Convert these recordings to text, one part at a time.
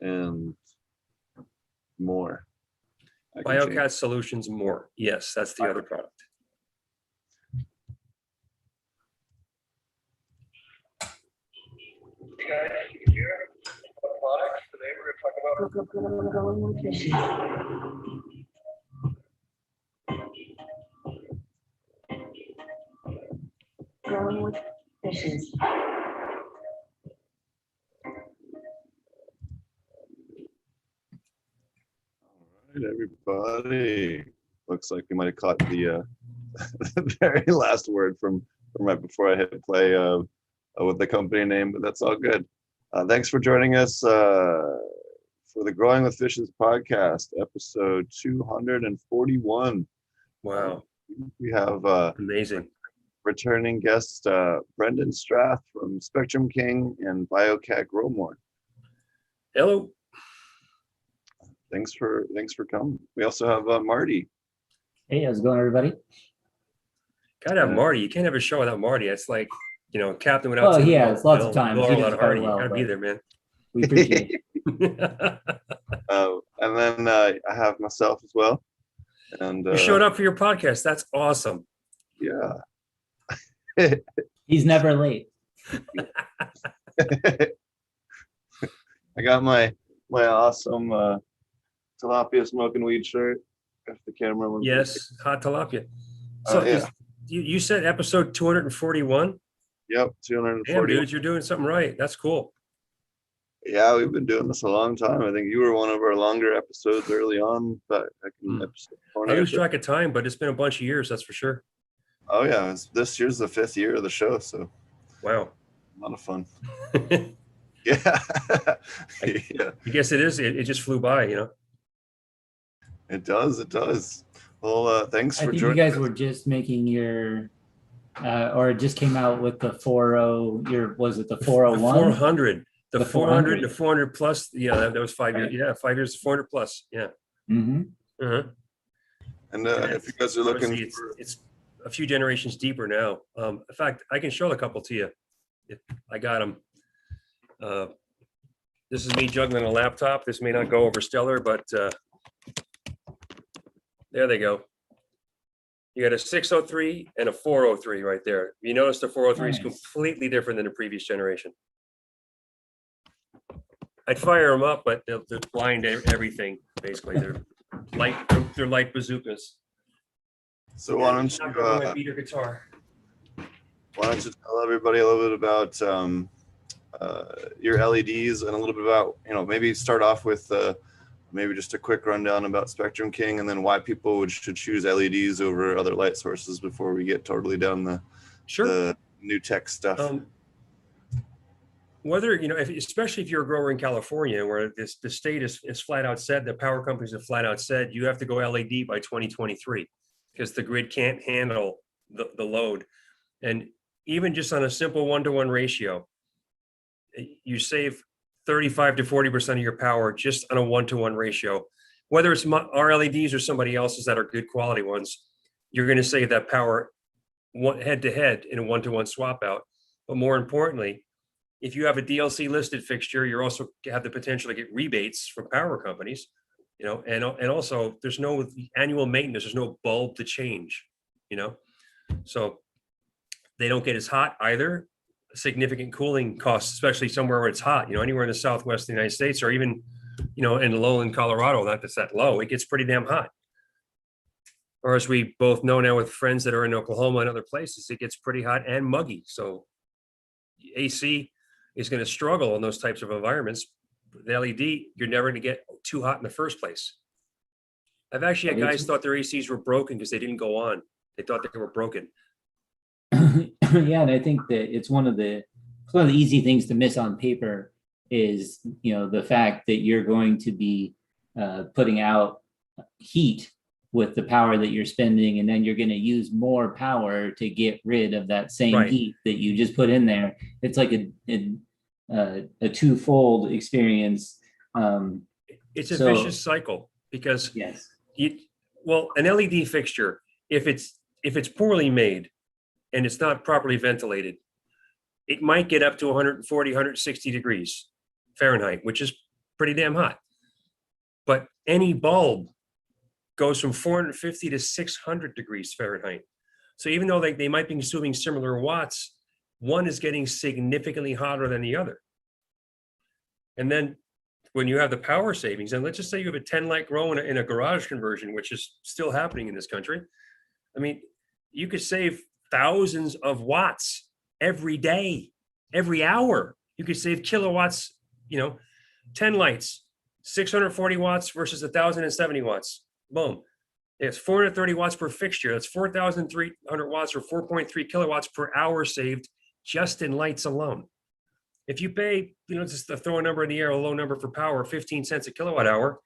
and more. BioCat Solutions more. Yes, that's the other product. Hey guys, you hear Aquaponics? Today we're going to talk about Growing with fishes. Growing with fishes. All right, everybody. Looks like we might have caught the, the very last word from right before I hit play with the company name, but that's all good. Thanks for joining us for the Growing with Fishes podcast, episode 241. Wow. We have Amazing. returning guest Brendan Strath from Spectrum King and BioCat Grow More. Hello. Thanks for coming. We also have Marty. Hey, how's it going, everybody? Gotta have Marty. You can't have a show without Marty. It's like, you know, Captain without. Well, yeah, it's lots of times. Laurel He does without very Hardy. You well, gotta be but- there, man. We appreciate it. And then I have myself as well. And You showed up for your podcast. That's awesome. yeah. He's never late. I got my awesome tilapia smoking weed shirt. If the camera was Yes, hot tilapia. So yeah. you said episode 241? Yep, Damn, 240. dude, you're doing something right. That's cool. Yeah, we've been doing this a long time. I think you were one of our longer episodes early on, but I can episode I lose track of time, but it's been a bunch of years, that's for sure. Oh yeah, this year's the 5th year of the show, so Wow. a lot of fun. I Yeah. Yeah, guess it is. It just flew by, you know. it does. Well, thanks I for think you joining. guys were just making your, or it just came out with the 40, was it the The 401? 400. The The 400, 400. the 400 plus. Yeah, that was 5 years. Yeah, 5 years, 400 plus. Yeah. Mm-hmm. Uh-huh. And if you guys are looking Obviously, it's a few generations deeper now. In fact, I can show a couple to you. I got them. This is me juggling a laptop. This may not go over stellar, but there they go. You got a 603 and a 403 right there. You notice the 403 is Nice. completely different than the previous generation. I'd fire them up, but they're blind everything. Basically, they're light bazookas. so why don't Not going with my you beater guitar. tell everybody a little bit about your LEDs and a little bit about, maybe start off with maybe just a quick rundown about Spectrum King and then why people should choose LEDs over other light sources before we get totally down the new tech stuff. Whether, especially if you're a grower in California, where the state is flat out said, the power companies have flat out said, you have to go LED by 2023 because the grid can't handle the load. And even just on a simple 1-to-1 ratio, you save 35 to 40% of your power just on a 1-to-1 ratio. Whether it's our LEDs or somebody else's that are good quality ones, you're going to save that power head to head in a 1-to-1 swap out. But more importantly, if you have a DLC listed fixture, you also have the potential to get rebates from power companies, and also there's no annual maintenance, there's no bulb to change, so they don't get as hot either. Significant cooling costs, especially somewhere where it's hot, anywhere in the Southwest of the United States, or even, in lowland Colorado, not that's that low, it gets pretty damn hot. Or as we both know now with friends that are in Oklahoma and other places, it gets pretty hot and muggy. So AC is going to struggle in those types of environments. The LED, you're never going to get too hot in the first place. I've actually had guys thought their ACs were broken because they didn't go on. They thought they were broken. Yeah, and I think that it's one of the easy things to miss on paper is, the fact that you're going to be putting out heat with the power that you're spending, and then you're going to use more power to get rid of that same heat that you just put in there. It's like a twofold experience. It's a vicious cycle because yes, an LED fixture, if it's poorly made and it's not properly ventilated, it might get up to 140, 160 degrees Fahrenheit, which is pretty damn hot. But any bulb goes from 450 to 600 degrees Fahrenheit. So even though they might be consuming similar watts, one is getting significantly hotter than the other. And then when you have the power savings, and let's just say you have a 10 light grow in a garage conversion, which is still happening in this country. I mean, you could save thousands of watts every day, every hour. You could save kilowatts, 10 lights, 640 watts versus 1,070 watts. Boom. It's 430 watts per fixture. That's 4,300 watts or 4.3 kilowatts per hour saved just in lights alone. If you pay, just to throw a number in the air, a low number for power, 15 cents a kilowatt hour,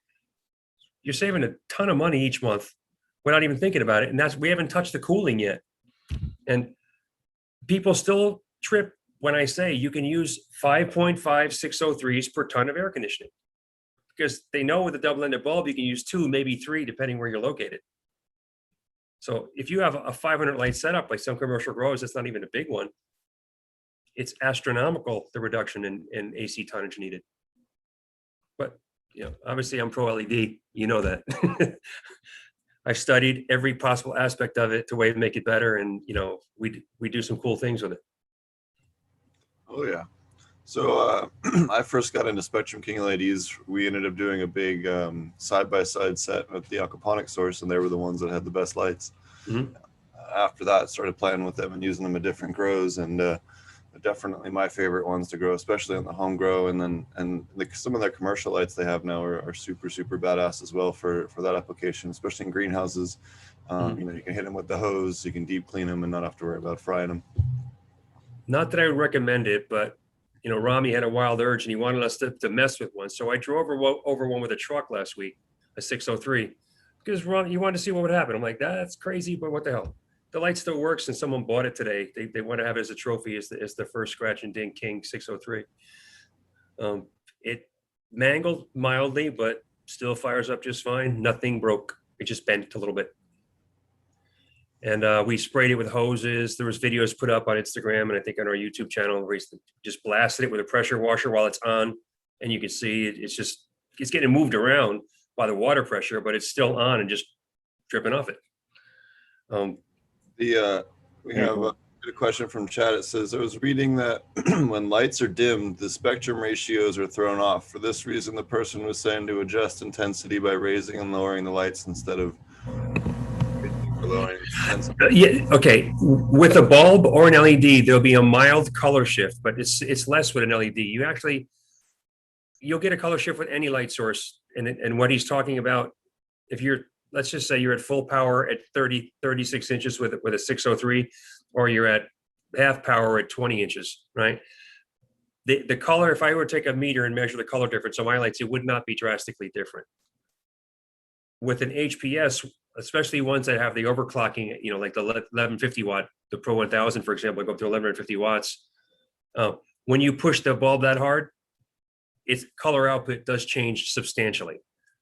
you're saving a ton of money each month without even thinking about it. And we haven't touched the cooling yet. And people still trip when I say you can use 5.5 603s per ton of air conditioning, because they know with a double-ended bulb, you can use 2, maybe 3, depending where you're located. So if you have a 500 light setup like some commercial growers, it's not even a big one. It's astronomical, the reduction in AC tonnage needed. But obviously I'm pro LED, you know that. I studied every possible aspect of it to way to make it better, and we do some cool things with it. Oh yeah. So I first got into Spectrum King LEDs. We ended up doing a big side-by-side set with the Aquaponic source, and they were the ones that had the best lights. Mm-hmm. After that, started playing with them and using them in different grows, and definitely my favorite ones to grow, especially on the home grow. And then some of their commercial lights they have now are super badass as well for that application, especially in greenhouses. You can hit them with the hose, you can deep clean them and not have to worry about frying them. Not that I would recommend it, but Rami had a wild urge and he wanted us to mess with one. So I drove over one with a truck last week, a 603, because Rami, you wanted to see what would happen. I'm like, that's crazy, but what the hell? The light still works, and someone bought it today. They want to have it as a trophy as the first scratch and ding King 603. It mangled mildly, but still fires up just fine. Nothing broke. It just bent a little bit. And we sprayed it with hoses. There was videos put up on Instagram and I think on our YouTube channel where we just blasted it with a pressure washer while it's on, and you can see it's getting moved around by the water pressure, but it's still on and just dripping off it. We have a question from chat. It says, I was reading that when lights are dimmed, the spectrum ratios are thrown off. For this reason, the person was saying to adjust intensity by raising and lowering the lights instead of lowering intensity. Yeah, okay. With a bulb or an LED, there'll be a mild color shift, but it's less with an LED. You'll get a color shift with any light source. And what he's talking about, if let's just say you're at full power at 36 inches with a 603, or you're at half power at 20 inches, right? The color, if I were to take a meter and measure the color difference on my lights, it would not be drastically different. With an HPS, especially ones that have the overclocking, like the 1150 watt, the Pro 1000, for example, go up to 1150 watts. When you push the bulb that hard, its color output does change substantially.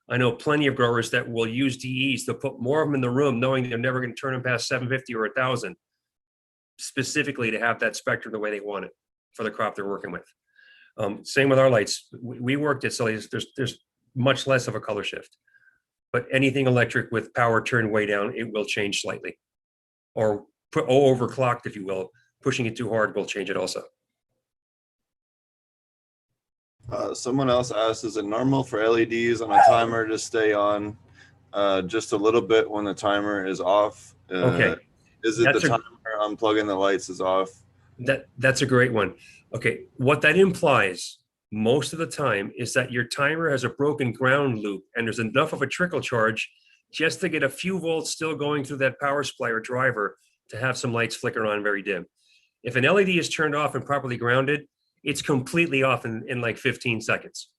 I know plenty of growers that will use DEs. They'll put more of them in the room knowing they're never going to turn them past 750 or 1,000, specifically to have that spectrum the way they want it for the crop they're working with. Same with our lights. We worked at Sully's. There's much less of a color shift, but anything electric with power turned way down, it will change slightly, or overclocked, if you will. Pushing it too hard will change it also. Someone else asked, is it normal for LEDs on a timer to stay on just a little bit when the timer is off? Okay. Is it the timer unplugging the lights is off? That's a great one. Okay, what that implies most of the time is that your timer has a broken ground loop and there's enough of a trickle charge just to get a few volts still going through that power supply or driver to have some lights flicker on very dim. If an LED is turned off and properly grounded, it's completely off in like 15 seconds.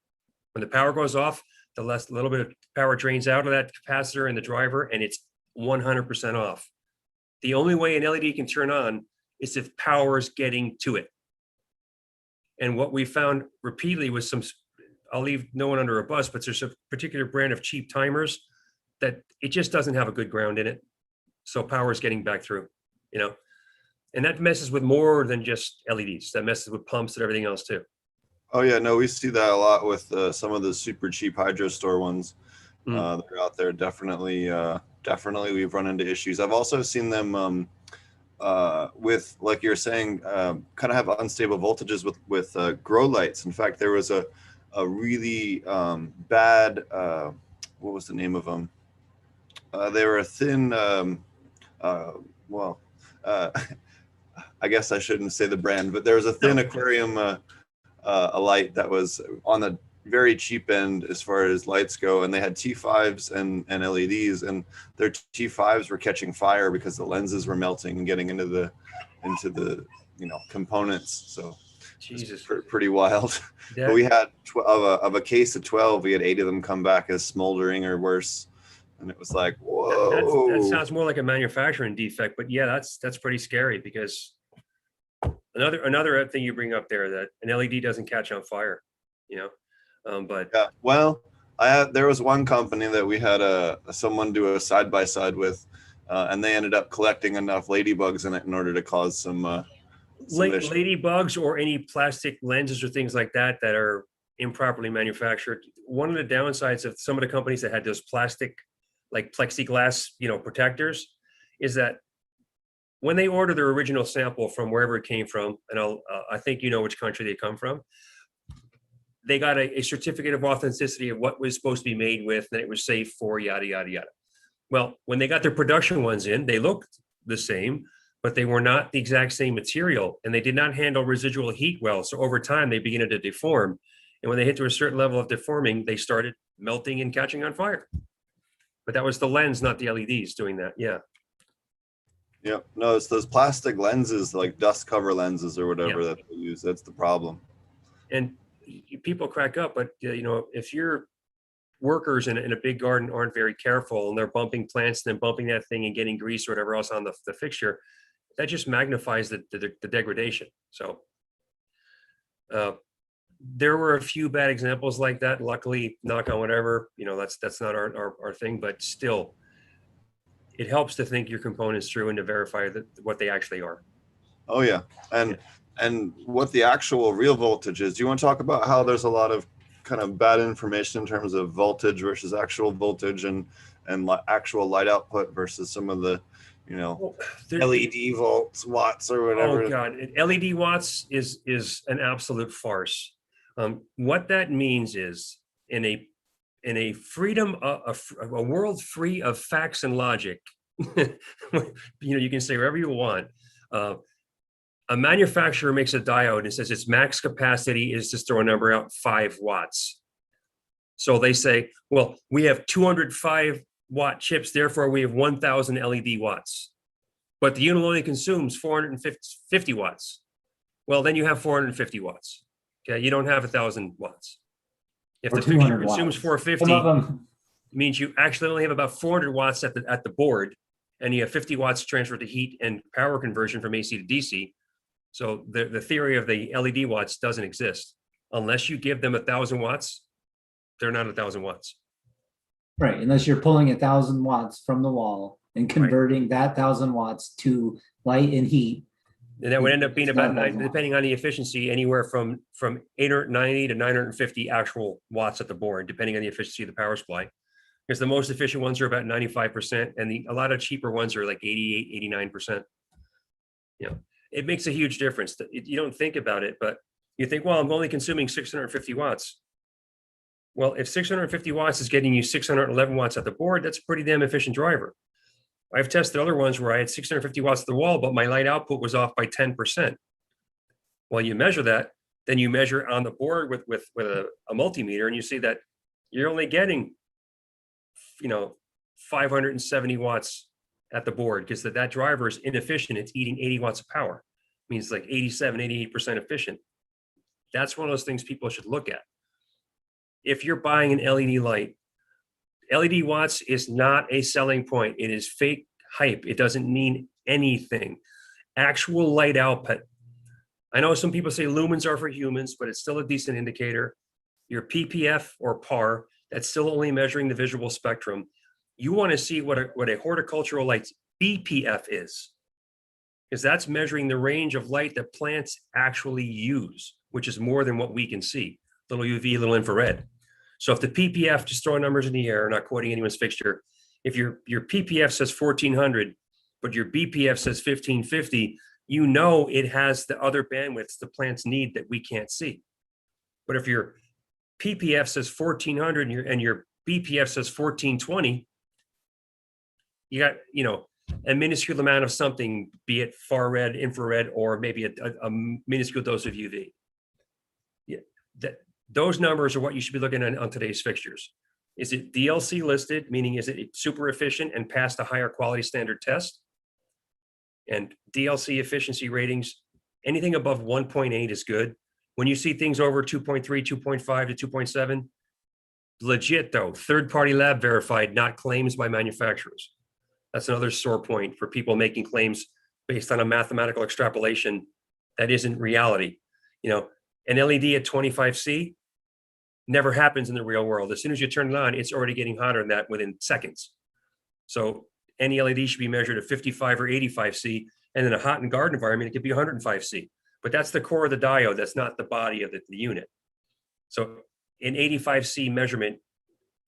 When the power goes off, the little bit of power drains out of that capacitor and the driver, and it's 100% off. The only way an LED can turn on is if power is getting to it. And what we found repeatedly was I'll leave no one under a bus, but there's a particular brand of cheap timers that it just doesn't have a good ground in it. So power is getting back through, and that messes with more than just LEDs. That messes with pumps and everything else too. Oh yeah, no, we see that a lot with some of the super cheap hydro store ones. Mm. They're out there. Definitely, we've run into issues. I've also seen them with, like you're saying, kind of have unstable voltages with grow lights. In fact, there was a really bad. What was the name of them? They were a thin. Uh, well, uh, I guess I shouldn't say the brand, but there was a thin No. aquarium. A light that was on the very cheap end as far as lights go, and they had T5s and LEDs, and their T5s were catching fire because the lenses were melting and getting into the components. So Jesus. pretty wild. But That, we had of a case of 12, we had 8 of them come back as smoldering or worse, and it was like, that whoa. sounds more like a manufacturing defect, but yeah, that's pretty scary because another thing you bring up there, that an LED doesn't catch on fire, you know. But Yeah, well, there was one company that we had someone do a side by side with, and they ended up collecting enough ladybugs in it in order to cause some issues. ladybugs or any plastic lenses or things like that that are improperly manufactured. One of the downsides of some of the companies that had those plastic, like plexiglass, protectors, is that when they order their original sample from wherever it came from, and I think you know which country they come from, they got a certificate of authenticity of what was supposed to be made with, and it was safe for yada, yada, yada. Well, when they got their production ones in, they looked the same, but they were not the exact same material, and they did not handle residual heat well. So over time, they began to deform. And when they hit to a certain level of deforming, they started melting and catching on fire. But that was the lens, not the LEDs doing that. Yeah. Yep. No, it's those plastic lenses, like dust cover lenses or whatever Yeah. that they use. That's the problem. And people crack up, but if your workers in a big garden aren't very careful and they're bumping plants and then bumping that thing and getting grease or whatever else on the fixture, that just magnifies the degradation. So there were a few bad examples like that. Luckily, knock on whatever, that's not our thing, but still, it helps to think your components through and to verify what they actually are. Oh yeah, and what the actual real voltage is. Do you want to talk about how there's a lot of kind of bad information in terms of voltage versus actual voltage and actual light output versus some of the LED volts, watts, or whatever? Oh God, LED watts is an absolute farce. What that means is in a freedom, a world free of facts and logic, you can say whatever you want. A manufacturer makes a diode and says its max capacity is, just throw a number out, 5 watts. So they say, well, we have 205 watt chips, therefore we have 1,000 LED watts. But the unit only consumes 450 watts. Well, then you have 450 watts. Okay, you don't have 1,000 watts. If the fixture consumes 450, it means you actually only have about 400 watts at the board, and you have 50 watts transferred to heat and power conversion from AC to DC. So the theory of the LED watts doesn't exist. Unless you give them 1,000 watts, they're not 1,000 watts. Right, unless you're pulling 1,000 watts from the wall and converting that 1,000 watts to light and heat. And that would end up being about, depending on the efficiency, anywhere from 890 to 950 actual watts at the board, depending on the efficiency of the power supply. Because the most efficient ones are about 95%, and a lot of cheaper ones are like 88, 89%. It makes a huge difference. You don't think about it, but you think, well, I'm only consuming 650 watts. Well, if 650 watts is getting you 611 watts at the board, that's a pretty damn efficient driver. I've tested other ones where I had 650 watts at the wall, but my light output was off by 10%. Well, you measure that, then you measure on the board with a multimeter, and you see that you're only getting, 570 watts at the board, because that driver is inefficient. It's eating 80 watts of power. It means like 87, 88% efficient. That's one of those things people should look at. If you're buying an LED light, LED watts is not a selling point. It is fake hype. It doesn't mean anything. Actual light output. I know some people say lumens are for humans, but it's still a decent indicator. Your PPF or PAR, that's still only measuring the visual spectrum. You want to see what a horticultural light's BPF is, because that's measuring the range of light that plants actually use. which is more than what we can see. Little UV, little infrared. So if the PPF, just throwing numbers in the air, not quoting anyone's fixture, if your PPF says 1400, but your BPF says 1550, you know it has the other bandwidths the plants need that we can't see. But if your PPF says 1400 and your BPF says 1420, you got, you know, a minuscule amount of something, be it far red, infrared, or maybe a minuscule dose of UV. Yeah, those numbers are what you should be looking at on today's fixtures. Is it DLC listed, meaning is it super efficient and passed a higher quality standard test? And DLC efficiency ratings, anything above 1.8 is good. When you see things over 2.3, 2.5 to 2.7, legit though, third-party lab verified, not claims by manufacturers. That's another sore point for people making claims based on a mathematical extrapolation that isn't reality. You know, an LED at 25C never happens in the real world. As soon as you turn it on, it's already getting hotter than that within seconds. So any LED should be measured at 55 or 85C, and in a hot and garden environment, it could be 105C. But that's the core of the diode. That's not the body of the unit. So an 85C measurement,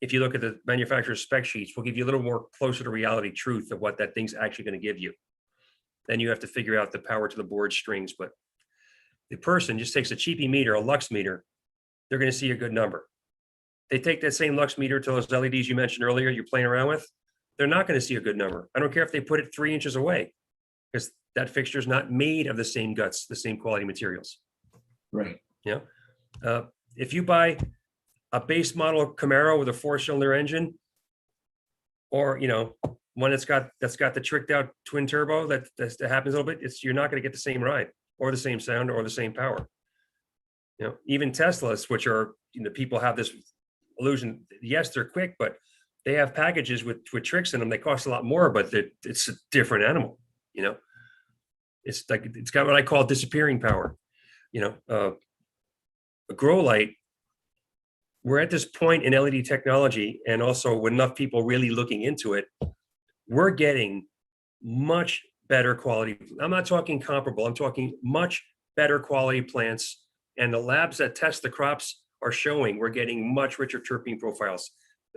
if you look at the manufacturer's spec sheets, will give you a little more closer to reality truth of what that thing's actually going to give you. Then you have to figure out the power to the board strings. But the person just takes a cheapy meter, a lux meter, they're going to see a good number. They take that same lux meter to those LEDs you mentioned earlier you're playing around with, they're not going to see a good number. I don't care if they put it 3 inches away, because that fixture is not made of the same guts, the same quality materials. Right. Yeah. If you buy a base model Camaro with a 4-cylinder engine, or you know, one that's got the tricked out twin turbo that happens a little bit, you're not going to get the same ride or the same sound or the same power. You know, even Teslas, which are, you know, people have this illusion. Yes, they're quick, but they have packages with tricks in them. They cost a lot more, but it's a different animal. You know, it's like it's got what I call disappearing power. You know, a grow light. We're at this point in LED technology, and also with enough people really looking into it, we're getting much better quality. I'm not talking comparable. I'm talking much better quality plants. And the labs that test the crops are showing we're getting much richer terpene profiles,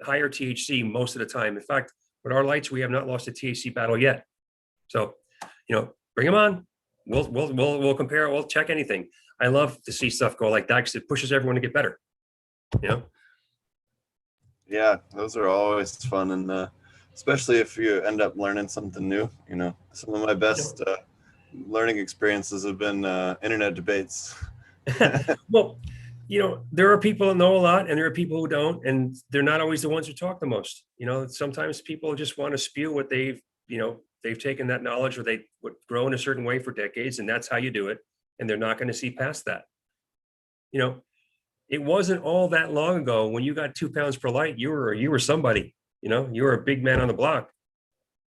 higher THC most of the time. In fact, with our lights, we have not lost a THC battle yet. So, you know, bring them on. We'll compare. We'll check anything. I love to see stuff go like that because it pushes everyone to get better. You know. Yeah, those are always fun, and especially if you end up learning something new. You know, some of my best learning experiences have been internet debates. Well, you know, there are people that know a lot and there are people who don't, and they're not always the ones who talk the most. You know, sometimes people just want to spew what they've taken that knowledge, or they would grow in a certain way for decades, and that's how you do it. And they're not going to see past that. You know, it wasn't all that long ago when you got 2 pounds per light, you were somebody, you know, you were a big man on the block.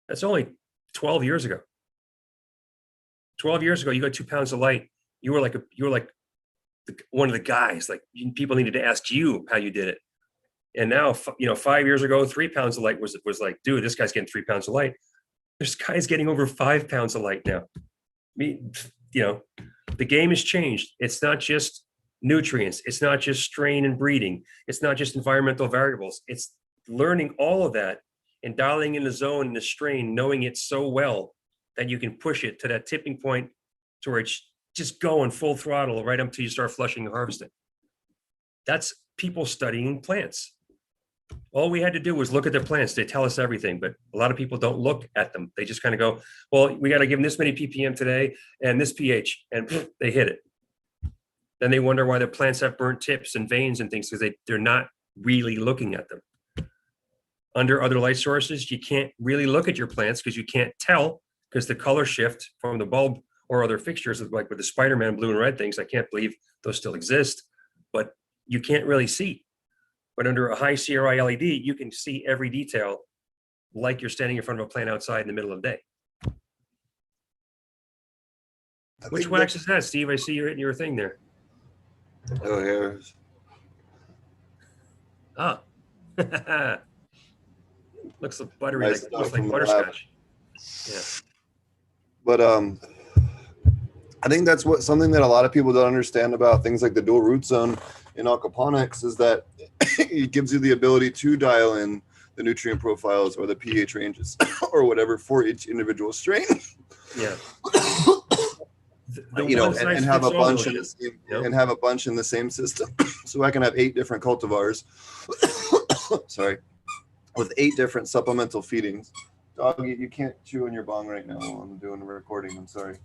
That's only 12 years ago. 12 years ago, you got 2 pounds of light. You were like one of the guys, like people needed to ask you how you did it. And now, you know, 5 years ago, 3 pounds of light was like, dude, this guy's getting 3 pounds of light. This guy's getting over 5 pounds of light now. I mean, you know, the game has changed. It's not just nutrients. It's not just strain and breeding. It's not just environmental variables. It's learning all of that and dialing in the zone and the strain, knowing it so well that you can push it to that tipping point to where it's just going full throttle right up until you start flushing and harvesting. That's people studying plants. All we had to do was look at their plants. They tell us everything, but a lot of people don't look at them. They just kind of go, well, we got to give them this many ppm today and this pH, and they hit it. Then they wonder why their plants have burnt tips and veins and things, because they're not really looking at them. Under other light sources, you can't really look at your plants because you can't tell, because the color shift from the bulb or other fixtures, like with the Spider-Man blue and red things, I can't believe those still exist, but you can't really see. But under a high CRI LED, you can see every detail like you're standing in front of a plant outside in the middle of the day. Which wax is that, Steve? I see you're hitting your thing there. Oh, here's. Ah. Looks like buttery, Nice looks like stuff butterscotch. Yeah. But I think that's something that a lot of people don't understand about things like the dual root zone in aquaponics is that it gives you the ability to dial in the nutrient profiles or the pH ranges or whatever for each individual strain. Yeah. You know, and have a bunch in the same, Yep. and have a bunch in the same system. So I can have 8 different cultivars, sorry, with 8 different supplemental feedings. Dog, you can't chew on your bong right now while I'm doing a recording. I'm sorry.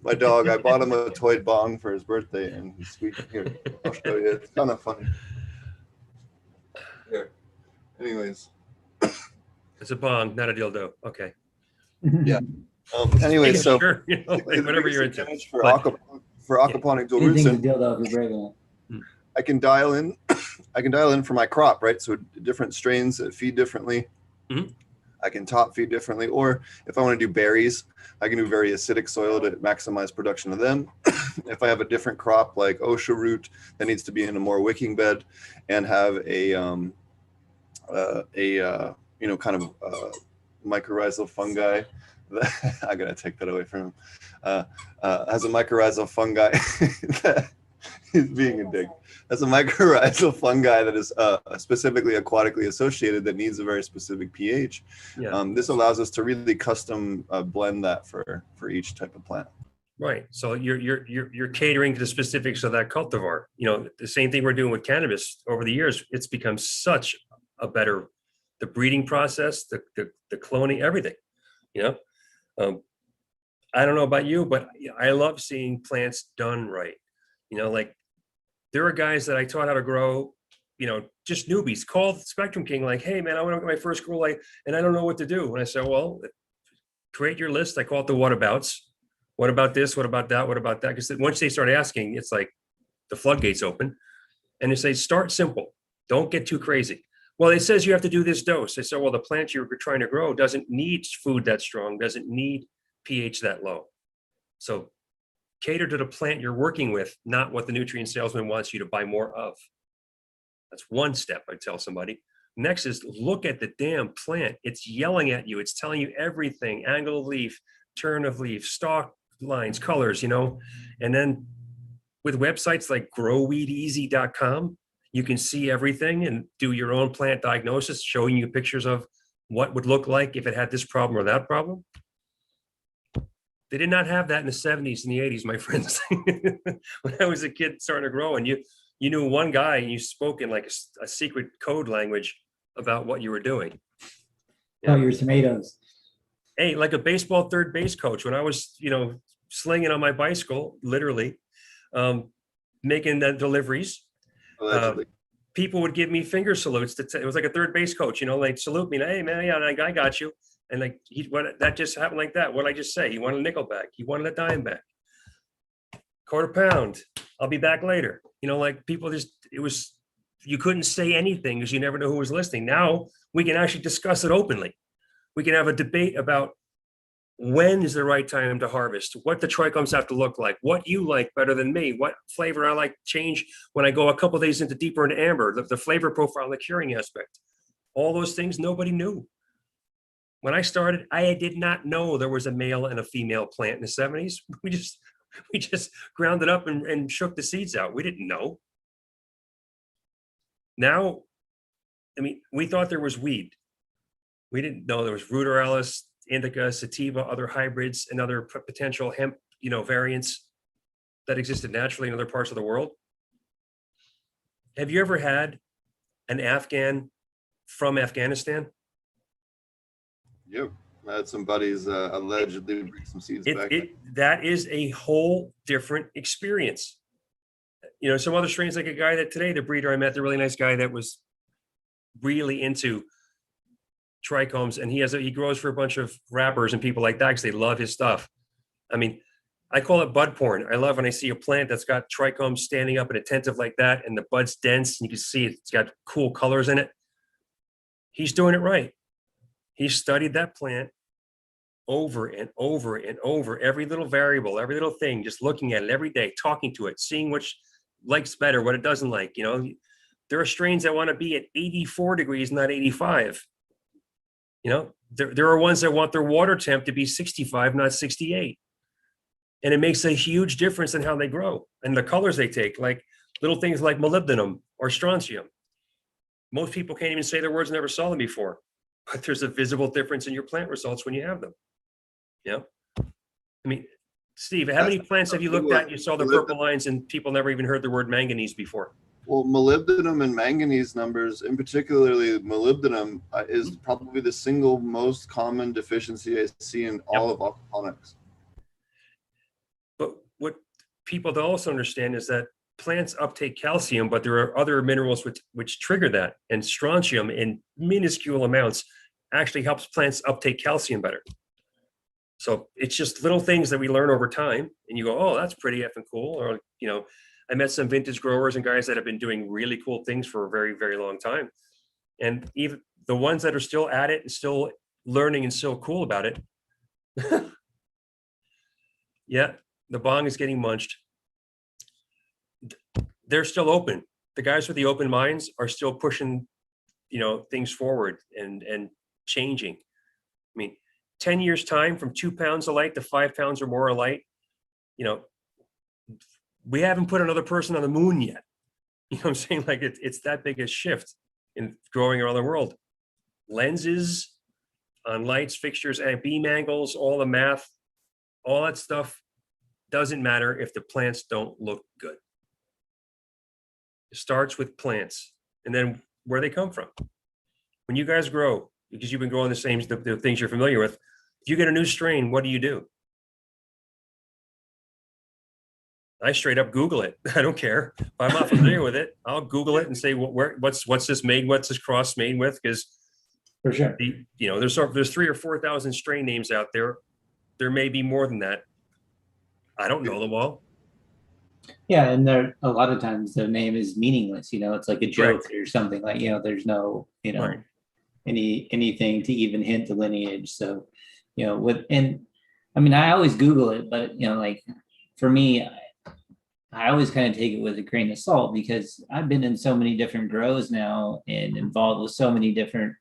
My dog, I bought him a toy bong for his birthday, and he's squeaking. Here, I'll show you. It's kind of funny. Here. Anyways. It's a bong, not a dildo. Okay. Yeah. Anyway, so sure, you know, like whatever you're into. For, But- aquaponic dual root Anything to zone, deal with is regular. I can dial in. I can dial in for my crop, right? So different strains that feed differently. Mhm. I can top feed differently, or if I want to do berries, I can do very acidic soil to maximize production of them. If I have a different crop like osha root that needs to be in a more wicking bed and have a you know, kind of mycorrhizal fungi. I gotta take that away from him. Has a mycorrhizal fungi that he's being a dick. That's a mycorrhizal fungi that is specifically aquatically associated that needs a very specific pH. Yeah. This allows us to really custom blend that for each type of plant. Right. So you're catering to the specifics of that cultivar. You know, the same thing we're doing with cannabis over the years. It's become such a better, the breeding process, the cloning, everything. You know, I don't know about you, but I love seeing plants done right. You know, like there are guys that I taught how to grow, you know, just newbies called Spectrum King, like, hey man, I want to get my first grow light and I don't know what to do. And I said, well, create your list. I call it the whatabouts. What about this? What about that? What about that? Because once they start asking, it's like the floodgates open and they say, start simple. Don't get too crazy. Well, it says you have to do this dose. I said, well, the plant you're trying to grow doesn't need food that strong, doesn't need pH that low. So cater to the plant you're working with, not what the nutrient salesman wants you to buy more of. That's one step I tell somebody. Next is look at the damn plant. It's yelling at you. It's telling you everything, angle of leaf, turn of leaf, stalk lines, colors, you know. And then with websites like growweedeasy.com, you can see everything and do your own plant diagnosis, showing you pictures of what would look like if it had this problem or that problem. They did not have that in the 70s and the 80s, my friends. When I was a kid starting to grow, and you knew one guy and you spoke in like a secret code language about what you were doing. Oh, your tomatoes. Hey, like a baseball third base coach, when I was, you know, slinging on my bicycle, literally, making the deliveries, Allegedly. people would give me finger salutes. It was like a third base coach, you know, like salute me. Hey man, yeah, I got you. And like that just happened like that. What I just say? He wanted a nickel back. He wanted a dime back. Quarter pound. I'll be back later. You know, like people just, you couldn't say anything because you never know who was listening. Now we can actually discuss it openly. We can have a debate about when is the right time to harvest, what the trichomes have to look like, what you like better than me, what flavor I like change when I go a couple of days into deeper into amber, the flavor profile, the curing aspect. All those things nobody knew. When I started, I did not know there was a male and a female plant in the 70s. We just ground it up and shook the seeds out. We didn't know. Now, I mean, we thought there was weed. We didn't know there was ruderalis, indica, sativa, other hybrids, and other potential hemp, you know, variants that existed naturally in other parts of the world. Have you ever had an Afghan from Afghanistan? Yep. I had some buddies allegedly bring some seeds back. That is a whole different experience. You know, some other strains, like a guy that today, the breeder I met, the really nice guy that was really into trichomes, and he grows for a bunch of rappers and people like that because they love his stuff. I mean, I call it bud porn. I love when I see a plant that's got trichomes standing up and attentive like that, and the bud's dense, and you can see it's got cool colors in it. He's doing it right. He studied that plant over and over and over, every little variable, every little thing, just looking at it every day, talking to it, seeing which likes better, what it doesn't like. You know, there are strains that want to be at 84 degrees, not 85. You know, there are ones that want their water temp to be 65, not 68. And it makes a huge difference in how they grow and the colors they take, like little things like molybdenum or strontium. Most people can't even say their words, never saw them before, but there's a visible difference in your plant results when you have them. Yeah. I mean, Steve, how many plants have you looked at? You saw the purple lines and people never even heard the word manganese before. Well, molybdenum and manganese numbers, in particularly molybdenum, is probably the single most common deficiency I see in all of aquaponics. But what people don't also understand is that plants uptake calcium, but there are other minerals which trigger that. And strontium in minuscule amounts actually helps plants uptake calcium better. So it's just little things that we learn over time. And you go, oh, that's pretty effing cool. Or, you know, I met some vintage growers and guys that have been doing really cool things for a very, very long time. And even the ones that are still at it and still learning and still cool about it. Yeah, the bong is getting munched. They're still open. The guys with the open minds are still pushing, you know, things forward and changing. I mean, 10 years time from 2 pounds of light to 5 pounds or more of light, you know, we haven't put another person on the moon yet. You know what I'm saying? Like it's that big a shift in growing around the world. Lenses on lights, fixtures, and beam angles, all the math, all that stuff doesn't matter if the plants don't look good. It starts with plants and then where they come from. When you guys grow, because you've been growing the things you're familiar with, if you get a new strain, what do? I straight up Google it. I don't care. If I'm not familiar with it, I'll Google it and say, what's this made? What's this cross made with? Because For sure. you know, there's 3,000 or 4,000 strain names out there. There may be more than that. I don't know them all. Yeah, and there a lot of times the name is meaningless. You know, it's like a joke Right. or something. Like, you know, there's no, you know, Right. anything to even hint the lineage. So, you know, I mean, I always Google it, but you know, like for me, I always kind of take it with a grain of salt because I've been in so many different grows now and involved with so many different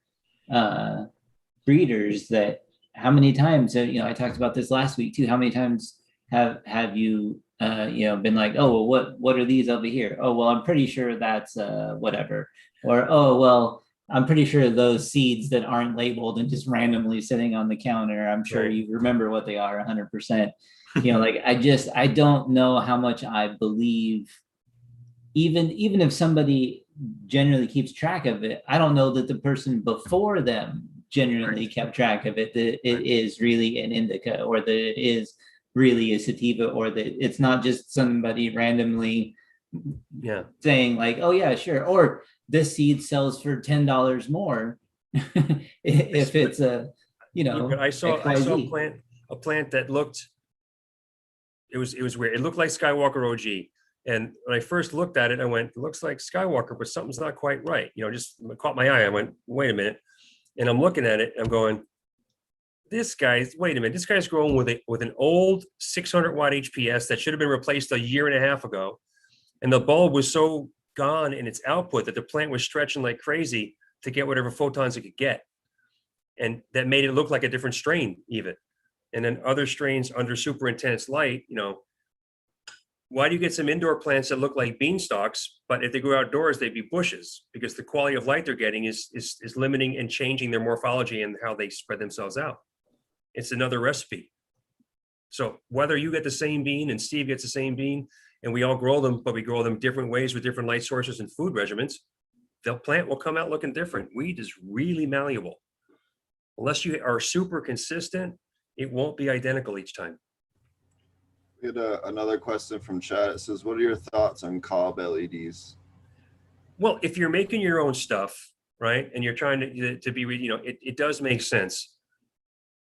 breeders that how many times, you know, I talked about this last week too. How many times have you, you know, been like, oh, well, what are these over here? Oh, well, I'm pretty sure that's whatever. Or, oh, well, I'm pretty sure those seeds that aren't labeled and just randomly sitting on the counter, I'm sure you remember what they are 100%. You know, like I don't know how much I believe, even if somebody generally keeps track of it, I don't know that the person before them generally kept track of it, that it is really an indica or that it is really a sativa or that it's not just somebody randomly saying like, oh yeah, sure. Or this seed sells for $10 more if it's a, you know, but I saw a plant that looked, it was weird. It looked like Skywalker OG. And when I first looked at it, I went, it looks like Skywalker, but something's not quite right. You know, just caught my eye. I went, wait a minute. And I'm looking at it. I'm going, wait a minute. This guy's growing with an old 600 watt HPS that should have been replaced a year and a half ago. And the bulb was so gone in its output that the plant was stretching like crazy to get whatever photons it could get. And that made it look like a different strain even. And then other strains under super intense light, you know, why do you get some indoor plants that look like beanstalks, but if they go outdoors, they'd be bushes because the quality of light they're getting is limiting and changing their morphology and how they spread themselves out. It's another recipe. So whether you get the same bean and Steve gets the same bean and we all grow them, but we grow them different ways with different light sources and food regimens, the plant will come out looking different. Wheat is really malleable. Unless you are super consistent, it won't be identical each time. We had another question from chat. It says, what are your thoughts on COB LEDs? Well, if you're making your own stuff, right, and you're trying to be, you know, it does make sense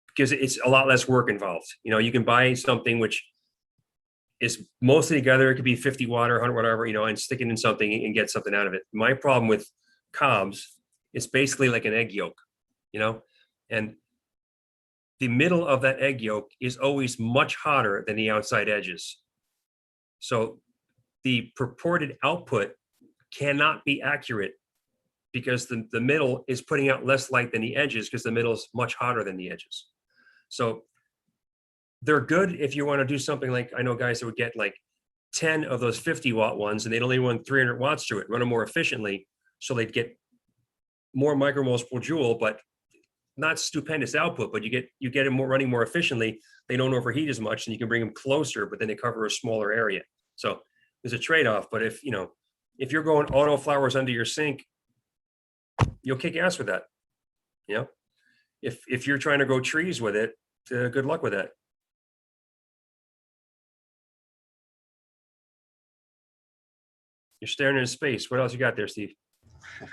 because it's a lot less work involved. You know, you can buy something which is mostly together. It could be 50 watt or 100 whatever, you know, and stick it in something and get something out of it. My problem with COBs, it's basically like an egg yolk, you know, and the middle of that egg yolk is always much hotter than the outside edges. So the purported output cannot be accurate because the middle is putting out less light than the edges because the middle is much hotter than the edges. So they're good if you want to do something like, I know guys that would get like 10 of those 50-watt ones and they'd only run 300 watts through it, run them more efficiently. So they'd get more micromoles per joule, but not stupendous output, but you get them running more efficiently. They don't overheat as much and you can bring them closer, but then they cover a smaller area. So there's a trade-off. But if you're going auto flowers under your sink, you'll kick ass with that. If you're trying to grow trees with it, good luck with that. You're staring into space. What else you got there, Steve?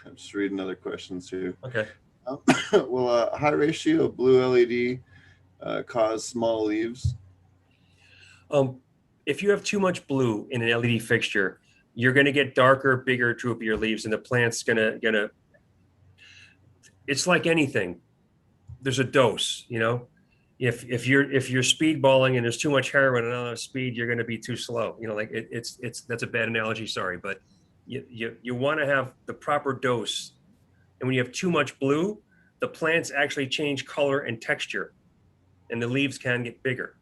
I'm just reading other questions here. Okay. Will a high ratio of blue LED cause small leaves? If you have too much blue in an LED fixture, you're going to get darker, bigger, droopier leaves, and the plant's gonna. It's like anything. There's a dose, If you're speedballing and there's too much heroin and not enough speed, you're going to be too slow. That's a bad analogy. Sorry, but you want to have the proper dose. And when you have too much blue, the plants actually change color and texture, and the leaves can get bigger.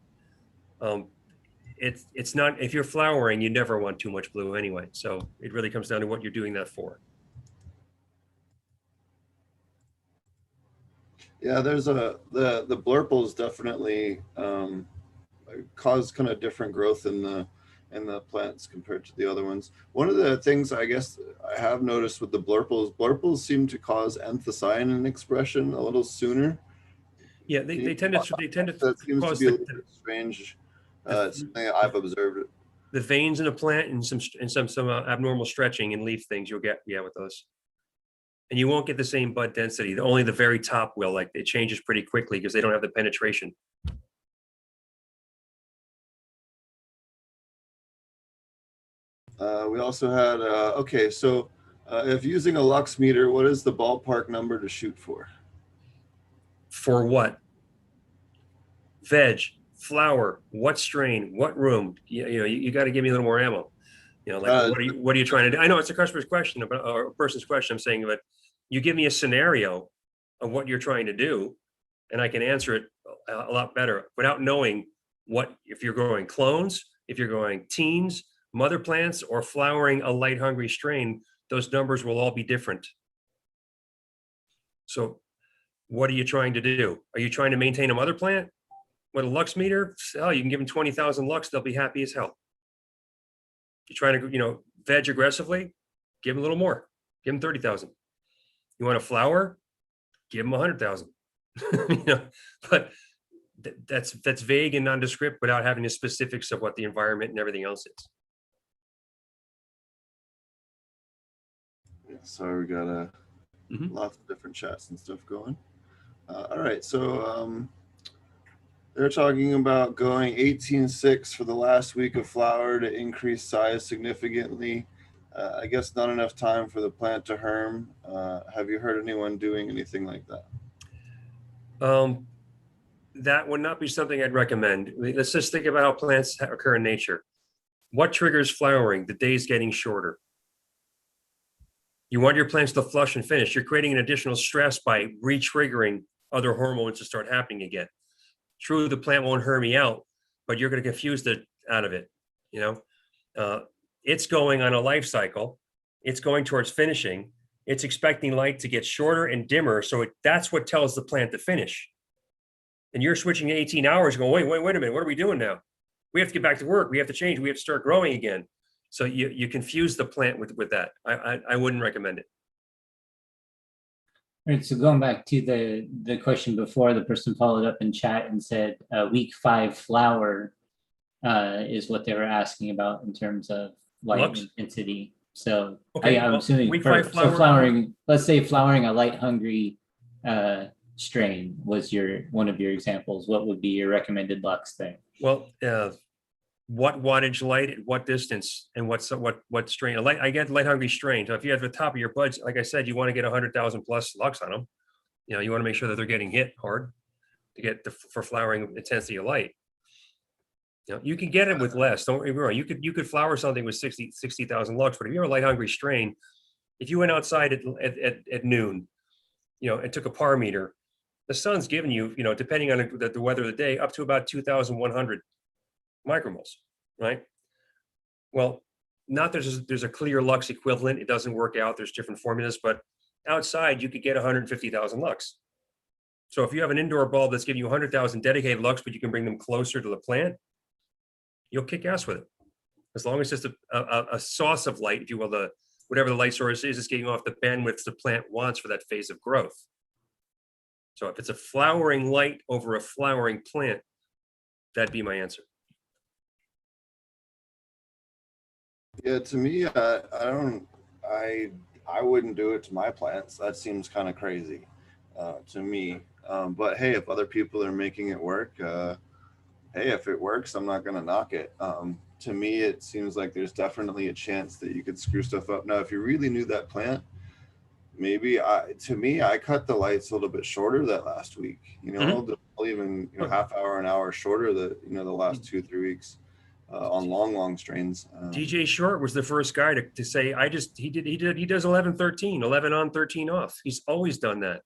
It's not, if you're flowering, you never want too much blue anyway. So it really comes down to what you're doing that for. Yeah, there's the blurples definitely cause kind of different growth in the plants compared to the other ones. One of the things I guess I have noticed with the blurples seem to cause anthocyanin expression a little sooner. Yeah, they tend to that seems to cause be a little bit strange. It's something I've observed. The veins in a plant and some abnormal stretching and leaf things you'll get with those. And you won't get the same bud density. Only the very top will. Like it changes pretty quickly because they don't have the penetration. We also had okay. So if using a lux meter, what is the ballpark number to shoot for? For what? Veg, flower, what strain, what room? You got to give me a little more ammo. What are you trying to do? I know it's a customer's question or a person's question. I'm saying, but you give me a scenario of what you're trying to do, and I can answer it a lot better without knowing if you're growing clones, if you're growing teens, mother plants, or flowering a light hungry strain. Those numbers will all be different. So what are you trying to do? Are you trying to maintain a mother plant with a lux meter? Oh, you can give them 20,000 lux. They'll be happy as hell. You're trying to, veg aggressively, give them a little more. Give them 30,000. You want a flower? Give them 100,000. But that's vague and nondescript without having the specifics of what the environment and everything else is. So we got lots of different chats and stuff going. All right, so they're talking about going 18.6 for the last week of flower to increase size significantly. I guess not enough time for the plant to herm. Have you heard anyone doing anything like that? That would not be something I'd recommend. Let's just think about how plants occur in nature. What triggers flowering? The days getting shorter. You want your plants to flush and finish. You're creating an additional stress by re-triggering other hormones to start happening again. True, the plant won't hermy out, but you're going to confuse the out of it. It's going on a life cycle. It's going towards finishing. It's expecting light to get shorter and dimmer. So that's what tells the plant to finish. And you're switching to 18 hours going, wait a minute. What are we doing now? We have to get back to work. We have to change. We have to start growing again. So you confuse the plant with that. I wouldn't recommend it. All right, so going back to the question before, the person followed up in chat and said week 5 flower is what they were asking about in terms of light Lux? intensity. So Okay, I'm assuming week 5 flower. so flowering, let's say flowering a light hungry strain was one of your examples. What would be your recommended lux thing? Well, what wattage light at what distance and what strain? I get light hungry strain. So if you have the top of your buds, like I said, you want to get 100,000 plus lux on them. You want to make sure that they're getting hit hard to get for flowering intensity of light. You can get it with less. Don't get me wrong. You could flower something with 60,000 lux, but if you're a light hungry strain, if you went outside at noon, and took a par meter, the sun's giving you, depending on the weather of the day, up to about 2,100 micromoles, right? Well, not there's a clear lux equivalent. It doesn't work out. There's different formulas, but outside you could get 150,000 lux. So if you have an indoor bulb that's giving you 100,000 dedicated lux, but you can bring them closer to the plant, you'll kick ass with it. As long as it's a source of light, if you will, whatever the light source is getting off the bandwidth the plant wants for that phase of growth. So if it's a flowering light over a flowering plant, that'd be my answer. Yeah, to me, I wouldn't do it to my plants. That seems kind of crazy to me. But hey, if other people are making it work, hey, if it works, I'm not gonna knock it. To me, it seems like there's definitely a chance that you could screw stuff up. Now, if you really knew that plant, maybe I cut the lights a little bit shorter that last week. I'll even half hour, an hour shorter the last 2-3 weeks. On long strains. DJ Short was the first guy to say, he does 11-13, 11 on, 13 off. He's always done that.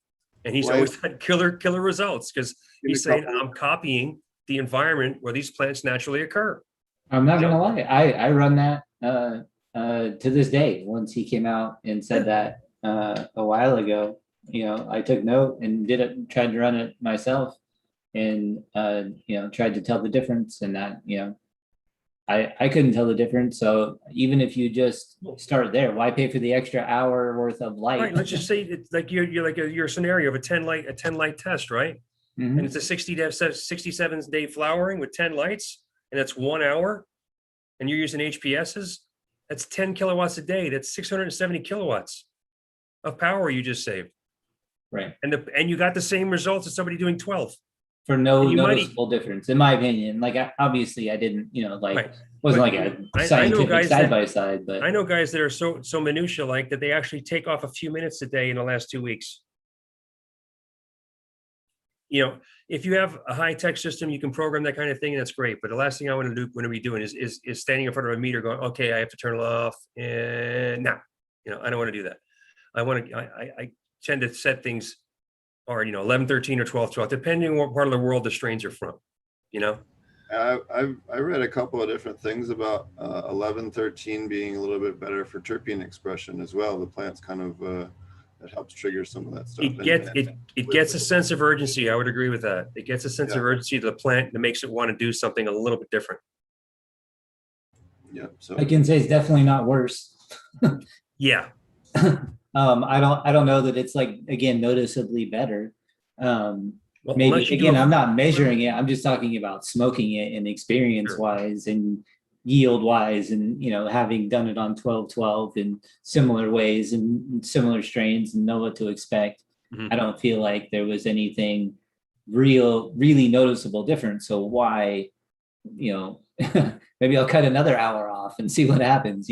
And he's always had killer results because he's saying, I'm copying the environment where these plants naturally occur. I'm not gonna lie, I run that to this day. Once he came out and said that a while ago, I took note and tried to run it myself and tried to tell the difference, and that I couldn't tell the difference. So even if you just start there, why pay for the extra hour worth of light? Right. Let's just say it's like you're like your scenario of a 10 light test, right? Mhm. And it's a 67 day flowering with 10 lights, and it's 1 hour, and you're using HPSs. That's 10 kilowatts a day. That's 670 kilowatts of power you just saved. Right. And you got the same results as somebody doing 12. For no noticeable difference, in my opinion. Like, obviously I didn't, Right. wasn't like a scientific side by side, but I know guys that are so minutia like that they actually take off a few minutes a day in the last 2 weeks. If you have a high-tech system, you can program that kind of thing, and that's great. But the last thing I want to be doing is standing in front of a meter going, okay, I have to turn it off, and no, I don't want to do that. I tend to set things, or 11-13 or 12-12, depending on what part of the world the strains are from. I read a couple of different things about 11-13 being a little bit better for terpene expression as well. The plant's kind of it helps trigger some of that stuff. It gets a sense of urgency. I would agree with that. It gets a sense of urgency to the plant that makes it want to do something a little bit different. Yeah. So I can say it's definitely not worse. Yeah. I don't know that it's again noticeably better. Well, Maybe again, I'm not measuring it. I'm just talking about smoking it and experience wise and yield wise, and having done it on 12-12 in similar ways and similar strains and know what to expect. Mhm. I don't feel like there was anything really noticeable different. So why, maybe I'll cut another hour off and see what happens,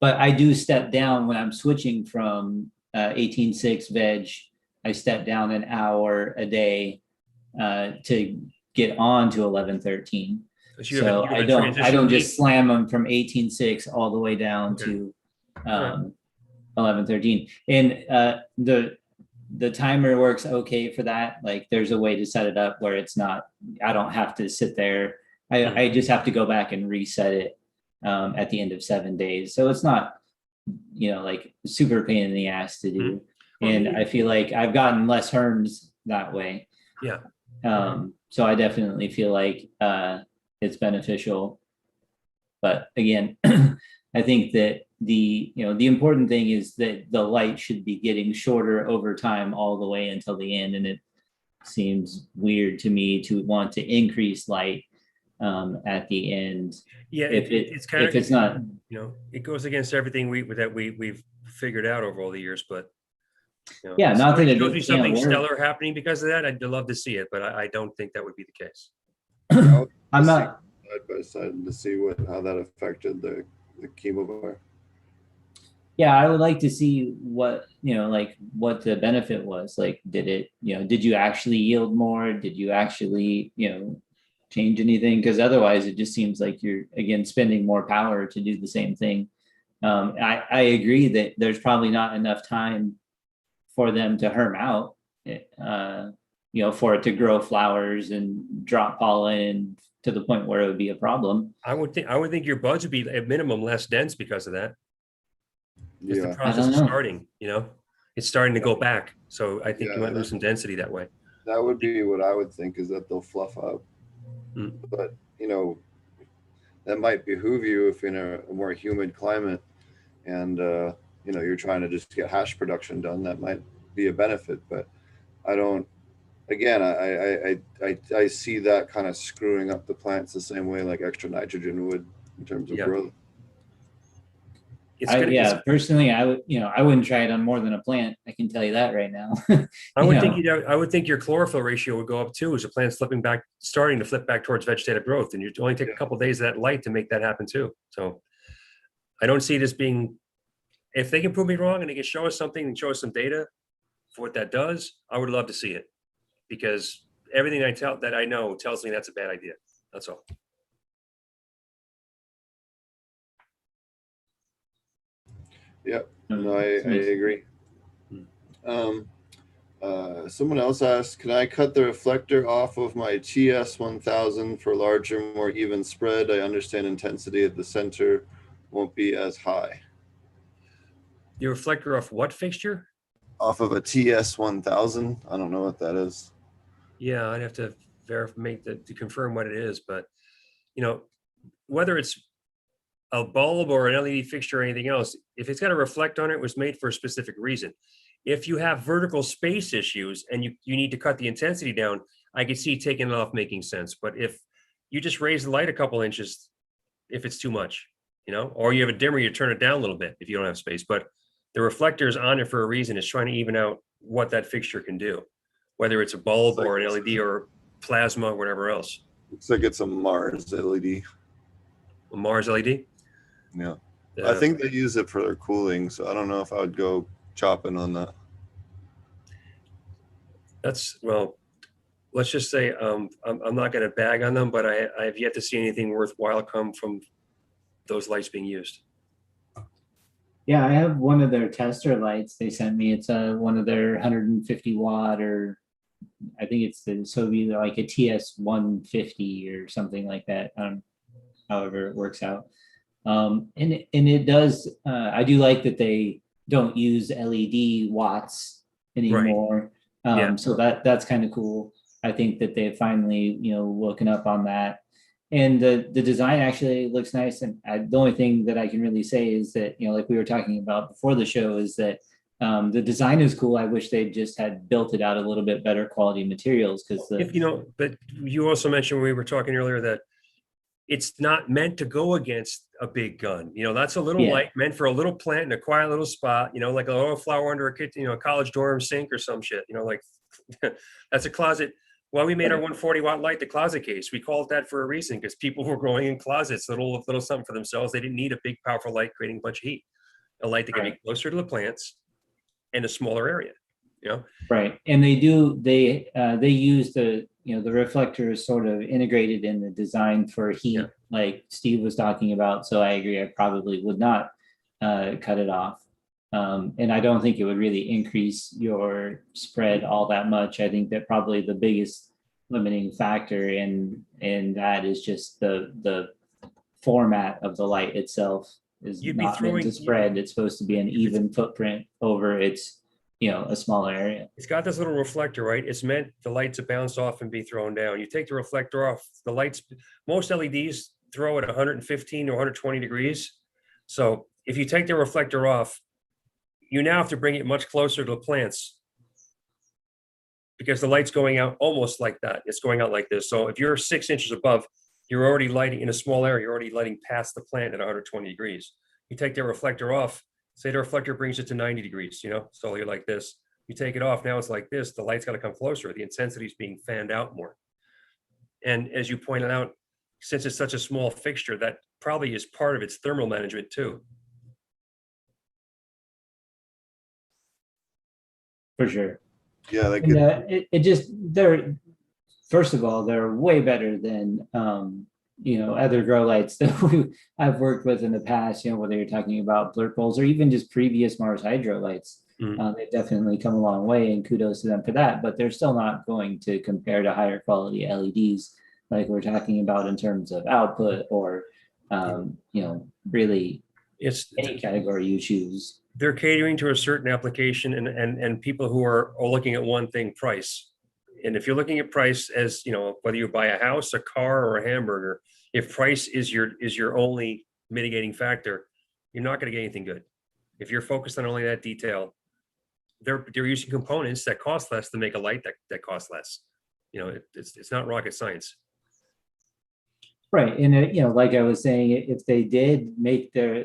but I do step down when I'm switching from 18.6 veg. I step down an hour a day to get on to 11-13. So I don't just slam them from 18.6 all the way down to 11-13. And the timer works okay for that. Like, there's a way to set it up where it's not, I don't have to sit there. I just have to go back and reset it at the end of 7 days. So it's not, super pain in the ass to do. And I feel like I've gotten less herms that way. Yeah. So I definitely feel like it's beneficial. But again, I think that the important thing is that the light should be getting shorter over time all the way until the end. And it seems weird to me to want to increase light at the end. Yeah, it's not, it goes against everything we've figured out over all the years, but not that it shows me something can't work. stellar happening because of that. I'd love to see it, but I don't think that would be the case. I'm not side by side to see how that affected the chemovar. Yeah, I would like to see what what the benefit was. Like, did you actually yield more? Did you actually change anything? Because otherwise it just seems like you're again spending more power to do the same thing. I agree that there's probably not enough time for them to herm out. for it to grow flowers and drop pollen to the point where it would be a problem. I would think your buds would be at minimum less dense because of that. Because the Yeah, process don't is know. starting, it's starting to go back. So I think you Yeah, might lose some density that way. that would be what I would think, is that they'll fluff up. Mm. But that might behoove you if in a more humid climate, and you're trying to just get hash production done. That might be a benefit, but I don't. Again, I see that kind of screwing up the plants the same way like extra nitrogen would in terms of Yeah. growth. Personally, I wouldn't try it on more than a plant. I can tell you that right now. I would think your chlorophyll ratio would go up too as the plant's starting to flip back towards vegetative growth, and you only take a couple of days of that light to make that happen too. So I don't see this being. If they can prove me wrong and they can show us something and show us some data for what that does, I would love to see it, because everything I know tells me that's a bad idea. That's all. Yep. No, I agree. Someone else asked, can I cut the reflector off of my TS1000 for larger, more even spread? I understand intensity at the center won't be as high. The reflector off what fixture? Off of a TS1000. I don't know what that is. Yeah, I'd have to to confirm what it is, but whether it's a bulb or an LED fixture or anything else, if it's got a reflect on it, it was made for a specific reason. If you have vertical space issues and you need to cut the intensity down, I could see taking it off making sense. But if you just raise the light a couple inches, if it's too much, or you have a dimmer, you turn it down a little bit if you don't have space. But the reflector is on it for a reason. It's trying to even out what that fixture can do, whether it's a bulb or an LED or plasma or whatever else. Looks like it's a Mars LED. A Mars LED? Yeah. I think they use it for their cooling, so I don't know if I would go chopping on that. Let's just say I'm not going to bag on them, but I have yet to see anything worthwhile come from those lights being used. Yeah, I have one of their tester lights they sent me. It's one of their 150 watt, or I think it's either like a TS150 or something like that. However it works out. And it does. I do like that they don't use LED watts anymore. Right. So that's kind of cool. I think that they're finally looking up on that. And the design actually looks nice. And the only thing that I can really say is that, like we were talking about before the show, is that the design is cool. I wish they just had built it out a little bit better quality materials, because but you also mentioned when we were talking earlier that it's not meant to go against a big gun. That's a little light, meant for a little plant in a quiet little spot, like a little flower under a kitchen, a college dorm sink or some shit, like that's a closet. Well, we made our 140 watt light the closet case. We called that for a reason, because people were growing in closets, little something for themselves. They didn't need a big, powerful light creating a bunch of heat. A light that can be closer to the plants in a smaller area. Right, and they use the the reflector is sort of integrated in the design for heat, like Steve was talking about. So I agree. I probably would not cut it off. And I don't think it would really increase your spread all that much. I think that probably the biggest limiting factor in that is just the format of the light itself is not meant to spread. It's supposed to be an even footprint over its a smaller area. It's got this little reflector, right? It's meant the light to bounce off and be thrown down. You take the reflector off, the lights, most LEDs throw at 115 to 120 degrees. So if you take the reflector off, you now have to bring it much closer to the plants, because the light's going out almost like that. It's going out like this. So if you're 6 inches above, you're already lighting in a small area. You're already lighting past the plant at 120 degrees. You take the reflector off, say the reflector brings it to 90 degrees, so you're like this. You take it off, now it's like this. The light's got to come closer. The intensity is being fanned out more. And as you pointed out, since it's such a small fixture, that probably is part of its thermal management too. For sure. Yeah, first of all, they're way better than other grow lights that I've worked with in the past, whether you're talking about blur poles or even just previous Mars Hydro lights. They've definitely come a long way, and kudos to them for that, but they're still not going to compare to higher quality LEDs like we're talking about in terms of output or, really It's any category you choose. they're catering to a certain application and people who are looking at one thing, price. And if you're looking at price as, whether you buy a house, a car, or a hamburger, if price is your only mitigating factor, you're not going to get anything good. If you're focused on only that detail, they're using components that cost less to make a light that costs less. It's not rocket science. Right, and like I was saying, if they did make their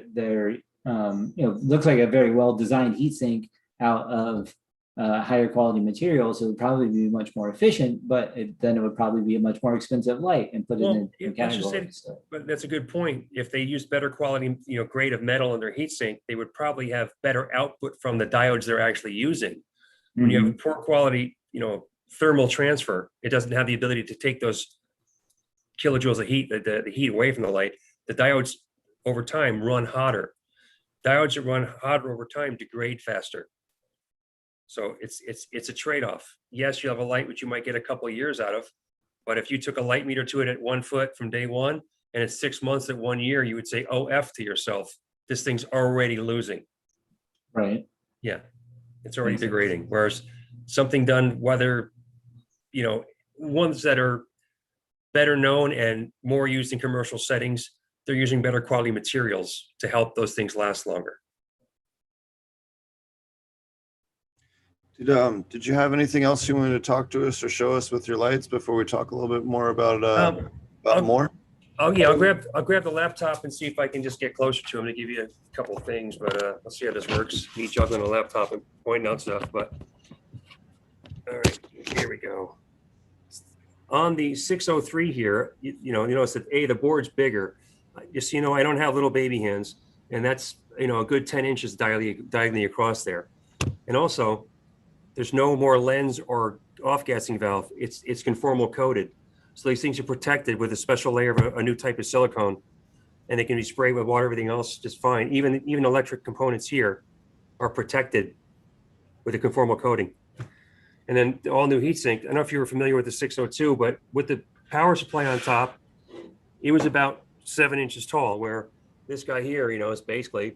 looks like a very well designed heat sink out of higher quality materials, it would probably be much more efficient, but then it would probably be a much more expensive light and put it in categories. But that's a good point. If they use better quality, grade of metal in their heat sink, they would probably have better output from the diodes they're actually using. When you have poor quality, thermal transfer, it doesn't have the ability to take those kilojoules of heat, the heat away from the light. The diodes over time run hotter. Diodes that run hotter over time degrade faster. So it's a trade-off. Yes, you have a light which you might get a couple of years out of, but if you took a light meter to it at 1 foot from day one and it's 6 months at 1 year, you would say, oh, F to yourself. This thing's already losing. Right. Yeah, it's already degrading. Whereas something done, whether, ones that are better known and more used in commercial settings, they're using better quality materials to help those things last longer. Did you have anything else you wanted to talk to us or show us with your lights before we talk a little bit more about more? Oh yeah, I'll grab the laptop and see if I can just get closer to him to give you a couple of things, but let's see how this works. Me juggling a laptop and pointing out stuff, but all right, here we go. On the 603 here, you notice that the board's bigger. Just so you know, I don't have little baby hands, and that's a good 10 inches diagonally across there. And also, there's no more lens or off-gassing valve. It's conformal coated. So these things are protected with a special layer of a new type of silicone, and they can be sprayed with water, everything else just fine. Even electric components here are protected with a conformal coating. And then the all new heatsink. I don't know if you were familiar with the 602, but with the power supply on top, it was about 7 inches tall, where this guy here, is basically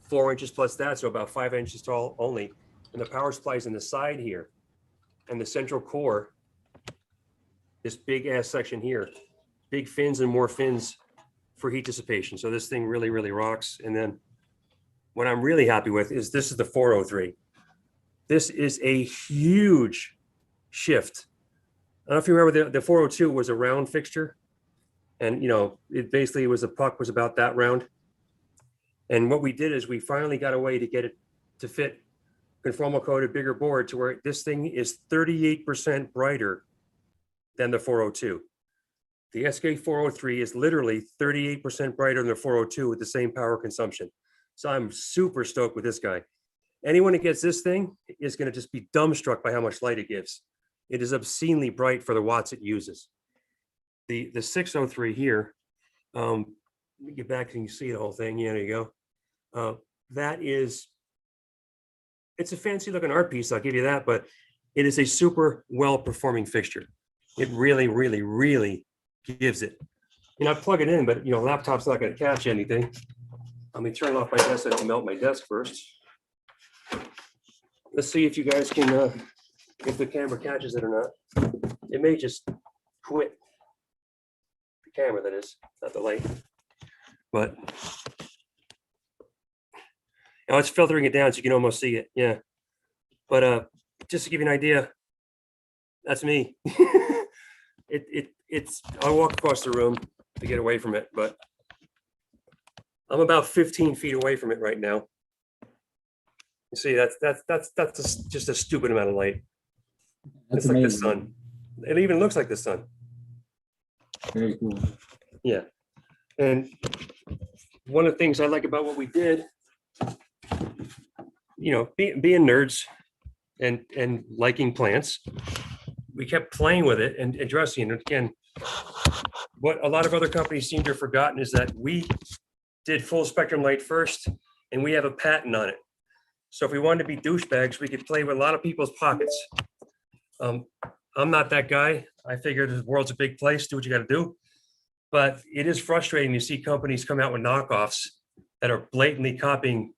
4 inches plus that, so about 5 inches tall only. And the power supply is in the side here, and the central core, this big ass section here, big fins and more fins for heat dissipation. So this thing really, really rocks. And then what I'm really happy with is this is the 403. This is a huge shift. I don't know if you remember the 402 was a round fixture, and it basically was, a puck was about that round. And what we did is we finally got a way to get it to fit conformal coated bigger board to where this thing is 38% brighter than the 402. The SK403 is literally 38% brighter than the 402 with the same power consumption. So I'm super stoked with this guy. Anyone that gets this thing is going to just be dumbstruck by how much light it gives. It is obscenely bright for the watts it uses. The 603 here, let me get back and you see the whole thing. Yeah, there you go. It's a fancy looking art piece, I'll give you that, but it is a super well performing fixture. It really, really, really gives it. I plug it in, but laptop's not going to catch anything. Let me turn off my desk. I have to melt my desk first. Let's see if you guys can, if the camera catches it or not. It may just quit. The camera, that is, not the light. But now it's filtering it down so you can almost see it. Yeah. But just to give you an idea, that's me. It's I'll walk across the room to get away from it, but I'm about 15 feet away from it right now. You see, that's just a stupid amount of light. That's it's amazing. Like the sun. It even looks like the sun. Very cool. Yeah. And one of the things I like about what we did, being nerds and liking plants, we kept playing with it and addressing it. Again, what a lot of other companies seem to have forgotten is that we did full spectrum light first, and we have a patent on it. So if we wanted to be douchebags, we could play with a lot of people's pockets. I'm not that guy. I figure the world's a big place, do what you got to do. But it is frustrating to see companies come out with knockoffs that are blatantly copying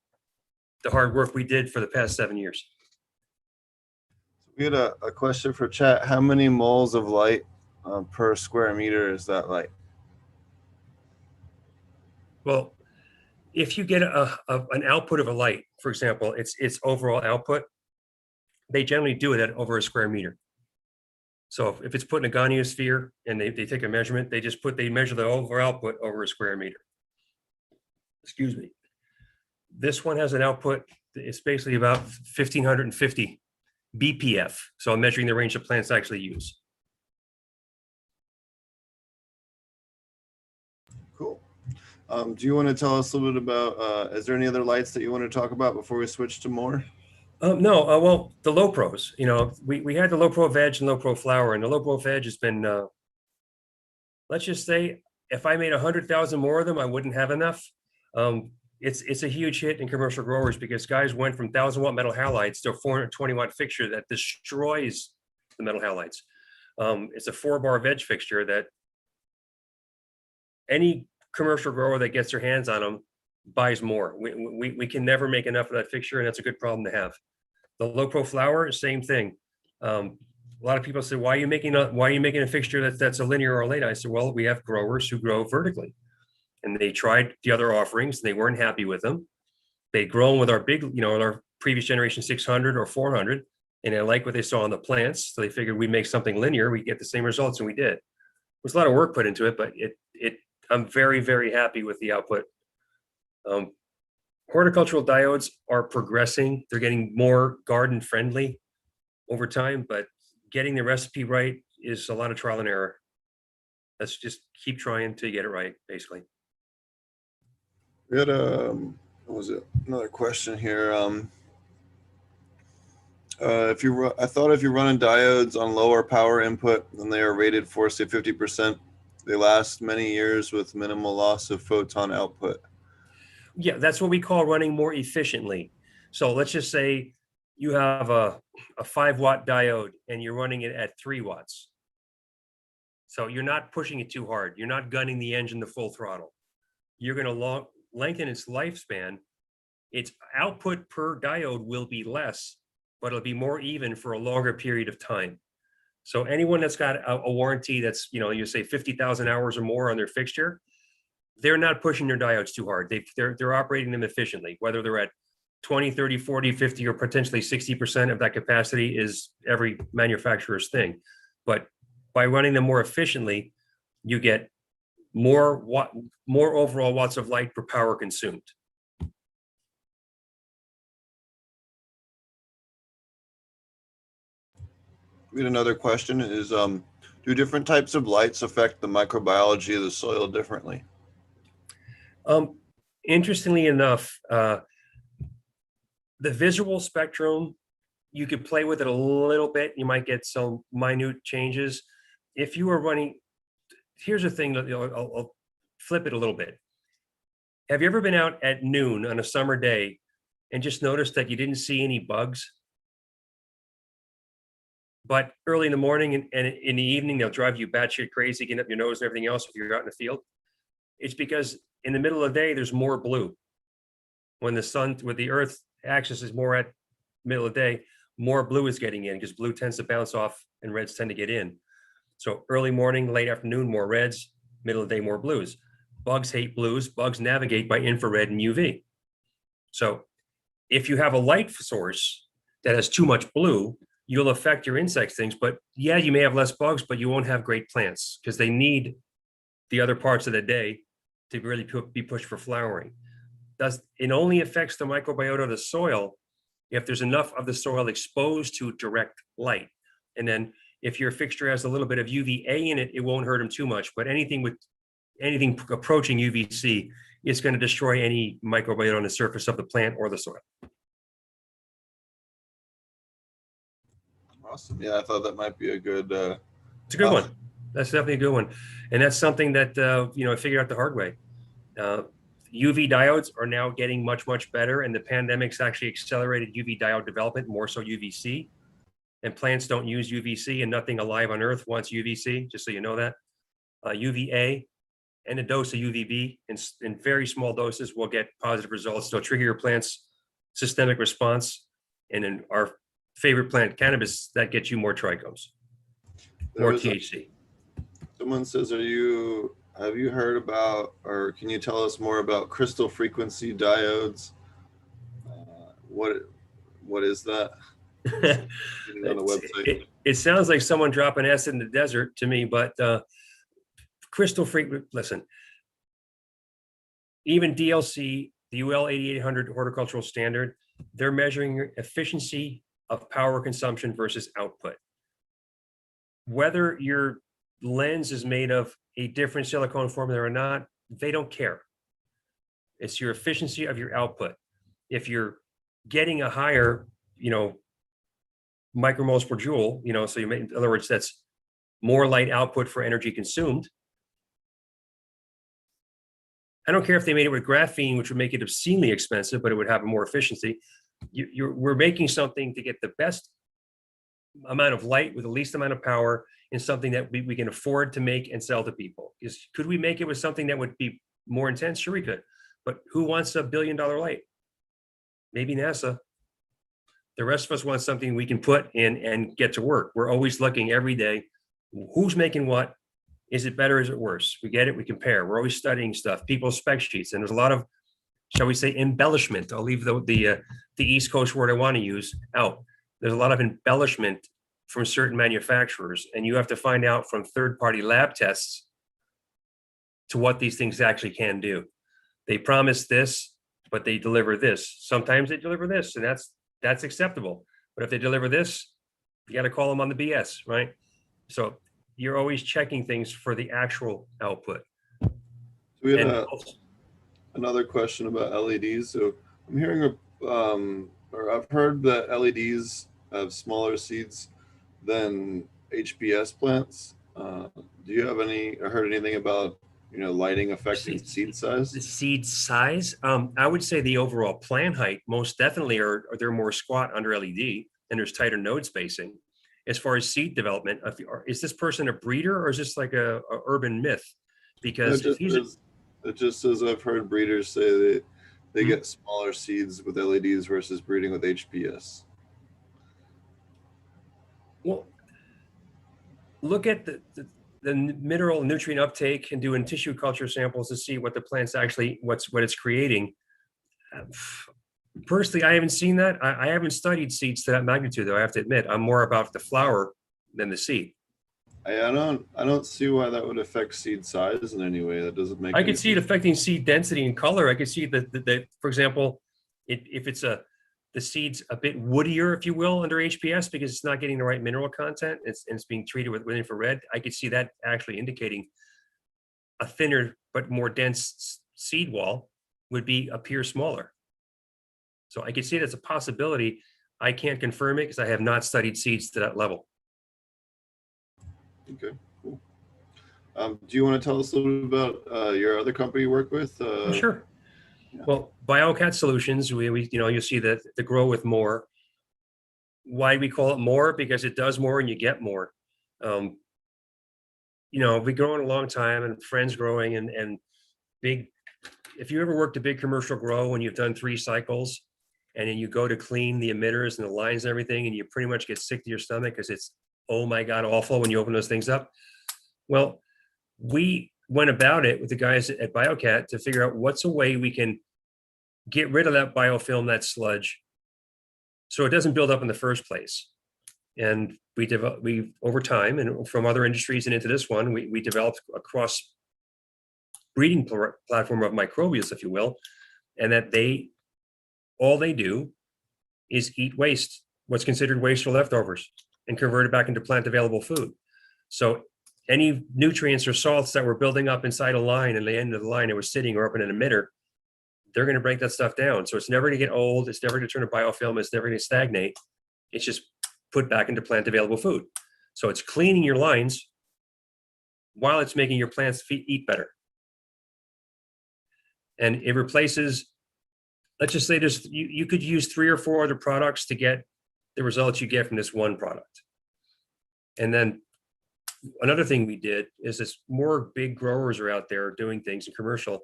the hard work we did for the past 7 years. We had a question for chat. How many moles of light per square meter is that light? Well, if you get an output of a light, for example, its overall output, they generally do it at over a square meter. So if it's put in a goniosphere and they take a measurement, they measure the overall output over a square meter. Excuse me. This one has an output, it's basically about 1,550 BPF. So I'm measuring the range of plants actually use. Cool. Do you want to tell us a little bit about, is there any other lights that you want to talk about before we switch to more? No, well, the low pros, we had the low pro veg and low pro flower, and the low pro veg has been, let's just say, if I made 100,000 more of them, I wouldn't have enough. It's a huge hit in commercial growers because guys went from 1,000-watt metal halides to a 420-watt fixture that destroys the metal halides. It's a 4-bar veg fixture that any commercial grower that gets their hands on them buys more. We can never make enough of that fixture, and that's a good problem to have. The low pro flower, same thing. A lot of people say, why are you making a fixture that's a linear or a late? I said, well, we have growers who grow vertically, and they tried the other offerings and they weren't happy with them. They'd grown with our big, our previous generation 600 or 400, and they liked what they saw on the plants. So they figured we'd make something linear, we get the same results, and we did. There's a lot of work put into it, but I'm very, very happy with the output. Horticultural diodes are progressing. They're getting more garden friendly over time, but getting the recipe right is a lot of trial and error. Let's just keep trying to get it right, basically. We had another question here. I thought if you're running diodes on lower power input and they are rated for say 50%, they last many years with minimal loss of photon output. Yeah, that's what we call running more efficiently. So let's just say you have a 5-watt diode and you're running it at 3 watts. So you're not pushing it too hard. You're not gunning the engine to full throttle. You're going to lengthen its lifespan. Its output per diode will be less, but it'll be more even for a longer period of time. So anyone that's got a warranty that's, you say 50,000 hours or more on their fixture, they're not pushing their diodes too hard. They're operating them efficiently, whether they're at 20, 30, 40, 50, or potentially 60% of that capacity is every manufacturer's thing. But by running them more efficiently, you get more overall watts of light per power consumed. We had another question is, do different types of lights affect the microbiology of the soil differently? Interestingly enough, the visual spectrum, you could play with it a little bit. You might get some minute changes. If you are running, here's the thing, I'll flip it a little bit. Have you ever been out at noon on a summer day and just noticed that you didn't see any bugs? But early in the morning and in the evening, they'll drive you batshit crazy, getting up your nose and everything else if you're out in the field. It's because in the middle of the day, there's more blue. When the Earth axis is more at middle of the day, more blue is getting in because blue tends to bounce off and reds tend to get in. So early morning, late afternoon, more reds, middle of the day, more blues. Bugs hate blues. Bugs navigate by infrared and UV. So if you have a light source that has too much blue, you'll affect your insect things. But yeah, you may have less bugs, but you won't have great plants because they need the other parts of the day to really be pushed for flowering. It only affects the microbiota of the soil if there's enough of the soil exposed to direct light. And then if your fixture has a little bit of UVA in it, it won't hurt them too much. But anything approaching UVC is going to destroy any microbiota on the surface of the plant or the soil. Awesome. Yeah, I thought that might be a good. It's a good one. That's definitely a good one. And that's something that, I figured out the hard way. UV diodes are now getting much, much better, and the pandemic's actually accelerated UV diode development, more so UVC. And plants don't use UVC, and nothing alive on Earth wants UVC, just so you know that. UVA and a dose of UVB in very small doses will get positive results. They'll trigger your plant's systemic response. And in our favorite plant, cannabis, that gets you more trichomes, more THC. Someone says, have you heard about, or can you tell us more about crystal frequency diodes? What is that? On the website. It sounds like someone dropping acid in the desert to me, but crystal frequency, listen, even DLC, the UL 8800 horticultural standard, they're measuring your efficiency of power consumption versus output. Whether your lens is made of a different silicone formula or not, they don't care. It's your efficiency of your output. If you're getting a higher, micromoles per joule, so you make, in other words, that's more light output for energy consumed. I don't care if they made it with graphene, which would make it obscenely expensive, but it would have more efficiency. We're making something to get the best amount of light with the least amount of power in something that we can afford to make and sell to people. Could we make it with something that would be more intense? Sure, we could. But who wants $1 billion light? Maybe NASA. The rest of us want something we can put in and get to work. We're always looking every day, who's making what? Is it better? Is it worse? We get it, we compare. We're always studying stuff, people's spec sheets. And there's a lot of, shall we say, embellishment. I'll leave the East Coast word I want to use out. There's a lot of embellishment from certain manufacturers, and you have to find out from third-party lab tests to what these things actually can do. They promise this, but they deliver this. Sometimes they deliver this, and that's acceptable. But if they deliver this, you got to call them on the BS, right? So you're always checking things for the actual output. So we had another question about LEDs. So I'm hearing, or I've heard that LEDs have smaller seeds than HPS plants. Do you have heard anything about lighting affecting seed size? The seed size, I would say the overall plant height most definitely they're more squat under LED, and there's tighter node spacing. As far as seed development, is this person a breeder, or is this like a urban myth? Because it just says I've heard breeders say that they get smaller seeds with LEDs versus breeding with HPS. Well, look at the mineral nutrient uptake and doing tissue culture samples to see what the plant's actually, what it's creating. Personally, I haven't seen that. I haven't studied seeds to that magnitude, though. I have to admit, I'm more about the flower than the seed. I don't see why that would affect seed size in any way. That doesn't make. I could see it affecting seed density and color. I could see that, for example, if it's the seed's a bit woodier, if you will, under HPS because it's not getting the right mineral content, it's being treated with infrared. I could see that actually indicating a thinner but more dense seed wall would appear smaller. So I could see it as a possibility. I can't confirm it because I have not studied seeds to that level. Okay, cool. Do you want to tell us a little bit about your other company you work with? Sure. Yeah. Well, BioCat Solutions, you'll see that the grow with more. Why we call it more? Because it does more and you get more. We've been growing a long time and friends growing and big. If you ever worked a big commercial grow when you've done 3 cycles and then you go to clean the emitters and the lines and everything, and you pretty much get sick to your stomach because it's, oh my God, awful when you open those things up. Well, we went about it with the guys at BioCat to figure out what's a way we can get rid of that biofilm, that sludge, so it doesn't build up in the first place. And we over time, and from other industries and into this one, we developed a cross breeding platform of microbials, if you will, and that all they do is eat waste, what's considered waste or leftovers, and convert it back into plant available food. So any nutrients or salts that were building up inside a line and the end of the line it was sitting or up in an emitter, they're going to break that stuff down. So it's never going to get old. It's never going to turn to biofilm. It's never going to stagnate. It's just put back into plant available food. So it's cleaning your lines while it's making your plants eat better. And it replaces, let's just say you could use 3 or 4 other products to get the results you get from this one product. And then another thing we did is, this more big growers are out there doing things in commercial.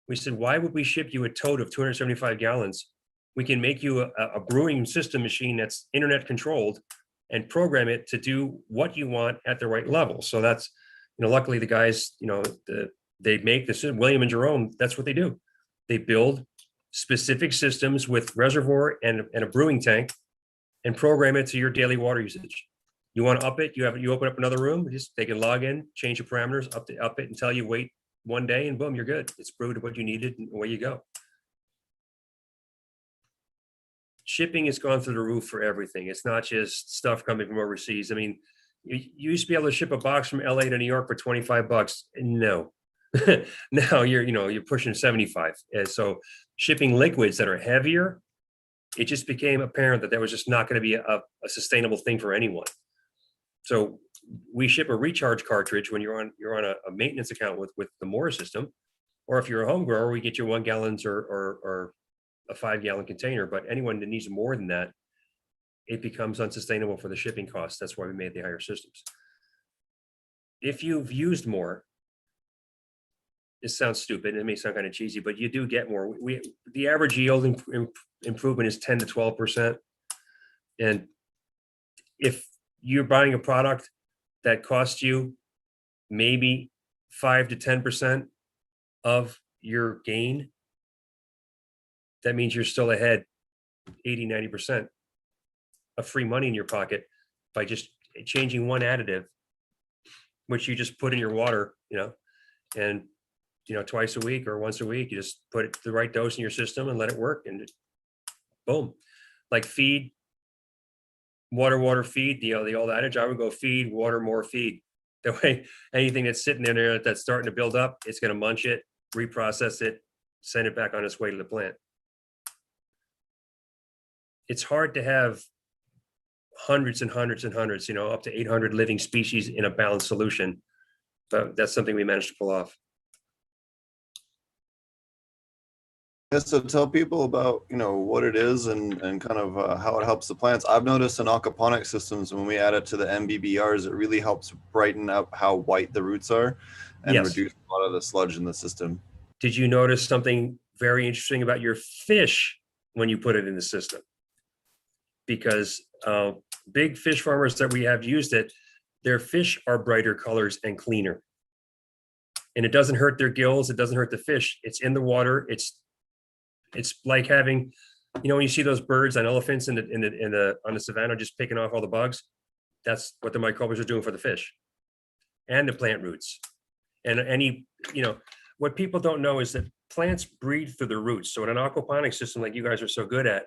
We said, why would we ship you a tote of 275 gallons? We can make you a brewing system machine that's internet controlled and program it to do what you want at the right level. So that's, luckily the guys, they make this, William and Jerome, that's what they do. They build specific systems with reservoir and a brewing tank and program it to your daily water usage. You want to up it, you open up another room, they can log in, change the parameters, up it and tell you wait 1 day and boom, you're good. It's brewed what you needed and away you go. Shipping has gone through the roof for everything. It's not just stuff coming from overseas. I mean, you used to be able to ship a box from LA to New York for $25. No, now you're pushing 75. And so shipping liquids that are heavier, it just became apparent that was just not going to be a sustainable thing for anyone. So we ship a recharge cartridge when you're on a maintenance account with the Moore system, or if you're a home grower, we get you 1 gallons or a 5-gallon container. But anyone that needs more than that, it becomes unsustainable for the shipping costs. That's why we made the higher systems. If you've used more, it sounds stupid, it may sound kind of cheesy, but you do get more. The average yield improvement is 10 to 12%. And if you're buying a product that costs you maybe 5 to 10% of your gain, that means you're still ahead 80, 90% of free money in your pocket by just changing one additive, which you just put in your water, and twice a week or once a week, you just put the right dose in your system and let it work, and boom. Like feed, water, feed, the old adage, I would go feed, water, more feed. That way, anything that's sitting in there that's starting to build up, it's going to munch it, reprocess it, send it back on its way to the plant. It's hard to have hundreds and hundreds and hundreds, up to 800 living species in a balanced solution. But that's something we managed to pull off. Yeah, so tell people about what it is and kind of how it helps the plants. I've noticed in aquaponic systems, when we add it to the MBBRs, it really helps brighten up how white the roots are and Yes. reduce a lot of the sludge in the system. Did you notice something very interesting about your fish when you put it in the system? Because big fish farmers that we have used it, their fish are brighter colors and cleaner. And it doesn't hurt their gills, it doesn't hurt the fish. It's in the water. It's like having, when you see those birds on elephants on the savannah just picking off all the bugs, that's what the microbes are doing for the fish and the plant roots. And what people don't know is that plants breathe through their roots. So in an aquaponic system like you guys are so good at,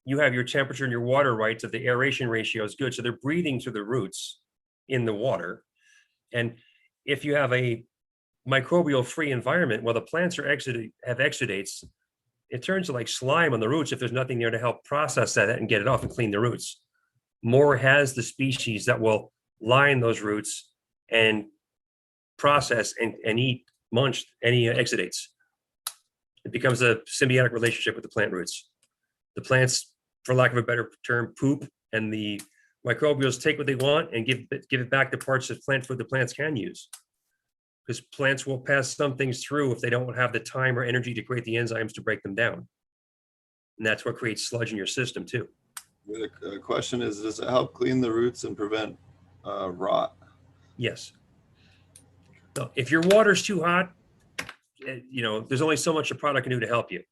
you have your temperature and your water right, so the aeration ratio is good. So they're breathing through the roots in the water. And if you have a microbial free environment, well, the plants have exudates, it turns to like slime on the roots if there's nothing there to help process that and get it off and clean the roots. More has the species that will line those roots and process and eat, munch any exudates. It becomes a symbiotic relationship with the plant roots. The plants, for lack of a better term, poop, and the microbials take what they want and give it back to parts of plant food the plants can use. Because plants will pass some things through if they don't have the time or energy to create the enzymes to break them down. And that's what creates sludge in your system too. The question is, does it help clean the roots and prevent rot? Yes. So if your water's too hot, there's only so much a product can do to help you.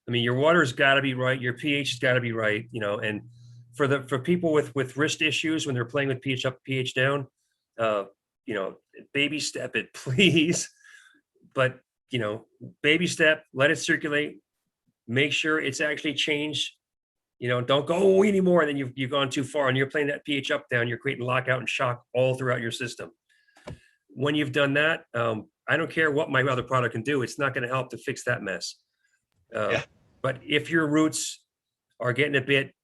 I mean, your water's got to be right. Your pH has got to be right. And for people with wrist issues when they're playing with pH up, pH down, baby step it, please. But baby step, let it circulate. Make sure it's actually changed. Don't go anymore. And then you've gone too far and you're playing that pH up, down. You're creating lockout and shock all throughout your system. When you've done that, I don't care what my other product can do. It's not going to help to fix that mess. But if your roots are getting a bit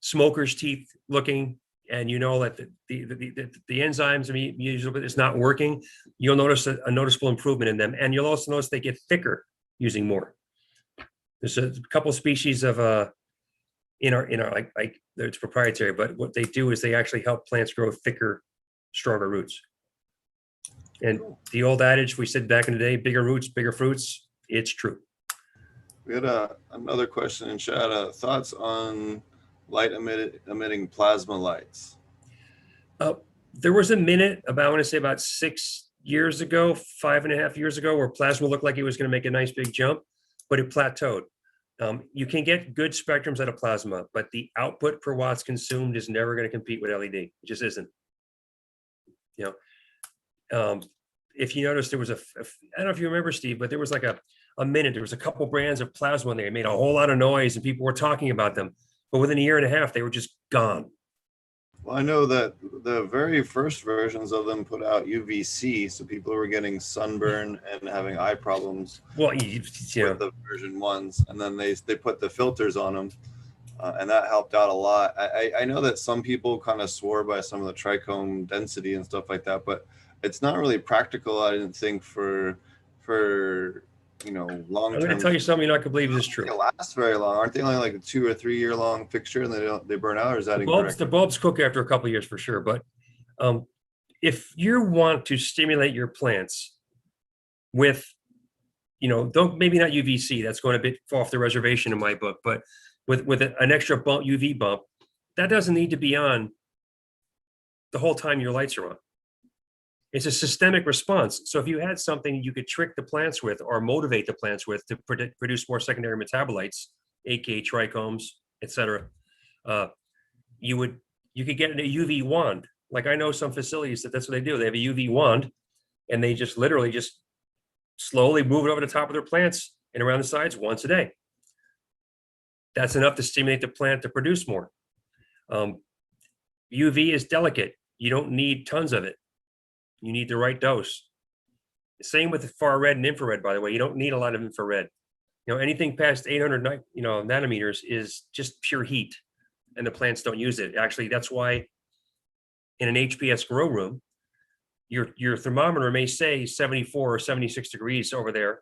smoker's teeth looking, and that the enzymes, usually it's not working, you'll notice a noticeable improvement in them. And you'll also notice they get thicker using more. There's a couple species of in our like it's proprietary, but what they do is they actually help plants grow thicker, stronger roots. And the old adage we said back in the day, bigger roots, bigger fruits, it's true. We had another question in chat. Thoughts on light emitting plasma lights? There was a minute about, I want to say about 6 years ago, 5.5 years ago, where plasma looked like it was going to make a nice big jump, but it plateaued. You can get good spectrums out of plasma, but the output per watts consumed is never going to compete with LED. It just isn't. You know, if you notice, there was I don't know if you remember, Steve, but there was like a minute, there was a couple brands of plasma in there. It made a whole lot of noise and people were talking about them. But within a year and a half, they were just gone. Well, I know that the very first versions of them put out UVC, so people were getting sunburn and having eye problems. Well, you know, with the version ones, and then they put the filters on them, and that helped out a lot. I know that some people kind of swore by some of the trichome density and stuff like that, but it's not really practical, I didn't think, for you know, long I'm term. going to tell you something you're not going to believe is They true. last very long, aren't they? Only like a 2 or 3 year long fixture, and they burn out, or is that incorrect? The bulbs cook after a couple of years for sure. But if you want to stimulate your plants with, you know, maybe not UVC, that's going a bit off the reservation in my book, but with an extra bump, UV bump, that doesn't need to be on the whole time your lights are on. It's a systemic response. So if you had something you could trick the plants with or motivate the plants with to produce more secondary metabolites, aka trichomes, etc., you could get a UV wand. Like I know some facilities that's what they do. They have a UV wand, and they just literally just slowly move it over the top of their plants and around the sides once a day. That's enough to stimulate the plant to produce more. UV is delicate. You don't need tons of it. You need the right dose. Same with the far red and infrared, by the way. You don't need a lot of infrared. You know, anything past 800 nanometers is just pure heat, and the plants don't use it. Actually, that's why in an HPS grow room, your thermometer may say 74 or 76 degrees over there.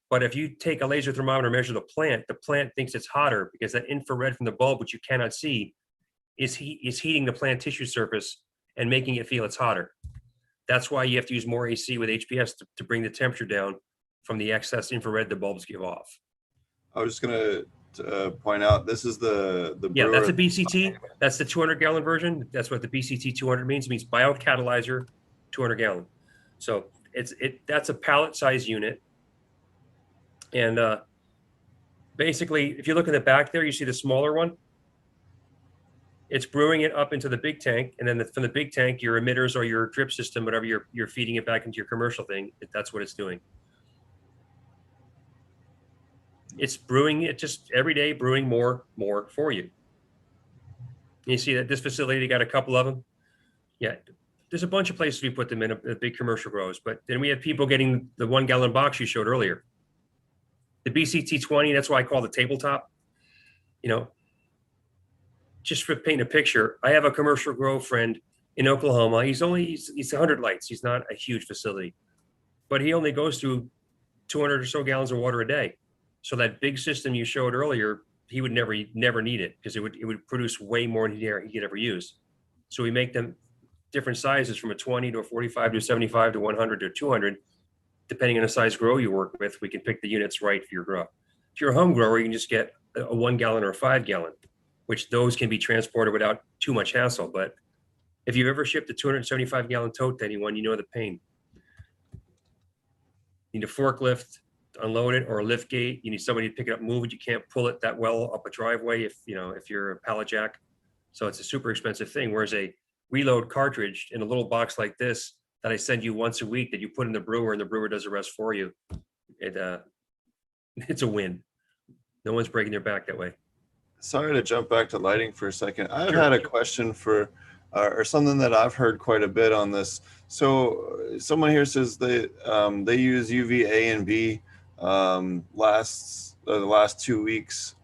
But if you take a laser thermometer, measure the plant thinks it's hotter because that infrared from the bulb, which you cannot see, is heating the plant tissue surface and making it feel it's hotter. That's why you have to use more AC with HPS to bring the temperature down from the excess infrared the bulbs give off. I was just gonna point out, this is the Yeah, that's a brewer. BCT. That's the 200-gallon version. That's what the BCT 200 means. It means biocatalyzer 200-gallon. So that's a pallet size unit. And basically, if you look in the back there, you see the smaller one. It's brewing it up into the big tank, and then from the big tank, your emitters or your drip system, whatever you're feeding it back into your commercial thing. That's what it's doing. It's brewing it just every day, brewing more for you. You see that this facility got a couple of them. Yeah, there's a bunch of places we put them in a big commercial grows, but then we have people getting the 1-gallon box you showed earlier. The BCT 20, that's why I call the tabletop. You know, just for painting a picture, I have a commercial grow friend in Oklahoma. He's 100 lights. He's not a huge facility, but he only goes through 200 or so gallons of water a day. So that big system you showed earlier, he would never need it because it would produce way more than he could ever use. So we make them different sizes from a 20 to a 45 to a 75 to 100 to 200, depending on the size grow you work with. We can pick the units right for your grow. If you're a home grower, you can just get a 1-gallon or a 5-gallon, which those can be transported without too much hassle. But if you've ever shipped a 275-gallon tote to anyone, you know the pain. You need a forklift to unload it, or a lift gate. You need somebody to pick it up, move it. You can't pull it that well up a driveway if you're a pallet jack. So it's a super expensive thing. Whereas a reload cartridge in a little box like this that I send you once a week that you put in the brewer and the brewer does the rest for you, it's a win. No one's breaking their back that way. Sorry to jump back to lighting for a second. I've Sure. had a question for, or something that I've heard quite a bit on this. So someone here says they use UVA and B the last 2 weeks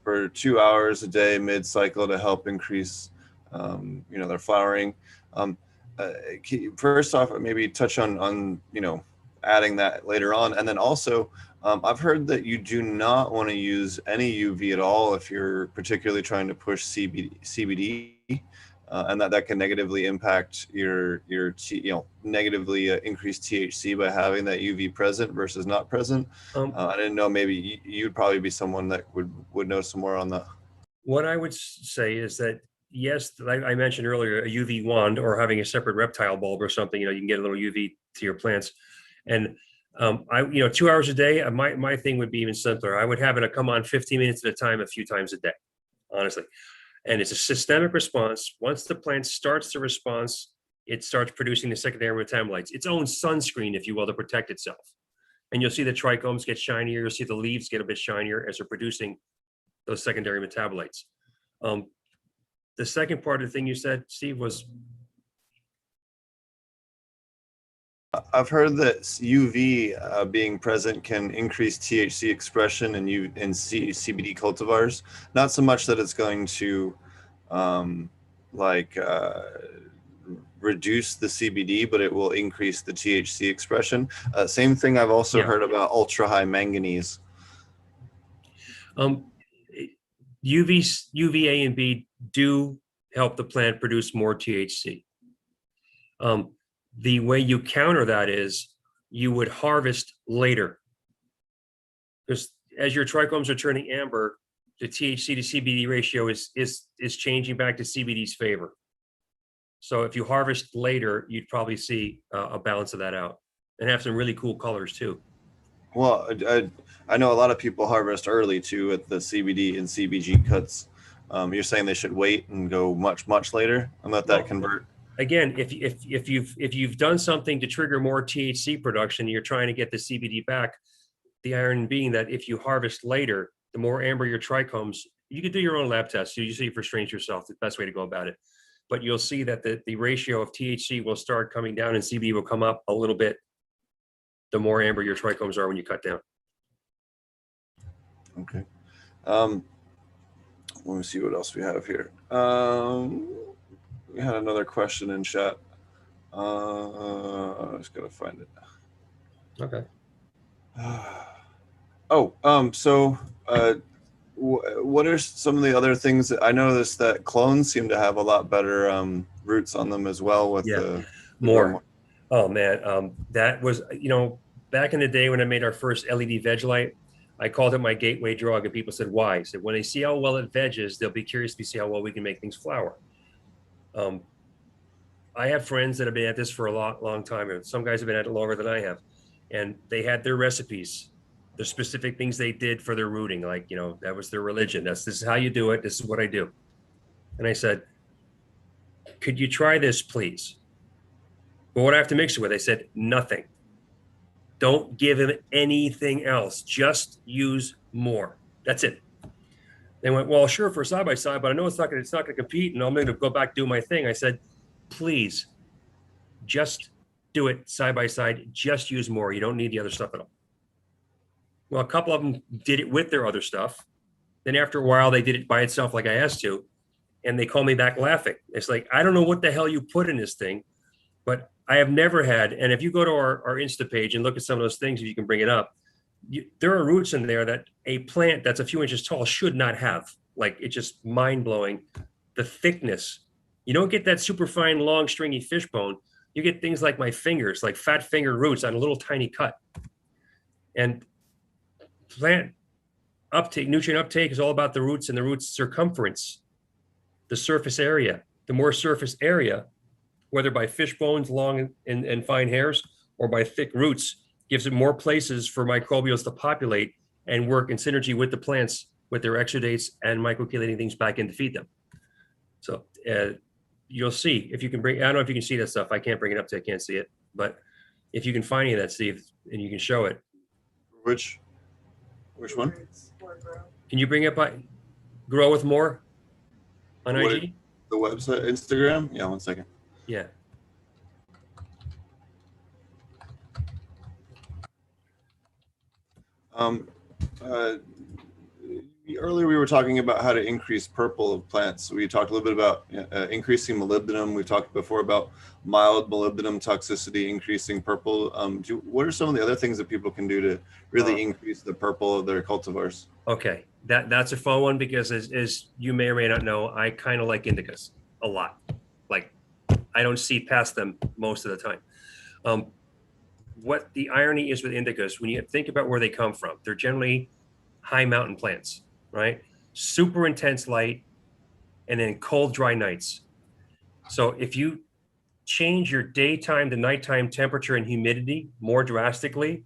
for 2 hours a day mid-cycle to help increase their flowering. First off, maybe touch on adding that later on, and then also I've heard that you do not want to use any UV at all if you're particularly trying to push CBD, and that can negatively impact negatively increase THC by having that UV present versus not present. I didn't know, maybe you'd probably be someone that would know some more on that. What I would say is that, yes, like I mentioned earlier, a UV wand or having a separate reptile bulb or something, you can get a little UV to your plants. And 2 hours a day, my thing would be even simpler. I would have it come on 15 minutes at a time, a few times a day, honestly. And it's a systemic response. Once the plant starts the response, it starts producing the secondary metabolites, its own sunscreen, if you will, to protect itself. And you'll see the trichomes get shinier. You'll see the leaves get a bit shinier as they're producing those secondary metabolites. The second part of the thing you said, Steve, was I've heard that UV being present can increase THC expression in CBD cultivars. Not so much that it's going to reduce the CBD, but it will increase the THC expression. Same thing I've also heard about ultra high manganese. UVA and B do help the plant produce more THC. The way you counter that is you would harvest later, because as your trichomes are turning amber, the THC to CBD ratio is changing back to CBD's favor. So if you harvest later, you'd probably see a balance of that out and have some really cool colors too. Well, I know a lot of people harvest early too at the CBD and CBG cuts. You're saying they should wait and go much later and let that convert. Again, if you've done something to trigger more THC production, you're trying to get the CBD back. The iron being that if you harvest later, the more amber your trichomes, you can do your own lab test. You see for strange yourself, the best way to go about it. But you'll see that the ratio of THC will start coming down and CBD will come up a little bit the more amber your trichomes are when you cut down. Okay. Let me see what else we have here. We had another question in chat. I just gotta find it. Okay. What are some of the other things that I noticed that clones seem to have a lot better roots on them as well with the more. Oh man, that was, back in the day when I made our first LED veg light, I called it my gateway drug, and people said, why? I said, when they see how well it veges, they'll be curious to see how well we can make things flower. I have friends that have been at this for a long time, and some guys have been at it longer than I have, and they had their recipes, the specific things they did for their rooting, like, that was their religion. This is how you do it. This is what I do. And I said, could you try this, please? Well, what do I have to mix it with? They said, nothing. Don't give him anything else. Just use more. That's it. They went, well, sure, for side by side, but I know it's not going to compete, and I'm going to go back do my thing. I said, please, just do it side by side. Just use more. You don't need the other stuff at all. Well, a couple of them did it with their other stuff. Then after a while, they did it by itself, like I asked to, and they called me back laughing. It's like, I don't know what the hell you put in this thing, but I have never had. And if you go to our Insta page and look at some of those things, if you can bring it up, there are roots in there that a plant that's a few inches tall should not have. Like, it's just mind blowing. The thickness. You don't get that super fine, long, stringy fish bone. You get things like my fingers, like fat finger roots on a little tiny cut. And plant uptake, nutrient uptake is all about the roots and the roots circumference, the surface area. The more surface area, whether by fish bones, long and fine hairs, or by thick roots, gives it more places for microbials to populate and work in synergy with the plants, with their exudates and microchelating things back in to feed them. So you'll see if you can bring, I don't know if you can see that stuff. I can't bring it up to, I can't see it, but if you can find any of that, Steve, and you can show it. Which one? Can you bring it by Grow with More on IG? The website, Instagram? Yeah, 1 second. Yeah. Earlier, we were talking about how to increase purple of plants. We talked a little bit about increasing molybdenum. We talked before about mild molybdenum toxicity, increasing purple. What are some of the other things that people can do to really increase the purple of their cultivars? Okay, that's a fun one because as you may or may not know, I kind of like indicas a lot. Like, I don't see past them most of the time. What the irony is with indicas, when you think about where they come from, they're generally high mountain plants, right? Super intense light and then cold, dry nights. So if you change your daytime to nighttime temperature and humidity more drastically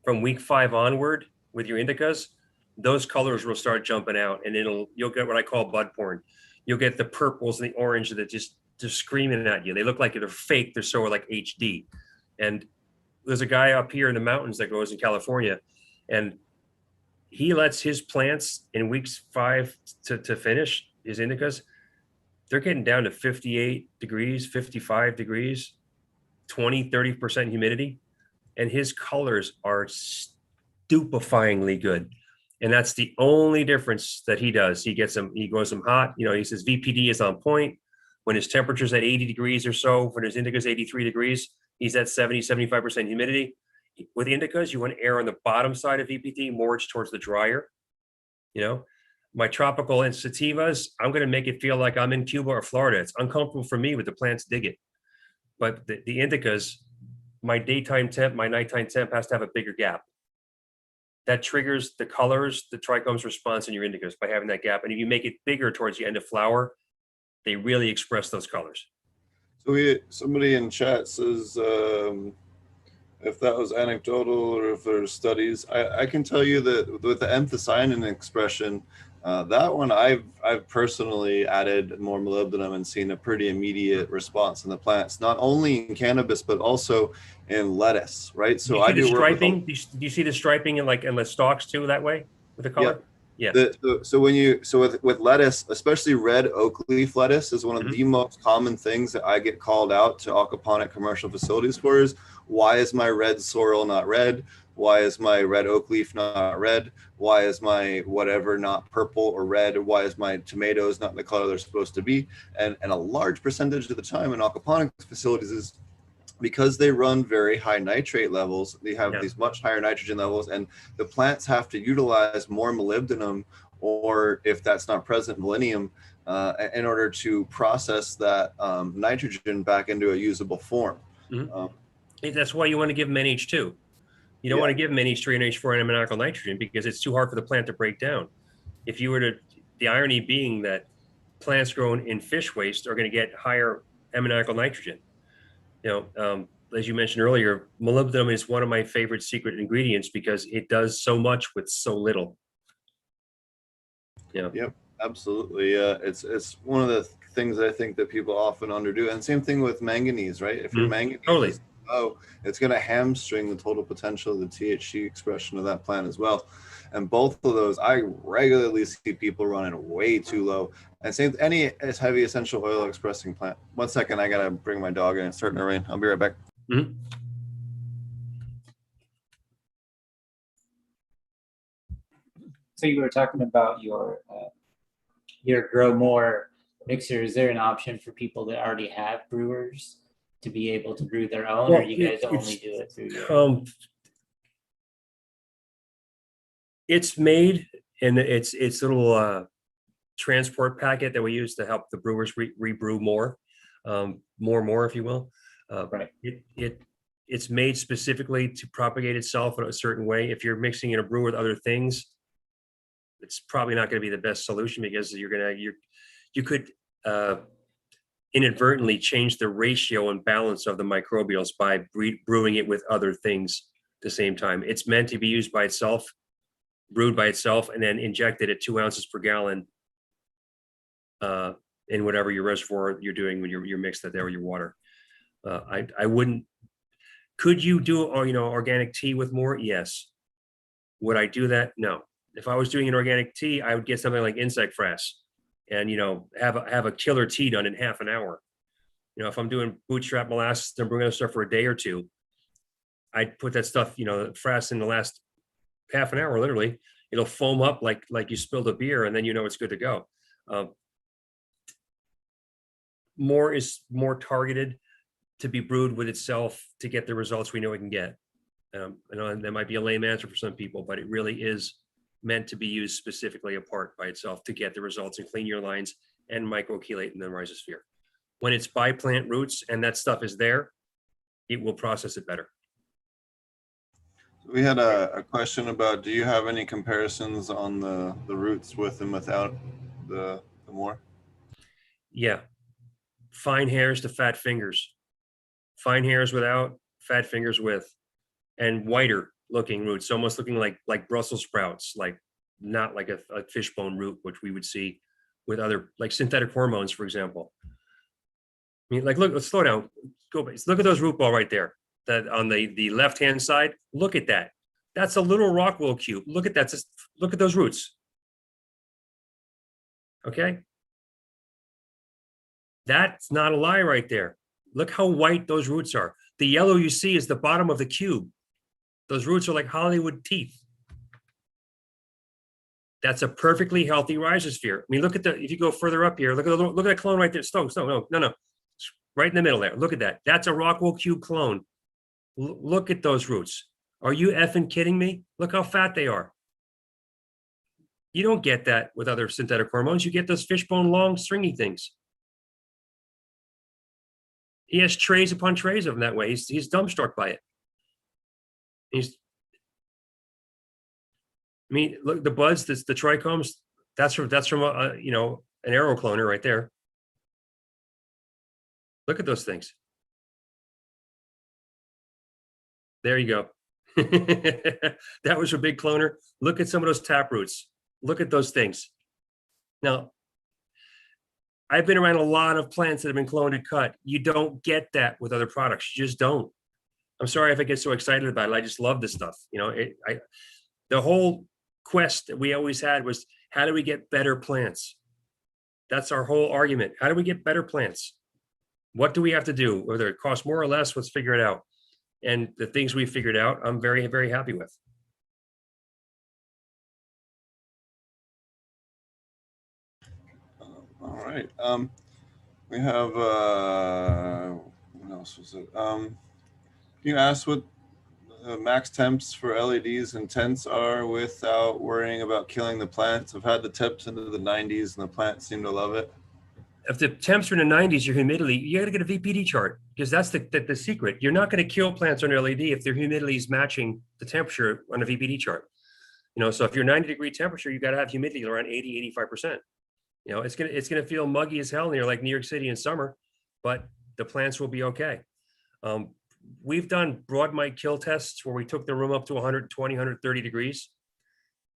from week 5 onward with your indicas, those colors will start jumping out and you'll get what I call bud porn. You'll get the purples and the orange that just screaming at you. They look like they're fake. They're so like HD. And there's a guy up here in the mountains that grows in California, and he lets his plants in weeks 5 to finish his indicas. They're getting down to 58 degrees, 55 degrees, 20, 30% humidity. And his colors are stupefyingly good. And that's the only difference that he does. He grows them hot. You know, he says VPD is on point. When his temperature's at 80 degrees or so, when his indica's 83 degrees, he's at 70, 75% humidity. With indicas, you want air on the bottom side of VPD, more towards the drier. You know, my tropical and sativas, I'm going to make it feel like I'm in Cuba or Florida. It's uncomfortable for me, but the plants dig it. But the indicas, my daytime temp, my nighttime temp has to have a bigger gap. That triggers the colors, the trichomes response in your indicas by having that gap. And if you make it bigger towards the end of flower, they really express those colors. So somebody in chat says, if that was anecdotal or if there's studies, I can tell you that with the anthocyanin expression, that one I've personally added more molybdenum and seen a pretty immediate response in the plants, not only in cannabis but also in lettuce, right? So I do striping. Do you see the striping in the stalks too that way with the color? Yeah. So with lettuce, especially red oak leaf lettuce, is one of the most common things that I get called out to aquaponic commercial facilities for is, why is my red sorrel not red? Why is my red oak leaf not red? Why is my whatever not purple or red? Why is my tomatoes not the color they're supposed to be? And a large percentage of the time in aquaponics facilities is because they run very high nitrate levels. They have these much higher nitrogen levels, and the plants have to utilize more molybdenum, or if that's not present, selenium, in order to process that nitrogen back into a usable form. That's why you want to give them NH2. You don't want to give them NH3 and H4 and ammoniacal nitrogen because it's too hard for the plant to break down. If you were to, the irony being that plants grown in fish waste are going to get higher ammoniacal nitrogen. You know, as you mentioned earlier, molybdenum is one of my favorite secret ingredients because it does so much with so little. Yeah. Yep, absolutely. It's one of the things that I think that people often underdo. And same thing with manganese, right? If your manganese is low, it's going to hamstring the total potential of the THC expression of that plant as well. And both of those, I regularly see people running way too low. And same any heavy essential oil expressing plant. 1 second, I gotta bring my dog in. It's starting to rain. I'll be right back. So you were talking about your grow more mixer. Is there an option for people that already have brewers to be able to brew their own, or you guys only do it through your It's made in its little transport packet that we use to help the brewers rebrew more, if you will. Right. It's made specifically to propagate itself in a certain way. If you're mixing in a brew with other things, it's probably not going to be the best solution because you could inadvertently change the ratio and balance of the microbials by brewing it with other things at the same time. It's meant to be used by itself, brewed by itself, and then injected at 2 ounces per gallon in whatever your reservoir you're doing when you're mixed that there with your water. I wouldn't. Could you do organic tea with more? Yes. Would I do that? No. If I was doing an organic tea, I would get something like insect frass, and have a killer tea done in half an hour. If I'm doing bootstrap molasses, then brewing that stuff for a day or two, I'd put that stuff, frass in the last half an hour, literally. it'll foam up like you spilled a beer, and then you know it's good to go. More is more targeted to be brewed with itself to get the results we know it can get. I know that might be a lame answer for some people, but it really is meant to be used specifically apart by itself to get the results and clean your lines and microchelate in the rhizosphere. When it's by plant roots and that stuff is there, it will process it better. We had a question about, do you have any comparisons on the roots with and without the more? Yeah. Fine hairs to fat fingers. Fine hairs without, fat fingers with, and whiter looking roots, almost looking like Brussels sprouts, like not like a fishbone root, which we would see with other, like synthetic hormones, for example. I mean, like, look, let's slow down. Go back. Look at those root ball right there. That on the left-hand side, look at that. That's a little Rockwell cube. Look at that. Just look at those roots. Okay. That's not a lie right there. Look how white those roots are. The yellow you see is the bottom of the cube. Those roots are like Hollywood teeth. That's a perfectly healthy rhizosphere. I mean, look at the, if you go further up here, look at that clone right there. No. Right in the middle there. Look at that. That's a Rockwell cube clone. Look at those roots. Are you effing kidding me? Look how fat they are. You don't get that with other synthetic hormones. You get those fishbone long stringy things. He has trays upon trays of them that way. He's dumbstruck by it. I mean, look, the buds, the trichomes, that's from you know, an arrow cloner right there. Look at those things. There you go. That was a big cloner. Look at some of those tap roots. Look at those things. Now, I've been around a lot of plants that have been cloned and cut. You don't get that with other products. You just don't. I'm sorry if I get so excited about it. I just love this stuff. You know, the whole quest that we always had was, how do we get better plants? That's our whole argument. How do we get better plants? What do we have to do? Whether it costs more or less, let's figure it out. And the things we figured out, I'm very, very happy with. All right. We have, what else was it? You asked what max temps for LEDs and tents are without worrying about killing the plants. I've had the temps into the 90s and the plants seem to love it. If the temps are in the 90s, your humidity, you got to get a VPD chart, because that's the secret. You're not going to kill plants on LED if their humidity is matching the temperature on a VPD chart. You know, so if you're 90-degree temperature, you got to have humidity around 80, 85%. You know, it's gonna feel muggy as hell near like New York City in summer, but the plants will be okay. We've done broad might kill tests where we took the room up to 120, 130 degrees,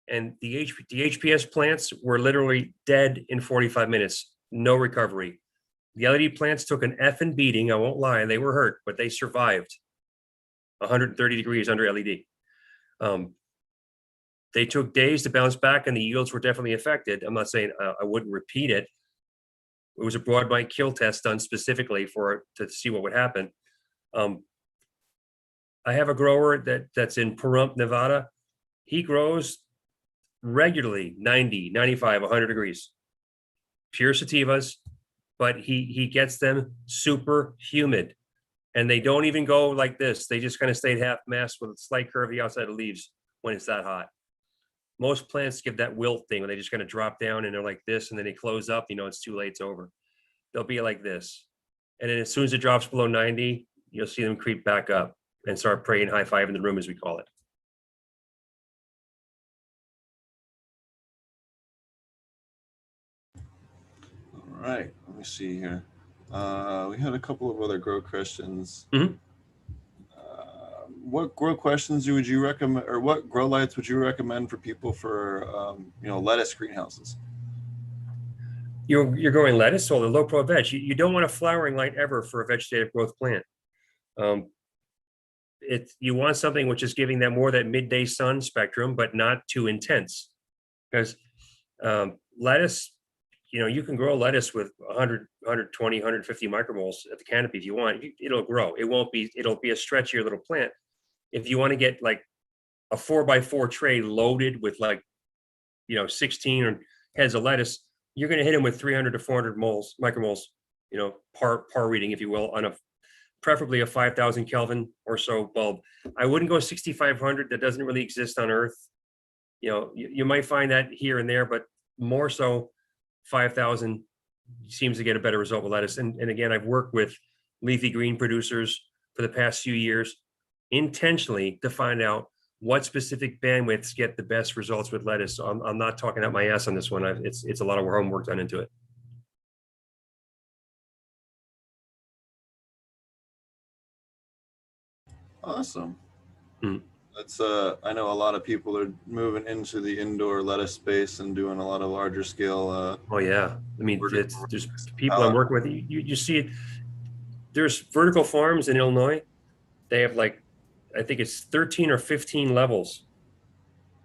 and the HPS plants were literally dead in 45 minutes. No recovery. The LED plants took an effing beating. I won't lie. They were hurt, but they survived 130 degrees under LED. They took days to bounce back, and the yields were definitely affected. I'm not saying I wouldn't repeat it. It was a broad might kill test done specifically to see what would happen. I have a grower that's in Pahrump, Nevada. He grows regularly 90, 95, 100 degrees. Pure sativas, but he gets them super humid, and they don't even go like this. They just kind of stay half mast with a slight curvy outside of leaves when it's that hot. Most plants give that wilt thing where they just kind of drop down and they're like this, and then they close up. You know, it's too late, it's over. They'll be like this, and then as soon as it drops below 90, you'll see them creep back up and start praying high five in the room, as we call it. All right, let me see here. We had a couple of other grow questions. Mm-hmm. What grow questions would you recommend, or what grow lights would you recommend for people for you know, lettuce greenhouses? You're growing lettuce, or the low pro veg. You don't want a flowering light ever for a vegetative growth plant. You want something which is giving them more that midday sun spectrum, but not too intense, because lettuce, you know, you can grow lettuce with 100, 120, 150 micromoles at the canopy if you want. It'll grow. It'll be a stretchier little plant. If you want to get like a 4x4 tray loaded with like 16 heads of lettuce, you're going to hit them with 300 to 400 micromoles, par reading, if you will, on preferably a 5,000 Kelvin or so bulb. I wouldn't go 6,500. That doesn't really exist on Earth. You might find that here and there, but more so 5,000 seems to get a better result with lettuce. And again, I've worked with leafy green producers for the past few years intentionally to find out what specific bandwidths get the best results with lettuce. So I'm not talking out my ass on this one. It's a lot of homework done into it. Awesome. Mm. That's I know a lot of people are moving into the indoor lettuce space and doing a lot of larger scale. Oh yeah, I mean, there's people I'm working with. You see it. There's vertical farms in Illinois. They have like, I think it's 13 or 15 levels.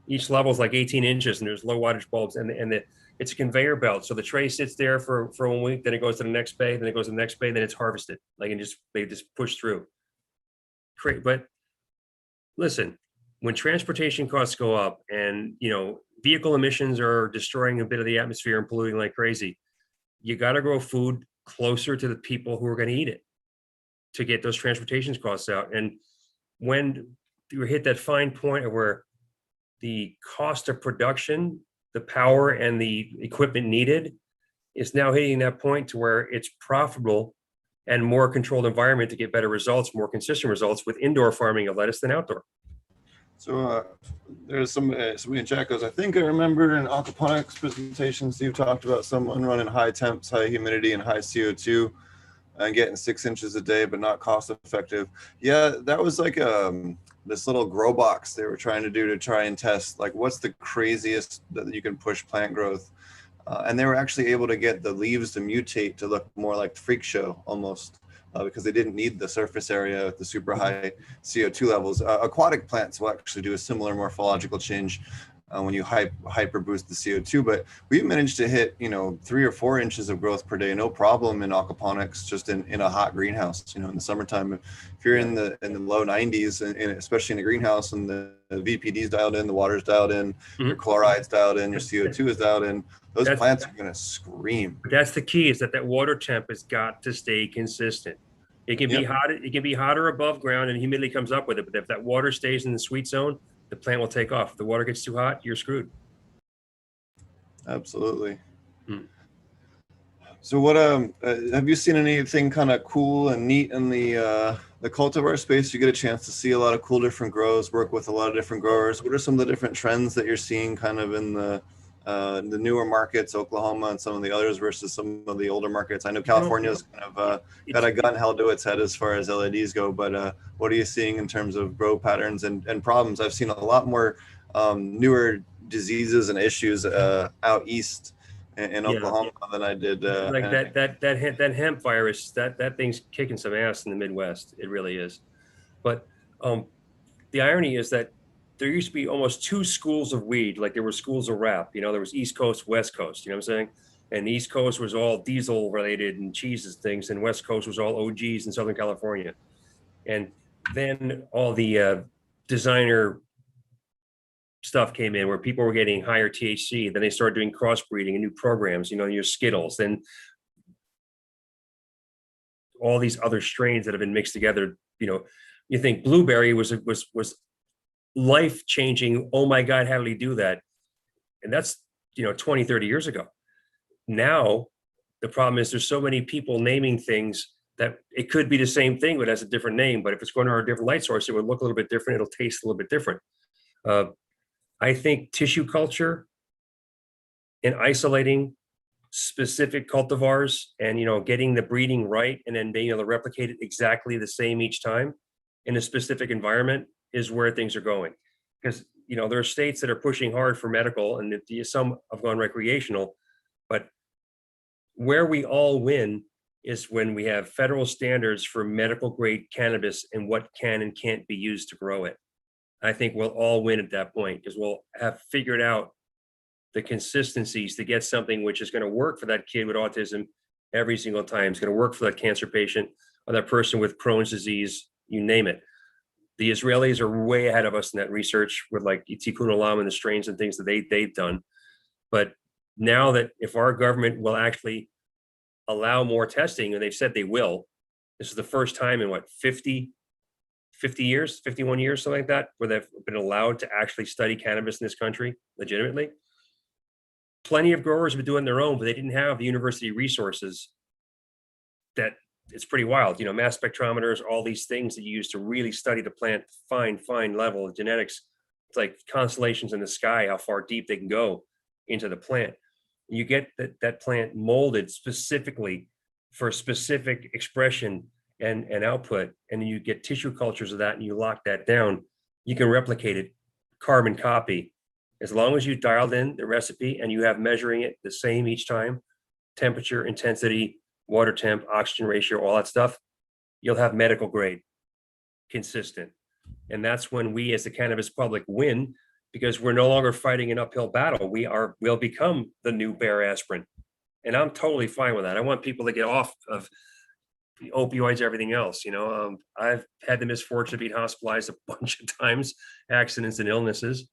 Each level is like 18 inches, and there's low wattage bulbs, and it's a conveyor belt. So the tray sits there for 1 week, then it goes to the next bay, then it goes to the next bay, then it's harvested. Like, and they just push through. Great, but listen, when transportation costs go up and vehicle emissions are destroying a bit of the atmosphere and polluting like crazy, you got to grow food closer to the people who are going to eat it to get those transportation costs out. And when you hit that fine point of where the cost of production, the power and the equipment needed is now hitting that point to where it's profitable and more controlled environment to get better results, more consistent results with indoor farming of lettuce than outdoor. So there's somebody in chat goes, I think I remember in Aquaponics presentations, you've talked about someone running high temps, high humidity, and high CO2 and getting 6 inches a day, but not cost effective. Yeah, that was like this little grow box they were trying to do to try and test, like, what's the craziest that you can push plant growth. And they were actually able to get the leaves to mutate to look more like freak show almost. Because they didn't need the surface area with the super high CO2 levels. Aquatic plants will actually do a similar morphological change when you hyper boost the CO2, but we've managed to hit 3 or 4 inches of growth per day, no problem in aquaponics, just in a hot greenhouse. In the summertime, if you're in the low 90s, and especially in a greenhouse, and the VPD's dialed in, the water's dialed in, your chloride's dialed in, your CO2 is dialed in, those plants are going to scream. That's the key, is that water temp has got to stay consistent. It can be hot. It can be hotter above ground, and humidity comes up with it. But if that water stays in the sweet zone, the plant will take off. If the water gets too hot, you're screwed. Absolutely. So what have you seen anything kind of cool and neat in the cultivar space? You get a chance to see a lot of cool different grows, work with a lot of different growers. What are some of the different trends that you're seeing kind of in the newer markets, Oklahoma and some of the others versus some of the older markets? I know California's kind of got a gun held to its head as far as LEDs go, but what are you seeing in terms of grow patterns and problems? I've seen a lot more newer diseases and issues out east in Oklahoma than I did. Like that hemp virus, that thing's kicking some ass in the Midwest. It really is. But the irony is that there used to be almost 2 schools of weed, like there were schools of rap. There was East Coast, West Coast, you know what I'm saying? And the East Coast was all diesel related and cheeses things, and West Coast was all OGs in Southern California. And then all the designer stuff came in where people were getting higher THC. Then they started doing crossbreeding and new programs, your Skittles, then all these other strains that have been mixed together. You think blueberry was life-changing. Oh my God, how did he do that? And that's 20, 30 years ago. Now the problem is there's so many people naming things that it could be the same thing but has a different name. But if it's going to a different light source, it would look a little bit different. It'll taste a little bit different. I think tissue culture and isolating specific cultivars and getting the breeding right and then being able to replicate it exactly the same each time in a specific environment is where things are going. Because there are states that are pushing hard for medical, and some have gone recreational, but where we all win is when we have federal standards for medical grade cannabis and what can and can't be used to grow it. I think we'll all win at that point because we'll have figured out the consistencies to get something which is going to work for that kid with autism every single time. It's going to work for that cancer patient or that person with Crohn's disease, you name it. The Israelis are way ahead of us in that research with like Tikkun Olam and the strains and things that they've done. But now that if our government will actually allow more testing, and they've said they will, this is the first time in what, 50 years, 51 years, something like that, where they've been allowed to actually study cannabis in this country legitimately. Plenty of growers have been doing their own, but they didn't have the university resources. That it's pretty wild, you know, mass spectrometers, all these things that you use to really study the plant, fine level of genetics. It's like constellations in the sky, how far deep they can go into the plant. You get that plant molded specifically for specific expression and output, and then you get tissue cultures of that and you lock that down. You can replicate it, carbon copy, as long as you dialed in the recipe and you have measuring it the same each time, temperature, intensity, water temp, oxygen ratio, all that stuff, you'll have medical grade, consistent. And that's when we as the cannabis public win, because we're no longer fighting an uphill battle. We'll become the new Bayer aspirin. And I'm totally fine with that. I want people to get off of opioids, everything else. You know, I've had the misfortune of being hospitalized a bunch of times, accidents and illnesses.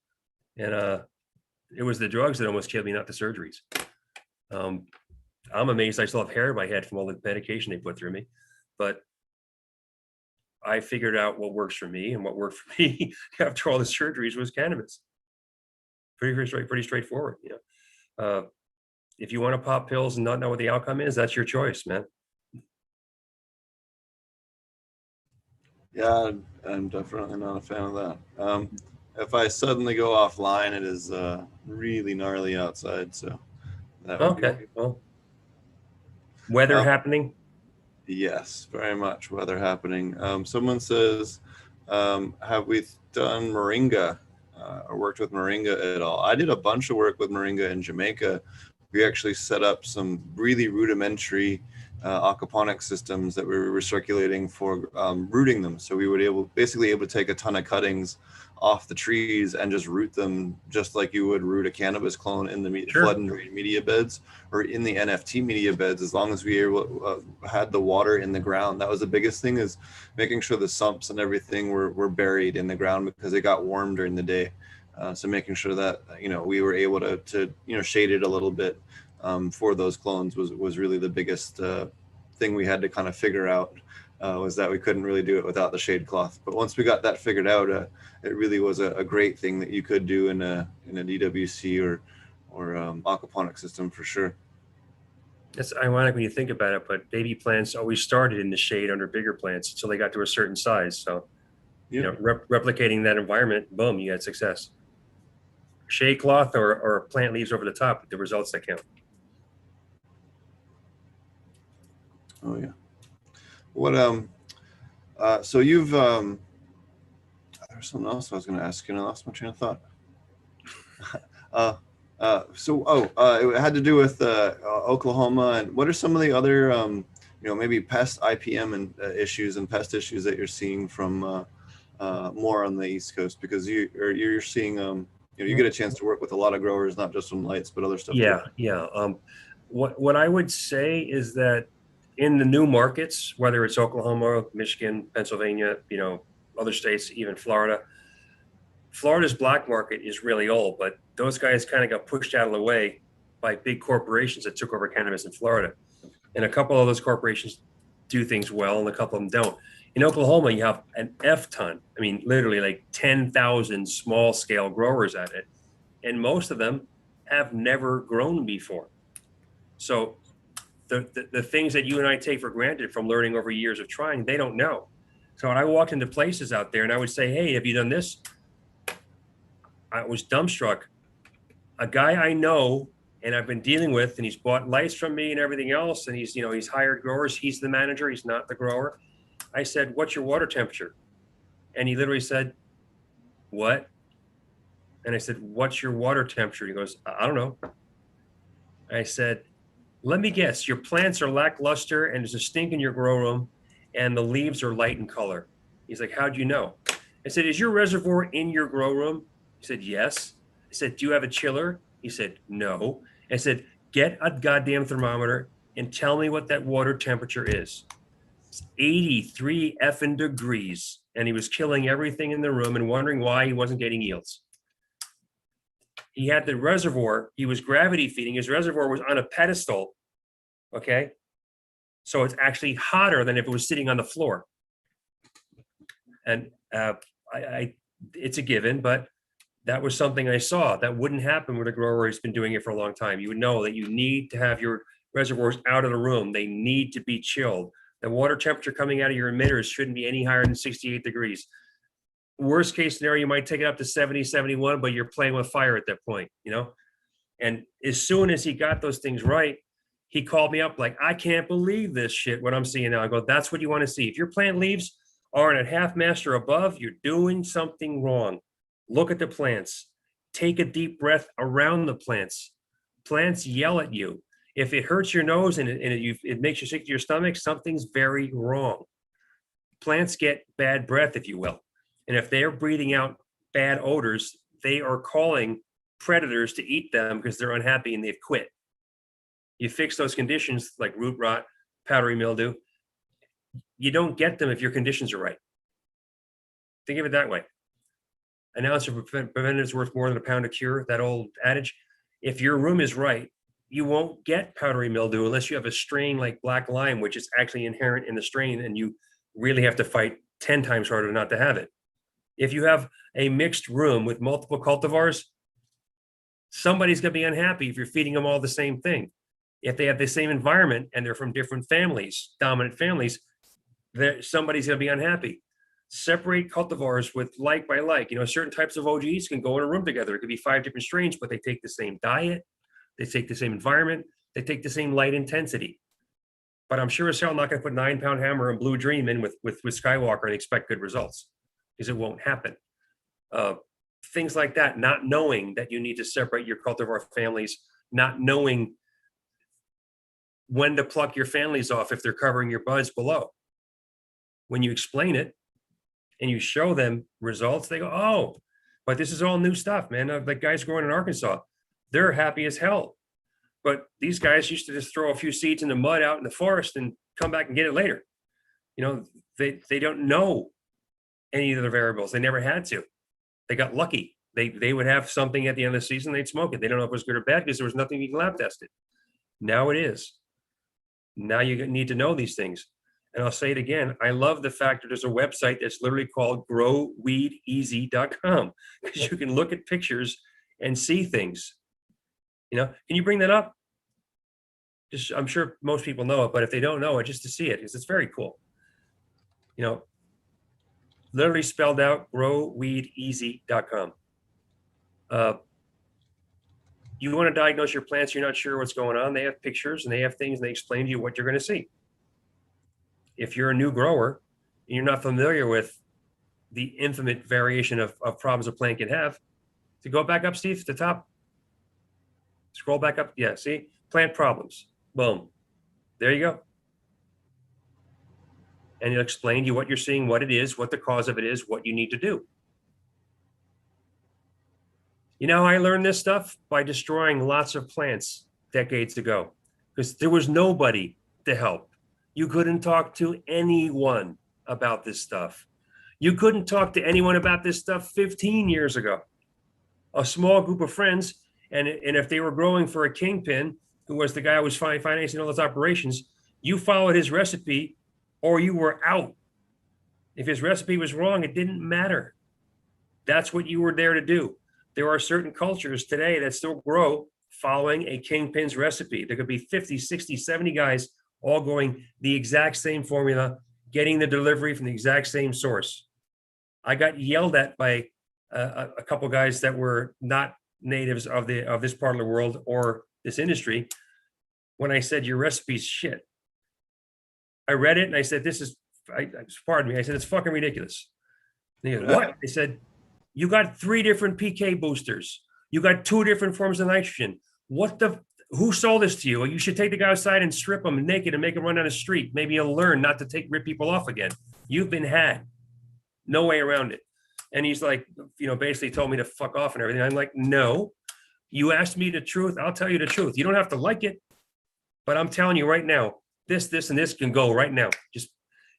And it was the drugs that almost killed me, not the surgeries. I'm amazed I still have hair in my head from all the medication they put through me. But I figured out what works for me, and what worked for me after all the surgeries was cannabis. Pretty straightforward. You know, if you want to pop pills and not know what the outcome is, that's your choice, man. Yeah, I'm definitely not a fan of that. If I suddenly go offline, it is really gnarly outside, so that would Okay, well, weather happening. Yes, very much weather happening. Someone says, have we done moringa or worked with moringa at all? I did a bunch of work with moringa in Jamaica. We actually set up some really rudimentary aquaponic systems that we were recirculating for rooting them. So we would basically able to take a ton of cuttings off the trees and just root them just like you would root a cannabis clone in the flood and drain media beds or in the NFT media beds, as long as we had the water in the ground. That was the biggest thing, is making sure the sumps and everything were buried in the ground, because it got warm during the day. So making sure that, you know, we were able to you know, shade it a little bit for those clones was really the biggest thing we had to kind of figure out, was that we couldn't really do it without the shade cloth. But once we got that figured out, it really was a great thing that you could do in a DWC or aquaponic system for sure. It's ironic when you think about it, but baby plants always started in the shade under bigger plants until they got to a certain size. So, you know, replicating that environment, boom, you had success. Shade cloth or plant leaves over the top, the results that count. Oh yeah. What so you've there's something else I was going to ask you, and I lost my train of thought. It had to do with Oklahoma, and what are some of the other you know, maybe pest IPM and issues and pest issues that you're seeing from more on the East Coast, because you're seeing you know, you get a chance to work with a lot of growers, not just from lights but other stuff too. What I would say is that in the new markets, whether it's Oklahoma, Michigan, Pennsylvania, you know, other states, even Florida, Florida's black market is really old, but those guys kind of got pushed out of the way by big corporations that took over cannabis in Florida. And a couple of those corporations do things well, and a couple of them don't. In Oklahoma, you have an F ton. I mean, literally like 10,000 small scale growers at it. And most of them have never grown before. So the things that you and I take for granted from learning over years of trying, they don't know. So when I walked into places out there and I would say, hey, have you done this? I was dumbstruck. A guy I know and I've been dealing with, and he's bought lights from me and everything else, and he's, you know, he's hired growers. He's the manager. He's not the grower. I said, what's your water temperature? And he literally said, what? And I said, what's your water temperature? He goes, I don't know. I said, let me guess, your plants are lackluster and there's a stink in your grow room and the leaves are light in color. He's like, how'd you know? I said, is your reservoir in your grow room? He said, yes. I said, do you have a chiller? He said, no. I said, get a goddamn thermometer and tell me what that water temperature is. It's 83 effing degrees. And he was killing everything in the room and wondering why he wasn't getting yields. He had the reservoir. He was gravity feeding. His reservoir was on a pedestal. Okay. So it's actually hotter than if it was sitting on the floor. And it's a given, but that was something I saw that wouldn't happen with a grower who's been doing it for a long time. You would know that you need to have your reservoirs out of the room. They need to be chilled. The water temperature coming out of your emitters shouldn't be any higher than 68 degrees. Worst case scenario, you might take it up to 70, 71, but you're playing with fire at that point, you know? And as soon as he got those things right, he called me up like, I can't believe this shit, what I'm seeing now. I go, that's what you want to see. If your plant leaves are at half mast or above, you're doing something wrong. Look at the plants. Take a deep breath around the plants. Plants yell at you. If it hurts your nose and it makes you sick to your stomach, something's very wrong. Plants get bad breath, if you will. And if they're breathing out bad odors, they are calling predators to eat them because they're unhappy and they've quit. You fix those conditions like root rot, powdery mildew. You don't get them if your conditions are right. Think of it that way. An ounce of preventative is worth more than a pound of cure, that old adage. If your room is right, you won't get powdery mildew unless you have a strain like black lime, which is actually inherent in the strain, and you really have to fight 10 times harder not to have it. If you have a mixed room with multiple cultivars, somebody's going to be unhappy if you're feeding them all the same thing. If they have the same environment and they're from different families, dominant families, somebody's going to be unhappy. Separate cultivars with like by like. You know, certain types of OGs can go in a room together. It could be 5 different strains, but they take the same diet, they take the same environment, they take the same light intensity. But I'm sure as hell not going to put 9-pound hammer and blue dream in with Skywalker and expect good results, because it won't happen. Things like that, not knowing that you need to separate your cultivar families, not knowing when to pluck your families off if they're covering your buds below. When you explain it and you show them results, they go, oh, but this is all new stuff, man. Like guys growing in Arkansas, they're happy as hell. But these guys used to just throw a few seeds in the mud out in the forest and come back and get it later. You know, they don't know any of the variables. They never had to. They got lucky. They would have something at the end of the season, they'd smoke it. They don't know if it was good or bad because there was nothing you can lab test it. Now it is. Now you need to know these things. And I'll say it again, I love the fact that there's a website that's literally called growweedeasy.com, because you can look at pictures and see things. You know, can you bring that up? Just, I'm sure most people know it, but if they don't know it, just to see it, because it's very cool. You know, literally spelled out growweedeasy.com. You want to diagnose your plants, you're not sure what's going on. They have pictures and they have things and they explain to you what you're going to see. If you're a new grower and you're not familiar with the infinite variation of problems a plant can have, to go back up, Steve, to the top. Scroll back up. Yeah, see? Plant problems. Boom. There you go. And it'll explain to you what you're seeing, what it is, what the cause of it is, what you need to do. You know, I learned this stuff by destroying lots of plants decades ago, because there was nobody to help. You couldn't talk to anyone about this stuff. You couldn't talk to anyone about this stuff 15 years ago. A small group of friends, and if they were growing for a kingpin, who was the guy who was financing all those operations, you followed his recipe or you were out. If his recipe was wrong, it didn't matter. That's what you were there to do. There are certain cultures today that still grow following a kingpin's recipe. There could be 50, 60, 70 guys all going the exact same formula, getting the delivery from the exact same source. I got yelled at by a couple guys that were not natives of this part of the world or this industry when I said your recipe's shit. I read it and I said, pardon me, I said, it's fucking ridiculous. And he goes, what? I said, you got 3 different PK boosters. You got 2 different forms of nitrogen. Who sold this to you? Well, you should take the guy outside and strip him naked and make him run down the street. Maybe you'll learn not to rip people off again. You've been had. No way around it. And he's like, you know, basically told me to fuck off and everything. I'm like, no, you asked me the truth. I'll tell you the truth. You don't have to like it, but I'm telling you right now, this, and this can go right now. Just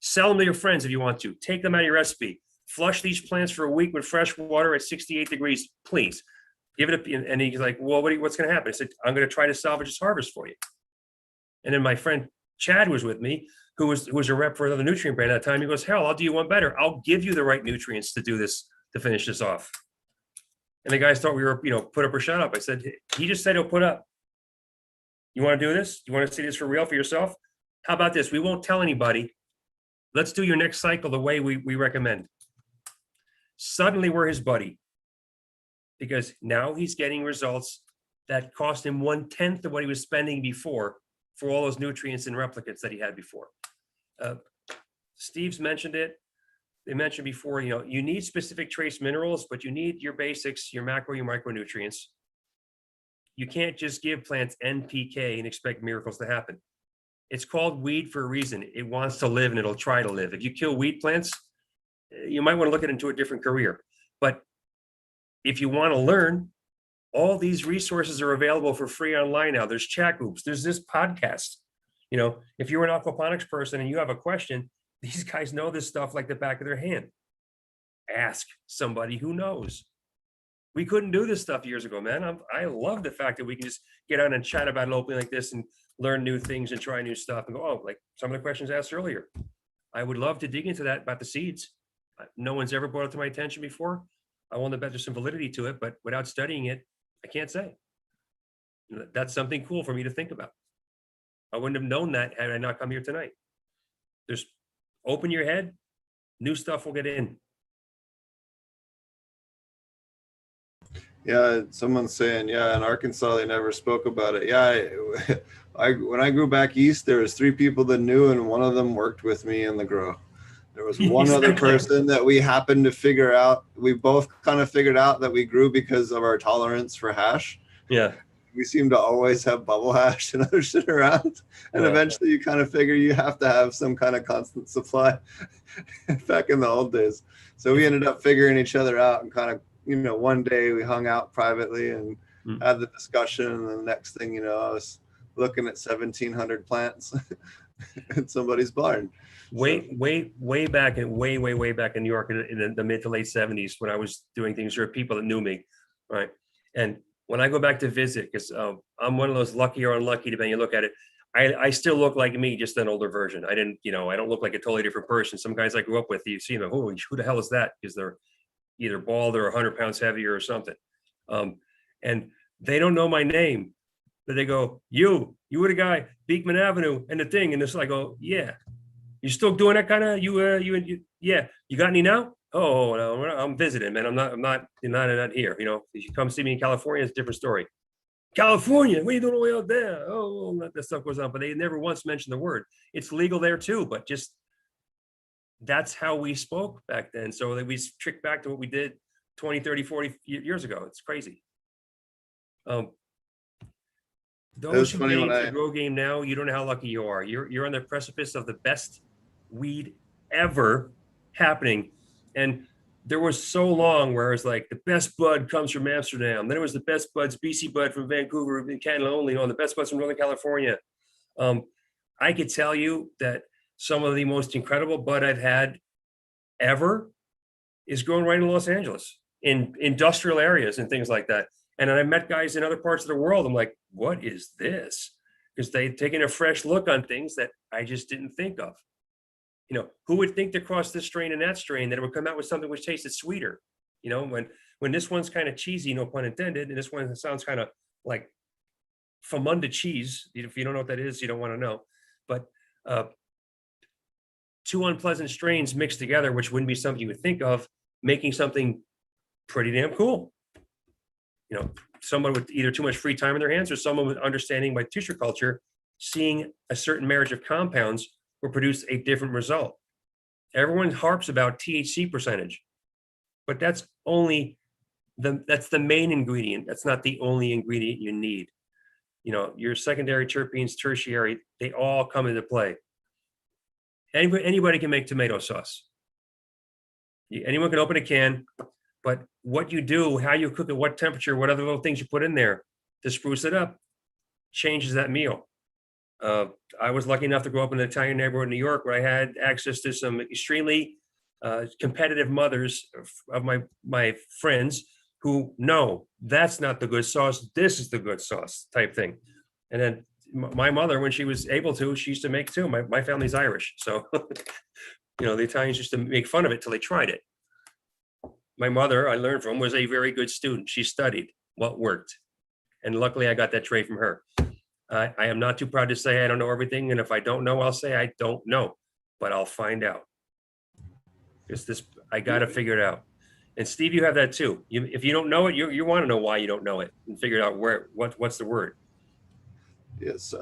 sell them to your friends if you want to. Take them out of your recipe. Flush these plants for a week with fresh water at 68 degrees, please. give it a, and he's like, well, what's going to happen? I said, I'm going to try to salvage this harvest for you. And then my friend Chad was with me, who was a rep for another nutrient brand at the time. He goes, hell, I'll do you one better. I'll give you the right nutrients to do this, to finish this off. And the guys thought we were, put up or shut up. I said, he just said he'll put up. You want to do this? You want to see this for real for yourself? How about this? We won't tell anybody. Let's do your next cycle the way we recommend. Suddenly we're his buddy, because now he's getting results that cost him 1/10 of what he was spending before for all those nutrients and replicants that he had before. Steve's mentioned it. They mentioned before, you need specific trace minerals, but you need your basics, your macro, your micronutrients. You can't just give plants NPK and expect miracles to happen. It's called weed for a reason. It wants to live and it'll try to live. If you kill weed plants, you might want to look into a different career. But if you want to learn, all these resources are available for free online now. There's chat groups. There's this podcast. If you're an aquaponics person and you have a question, these guys know this stuff like the back of their hand. Ask somebody who knows. We couldn't do this stuff years ago, man. I love the fact that we can just get on and chat about it openly like this and learn new things and try new stuff and go, oh, like some of the questions asked earlier. I would love to dig into that about the seeds. No one's ever brought it to my attention before. I want to bet there's some validity to it, but without studying it, I can't say. That's something cool for me to think about. I wouldn't have known that had I not come here tonight. Just open your head, new stuff will get in. Yeah, someone's saying, yeah, in Arkansas, they never spoke about it. Yeah, when I grew back east, there was 3 people that knew, and one of them worked with me in the grow. There was one other person that we happened to figure out. We both kind of figured out that we grew because of our tolerance for hash. Yeah. We seem to always have bubble hash and other shit around. And eventually you kind of figure you have to have some kind of constant supply back in the old days. So we ended up figuring each other out and kind of, one day we hung out privately and had the discussion. And the next thing I was looking at 1,700 plants in somebody's barn. Way back in way back in New York in the mid to late 70s when I was doing things, there were people that knew me, right? And when I go back to visit, because I'm one of those lucky or unlucky, depending on you look at it, I still look like me, just an older version. I don't look like a totally different person. Some guys I grew up with, you see them, oh, who the hell is that? Because they're either bald or 100 pounds heavier or something. And they don't know my name, but they go, you were the guy, Beekman Avenue and the thing. And it's like, oh, yeah. You still doing that kind of, yeah. You got any now? Oh, no, I'm visiting, man. I'm not here. If you come see me in California, it's a different story. California, what are you doing all the way out there? Oh, that stuff goes on, but they never once mentioned the word. It's legal there too, but just that's how we spoke back then. So that we tricked back to what we did 20, 30, 40 years ago. It's crazy. Those who get into the grow game now, you don't know how lucky you are. You're on the precipice of the best weed ever happening. And there was so long where it's like the best bud comes from Amsterdam. Then it was the best buds, BC bud from Vancouver, in Canada only, the best buds from Northern California. I could tell you that some of the most incredible bud I've had ever is grown right in Los Angeles, in industrial areas and things like that. And I met guys in other parts of the world. I'm like, what is this? Because they've taken a fresh look on things that I just didn't think of. Who would think to cross this strain and that strain that it would come out with something which tasted sweeter? When this one's kind of cheesy, no pun intended, and this one sounds kind of like Famunda cheese. If you don't know what that is, you don't want to know. But 2 unpleasant strains mixed together, which wouldn't be something you would think of, making something pretty damn cool. Someone with either too much free time in their hands or someone with understanding by tissue culture, seeing a certain marriage of compounds will produce a different result. Everyone harps about THC percentage, but that's the main ingredient. That's not the only ingredient you need. Your secondary terpenes, tertiary, they all come into play. Anybody can make tomato sauce. Anyone can open a can, but what you do, how you cook it, what temperature, what other little things you put in there to spruce it up changes that meal. I was lucky enough to grow up in an Italian neighborhood in New York where I had access to some extremely competitive mothers of my friends who no, that's not the good sauce. This is the good sauce type thing. And then my mother, when she was able to, she used to make too. My family's Irish. So, the Italians used to make fun of it till they tried it. My mother, I learned from, was a very good student. She studied what worked. And luckily I got that trait from her. I am not too proud to say I don't know everything. And if I don't know, I'll say I don't know, but I'll find out. I got to figure it out. And Steve, you have that too. If you don't know it, you want to know why you don't know it and figure out what's the word. Yes.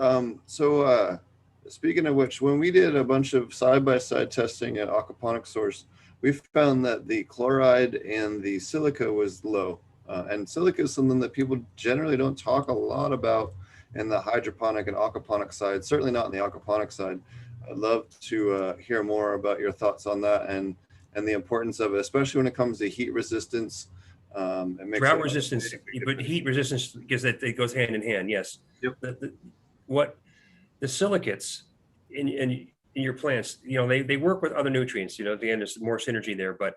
So speaking of which, when we did a bunch of side-by-side testing at Aquaponic Source, we found that the chloride and the silica was low. And silica is something that people generally don't talk a lot about in the hydroponic and aquaponic side, certainly not in the aquaponic side. I'd love to hear more about your thoughts on that and the importance of it, especially when it comes to heat resistance. Drought resistance, but heat resistance, because it goes hand in hand. Yes. Yep. The silicates in your plants, they work with other nutrients. At the end, there's more synergy there, but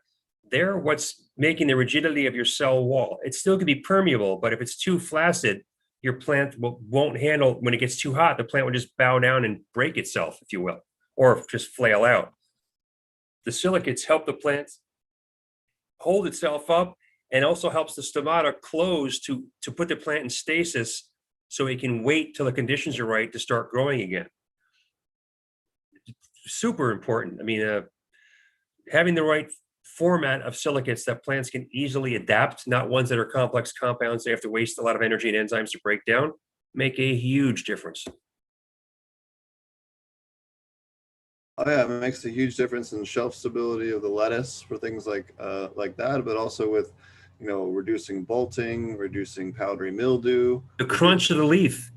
they're what's making the rigidity of your cell wall. It still can be permeable, but if it's too flaccid, your plant won't handle. When it gets too hot, the plant will just bow down and break itself, if you will, or just flail out. The silicates help the plant hold itself up, and also helps the stomata close to put the plant in stasis so it can wait till the conditions are right to start growing again. Super important. I mean, having the right format of silicates that plants can easily adapt, not ones that are complex compounds they have to waste a lot of energy and enzymes to break down, make a huge difference. Oh yeah, it makes a huge difference in shelf stability of the lettuce for things like that, but also with, reducing bolting, reducing powdery mildew. The crunch of the leaf,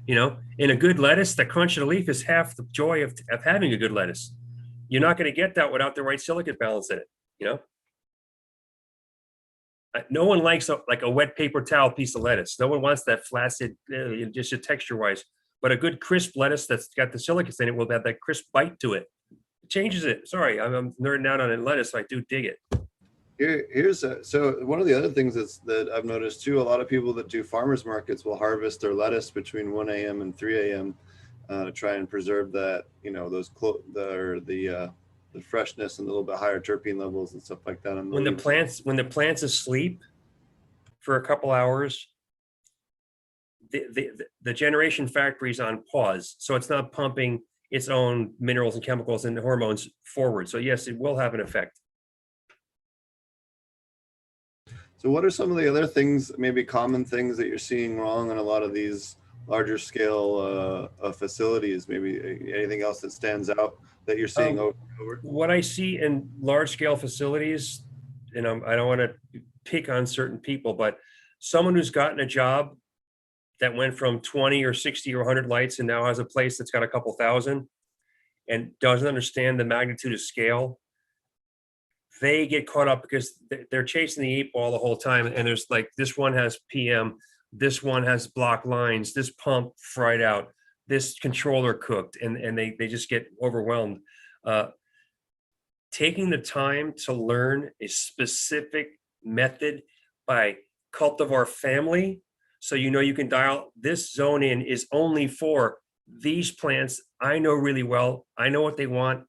in a good lettuce, the crunch of the leaf is half the joy of having a good lettuce. You're not going to get that without the right silicate balance in it, No one likes a wet paper towel piece of lettuce. No one wants that flaccid, just texture-wise. But a good crisp lettuce that's got the silicates in it will have that crisp bite to it. It changes it. Sorry, I'm nerding out on lettuce. So I do dig it. So one of the other things that I've noticed too, a lot of people that do farmers markets will harvest their lettuce between 1 a.m. and 3 a.m. To try and preserve that, the freshness and a little bit higher terpene levels and stuff like that. When the plant's asleep for a couple hours, the generation factory is on pause, so it's not pumping its own minerals and chemicals and hormones forward. So yes, it will have an effect. So what are some of the other things, maybe common things that you're seeing wrong in a lot of these larger scale facilities? Maybe anything else that stands out that you're seeing over? What I see in large scale facilities, and I don't want to pick on certain people, but someone who's gotten a job that went from 20 or 60 or 100 lights and now has a place that's got a couple thousand and doesn't understand the magnitude of scale, they get caught up because they're chasing the 8 ball the whole time. And there's this one has PM, this one has block lines, this pump fried out, this controller cooked, and they just get overwhelmed. Taking the time to learn a specific method by cultivar family, so you can dial this zone in is only for these plants I know really well. I know what they want.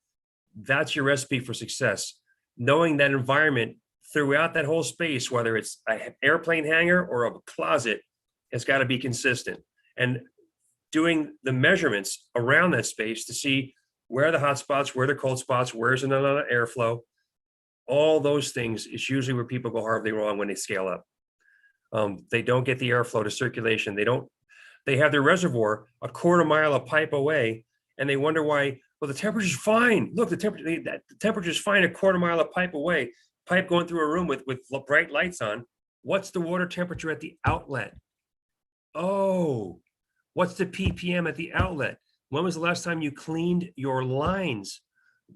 That's your recipe for success. Knowing that environment throughout that whole space, whether it's an airplane hangar or a closet, has got to be consistent. And doing the measurements around that space to see where are the hot spots, where are the cold spots, where's another airflow, all those things is usually where people go horribly wrong when they scale up. They don't get the airflow to circulation. They have their reservoir a quarter mile of pipe away, and they wonder why. Well, the temperature's fine. Look, the temperature's fine a quarter mile of pipe away. Pipe going through a room with bright lights on. What's the water temperature at the outlet? Oh, what's the ppm at the outlet? When was the last time you cleaned your lines?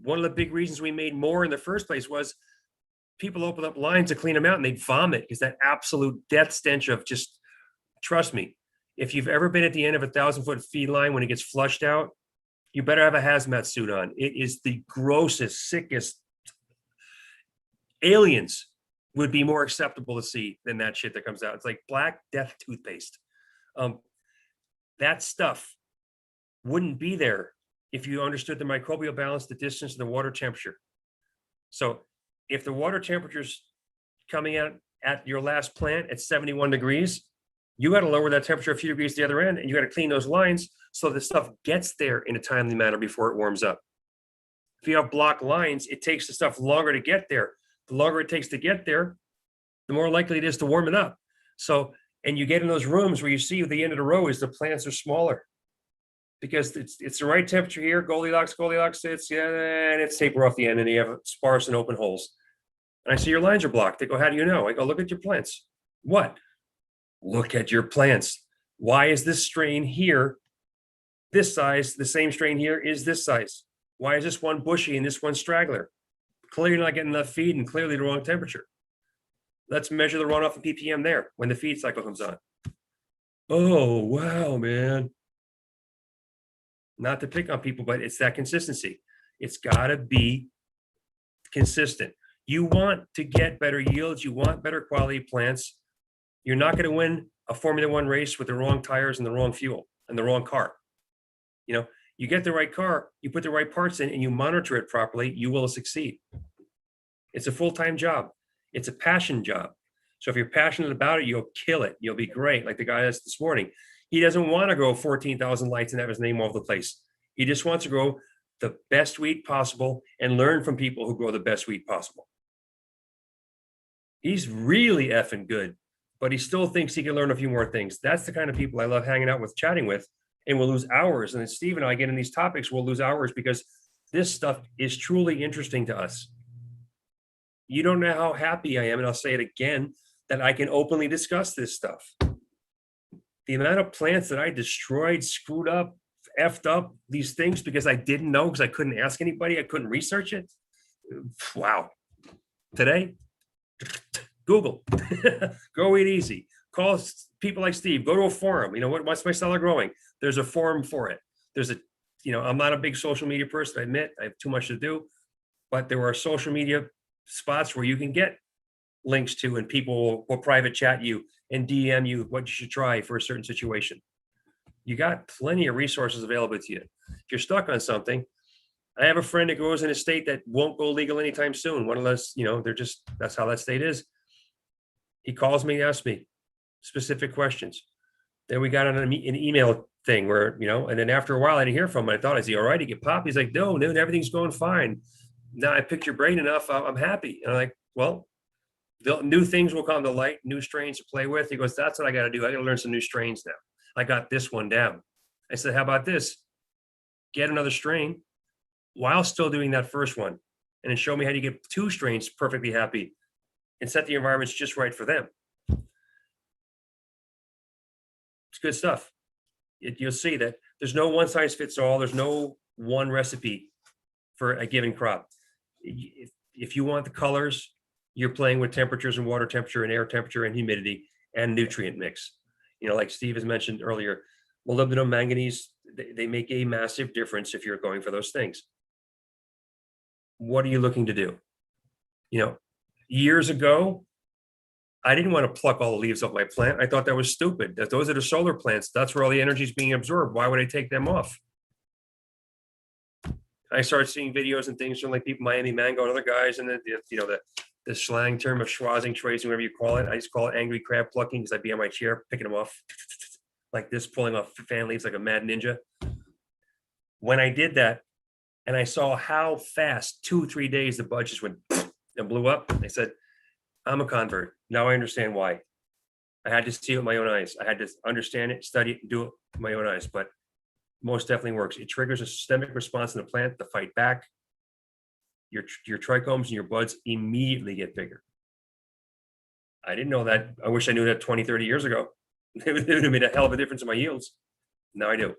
One of the big reasons we made more in the first place was people open up lines to clean them out and they'd vomit because that absolute death stench of just, trust me, if you've ever been at the end of a 1,000-foot feed line when it gets flushed out, you better have a hazmat suit on. It is the grossest, sickest aliens would be more acceptable to see than that shit that comes out. It's like Black Death toothpaste. That stuff wouldn't be there if you understood the microbial balance, the distance, and the water temperature. So if the water temperature's coming out at your last plant at 71 degrees, you got to lower that temperature a few degrees to the other end, and you got to clean those lines so the stuff gets there in a timely manner before it warms up. If you have blocked lines, it takes the stuff longer to get there. The longer it takes to get there, the more likely it is to warm it up. So, and you get in those rooms where you see at the end of the row is the plants are smaller because it's the right temperature here. Goldilocks, it's, yeah, and it's taper off the end, and you have sparse and open holes. And I see your lines are blocked. They go, how do you know? I go, look at your plants. What? Look at your plants. Why is this strain here this size? The same strain here is this size. Why is this one bushy and this one straggler? Clearly you're not getting enough feed and clearly the wrong temperature. Let's measure the runoff and ppm there when the feed cycle comes on. Oh, wow, man. Not to pick on people, but it's that consistency. It's got to be consistent. You want to get better yields. You want better quality plants. You're not going to win a Formula One race with the wrong tires and the wrong fuel and the wrong car. You know, you get the right car, you put the right parts in, and you monitor it properly, you will succeed. It's a full-time job. It's a passion job. So if you're passionate about it, you'll kill it. You'll be great. Like the guy asked this morning, he doesn't want to grow 14,000 lights and have his name all over the place. He just wants to grow the best wheat possible and learn from people who grow the best wheat possible. He's really effing good, but he still thinks he can learn a few more things. That's the kind of people I love hanging out with, chatting with, and we'll lose hours. And then Steve and I get in these topics, we'll lose hours because this stuff is truly interesting to us. You don't know how happy I am, and I'll say it again, that I can openly discuss this stuff. The amount of plants that I destroyed, screwed up, effed up, these things because I didn't know, because I couldn't ask anybody, I couldn't research it. Wow. Today, Google, go eat easy. Call people like Steve, go to a forum. You know, what's my cellar growing? There's a forum for it. There's a, you know, I'm not a big social media person, I admit, I have too much to do, but there are social media spots where you can get links to, and people will private chat you and DM you what you should try for a certain situation. You got plenty of resources available to you. If you're stuck on something, I have a friend that grows in a state that won't go legal anytime soon. One of those, you know, they're just, that's how that state is. He calls me and asks me specific questions. Then we got on an email thing where, you know, and then after a while I didn't hear from him. I thought, is he all right? He get popped? He's like, no, dude, everything's going fine. Now I picked your brain enough. I'm happy. And I'm like, well, new things will come to light, new strains to play with. He goes, that's what I got to do. I got to learn some new strains now. I got this one down. I said, how about this? Get another strain while still doing that first one, and then show me how you get two strains perfectly happy and set the environments just right for them. It's good stuff. You'll see that there's no one size fits all. There's no one recipe for a given crop. If you want the colors, you're playing with temperatures and water temperature and air temperature and humidity and nutrient mix. You know, like Steve has mentioned earlier, molybdenum, manganese, they make a massive difference if you're going for those things. What are you looking to do? You know, years ago, I didn't want to pluck all the leaves off my plant. I thought that was stupid. That those are the solar plants. That's where all the energy is being absorbed. Why would I take them off? I started seeing videos and things from like people, Miami Mango and other guys, and the slang term of schwazzing, tracing, whatever you call it. I just call it angry crab plucking because I'd be on my chair picking them off like this, pulling off fan leaves like a mad ninja. When I did that, and I saw how fast 2-3 days the bud just went and blew up, I said, I'm a convert. Now I understand why. I had to see it with my own eyes. I had to understand it, study it, and do it with my own eyes. But most definitely works. It triggers a systemic response in the plant to fight back. Your trichomes and your buds immediately get bigger. I didn't know that. I wish I knew that 20, 30 years ago. It would have made a hell of a difference in my yields. Now I do.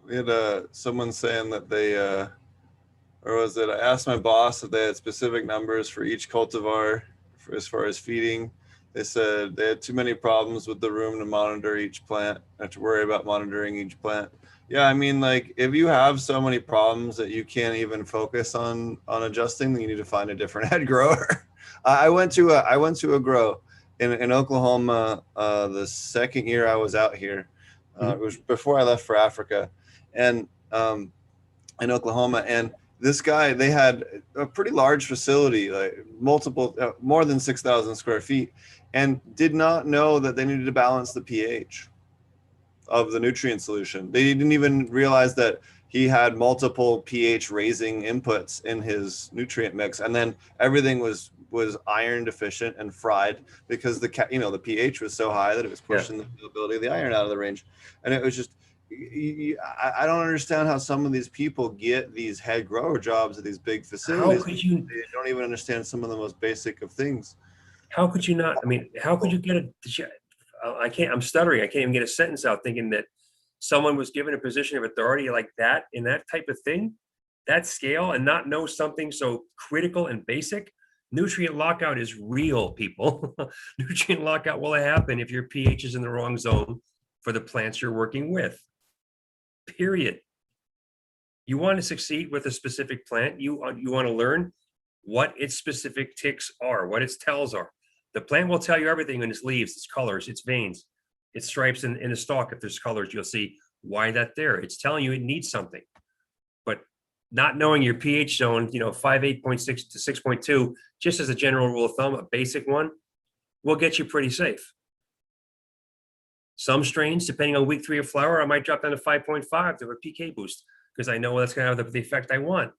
We had someone saying that they, or was it, I asked my boss if they had specific numbers for each cultivar for, as far as feeding. They said they had too many problems with the room to monitor each plant, have to worry about monitoring each plant. Yeah, I mean, like if you have so many problems that you can't even focus on adjusting, then you need to find a different head grower. I went to a grow in Oklahoma the second year I was out here. It was before I left for Africa, and in Oklahoma. And this guy, they had a pretty large facility, like multiple, more than 6,000 square feet, and did not know that they needed to balance the pH of the nutrient solution. They didn't even realize that he had multiple pH raising inputs in his nutrient mix, and then everything was iron deficient and fried because the pH was so high that it was pushing the availability of the iron out of the range. And it was just, I don't understand how some of these people get these head grower jobs at these big facilities. How could you? They don't even understand some of the most basic of things. How could you not? I mean, how could you get a? I can't. I'm stuttering. I can't even get a sentence out thinking that someone was given a position of authority like that in that type of thing, that scale, and not know something so critical and basic. Nutrient lockout is real, people. Nutrient lockout will happen if your pH is in the wrong zone for the plants you're working with. Period. You want to succeed with a specific plant. You want to learn what its specific ticks are, what its tells are. The plant will tell you everything in its leaves, its colors, its veins, its stripes in the stalk. If there's colors, you'll see why that's there. It's telling you it needs something. But not knowing your pH zone, 8.6 to 6.2, just as a general rule of thumb, a basic one, will get you pretty safe. Some strains, depending on week 3 of flower, I might drop down to 5.5 to a PK boost because I know that's going to have the effect I want.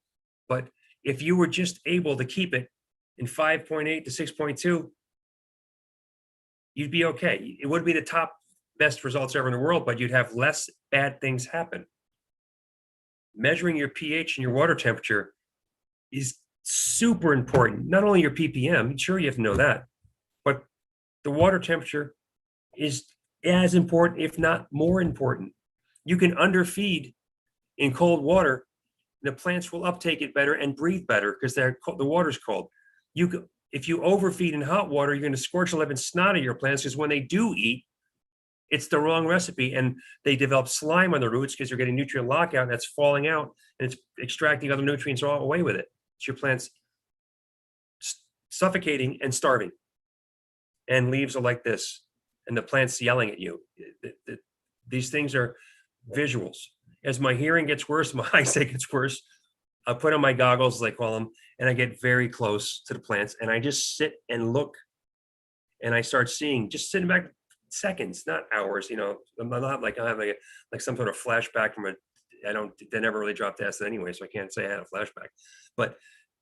But if you were just able to keep it in 5.8 to 6.2, you'd be okay. It would be the top best results ever in the world, but you'd have less bad things happen. Measuring your pH and your water temperature is super important. Not only your ppm, sure you have to know that, but the water temperature is as important, if not more important. You can underfeed in cold water, the plants will uptake it better and breathe better because the water's cold. If you overfeed in hot water, you're going to scorch the living snot of your plants because when they do eat, it's the wrong recipe and they develop slime on the roots because you're getting nutrient lockout and that's falling out and it's extracting other nutrients all away with it. It's your plants suffocating and starving. And leaves are like this and the plant's yelling at you. These things are visuals. As my hearing gets worse, my eyesight gets worse, I put on my goggles, as I call them, and I get very close to the plants and I just sit and look and I start seeing, just sitting back seconds, not hours, I'm not like I have like some sort of flashback from they never really dropped acid anyway, so I can't say I had a flashback. But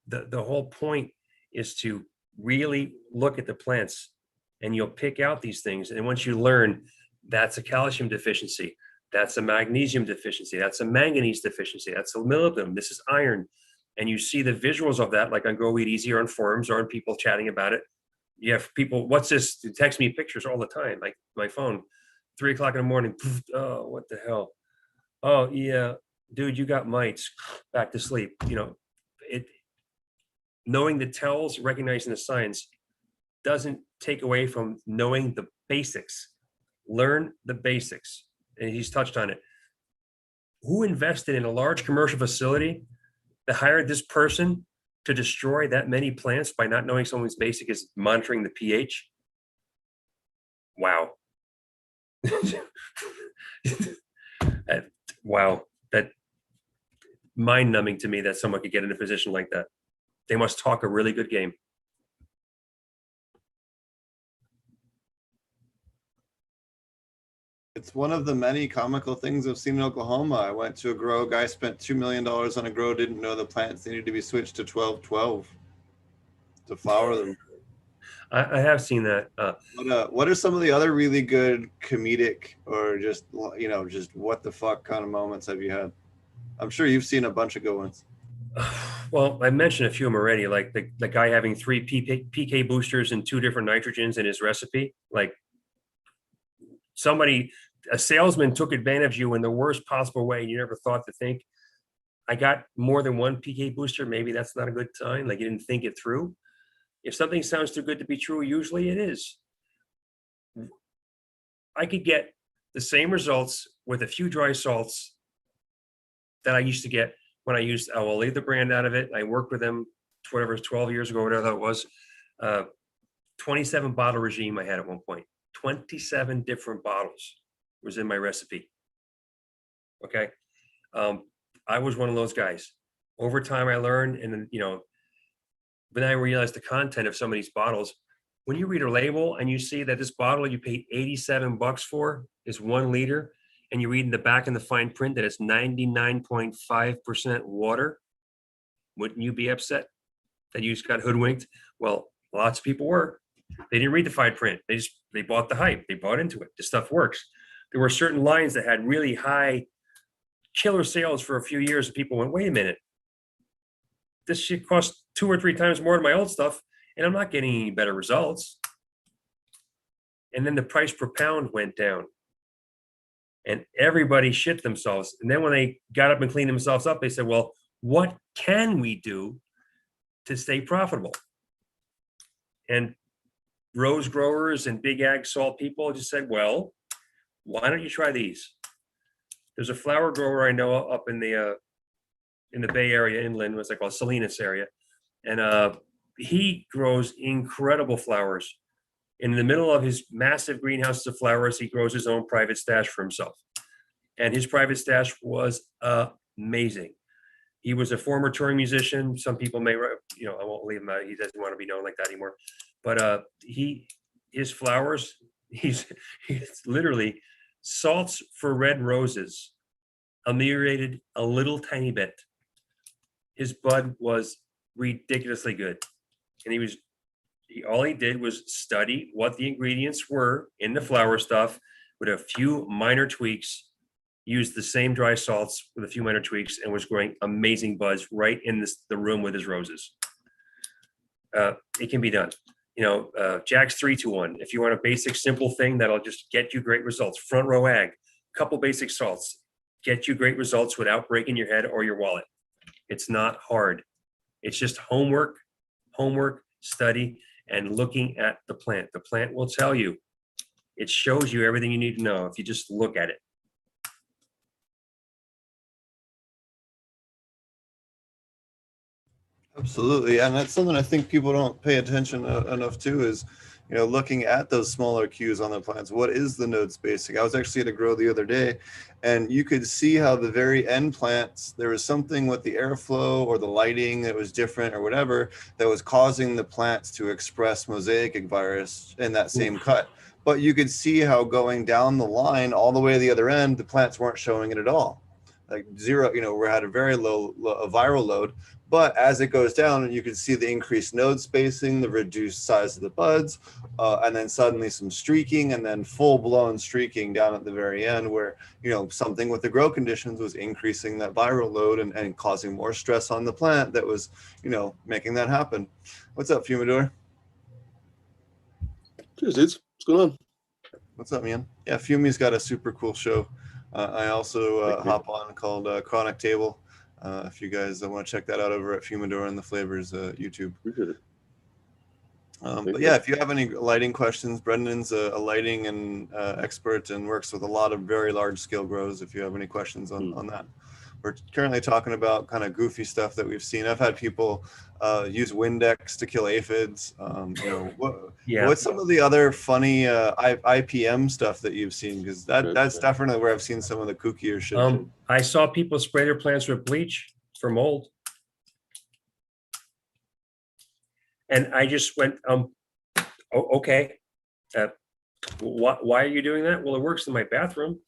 the whole point is to really look at the plants and you'll pick out these things. And once you learn that's a calcium deficiency, that's a magnesium deficiency, that's a manganese deficiency, that's a molybdenum, this is iron. And you see the visuals of that, like on Grow Weed Easy or on forums or on people chatting about it. You have people, what's this? They text me pictures all the time, like my phone, 3 o'clock in the morning. Oh, what the hell? Oh, yeah, dude, you got mites. Back to sleep. Knowing the tells, recognizing the signs doesn't take away from knowing the basics. Learn the basics. And he's touched on it. Who invested in a large commercial facility that hired this person to destroy that many plants by not knowing someone's basic is monitoring the pH? Wow. Wow. That mind-numbing to me that someone could get in a position like that. They must talk a really good game. It's one of the many comical things I've seen in Oklahoma. I went to a grow, guy spent $2 million on a grow, didn't know the plants needed to be switched to 12-12 to flower them. I have seen that. What are some of the other really good comedic or just what the fuck kind of moments have you had? I'm sure you've seen a bunch of good ones. Well, I mentioned a few of them already, like the guy having 3 PK boosters and 2 different nitrogens in his recipe. Like a salesman took advantage of you in the worst possible way. You never thought to think, I got more than 1 PK booster. Maybe that's not a good sign. Like you didn't think it through. If something sounds too good to be true, usually it is. I could get the same results with a few dry salts that I used to get when I used, I will leave the brand out of it. I worked with them, whatever, 12 years ago, whatever that was. Uh, 27 bottle regime I had at one point. 27 different bottles was in my recipe. Okay. I was one of those guys. Over time I learned, and then, then I realized the content of some of these bottles. When you read a label and you see that this bottle you paid $87 for is 1 liter, and you read in the back in the fine print that it's 99.5% water, wouldn't you be upset that you just got hoodwinked? Well, lots of people were. They didn't read the fine print. They bought the hype. They bought into it. This stuff works. There were certain lines that had really high killer sales for a few years, and people went, wait a minute, this shit costs 2 or 3 times more than my old stuff, and I'm not getting any better results. And then the price per pound went down, and everybody shit themselves. And then when they got up and cleaned themselves up, they said, well, what can we do to stay profitable? And rose growers and big ag salt people just said, well, why don't you try these? There's a flower grower I know up in the Bay Area inland, what's it called, Salinas area. And he grows incredible flowers. In the middle of his massive greenhouses of flowers, he grows his own private stash for himself. And his private stash was amazing. He was a former touring musician. Some people may, I won't leave him out. He doesn't want to be known like that anymore. But his flowers, he's literally salts for red roses, ameliorated a little tiny bit. His bud was ridiculously good. And all he did was study what the ingredients were in the flower stuff with a few minor tweaks, used the same dry salts with a few minor tweaks, and was growing amazing buds right in the room with his roses. It can be done. Jack's 3-2-1. If you want a basic, simple thing that'll just get you great results, front row ag, couple basic salts, get you great results without breaking your head or your wallet. It's not hard. It's just homework, study, and looking at the plant. The plant will tell you. It shows you everything you need to know if you just look at it. Absolutely, and that's something I think people don't pay attention enough to is, looking at those smaller cues on the plants. What is the node spacing? I was actually at a grow the other day, and you could see how the very end plants, there was something with the airflow or the lighting that was different or whatever that was causing the plants to express mosaic virus in that same cut. But you could see how going down the line all the way to the other end, the plants weren't showing it at all. Like zero, we had a very low viral load. But as it goes down, you can see the increased node spacing, the reduced size of the buds, and then suddenly some streaking, and then full-blown streaking down at the very end where, something with the grow conditions was increasing that viral load and causing more stress on the plant that was, making that happen. What's up, Fumidor? Cheers, dudes. What's going on? What's up, man? Yeah, Fumi's got a super cool show. I also hop on called Chronic Table. If you guys want to check that out over at Fumidor and the Flavors YouTube. But yeah, if you have any lighting questions, Brendan's a lighting and expert and works with a lot of very large scale grows. If you have any questions on that. We're currently talking about kind of goofy stuff that we've seen. I've had people use Windex to kill aphids. What's some of the other funny IPM stuff that you've seen? Because that's definitely where I've seen some of the kookier shit. I saw people spray their plants with bleach for mold. And I just went, okay. Why are you doing that? Well, it works in my bathroom.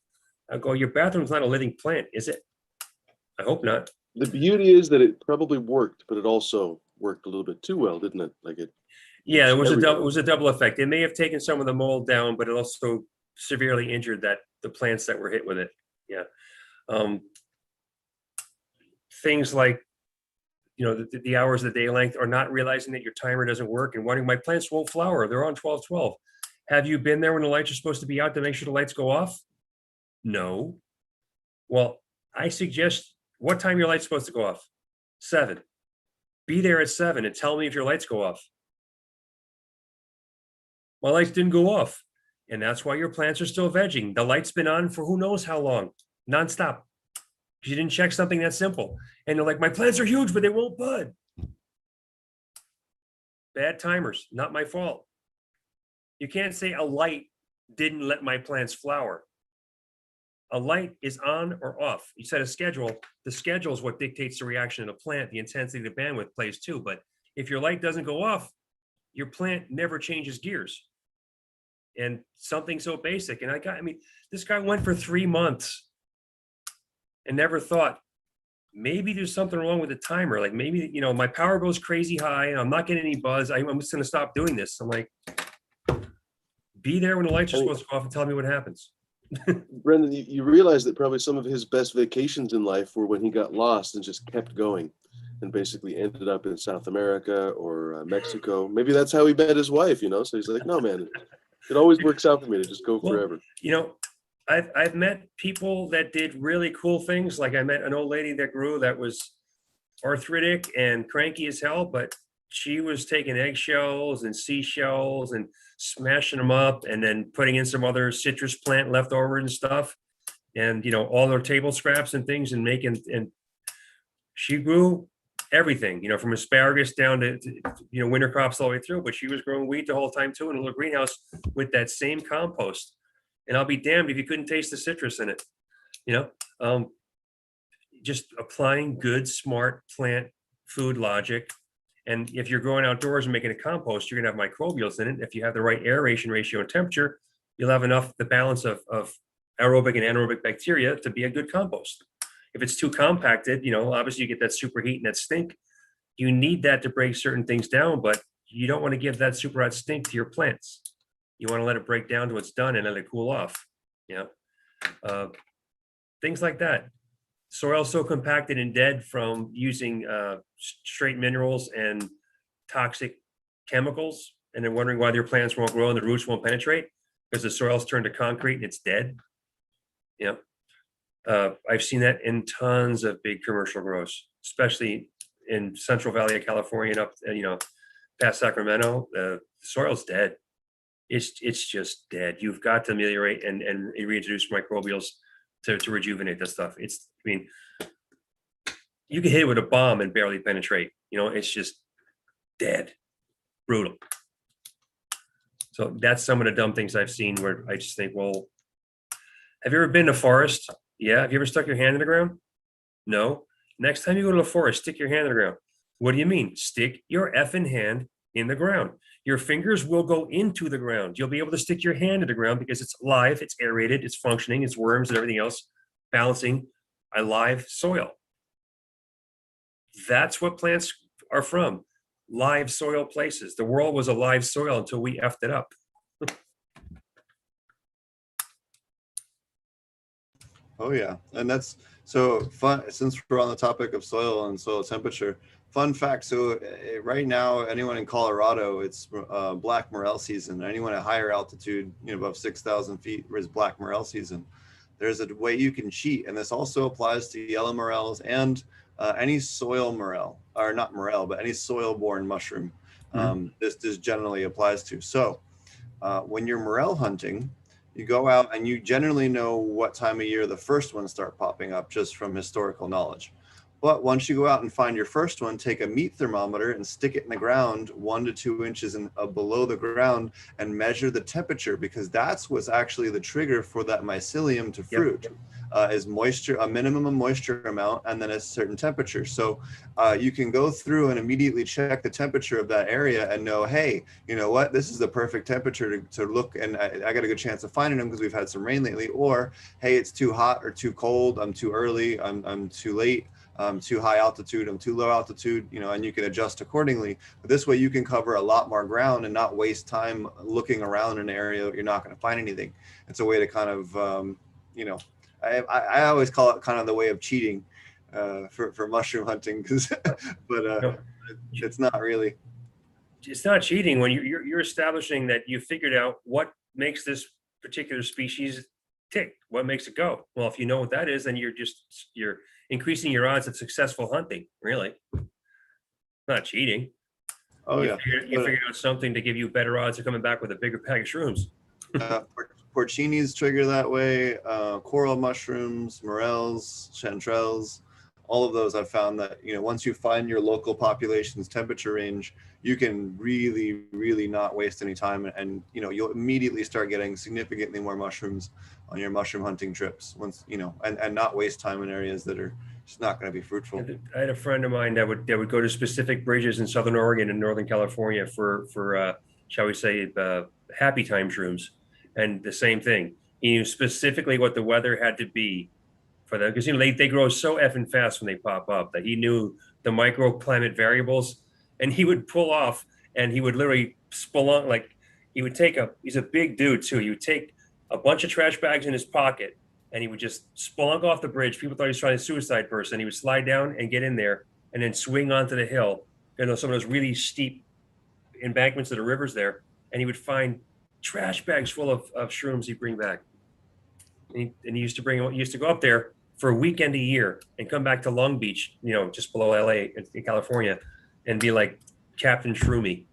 I go, your bathroom's not a living plant, is it? I hope not. The beauty is that it probably worked, but it also worked a little bit too well, didn't it? Yeah, it was a double effect. It may have taken some of the mold down, but it also severely injured the plants that were hit with it. Yeah. Things like, the hours of the day length, or not realizing that your timer doesn't work and wondering, my plants won't flower. They're on 12-12. Have you been there when the lights are supposed to be out to make sure the lights go off? No. Well, I suggest, what time your light's supposed to go off? 7. Be there at 7 and tell me if your lights go off. My lights didn't go off. And that's why your plants are still vegging. The light's been on for who knows how long, nonstop. You didn't check something that simple. And they're like, my plants are huge, but they won't bud. Bad timers, not my fault. You can't say a light didn't let my plants flower. A light is on or off. You set a schedule. The schedule is what dictates the reaction of the plant. The intensity, the bandwidth plays too. But if your light doesn't go off, your plant never changes gears. And something so basic. And I mean, this guy went for 3 months and never thought, maybe there's something wrong with the timer. Like maybe, you know, my power goes crazy high and I'm not getting any buzz. I'm just going to stop doing this. I'm like, be there when the lights are supposed to go off and tell me what happens. Brendan, you realize that probably some of his best vacations in life were when he got lost and just kept going and basically ended up in South America or Mexico. Maybe that's how he met his wife, you know? So he's like, no, man, it always works out for me to just go forever. You know, I've met people that did really cool things. Like I met an old lady that grew that was arthritic and cranky as hell, but she was taking eggshells and seashells and smashing them up and then putting in some other citrus plant leftover and stuff. And, you know, all their table scraps and things and and she grew everything, you know, from asparagus down to, you know, winter crops all the way through, but she was growing wheat the whole time too in a little greenhouse with that same compost. And I'll be damned if you couldn't taste the citrus in it, you know, just applying good, smart plant food logic. And if you're growing outdoors and making a compost, you're gonna have microbials in it. If you have the right aeration ratio and temperature, you'll have enough, the balance of aerobic and anaerobic bacteria to be a good compost. If it's too compacted, you know, obviously you get that superheat and that stink. You need that to break certain things down, but you don't want to give that super hot stink to your plants. You want to let it break down to it's done and let it cool off. You know, things like that. Soil so compacted and dead from using straight minerals and toxic chemicals, and then wondering why their plants won't grow and the roots won't penetrate because the soil's turned to concrete and it's dead. You know, I've seen that in tons of big commercial grows, especially in Central Valley of California and up, you know, past Sacramento. The soil's dead. It's just dead. You've got to ameliorate and reintroduce microbials to rejuvenate this stuff. I mean, you can hit it with a bomb and barely penetrate. You know, it's just dead, brutal. So that's some of the dumb things I've seen where I just think, well, have you ever been to forest? Yeah. Have you ever stuck your hand in the ground? No. Next time you go to the forest, stick your hand in the ground. What do you mean? Stick your effing hand in the ground. Your fingers will go into the ground. You'll be able to stick your hand in the ground because it's live, it's aerated, it's functioning, it's worms and everything else, balancing a live soil. That's what plants are from, live soil places. The world was a live soil until we effed it up. Oh yeah, and that's so fun. Since we're on the topic of soil and soil temperature, fun fact. So right now, anyone in Colorado, it's black morel season. Anyone at higher altitude, you know, above 6,000 feet, is black morel season. There's a way you can cheat, and this also applies to yellow morels and any soil morel, or not morel, but any soil-borne mushroom. This generally applies to. So when you're morel hunting, you go out and you generally know what time of year the first ones start popping up just from historical knowledge. But once you go out and find your first one, take a meat thermometer and stick it in the ground 1 to 2 inches below the ground and measure the temperature, because that's what's actually the trigger for that mycelium to fruit. Is moisture, a minimum moisture amount, and then a certain temperature. So you can go through and immediately check the temperature of that area and know, hey, you know what, this is the perfect temperature to look, and I got a good chance of finding them because we've had some rain lately. Or, hey, it's too hot or too cold, I'm too early, I'm too late, I'm too high altitude, I'm too low altitude, you know, and you can adjust accordingly. But this way you can cover a lot more ground and not waste time looking around in an area that you're not going to find anything. It's a way to kind of, you know, I always call it kind of the way of cheating for mushroom hunting, because, but it's not really. It's not cheating when you're establishing that you figured out what makes this particular species tick, what makes it go. Well, if you know what that is, then you're increasing your odds of successful hunting. Really, not cheating. Oh yeah, you figured out something to give you better odds of coming back with a bigger pack of shrooms. Porcinis trigger that way, coral mushrooms, morels, chanterelles, all of those, I've found that, once you find your local population's temperature range, you can really, really not waste any time. And, you'll immediately start getting significantly more mushrooms on your mushroom hunting trips once, and not waste time in areas that are just not going to be fruitful. I had a friend of mine that would go to specific bridges in Southern Oregon and Northern California for shall we say, happy time shrooms. And the same thing. He knew specifically what the weather had to be for them, because they grow so effing fast when they pop up, that he knew the microclimate variables, and he would pull off and he would literally spelunk, like he would take he's a big dude too. He would take a bunch of trash bags in his pocket and he would just spelunk off the bridge. People thought he was trying to suicide person. He would slide down and get in there and then swing onto the hill. Some of those really steep embankments of the rivers there, and he would find trash bags full of shrooms he'd bring back. And he used to go up there for a weekend a year and come back to Long Beach, just below LA in California, and be like Captain Shroomy,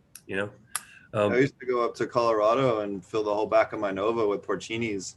I used to go up to Colorado and fill the whole back of my Nova with porcinis.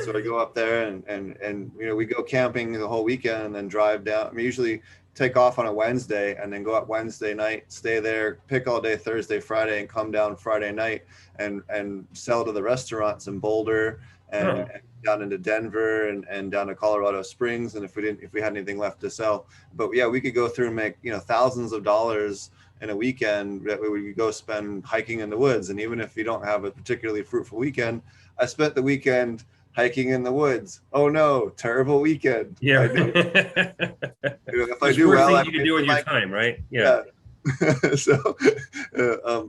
So I go up there and we go camping the whole weekend and then drive down. We usually take off on a Wednesday and then go up Wednesday night, stay there, pick all day Thursday, Friday, and come down Friday night and sell to the restaurants in Boulder and down into Denver and down to Colorado Springs. And if we had anything left to sell, but yeah, we could go through and make, thousands of dollars in a weekend that we would go spend hiking in the woods. And even if you don't have a particularly fruitful weekend, I spent the weekend hiking in the woods. Oh no, terrible weekend. Yeah. If I do well, you can do with your time, right? Yeah. So,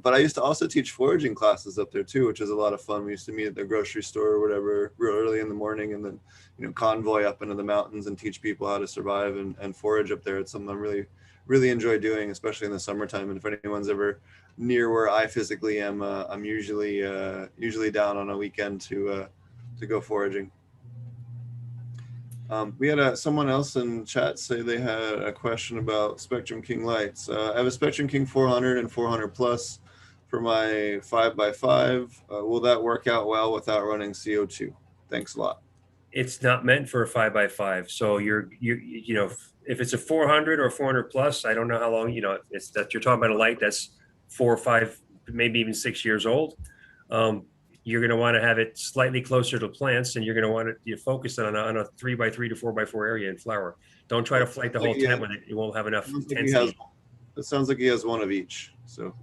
but I used to also teach foraging classes up there too, which is a lot of fun. We used to meet at the grocery store or whatever real early in the morning, and then convoy up into the mountains and teach people how to survive and forage up there. It's something I really enjoy doing, especially in the summertime. And if anyone's ever near where I physically am, I'm usually down on a weekend to go foraging. We had someone else in chat say they had a question about Spectrum King lights. I have a Spectrum King 400 and 400 plus for my 5x5. Will that work out well without running CO2? Thanks a lot. It's not meant for a 5x5. So you're if it's a 400 or 400 plus, I don't know how long, it's that you're talking about a light that's 4 or 5, maybe even 6 years old. You're going to want to have it slightly closer to plants, and you're going to want to focus it on a 3x3 to 4x4 area in flower. Don't try to flight the whole tent with it. You won't have enough intensity. It sounds like he has one of each. So,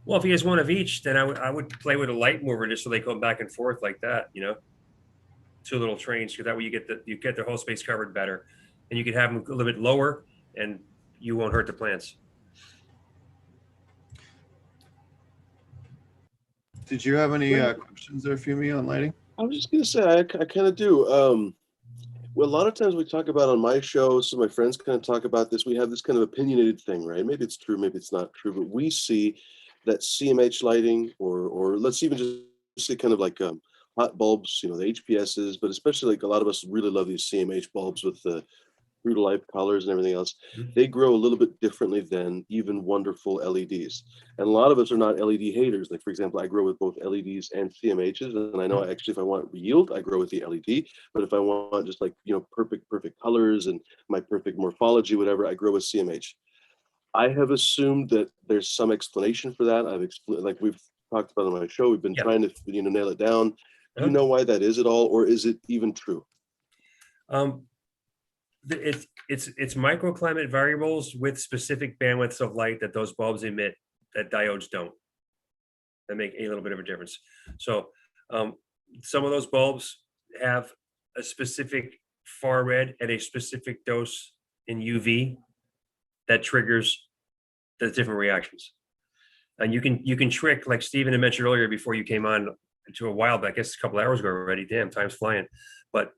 well, if he has one of each, then I would play with a light mover just so they go back and forth like that. 2 little trains, because that way you get the whole space covered better, and you can have them a little bit lower, and you won't hurt the plants. Did you have any questions there, Fumi, on lighting? I was just going to say, I kind of do. Well, a lot of times we talk about on my show, some of my friends kind of talk about this. We have this kind of opinionated thing, right? Maybe it's true, maybe it's not true, but we see that CMH lighting, or let's even just say kind of like hot bulbs, the HPSs, but especially like a lot of us really love these CMH bulbs with the true to life colors and everything else. They grow a little bit differently than even wonderful LEDs. And a lot of us are not LED haters. Like, for example, I grow with both LEDs and CMHs. And I know actually if I want yield, I grow with the LED. But if I want just like, perfect colors and my perfect morphology, whatever, I grow with CMH. I have assumed that there's some explanation for that. Like we've talked about on my show, we've been trying to, nail it down. Do you know why that is at all? Or is it even true? It's microclimate variables with specific bandwidths of light that those bulbs emit that diodes don't. That make a little bit of a difference. So some of those bulbs have a specific far red at a specific dose in UV that triggers the different reactions. And you can trick, like Stephen had mentioned earlier before you came on to a while back, I guess a couple hours ago already. Damn, time's flying. But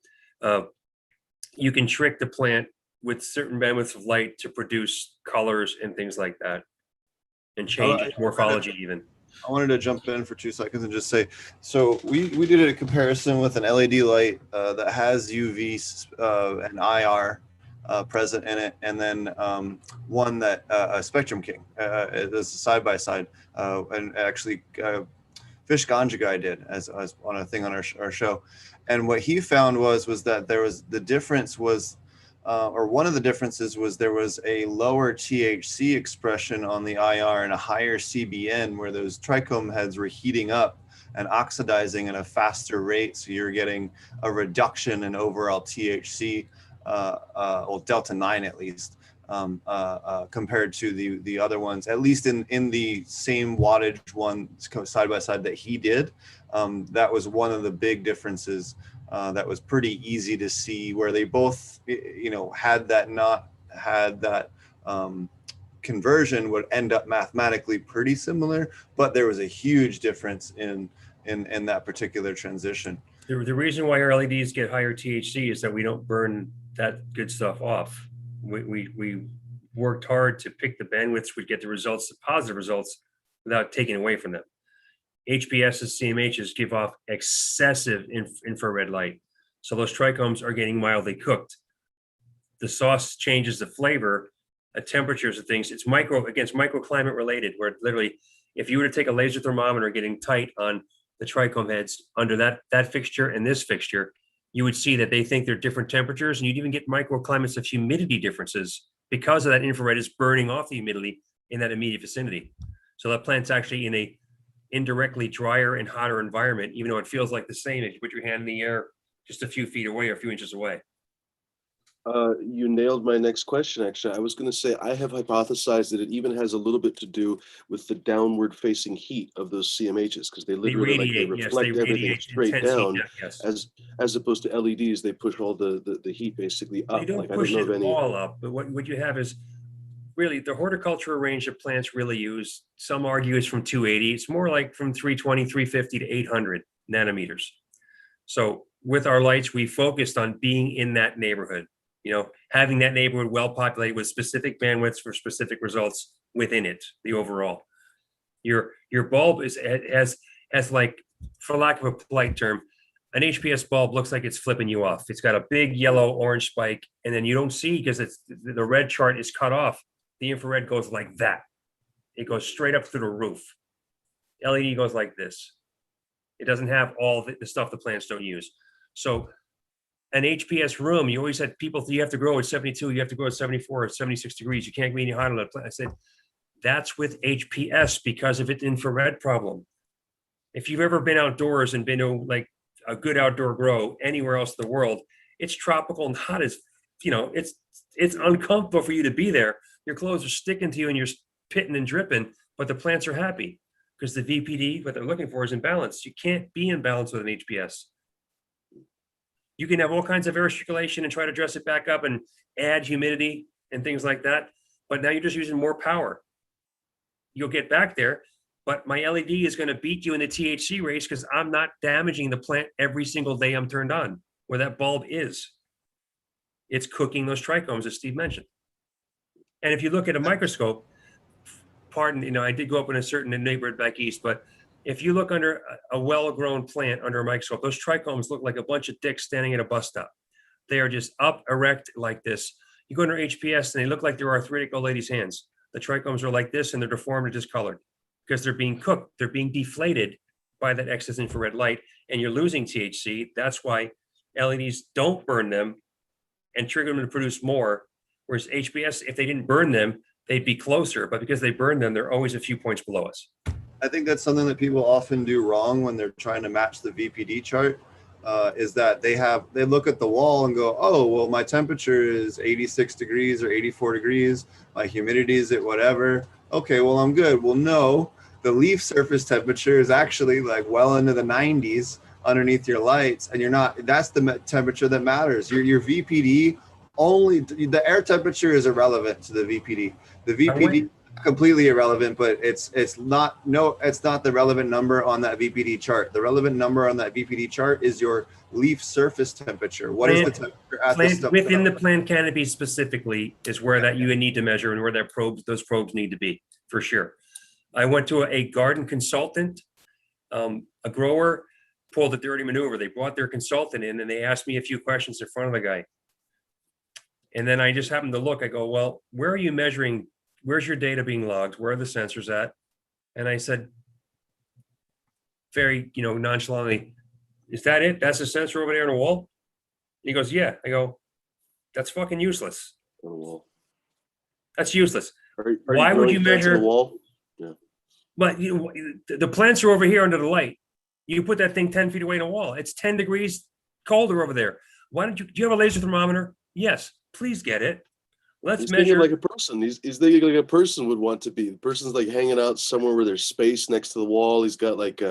you can trick the plant with certain bandwidths of light to produce colors and things like that, and change its morphology even. I wanted to jump in for 2 seconds and just say, so we did a comparison with an LED light that has UV and IR present in it, and then one that a Spectrum King is side by side, and actually Fish Ganja Guy did as on a thing on our show. And what he found was that there was the difference was or one of the differences was there was a lower THC expression on the IR and a higher CBN, where those trichome heads were heating up and oxidizing at a faster rate. So you're getting a reduction in overall THC, or delta 9 at least, compared to the other ones, at least in the same wattage one side by side that he did. That was one of the big differences. That was pretty easy to see, where they both, had that conversion would end up mathematically pretty similar, but there was a huge difference in that particular transition. The reason why our LEDs get higher THC is that we don't burn that good stuff off. We worked hard to pick the bandwidths, we'd get the results, the positive results, without taking away from them. HPS's, CMHs give off excessive infrared light. So those trichomes are getting mildly cooked. The sauce changes the flavor, the temperatures of things. It's microclimate related, where literally, if you were to take a laser thermometer getting tight on the trichome heads under that fixture and this fixture, you would see that they think they're different temperatures, and you'd even get microclimates of humidity differences because of that infrared is burning off the humidity in that immediate vicinity. So that plant's actually in a indirectly drier and hotter environment, even though it feels like the same if you put your hand in the air just a few feet away or a few inches away. You nailed my next question, actually. I was going to say, I have hypothesized that it even has a little bit to do with the downward facing heat of those CMHs, because they literally reflect everything straight down, yes. as opposed to LEDs, they push all the heat basically up. They don't push it all up, but what you have is really the horticultural range that plants really use. Some argue is from 280. It's more like from 320, 350 to 800 nanometers. So with our lights, we focused on being in that neighborhood. Having that neighborhood well populated with specific bandwidths for specific results within it, the overall. Your bulb has like, for lack of a polite term, an HPS bulb looks like it's flipping you off. It's got a big yellow orange spike, and then you don't see, because the red chart is cut off. The infrared goes like that. It goes straight up through the roof. LED goes like this. It doesn't have all the stuff the plants don't use. So an HPS room, you always had people, you have to grow at 72, you have to grow at 74 or 76 degrees. You can't be any hotter than a plant. I said, that's with HPS because of its infrared problem. If you've ever been outdoors and been to like a good outdoor grow anywhere else in the world, it's tropical and hot as, it's uncomfortable for you to be there. Your clothes are sticking to you and you're pitting and dripping, but the plants are happy because the VPD, what they're looking for, is in balance. You can't be in balance with an HPS. You can have all kinds of air circulation and try to dress it back up and add humidity and things like that. But now you're just using more power. You'll get back there, but my LED is going to beat you in the THC race because I'm not damaging the plant every single day I'm turned on, where that bulb is. It's cooking those trichomes, as Steve mentioned. And if you look at a microscope, I did go up in a certain neighborhood back east, but if you look under a well-grown plant under a microscope, those trichomes look like a bunch of dicks standing at a bus stop. They are just up erect like this. You go under HPS and they look like they're arthritic old ladies' hands. The trichomes are like this and they're deformed and discolored because they're being cooked. They're being deflated by that excess infrared light, and you're losing THC. That's why LEDs don't burn them and trigger them to produce more. Whereas HPS, if they didn't burn them, they'd be closer. But because they burn them, they're always a few points below us. I think that's something that people often do wrong when they're trying to match the VPD chart, is that they look at the wall and go, oh, well, my temperature is 86 degrees or 84 degrees. My humidity is at whatever. Okay, well, I'm good. Well, no, the leaf surface temperature is actually like well into the 90s underneath your lights, and that's the temperature that matters. Your VPD the air temperature is irrelevant to the VPD. The VPD completely irrelevant, but it's not the relevant number on that VPD chart. The relevant number on that VPD chart is your leaf surface temperature. What is the temperature at the within the plant canopy specifically is where that you need to measure and where those probes need to be, for sure. I went to a garden consultant, a grower pulled a dirty maneuver. They brought their consultant in and they asked me a few questions in front of the guy. And then I just happened to look, I go, well, where are you measuring? Where's your data being logged? Where are the sensors at? And I said, very, nonchalantly, is that it? That's the sensor over there on the wall? He goes, yeah. I go, That's fucking useless. On the wall. That's useless. Are Why would growing you plants on measure- the wall? But the plants are over here under the light. You put that thing 10 feet away in a wall. It's 10 degrees colder over there. Why don't you, do you have a laser thermometer? Yes, please get it. Let's He's thinking measure. like a person. He's thinking like a person would want to be. The person's like hanging out somewhere where there's space next to the wall. He's got like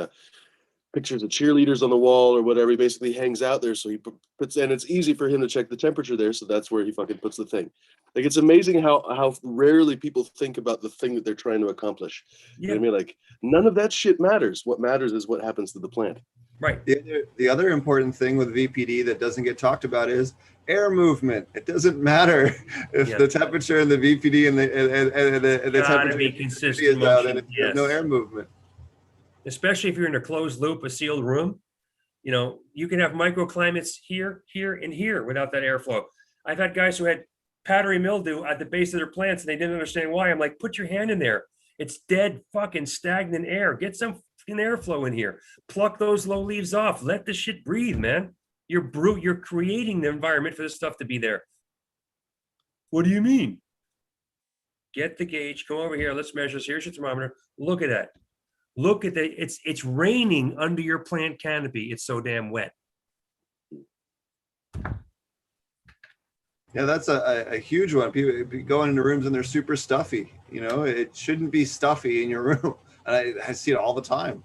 pictures of cheerleaders on the wall or whatever. He basically hangs out there. So he puts, and it's easy for him to check the temperature there. So that's where he fucking puts the thing. Like, it's amazing how rarely people think about the thing that they're trying to accomplish. You know what I mean? Like, none of that shit matters. What matters is what happens to the plant. Right. The other important thing with VPD that doesn't get talked about is air movement. It doesn't matter if the temperature and the VPD and the temperature be consistent is out and motion, there's no yes. air movement. Especially if you're in a closed loop, a sealed room, you know, you can have microclimates here, here, and here without that airflow. I've had guys who had powdery mildew at the base of their plants and they didn't understand why. I'm like, put your hand in there. It's dead fucking stagnant air. Get some fucking airflow in here. Pluck those low leaves off. Let the shit breathe, man. You're creating the environment for this stuff to be there. What do you mean? Get the gauge, come over here, let's measure this. Here's your thermometer. Look at that. Look at that. It's raining under your plant canopy. It's so damn wet. Yeah, that's a huge one. People go into rooms and they're super stuffy. You know, it shouldn't be stuffy in your room. And I see it all the time.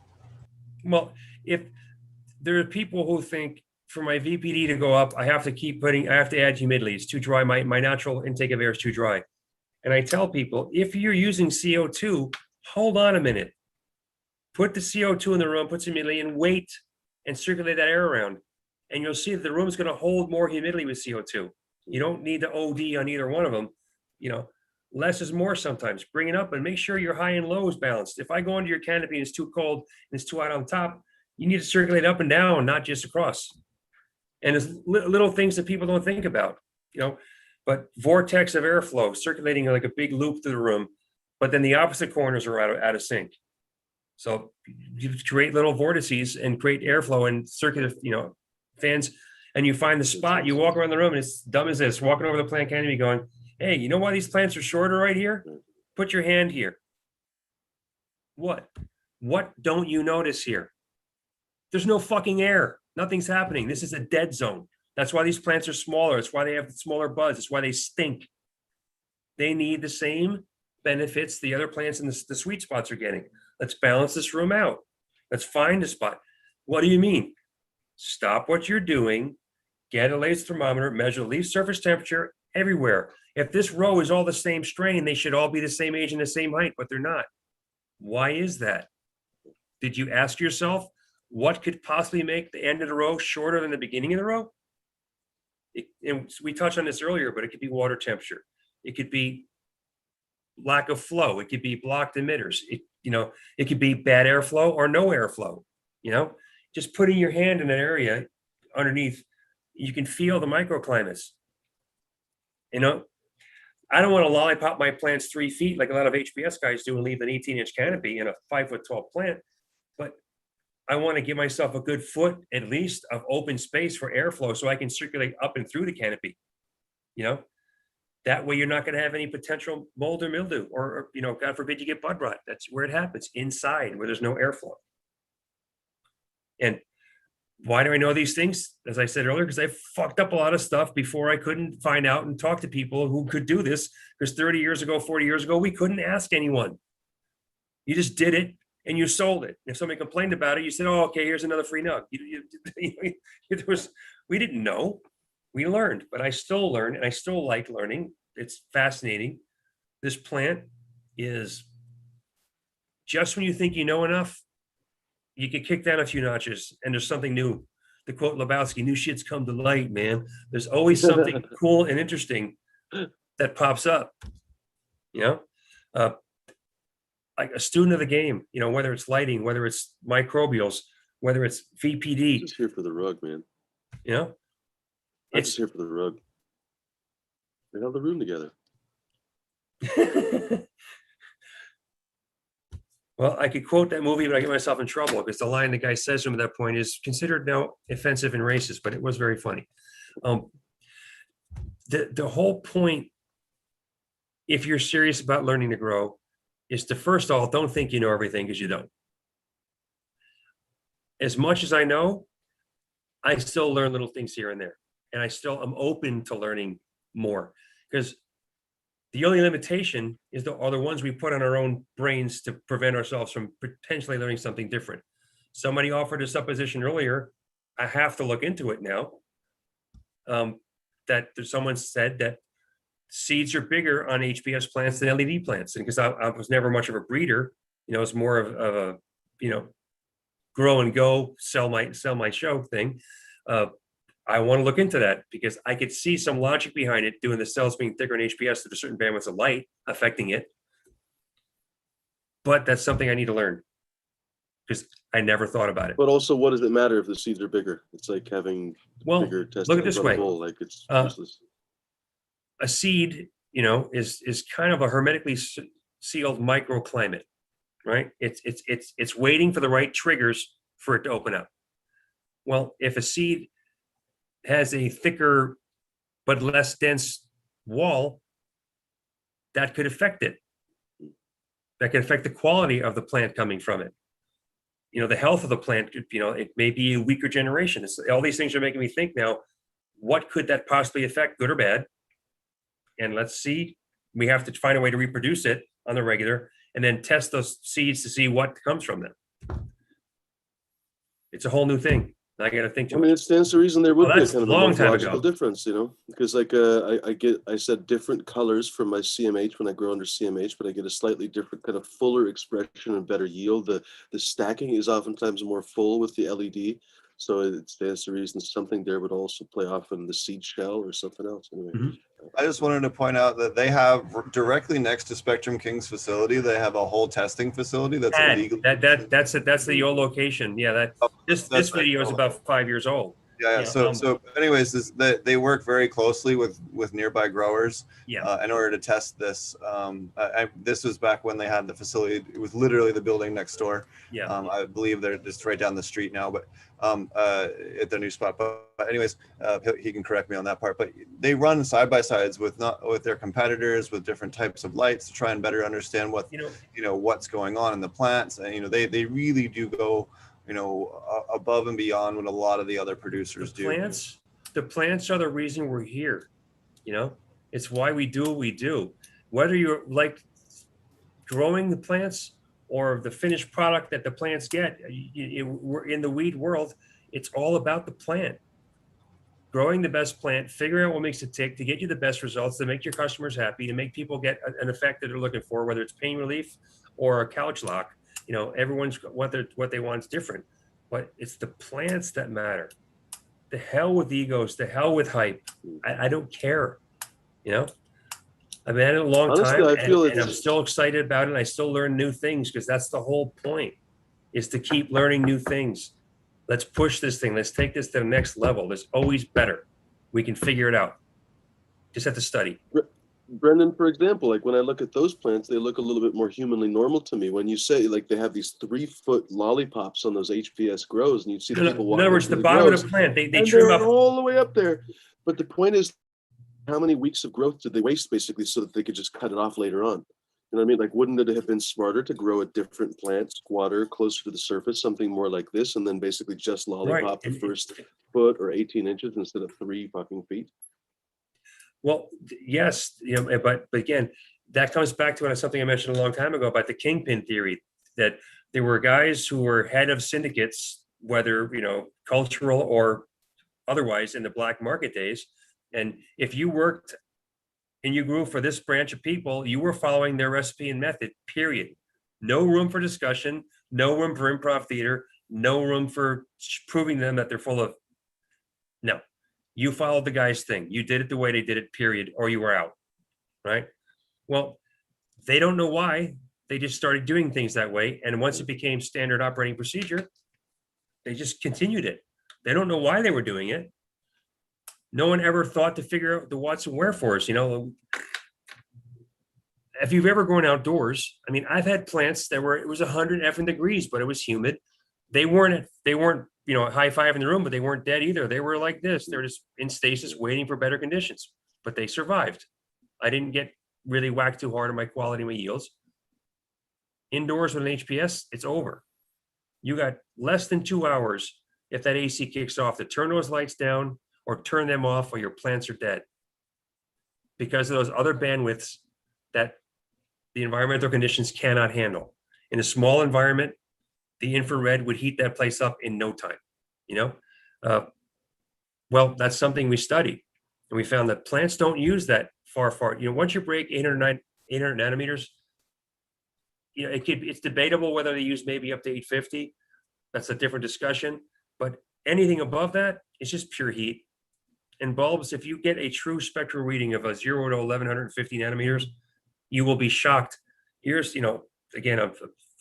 Well, if there are people who think for my VPD to go up, I have to add humidity. It's too dry. My natural intake of air is too dry. And I tell people, if you're using CO2, hold on a minute. Put the CO2 in the room, put some humidity and wait and circulate that air around. And you'll see that the room's going to hold more humidity with CO2. You don't need to OD on either one of them. You know, less is more sometimes. Bring it up and make sure your high and low is balanced. If I go into your canopy and it's too cold and it's too hot on top, you need to circulate up and down, not just across. And there's little things that people don't think about, you know, but vortex of airflow circulating like a big loop through the room, but then the opposite corners are out of sync. So you create little vortices and create airflow and circulate, you know, fans, and you find the spot. You walk around the room and it's dumb as this, walking over the plant canopy going, hey, you know why these plants are shorter right here? Put your hand here. What don't you notice here? There's no fucking air. Nothing's happening. This is a dead zone. That's why these plants are smaller. It's why they have smaller buds. It's why they stink. They need the same benefits the other plants in the sweet spots are getting. Let's balance this room out. Let's find a spot. What do you mean? Stop what you're doing, get a laser thermometer, measure leaf surface temperature everywhere. If this row is all the same strain, they should all be the same age and the same height, but they're not. Why is that? Did you ask yourself what could possibly make the end of the row shorter than the beginning of the row? And we touched on this earlier, but it could be water temperature. It could be lack of flow. It could be blocked emitters. It could be bad airflow or no airflow. You know, just putting your hand in an area underneath, you can feel the microclimates. You know, I don't want to lollipop my plants 3 feet like a lot of HBS guys do and leave an 18-inch canopy in a 5 foot tall plant, but I want to give myself a good foot at least of open space for airflow so I can circulate up and through the canopy. You know, that way you're not going to have any potential mold or mildew, or you know, God forbid you get bud rot. That's where it happens, inside where there's no airflow. And why do I know these things? As I said earlier, because I fucked up a lot of stuff before I couldn't find out and talk to people who could do this. Because 30 years ago, 40 years ago, we couldn't ask anyone. You just did it and you sold it. If somebody complained about it, you said, "Oh, okay, here's another free nug." We didn't know. We learned, but I still learn and I still like learning. It's fascinating. This plant is just when you think you know enough, you can kick down a few notches and there's something new. To quote Lebowski, new shit's come to light, man. There's always something cool and interesting that pops up, you know? Like a student of the game, you know, whether it's lighting, whether it's microbials, whether it's VPD. Just here for the rug, man. You know? I'm just here for the rug. They have the room together. Well, I could quote that movie, but I get myself in trouble because the line the guy says to him at that point is considered now offensive and racist, but it was very funny. the whole point, if you're serious about learning to grow, is to first of all, don't think you know everything, because you don't. As much as I know, I still learn little things here and there. And I still am open to learning more, because the only limitation are the ones we put on our own brains to prevent ourselves from potentially learning something different. Somebody offered a supposition earlier. I have to look into it now. That someone said that seeds are bigger on HPS plants than LED plants. And because I was never much of a breeder, it's more of a, grow and go, sell my show thing. I want to look into that, because I could see some logic behind it, doing the cells being thicker in HPS at a certain bandwidth of light affecting it. But that's something I need to learn, because I never thought about it. But also, what does it matter if the seeds are bigger? It's like having bigger testicles. Look at this way. Like it's useless. A seed, is kind of a hermetically sealed microclimate, right? It's waiting for the right triggers for it to open up. Well, if a seed has a thicker but less dense wall, that could affect it. That could affect the quality of the plant coming from it. The health of the plant, it may be a weaker generation. All these things are making me think now, what could that possibly affect, good or bad? And let's see, we have to find a way to reproduce it on the regular, and then test those seeds to see what comes from them. It's a whole new thing. I got to think to I mean, it stands to reason there would be a that's kind of a a long time morphological ago. difference, because like I said different colors from my CMH when I grow under CMH, but I get a slightly different kind of fuller expression and better yield. The stacking is oftentimes more full with the LED, so it stands to reason something there would also play off in the seed shell or something else. Anyway. Mhm. I just wanted to point out that they have directly next to Spectrum King's facility, they have a whole testing facility that's illegal. That's the old location. Yeah, this That's right. video is about 5 years old. Yeah. Yeah, So anyways, they work very closely with nearby growers Yeah. in order to test this. This was back when they had the facility. It was literally the building next door. Yeah. I believe they're just right down the street now, but at their new spot. But anyways, he can correct me on that part. But they run side by sides with their competitors with different types of lights to try and better understand what what's going on in the plants. And they really do go above and beyond what a lot of the other producers do. The plants are the reason we're here. It's why we do what we do. Whether you're like growing the plants or the finished product that the plants get, we're in the weed world. It's all about the plant. Growing the best plant, figuring out what makes it tick to get you the best results, to make your customers happy, to make people get an effect that they're looking for, whether it's pain relief or a couch lock. Everyone's what they want is different, but it's the plants that matter. The hell with egos, the hell with hype. I don't care. I've been at it a long Honestly, time, I feel and I'm still excited about it. And I still learn new things, because that's the whole point, is to keep learning new things. Let's push this thing. Let's take this to the next level. There's always better. We can figure it out. Just have to study. Brendan, for example, like when I look at those plants, they look a little bit more humanly normal to me. When you say like they have these 3-foot lollipops on those HPS grows, and you see the people walking. In other words, the bottom of the plant, they and trim they're up all the way up there. But the point is, how many weeks of growth did they waste basically so that they could just cut it off later on? You know what I mean? Like, wouldn't it have been smarter to grow a different plant, squatter, closer to the surface, something more like this, and then basically just lollipop the first foot or 18 inches instead of 3 fucking feet? Well, yes, but again, that comes back to something I mentioned a long time ago about the kingpin theory, that there were guys who were head of syndicates, whether, cultural or otherwise, in the black market days. And if you worked and you grew for this branch of people, you were following their recipe and method, period. No room for discussion, no room for improv theater, no room for proving them that they're full of, no. You followed the guy's thing. You did it the way they did it, period, or you were out, right? Well, they don't know why. They just started doing things that way. And once it became standard operating procedure, they just continued it. They don't know why they were doing it. No one ever thought to figure out the what's and wherefores. If you've ever gone outdoors, I've had plants that it was 100 effing degrees, but it was humid. They weren't high five in the room, but they weren't dead either. They were like this. They were just in stasis waiting for better conditions. but they survived. I didn't get really whacked too hard on my quality, my yields. Indoors with an HPS, it's over. You got less than 2 hours if that AC kicks off to turn those lights down or turn them off, or your plants are dead because of those other bandwidths that the environmental conditions cannot handle. In a small environment, the infrared would heat that place up in no time, you know? Well, that's something we studied, and we found that plants don't use that far. You know, once you break 800 nanometers, you know, it's debatable whether they use maybe up to 850. That's a different discussion, but anything above that is just pure heat. And bulbs, if you get a true spectral reading of a 0 to 1150 nanometers, you will be shocked. Here's, you know, again,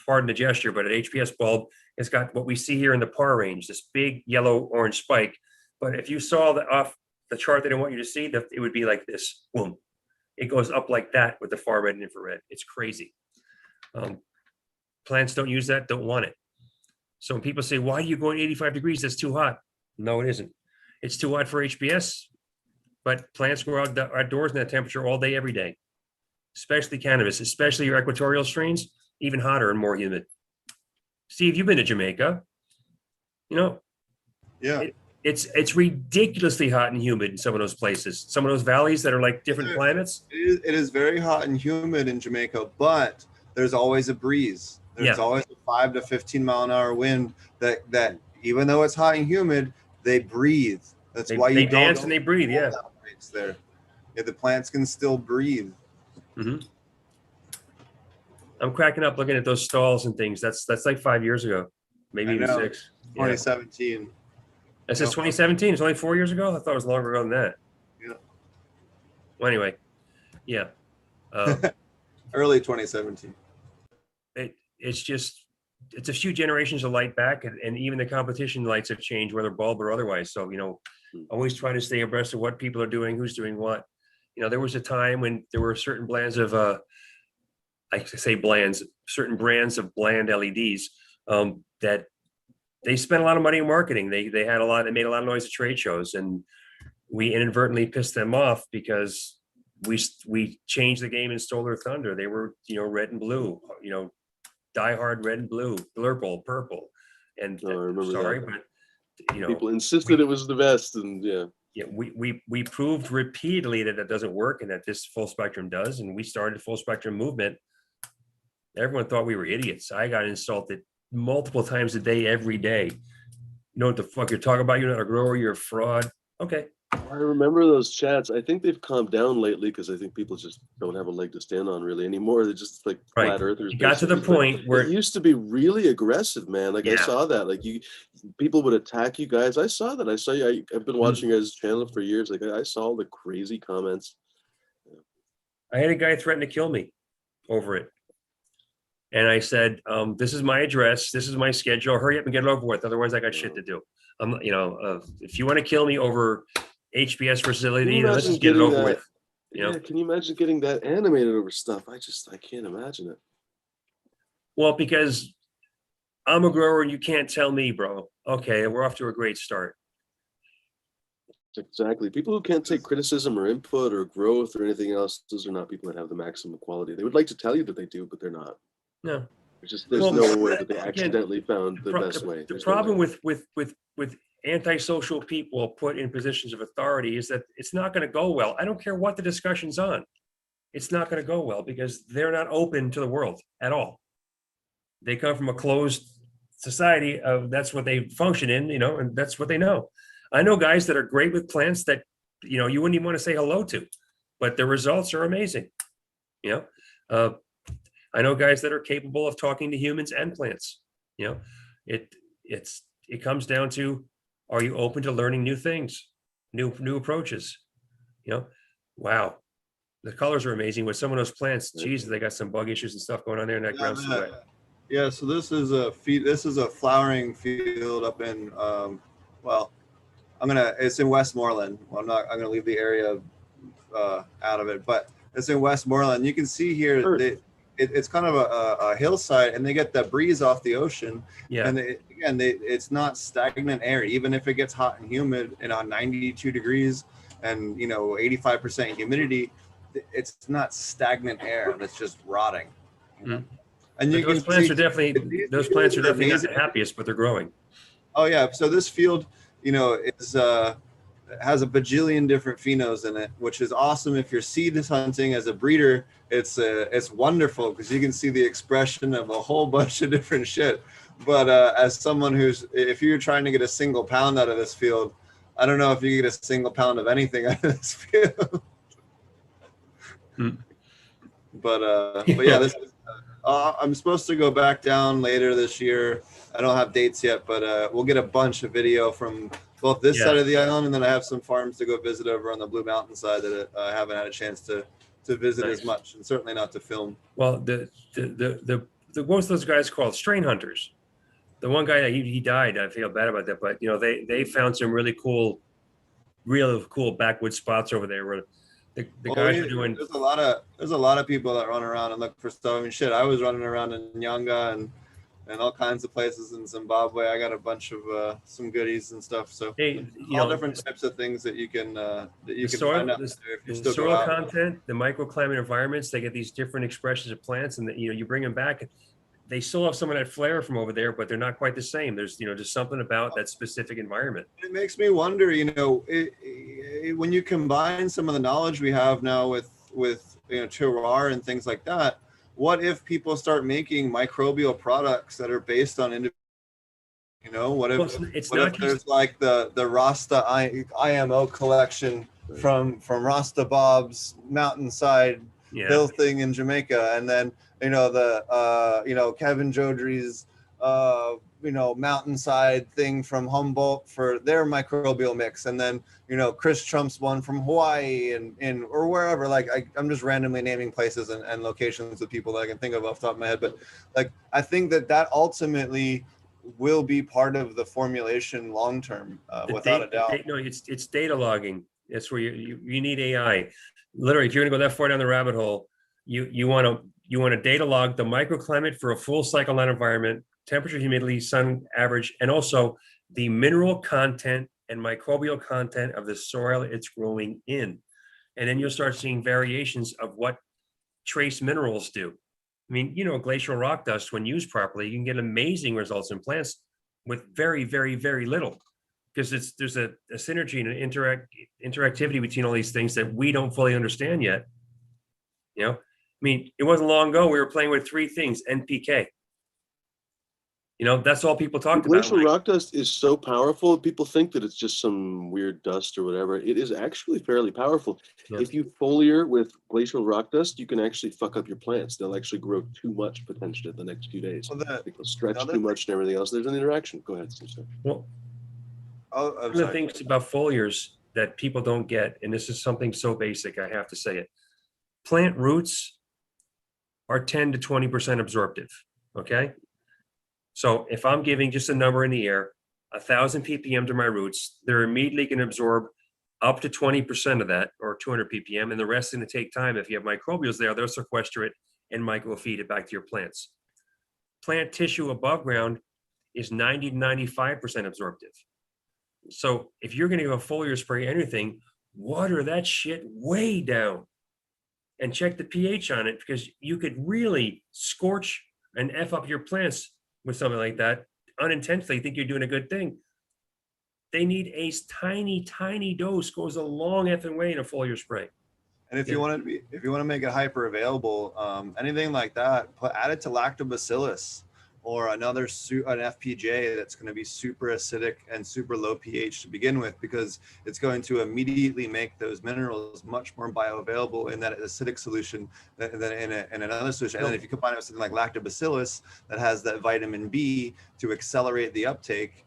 pardon the gesture, but an HPS bulb has got what we see here in the PAR range, this big yellow orange spike. But if you saw off the chart that I want you to see, that it would be like this, boom. It goes up like that with the far red and infrared. It's crazy. Plants don't use that, don't want it. So when people say, why do you go at 85 degrees? That's too hot. No, it isn't. It's too hot for HPS, but plants grow outdoors in that temperature all day, every day, especially cannabis, especially your equatorial strains, even hotter and more humid. Steve, you've been to Jamaica. You know, Yeah. It's ridiculously hot and humid in some of those places, some of those valleys that are like different planets. It is very hot and humid in Jamaica, but there's always a breeze. There's always a 5 to 15 mile an hour wind that even though it's hot and humid, they breathe. That's why you they dance and they breathe. Yeah. There. Yeah, the plants can still breathe. Mm-hmm. I'm cracking up looking at those stalls and things. That's like 5 years ago, maybe even 6. 2017. That says 2017. It's only 4 years ago. I thought it was longer ago than that. Yeah. Well, anyway, yeah. Early 2017. It's a few generations of light back, and even the competition lights have changed, whether bulb or otherwise. So, you know, always try to stay abreast of what people are doing, who's doing what. You know, there was a time when there were certain brands of, certain brands of bland LEDs that they spent a lot of money in marketing. They made a lot of noise at trade shows, and we inadvertently pissed them off because we changed the game and stole their thunder. They were, you know, red and blue, you know, diehard red and blue, blurple, purple. And sorry, but you know, people insisted it was the best, and yeah, we proved repeatedly that it doesn't work and that this full spectrum does. And we started full spectrum movement. Everyone thought we were idiots. I got insulted multiple times a day, every day. You know what the fuck you're talking about? You're not a grower, you're a fraud. Okay. I remember those chats. I think they've calmed down lately because I think people just don't have a leg to stand on really anymore. They're just like flat earthers. You got to the point where it used to be really aggressive, man. Like I saw that. Like people would attack you guys. I saw that. I saw you. I've been watching you guys' channel for years. Like I saw all the crazy comments. I had a guy threaten to kill me over it. And I said, this is my address. This is my schedule. Hurry up and get it over with. Otherwise, I got shit to do. If you want to kill me over HPS facility, let's just get it over with. You know? Can you imagine getting that animated over stuff? I can't imagine it. Well, because I'm a grower and you can't tell me, bro. Okay, we're off to a great start. Exactly. People who can't take criticism or input or growth or anything else, those are not people that have the maximum quality. They would like to tell you that they do, but they're not. No. There's no way that they accidentally found the best way. The problem with antisocial people put in positions of authority is that it's not going to go well. I don't care what the discussion's on. It's not going to go well because they're not open to the world at all. They come from a closed society of that's what they function in, you know, and that's what they know. I know guys that are great with plants that, you know, you wouldn't even want to say hello to, but the results are amazing. You know, I know guys that are capable of talking to humans and plants. You know, it comes down to, are you open to learning new things, new approaches? You know, wow, the colors are amazing with some of those plants. Jesus, they got some bug issues and stuff going on there in that ground sweat. Yeah, so this is a flowering field up in it's in Westmoreland. Well, I'm gonna leave the area out of it, but it's in Westmoreland. You can see here that it's kind of a hillside, and they get the breeze off the ocean. Yeah, and it's not stagnant air. Even if it gets hot and humid and on 92 degrees, and 85% humidity, it's not stagnant air that's just rotting. Mm. And But you those can plants see are definitely those plants are definitely not the happiest, but they're growing. Oh yeah, so this field, is has a bajillion different phenos in it, which is awesome if you're seed hunting as a breeder. It's wonderful because you can see the expression of a whole bunch of different shit. But as someone if you're trying to get a single pound out of this field, I don't know if you can get a single pound of anything out of this field. Hmm. But yeah, this is, I'm supposed to go back down later this year. I don't have dates yet, but we'll get a bunch of video from both this Yeah. side of the island, and then I have some farms to go visit over on the Blue Mountain side that I haven't had a chance to visit Nice. as much, and certainly not to film. Well, the most of those guys called strain hunters. The one guy that he died. I feel bad about that, but they found some really cool backwoods spots over there where the guys are doing. There's a lot of people that run around and look for stuff. I mean, shit, I was running around in Nyanga and all kinds of places in Zimbabwe. I got a bunch of some goodies and stuff. So Hey, all different types of things that you can soil, find out the, there if you the still go soil out. content, the microclimate environments, they get these different expressions of plants, and you bring them back. They still have some of that flair from over there, but they're not quite the same. There's just something about that specific environment. It makes me wonder, when you combine some of the knowledge we have now with terroir and things like that, what if people start making microbial products that are based on what if there's like the Rasta IMO collection from Rasta Bob's mountainside hill thing in Jamaica, and then Kevin Jodry's mountainside thing from Humboldt for their microbial mix, and then Chris Trump's one from Hawaii and or wherever. Like I'm just randomly naming places and locations of people that I can think of off the top of my head, but like I think that ultimately will be part of the formulation long term, without a doubt. No, it's data logging. That's where you need AI. Literally, if you're going to go that far down the rabbit hole, you want to data log the microclimate for a full cycle land environment, temperature, humidity, sun average, and also the mineral content and microbial content of the soil it's growing in. And then you'll start seeing variations of what trace minerals do. I mean, glacial rock dust, when used properly, you can get amazing results in plants with very, very, very little, because there's a synergy and an interactivity between all these things that we don't fully understand yet. I mean, it wasn't long ago we were playing with three things: NPK. That's all people talked about. Glacial rock dust is so powerful. People think that it's just some weird dust or whatever. It is actually fairly powerful. Yeah. If you foliar with glacial rock dust, you can actually fuck up your plants. They'll actually grow too much potentially in the next few days. They'll stretch too much and everything else. There's an interaction. Go ahead, Steve. Well, one of the things about foliars that people don't get, and this is something so basic, I have to say it. Plant roots are 10 to 20% absorptive, okay? So if I'm giving just a number in the air, 1,000 ppm to my roots, they're immediately going to absorb up to 20% of that, or 200 ppm, and the rest is going to take time. If you have microbials there, they'll sequester it and microfeed it back to your plants. Plant tissue above ground is 90 to 95% absorptive. So if you're going to give a foliar spray anything, water that shit way down and check the pH on it, because you could really scorch and F up your plants with something like that unintentionally. Think you're doing a good thing. They need a tiny, tiny dose, goes a long effing way in a foliar spray. And if you want to make it hyper available, anything like that, add it to lactobacillus or an FPJ that's going to be super acidic and super low pH to begin with, because it's going to immediately make those minerals much more bioavailable in that acidic solution than in another solution. And then if you combine it with something like lactobacillus that has that vitamin B to accelerate the uptake,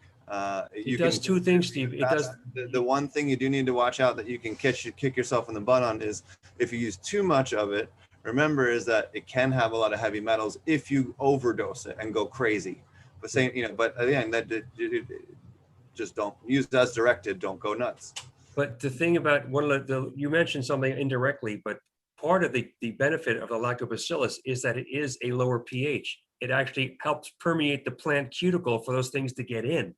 it does two things, Steve. It does. The one thing you do need to watch out that you can kick yourself in the butt on is if you use too much of it. Remember is that it can have a lot of heavy metals if you overdose it and go crazy. But but again, just don't use as directed. Don't go nuts. But the thing about you mentioned something indirectly, but part of the benefit of the lactobacillus is that it is a lower pH. It actually helps permeate the plant cuticle for those things to get in.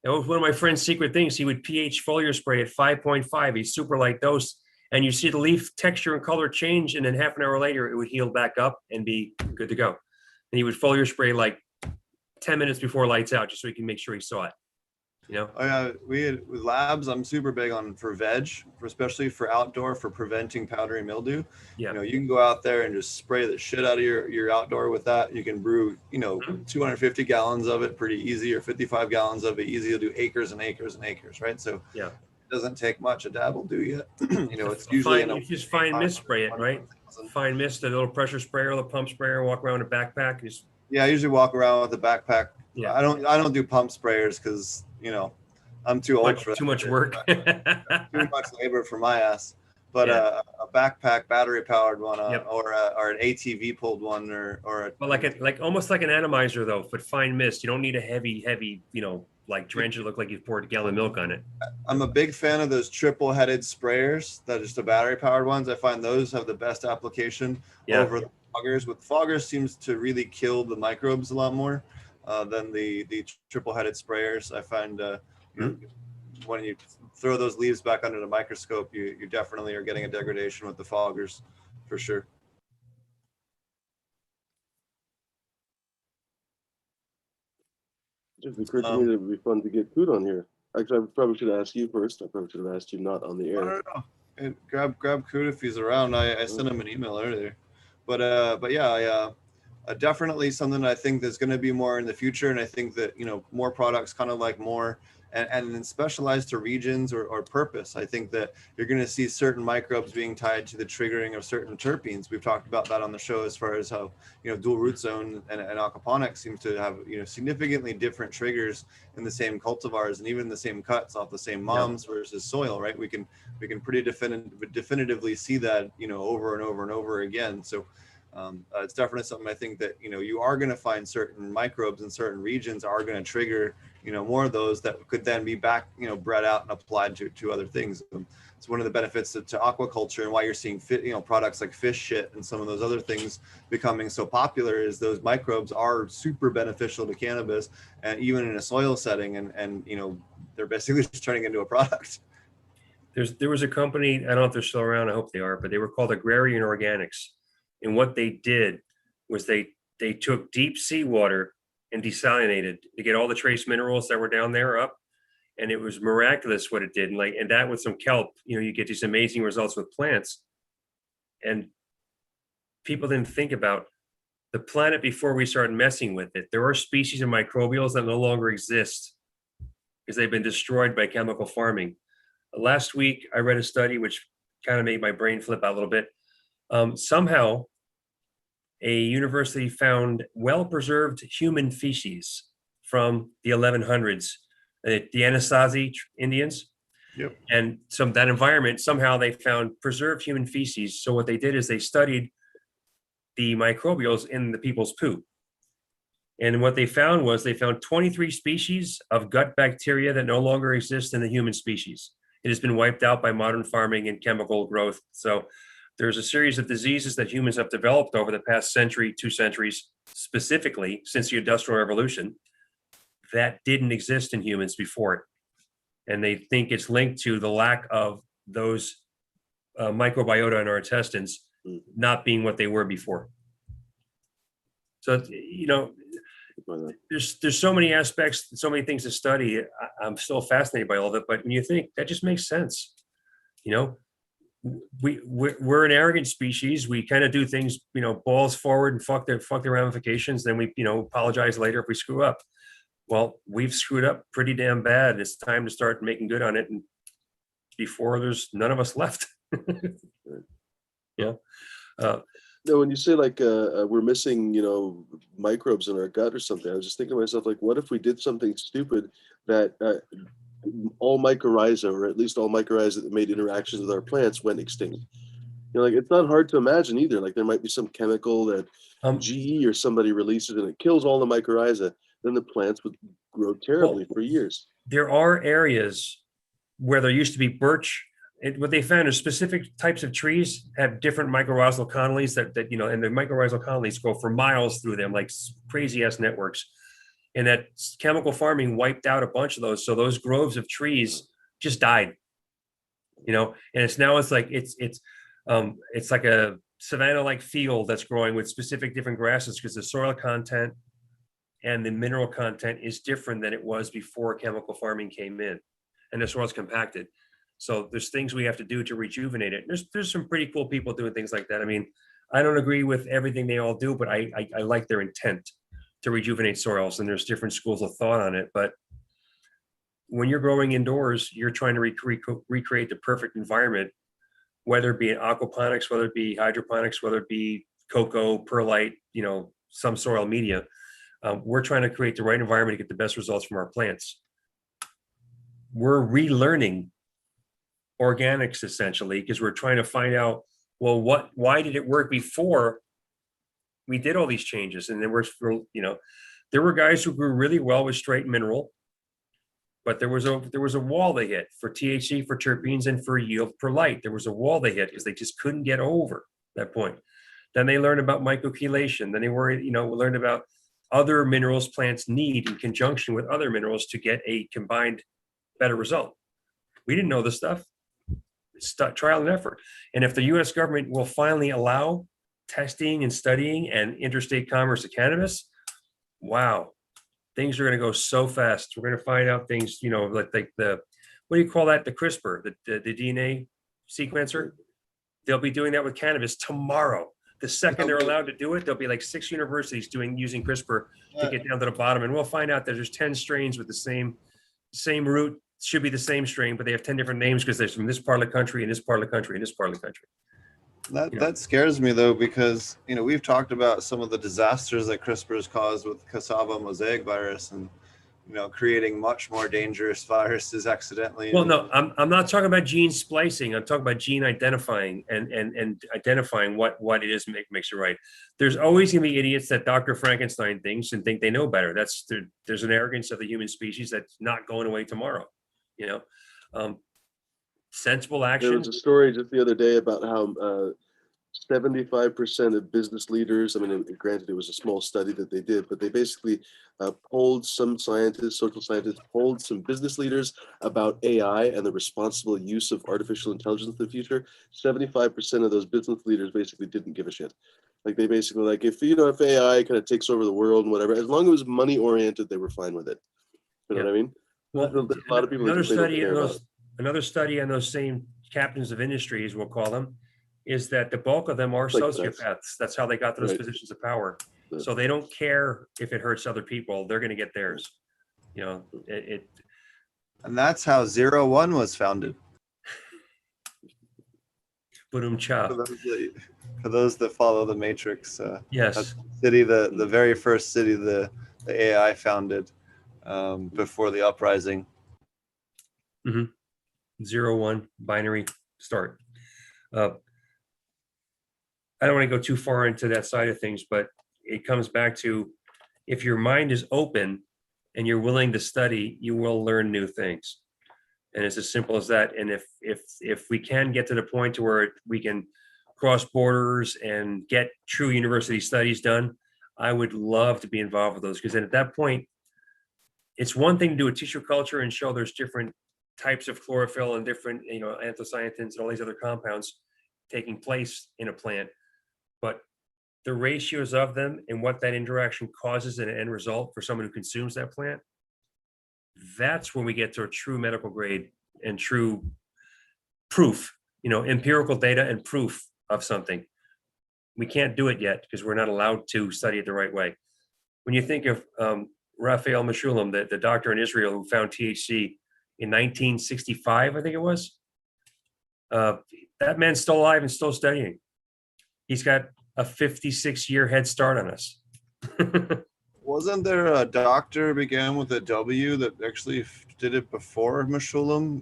That was one of my friend's secret things. He would pH foliar spray at 5.5, a super light dose, and you see the leaf texture and color change, and then half an hour later, it would heal back up and be good to go. And he would foliar spray like 10 minutes before lights out, just so he can make sure he saw it. You know? Oh yeah, we had with labs. I'm super big on for veg, especially for outdoor, for preventing powdery mildew. Yeah. You know, you can go out there and just spray the shit out of your outdoor with that. You can brew, 250 gallons of it pretty easy, or 55 gallons of it easy. You'll do acres and acres and acres, right? So yeah, it doesn't take much. A dab will do you. It's usually you just fine mist spray it, right? Fine mist, a little pressure sprayer, the pump sprayer, walk around a backpack. Just I usually walk around with a backpack. Yeah. I don't do pump sprayers because I'm too old for that. Too much work. Too much labor for my ass. But Yeah. a backpack battery powered one, Yep. or an ATV pulled one, or Well, like almost like an atomizer though, but fine mist. You don't need a heavy, like drench it look like you've poured a gallon of milk on it. I'm a big fan of those triple headed sprayers that are just the battery powered ones. I find those have the best application over the foggers. With foggers seems to really kill the microbes a lot more than the triple headed sprayers. I find when you throw those leaves back under the microscope, you definitely are getting a degradation with the foggers, for sure. It just occurred to me that it would be fun to get Coot on here. Actually, I probably should ask you first. I probably should have asked you not on the I air. don't know. And grab Coot if he's around. I sent him an email earlier, but yeah, definitely something I think there's going to be more in the future, and I think that more products kind of like more and then specialized to regions or purpose. I think that you're going to see certain microbes being tied to the triggering of certain terpenes. We've talked about that on the show as far as how dual root zone and aquaponics seem to have significantly different triggers in the same cultivars and even the same cuts off the same moms versus soil, right? We can pretty definitively see that over and over and over again. So it's definitely something I think that you are going to find certain microbes in certain regions are going to trigger more of those that could then be back bred out and applied to other things. It's one of the benefits to aquaculture, and why you're seeing products like fish shit and some of those other things becoming so popular is those microbes are super beneficial to cannabis, and even in a soil setting, and they're basically just turning into a product. There was a company, I don't know if they're still around, I hope they are, but they were called Agrarian Organics. And what they did was they took deep seawater and desalinated to get all the trace minerals that were down there up. And it was miraculous what it did. And that with some kelp, you get these amazing results with plants. And people didn't think about the planet before we started messing with it. There are species of microbials that no longer exist because they've been destroyed by chemical farming. Last week, I read a study which kind of made my brain flip out a little bit. Somehow, a university found well-preserved human feces from the 1100s, the Anasazi Indians. Yep. And that environment, somehow they found preserved human feces. So what they did is they studied the microbials in the people's poo. And what they found was they found 23 species of gut bacteria that no longer exist in the human species. It has been wiped out by modern farming and chemical growth. So there's a series of diseases that humans have developed over the past century, 2 centuries, specifically since the Industrial Revolution, that didn't exist in humans before it. And they think it's linked to the lack of those microbiota in our intestines not being what they were before. So, there's so many aspects, so many things to study. I'm still fascinated by all of it, but when you think, that just makes sense. We're an arrogant species. We kind of do things, balls forward and fuck the ramifications. Then we, apologize later if we screw up. Well, we've screwed up pretty damn bad. It's time to start making good on it. And before there's none of us left. No, when you say we're missing, microbes in our gut or something, I was just thinking to myself, what if we did something stupid that all mycorrhiza, or at least all mycorrhiza that made interactions with our plants, went extinct? It's not hard to imagine either. There might be some chemical that GE or somebody releases and it kills all the mycorrhiza. Then the plants would grow terribly for years. There are areas where there used to be birch. What they found is specific types of trees have different mycorrhizal colonies that and the mycorrhizal colonies go for miles through them, like crazy ass networks. And that chemical farming wiped out a bunch of those. So those groves of trees just died, you know, and it's like a savanna-like field that's growing with specific different grasses because the soil content and the mineral content is different than it was before chemical farming came in, and the soil's compacted. So there's things we have to do to rejuvenate it. There's some pretty cool people doing things like that. I mean, I don't agree with everything they all do, but I like their intent to rejuvenate soils, and there's different schools of thought on it. But when you're growing indoors, you're trying to recreate the perfect environment, whether it be in aquaponics, whether it be hydroponics, whether it be cocoa, perlite, you know, some soil media. We're trying to create the right environment to get the best results from our plants. We're relearning organics essentially because we're trying to find out, well, why did it work before we did all these changes? And then there were guys who grew really well with straight mineral, but there was a wall they hit for THC, for terpenes, and for yield per light. There was a wall they hit because they just couldn't get over that point. Then they learned about microclimation. Then they learned about other minerals plants need in conjunction with other minerals to get a combined better result. We didn't know this stuff. It's trial and effort. And if the US government will finally allow testing and studying and interstate commerce of cannabis, wow, things are going to go so fast. We're going to find out things, you know, like the, what do you call that? The CRISPR, the DNA sequencer. They'll be doing that with cannabis tomorrow. The second they're allowed to do it, there'll be like 6 universities using CRISPR to get down to the bottom. And we'll find out that there's 10 strains with the same root, should be the same strain, but they have 10 different names because they're from this part of the country and this part of the country and this part of the country. That scares me though, because you know we've talked about some of the disasters that CRISPR has caused with cassava mosaic virus, and you know creating much more dangerous viruses accidentally. Well, no, I'm not talking about gene splicing. I'm talking about gene identifying and identifying what it is makes it right. There's always gonna be idiots that Dr. Frankenstein thinks and think they know better. There's an arrogance of the human species that's not going away tomorrow. You know, sensible action. There was a story just the other day about how 75% of business leaders, I mean, granted it was a small study that they did, but they basically polled some scientists, social scientists, polled some business leaders about AI and the responsible use of artificial intelligence in the future. 75% of those business leaders basically didn't give a shit. Like they basically like, if AI kind of takes over the world and whatever, as long as it was money oriented, they were fine with it. You know what I mean? Well, A lot of people another study on those same captains of industries, we'll call them, is that the bulk of them are sociopaths. That's how they got to those positions of power. So they don't care if it hurts other people. They're going to get theirs. You know, and that's how 01 was founded. Cha. For those that follow the Matrix, yes, city, the very first city the AI founded before the uprising. 01 binary start. I don't want to go too far into that side of things, but it comes back to if your mind is open and you're willing to study, you will learn new things. And it's as simple as that. And if we can get to the point to where we can cross borders and get true university studies done, I would love to be involved with those, because then at that point, it's one thing to do a tissue culture and show there's different types of chlorophyll and different, anthocyanins and all these other compounds taking place in a plant. But the ratios of them and what that interaction causes in an end result for someone who consumes that plant, that's when we get to a true medical grade and true proof, empirical data and proof of something. We can't do it yet because we're not allowed to study it the right way. When you think of Raphael Mechoulam, the doctor in Israel who found THC in 1965, I think it was, that man's still alive and still studying. He's got a 56-year head start on us. Wasn't there a doctor began with a W that actually did it before Mechoulam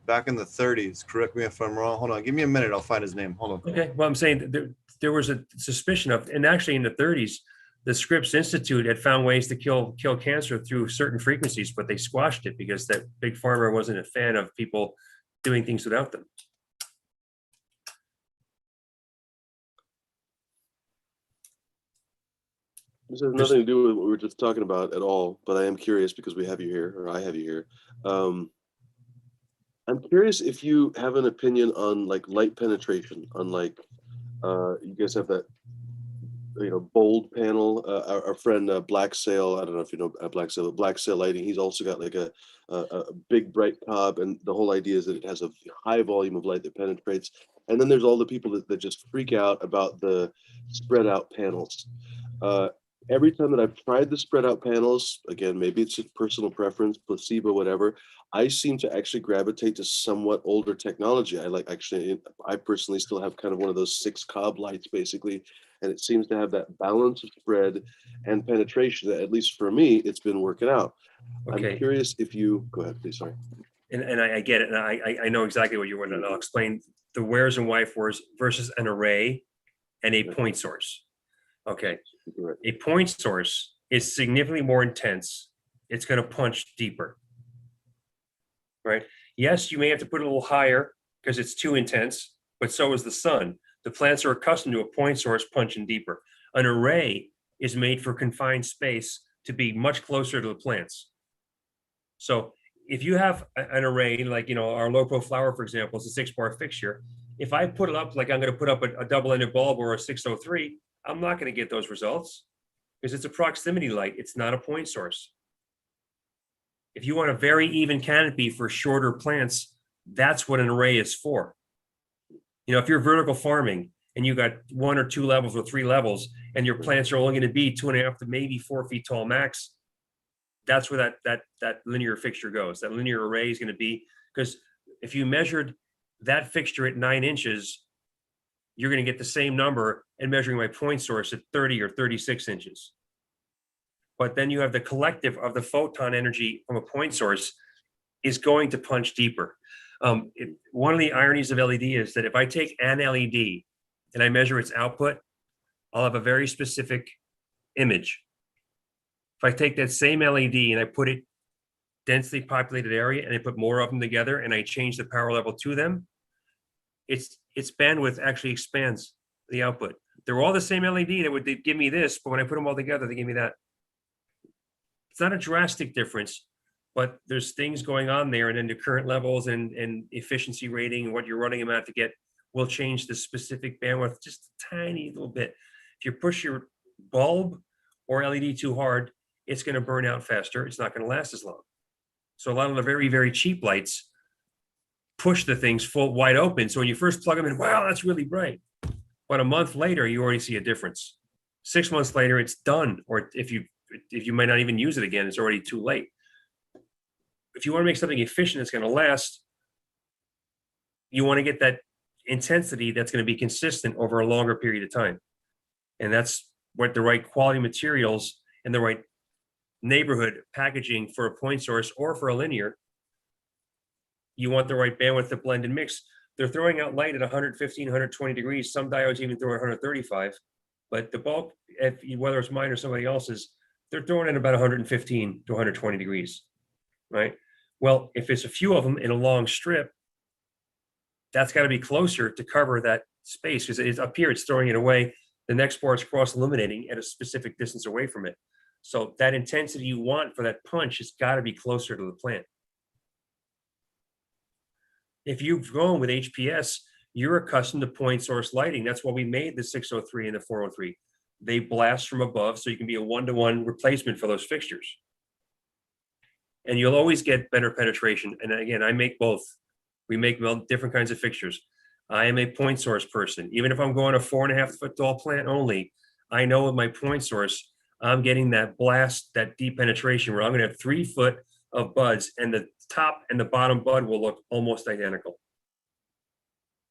back in the 30s? Correct me if I'm wrong. Hold on. Give me a minute. I'll find his name. Hold on. Okay. Well, I'm saying there was a suspicion of, and actually in the 30s, the Scripps Institute had found ways to kill cancer through certain frequencies, but they squashed it because that big pharma wasn't a fan of people doing things without them. This has nothing to do with what we were just talking about at all, but I am curious because we have you here, or I have you here. I'm curious if you have an opinion on like light penetration, on like, you guys have that, bold panel. Our friend Black Sail, I don't know if you know Black Sail, but Black Sail Lighting, he's also got like a big bright cob, and the whole idea is that it has a high volume of light that penetrates. And then there's all the people that just freak out about the spread out panels. Every time that I've tried the spread out panels, again, maybe it's just personal preference, placebo, whatever, I seem to actually gravitate to somewhat older technology. I personally still have kind of one of those 6 cob lights basically, and it seems to have that balance of spread and penetration that, at least for me, it's been working out. Okay. I'm curious if you, go ahead, please, sorry. And I get it, and I know exactly what you want, and I'll explain the wheres and why fors versus an array and a point source. Okay, Right. a point source is significantly more intense. It's going to punch deeper, right? Yes, you may have to put it a little higher because it's too intense, but so is the sun. The plants are accustomed to a point source punching deeper. An array is made for confined space to be much closer to the plants. So if you have an array, like, our low-pro flower, for example, is a 6-bar fixture. If I put it up, like I'm going to put up a double-ended bulb or a 603, I'm not going to get those results because it's a proximity light. It's not a point source. If you want a very even canopy for shorter plants, that's what an array is for. If you're vertical farming and you got 1 or 2 levels or 3 levels, and your plants are only going to be 2.5 to maybe 4 feet tall max, that's where that linear fixture goes. That linear array is going to be, because if you measured that fixture at 9 inches, you're going to get the same number and measuring my point source at 30 or 36 inches. But then you have the collective of the photon energy from a point source is going to punch deeper. One of the ironies of LED is that if I take an LED and I measure its output, I'll have a very specific image. If I take that same LED and I put it densely populated area and I put more of them together and I change the power level to them, its bandwidth actually expands the output. They're all the same LED that would give me this, but when I put them all together, they give me that. It's not a drastic difference, but there's things going on there, and then the current levels and efficiency rating and what you're running them at to get will change the specific bandwidth just a tiny little bit. If you push your bulb or LED too hard, it's going to burn out faster. It's not going to last as long. So a lot of the very, very cheap lights push the things full wide open. So when you first plug them in, wow, that's really bright. But a month later, you already see a difference. 6 months later, it's done. Or if you might not even use it again, it's already too late. If you want to make something efficient that's going to last, you want to get that intensity that's going to be consistent over a longer period of time. And that's what the right quality materials and the right neighborhood packaging for a point source or for a linear. You want the right bandwidth to blend and mix. They're throwing out light at 115, 120 degrees. Some diodes even throw at 135. But the bulk, whether it's mine or somebody else's, they're throwing in about 115 to 120 degrees, right? Well, if it's a few of them in a long strip, that's got to be closer to cover that space, because it's up here, it's throwing it away. The next bar is cross-illuminating at a specific distance away from it. So that intensity you want for that punch has got to be closer to the plant. If you've gone with HPS, you're accustomed to point source lighting. That's why we made the 603 and the 403. They blast from above, so you can be a one-to-one replacement for those fixtures. And you'll always get better penetration. And again, I make both. We make different kinds of fixtures. I am a point source person. Even if I'm going a 4.5 foot tall plant only, I know with my point source, I'm getting that blast, that deep penetration where I'm going to have 3 foot of buds, and the top and the bottom bud will look almost identical.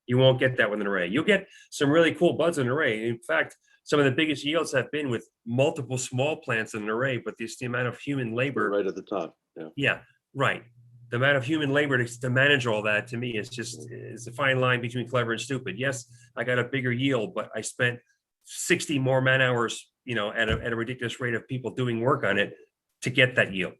You won't get that with an array. You'll get some really cool buds in an array. In fact, some of the biggest yields have been with multiple small plants in an array, but the amount of human labor. Right at the top. Yeah, right. The amount of human labor to manage all that, to me, is a fine line between clever and stupid. Yes, I got a bigger yield, but I spent 60 more man hours, at a ridiculous rate of people doing work on it to get that yield.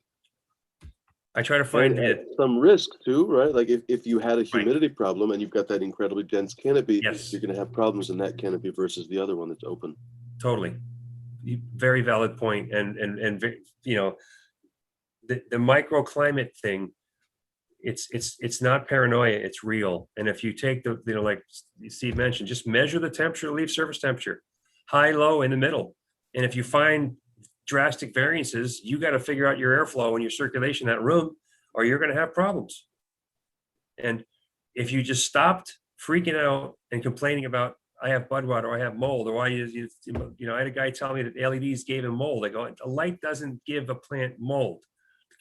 I try to find it. Some risk too, right? Like if you had a humidity problem and you've got that incredibly dense canopy, yes, you're going to have problems in that canopy versus the other one that's open. Totally. very valid point. And you know, the microclimate thing, it's not paranoia, it's real. And if you take the, you know, like Steve mentioned, just measure the temperature, the leaf surface temperature, high, low, in the middle. And if you find drastic variances, you got to figure out your airflow and your circulation in that room, or you're going to have problems. And if you just stopped freaking out and complaining about, I have bud rot or I have mold, or why you know, I had a guy tell me that LEDs gave him mold. I go, a light doesn't give a plant mold.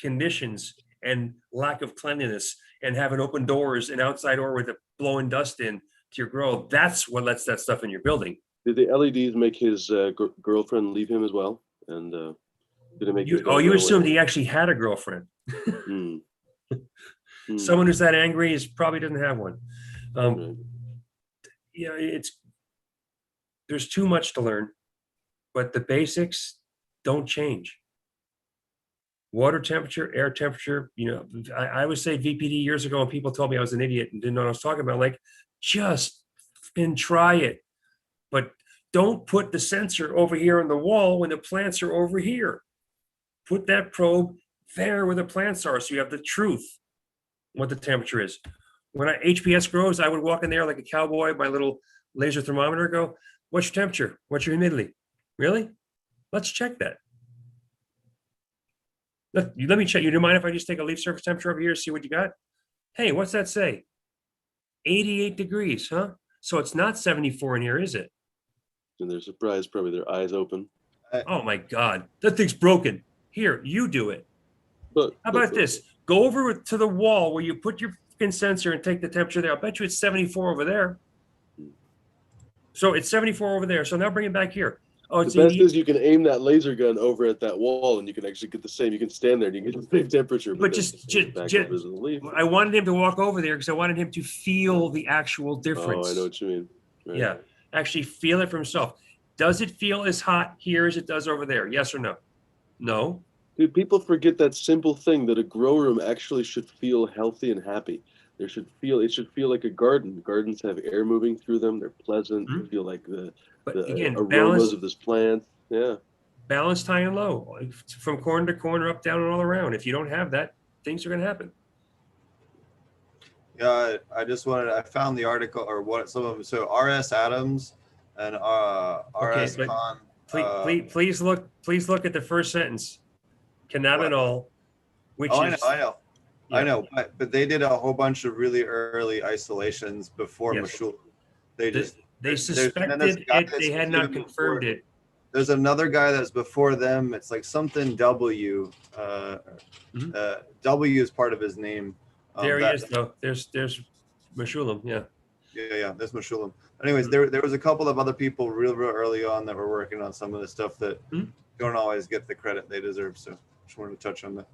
Conditions and lack of cleanliness and having open doors and outside door with the blowing dust in to your grow, that's what lets that stuff in your building. Did the LEDs make his girlfriend leave him as well? And did it make his you assumed he actually had a girlfriend. Mm. Mm. Someone who's that angry is probably doesn't have one. Right. You know, there's too much to learn, but the basics don't change. Water temperature, air temperature, you know, I would say VPD years ago, and people told me I was an idiot and didn't know what I was talking about. Like, just try it, but don't put the sensor over here on the wall when the plants are over here. Put that probe there where the plants are, so you have the truth, what the temperature is. When HPS grows, I would walk in there like a cowboy, my little laser thermometer, go, what's your temperature? What's your humidity? Really? Let's check that. Let me check. You don't mind if I just take a leaf surface temperature over here, see what you got? Hey, what's that say? 88 degrees, huh? So it's not 74 in here, is it? And they're surprised, probably their eyes open. Oh my God, that thing's broken. Here, you do it. But How about this? Go over to the wall where you put your sensor and take the temperature there. I'll bet you it's 74 over there. So it's 74 over there. So now bring it back here. Oh, it's the best 80. is you can aim that laser gun over at that wall, and you can actually get the same. You can stand there and you can get the same temperature. But then just back up as a leaf. I wanted him to walk over there because I wanted him to feel the actual difference. Oh, I know what you mean. Right. Yeah, actually feel it for himself. Does it feel as hot here as it does over there? Yes or no? No. Dude, people forget that simple thing that a grow room actually should feel healthy and happy. It should feel like a garden. Gardens have air moving through them. They're pleasant. Mhm. You feel like the Again, aromas balance, of this plant. Yeah. balanced high and low, from corner to corner, up, down, and all around. If you don't have that, things are going to happen. Yeah, I found the article or what some of them. So R.S. Adams and R.S. but Khan. Please look at the first sentence. Cannabinol, which Oh, is I know, but they did a whole bunch of really early isolations before Yes. Mashul. They suspected it. They had not confirmed it. There's another guy that's before them. It's like something W. W is part of his name. There he is, though. There's Meshulam. Yeah. Yeah. There's Meshulam. Anyways, there was a couple of other people real early on that were working on some of the stuff that don't always get the credit they deserve. So just wanted to touch on that.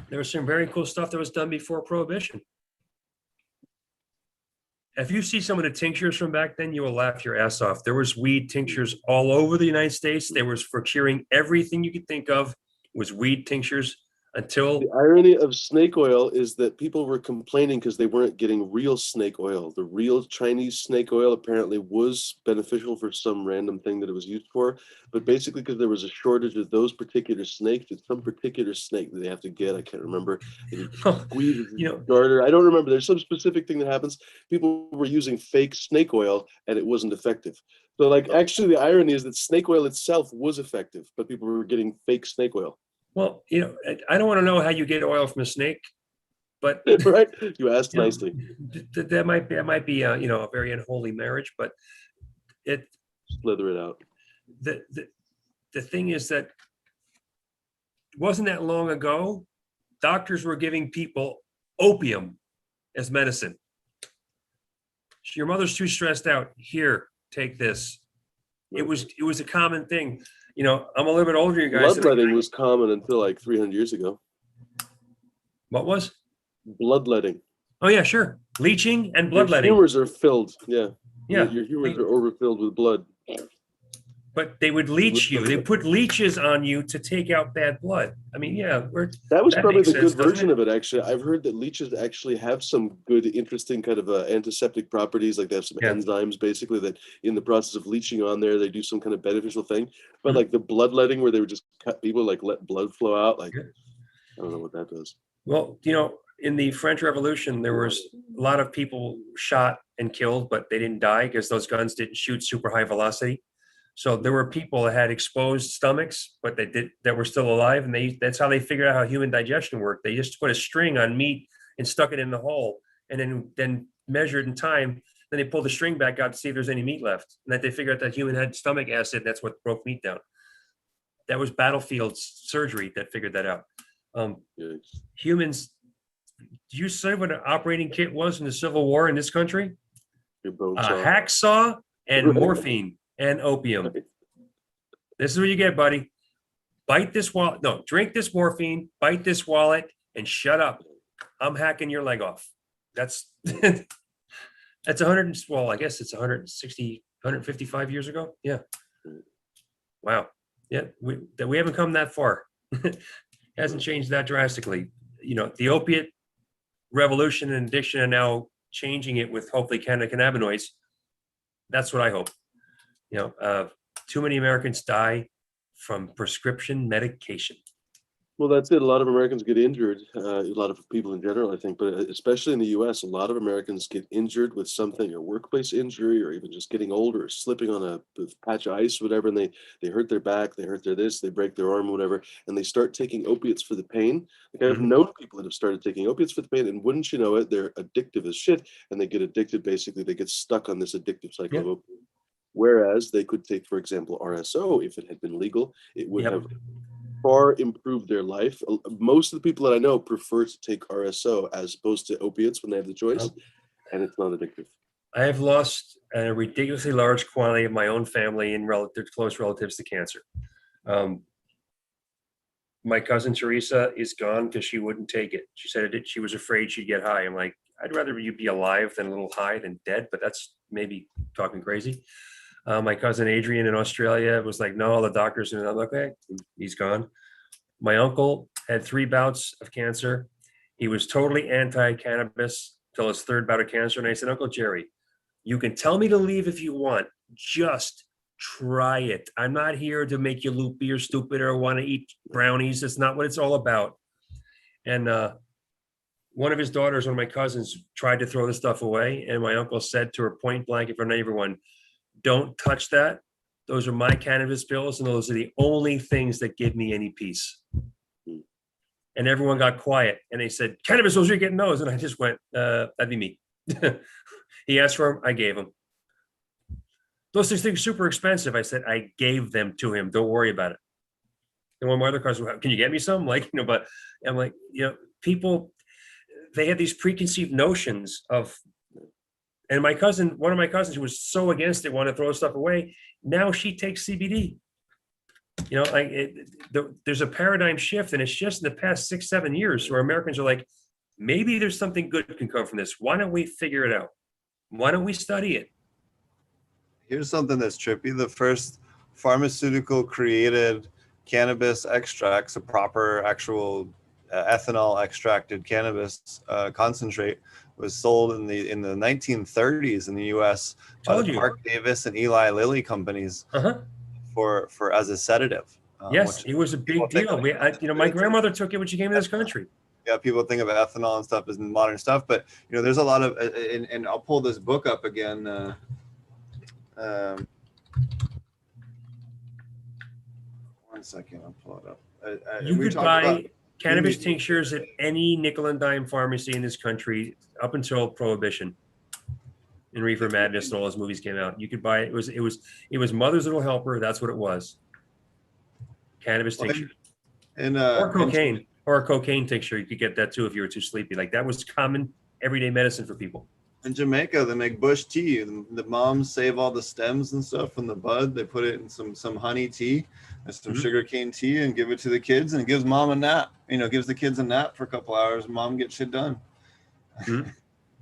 There was some very cool stuff that was done before Prohibition. If you see some of the tinctures from back then, you will laugh your ass off. There was weed tinctures all over the United States. There was for curing everything you could think of was weed tinctures until. The irony of snake oil is that people were complaining because they weren't getting real snake oil. The real Chinese snake oil apparently was beneficial for some random thing that it was used for, but basically because there was a shortage of those particular snakes, it's some particular snake that they have to get. I can't remember. Squeeze starter. I don't remember. There's some specific thing that happens. People were using fake snake oil and it wasn't effective. So like actually the irony is that snake oil itself was effective, but people were getting fake snake oil. Well, I don't want to know how you get oil from a snake, but right, you asked nicely. That might be a very unholy marriage, but it slither it out. The thing is that it wasn't that long ago, doctors were giving people opium as medicine. Your mother's too stressed out. Here, take this. It was a common thing. I'm a little bit older than you guys. Bloodletting was common until like 300 years ago. What was? Bloodletting. Oh yeah, sure. Leaching and bloodletting. Your humors are filled. Yeah. Yeah. Your humors are overfilled with blood. But they would leech you. They put leeches on you to take out bad blood. I mean, yeah, That was probably makes the good sense, doesn't version it? of it, actually. I've heard that leeches actually have some good, interesting kind of antiseptic properties. Like they have some Yeah. enzymes, basically, that in the process of leaching on there, they do some kind of beneficial thing. But Mhm. like the bloodletting, where they would just cut people, like let blood flow out, like Yeah. I don't know what that does. Well, in the French Revolution, there was a lot of people shot and killed, but they didn't die because those guns didn't shoot super high velocity. So there were people that had exposed stomachs, but that were still alive, and that's how they figured out how human digestion worked. They just put a string on meat and stuck it in the hole, and then measured in time. Then they pulled the string back out to see if there's any meat left, and that they figured out that human had stomach acid. That's what broke meat down. That was battlefield surgery that figured that out. Yikes. Humans, do you say what an operating kit was in the Civil War in this country? Your bone A saw. hacksaw and Right. morphine and opium. This is what you get, buddy. Bite this wallet. No, drink this morphine, bite this wallet, and shut up. I'm hacking your leg off. That's that's 100. Well, I guess it's 160, 155 years ago. Yeah. Wow. Yeah, we haven't come that far. Hasn't changed that drastically. The opiate revolution and addiction are now changing it with hopefully cannabinoids. That's what I hope. Too many Americans die from prescription medication. Well, that's it. A lot of Americans get injured. A lot of people in general, I think, but especially in the U.S., a lot of Americans get injured with something, a workplace injury, or even just getting older, or slipping on a patch of ice, whatever, and they hurt their back, they hurt their this, they break their arm, whatever, and they start taking opiates for the pain. Like I've known people that have started taking opiates for the pain, and wouldn't you know it, they're addictive as shit, and they get addicted. Basically, they get stuck on this addictive cycle of opiate. Whereas they could take, for example, RSO, if it had been legal, it would have far improved their life. Most of the people that I know prefer to take RSO as opposed to opiates when they have the choice, and it's not addictive. I have lost a ridiculously large quantity of my own family and close relatives to cancer. My cousin Teresa is gone because she wouldn't take it. She said she was afraid she'd get high. I'm like, I'd rather you be alive than a little high than dead, but that's maybe talking crazy. My cousin Adrian in Australia was like, no, the doctors, and I'm like, okay, he's gone. My uncle had 3 bouts of cancer. He was totally anti-cannabis till his 3rd bout of cancer. And I said, Uncle Jerry, you can tell me to leave if you want. Just try it. I'm not here to make you loopy or stupid or want to eat brownies. That's not what it's all about. And one of his daughters, one of my cousins, tried to throw the stuff away. And my uncle said to her point blank in front of everyone, don't touch that. Those are my cannabis pills, and those are the only things that give me any peace. And everyone got quiet, and they said, cannabis, those are getting those. And I just went, that'd be me. He asked for them, I gave them. Those things are super expensive. I said, I gave them to him. Don't worry about it. And one of my other cousins, can you get me some? But I'm like, people, they have these preconceived notions of. And one of my cousins who was so against it, wanted to throw stuff away. Now she takes CBD. There's a paradigm shift, and it's just in the past 6-7 years where Americans are like, maybe there's something good can come from this. Why don't we figure it out? Why don't we study it? Here's something that's trippy. The first pharmaceutical created cannabis extracts, a proper actual ethanol extracted cannabis concentrate, was sold in the 1930s in the U.S. by the Mark Davis and Eli Lilly companies for as a sedative. Yes, it was a big deal. My grandmother took it when she came to this country. Yeah, people think of ethanol and stuff as modern stuff, but there's a lot of and I'll pull this book up again. One second, I'll pull it up. You could buy cannabis tinctures at any nickel and dime pharmacy in this country up until Prohibition and Reefer Madness and all those movies came out. You could buy it. It was Mother's Little Helper. That's what it was. Cannabis tincture. Or cocaine. Or a cocaine tincture. You could get that too if you were too sleepy. Like that was common everyday medicine for people. In Jamaica, they make bush tea. The moms save all the stems and stuff from the bud. They put it in some honey tea and some sugarcane tea and give it to the kids, and it gives mom a nap. Gives the kids a nap for a couple hours. Mom gets shit done.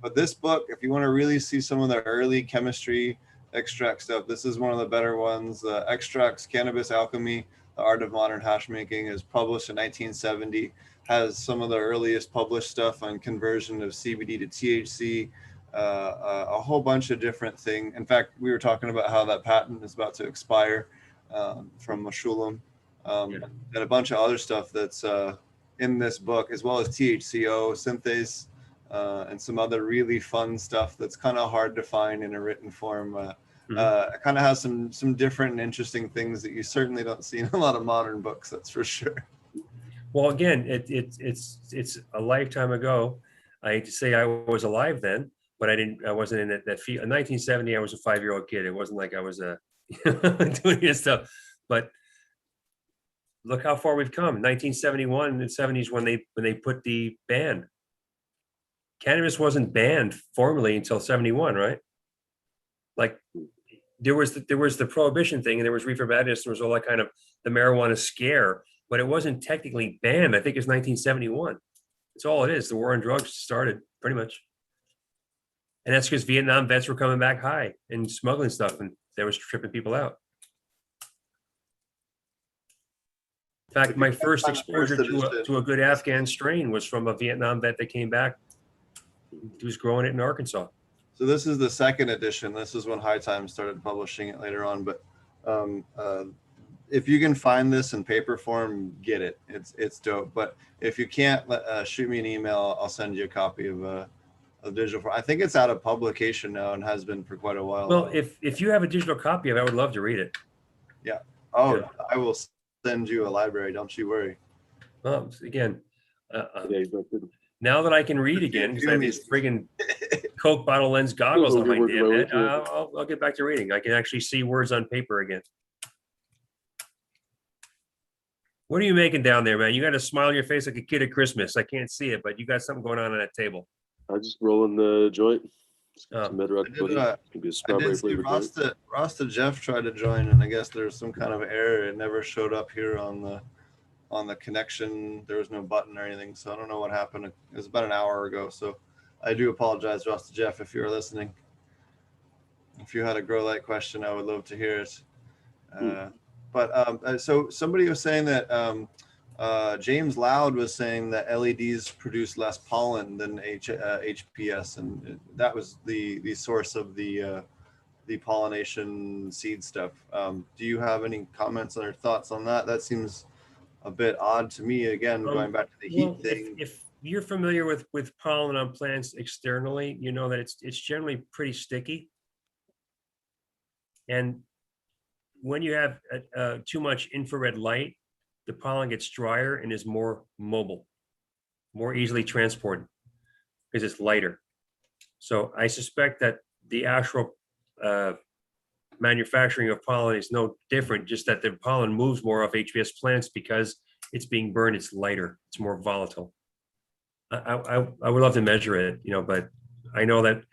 But this book, if you want to really see some of the early chemistry extract stuff. This is one of the better ones. Extracts Cannabis Alchemy, The Art of Modern Hash Making is published in 1970. Has some of the earliest published stuff on conversion of CBD to THC, a whole bunch of different things. In fact, we were talking about how that patent is about to expire from Meshulam, and a bunch of other stuff that's in this book, as well as THCO, synthase, and some other really fun stuff that's kind of hard to find in a written form. It kind of has some different and interesting things that you certainly don't see in a lot of modern books, that's for sure. Well, again, it's a lifetime ago. I hate to say I was alive then, but I wasn't in that field. In 1970, I was a 5-year-old kid. It wasn't like I was doing this stuff. But look how far we've come. 1971 and 70s when they put the ban. Cannabis wasn't banned formally until 71, right? Like there was the prohibition thing, and there was reefer madness. There was all that kind of the marijuana scare. But it wasn't technically banned. I think it's 1971. It's all it is. The war on drugs started pretty much. And that's because Vietnam vets were coming back high and smuggling stuff, and they was tripping people out. In fact, my first exposure to a good Afghan strain was from a Vietnam vet that came back. He was growing it in Arkansas. So this is the second edition. This is when High Times started publishing it later on. But if you can find this in paper form, get it. It's dope. But if you can't, shoot me an email. I'll send you a copy of a digital form. I think it's out of publication now and has been for quite a while. Well, if you have a digital copy of it, I would love to read it. Yeah. Oh, yeah. I will send you a library. Don't you worry. Well, again, now that I can read again, because I have these friggin' Coke bottle lens goggles on my damn head, I'll get back to reading. I can actually see words on paper again. What are you making down there, man? You got a smile on your face like a kid at Christmas. I can't see it, but you got something going on that table. I just rolling the joint. Oh. Some Red Rock pudding. Maybe a I strawberry did see flavored joint. Rasta Jeff tried to join, and I guess there's some kind of error. It never showed up here on the connection. There was no button or anything, so I don't know what happened. It was about an hour ago, so I do apologize, Rasta Jeff, if you're listening. If you had a grow light question, I would love to hear it. But so somebody was saying that James Loud was saying that LEDs produce less pollen than HPS, and that was the source of the pollination seed stuff. Do you have any comments or thoughts on that? That seems a bit odd to me. Again, going back to the heat thing. If you're familiar with pollen on plants externally, you know that it's generally pretty sticky. And when you have too much infrared light, the pollen gets drier and is more mobile, more easily transported because it's lighter. So I suspect that the actual manufacturing of pollen is no different, just that the pollen moves more off HPS plants because it's being burned, it's lighter, it's more volatile. I would love to measure it, but I know that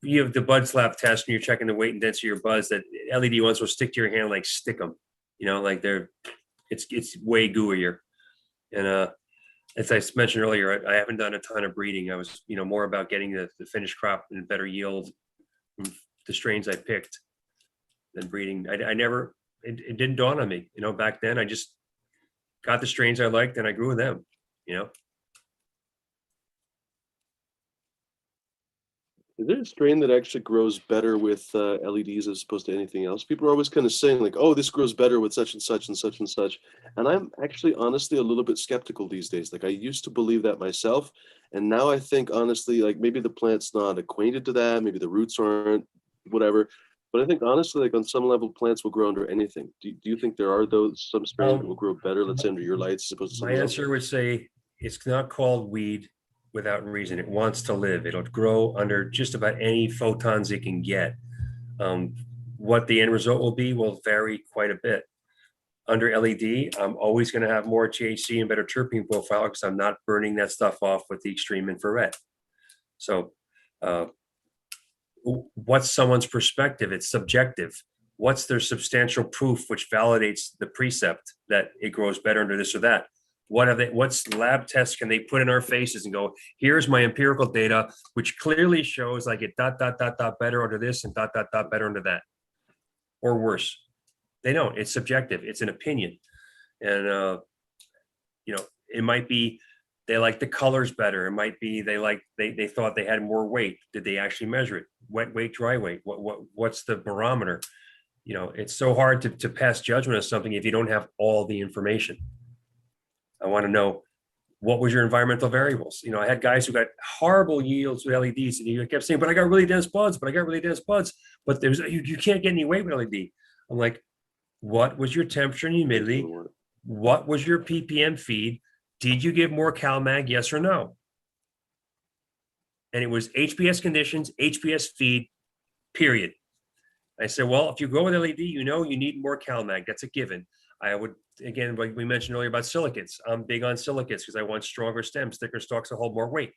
you have the bud slap test and you're checking the weight and density of your buds, that LED ones will stick to your hand like stick 'em, like it's way gooier. And as I mentioned earlier, I haven't done a ton of breeding. I was, more about getting the finished crop and better yield from the strains I picked than breeding. It didn't dawn on me, back then. I just got the strains I liked and I grew them, Is there a strain that actually grows better with LEDs as opposed to anything else? People are always kind of saying like, oh, this grows better with such and such and such and such. And I'm actually honestly a little bit skeptical these days. Like I used to believe that myself. And now I think honestly, like maybe the plant's not acquainted to that. Maybe the roots aren't, whatever. But I think honestly, like on some level, plants will grow under anything. Do you think there are some strains that will grow better, let's say under your lights as opposed to my answer would say it's not called weed without reason. It wants to live. It'll grow under just about any photons it can get. What the end result will vary quite a bit. Under LED, I'm always going to have more THC and better terpene profile because I'm not burning that stuff off with the extreme infrared. So what's someone's perspective? It's subjective. What's their substantial proof which validates the precept that it grows better under this or that? What's lab tests can they put in our faces and go, here's my empirical data, which clearly shows I get dot, dot, dot, dot better under this and dot, dot, dot better under that, or worse. They don't. It's subjective. It's an opinion. And, it might be they like the colors better. It might be they thought they had more weight. Did they actually measure it? Wet weight, dry weight? What's the barometer? It's so hard to pass judgment on something if you don't have all the information. I want to know, what was your environmental variables? I had guys who got horrible yields with LEDs, and you kept saying, but I got really dense buds, but there's you can't get any weight with LED. I'm like, what was your temperature and humidity? What was your ppm feed? Did you give more CalMag, yes or no? And it was HPS conditions, HPS feed, period. I said, well, if you go with LED, you need more CalMag. That's a given. I would, again, like we mentioned earlier about silicates. I'm big on silicates because I want stronger stems, thicker stalks to hold more weight.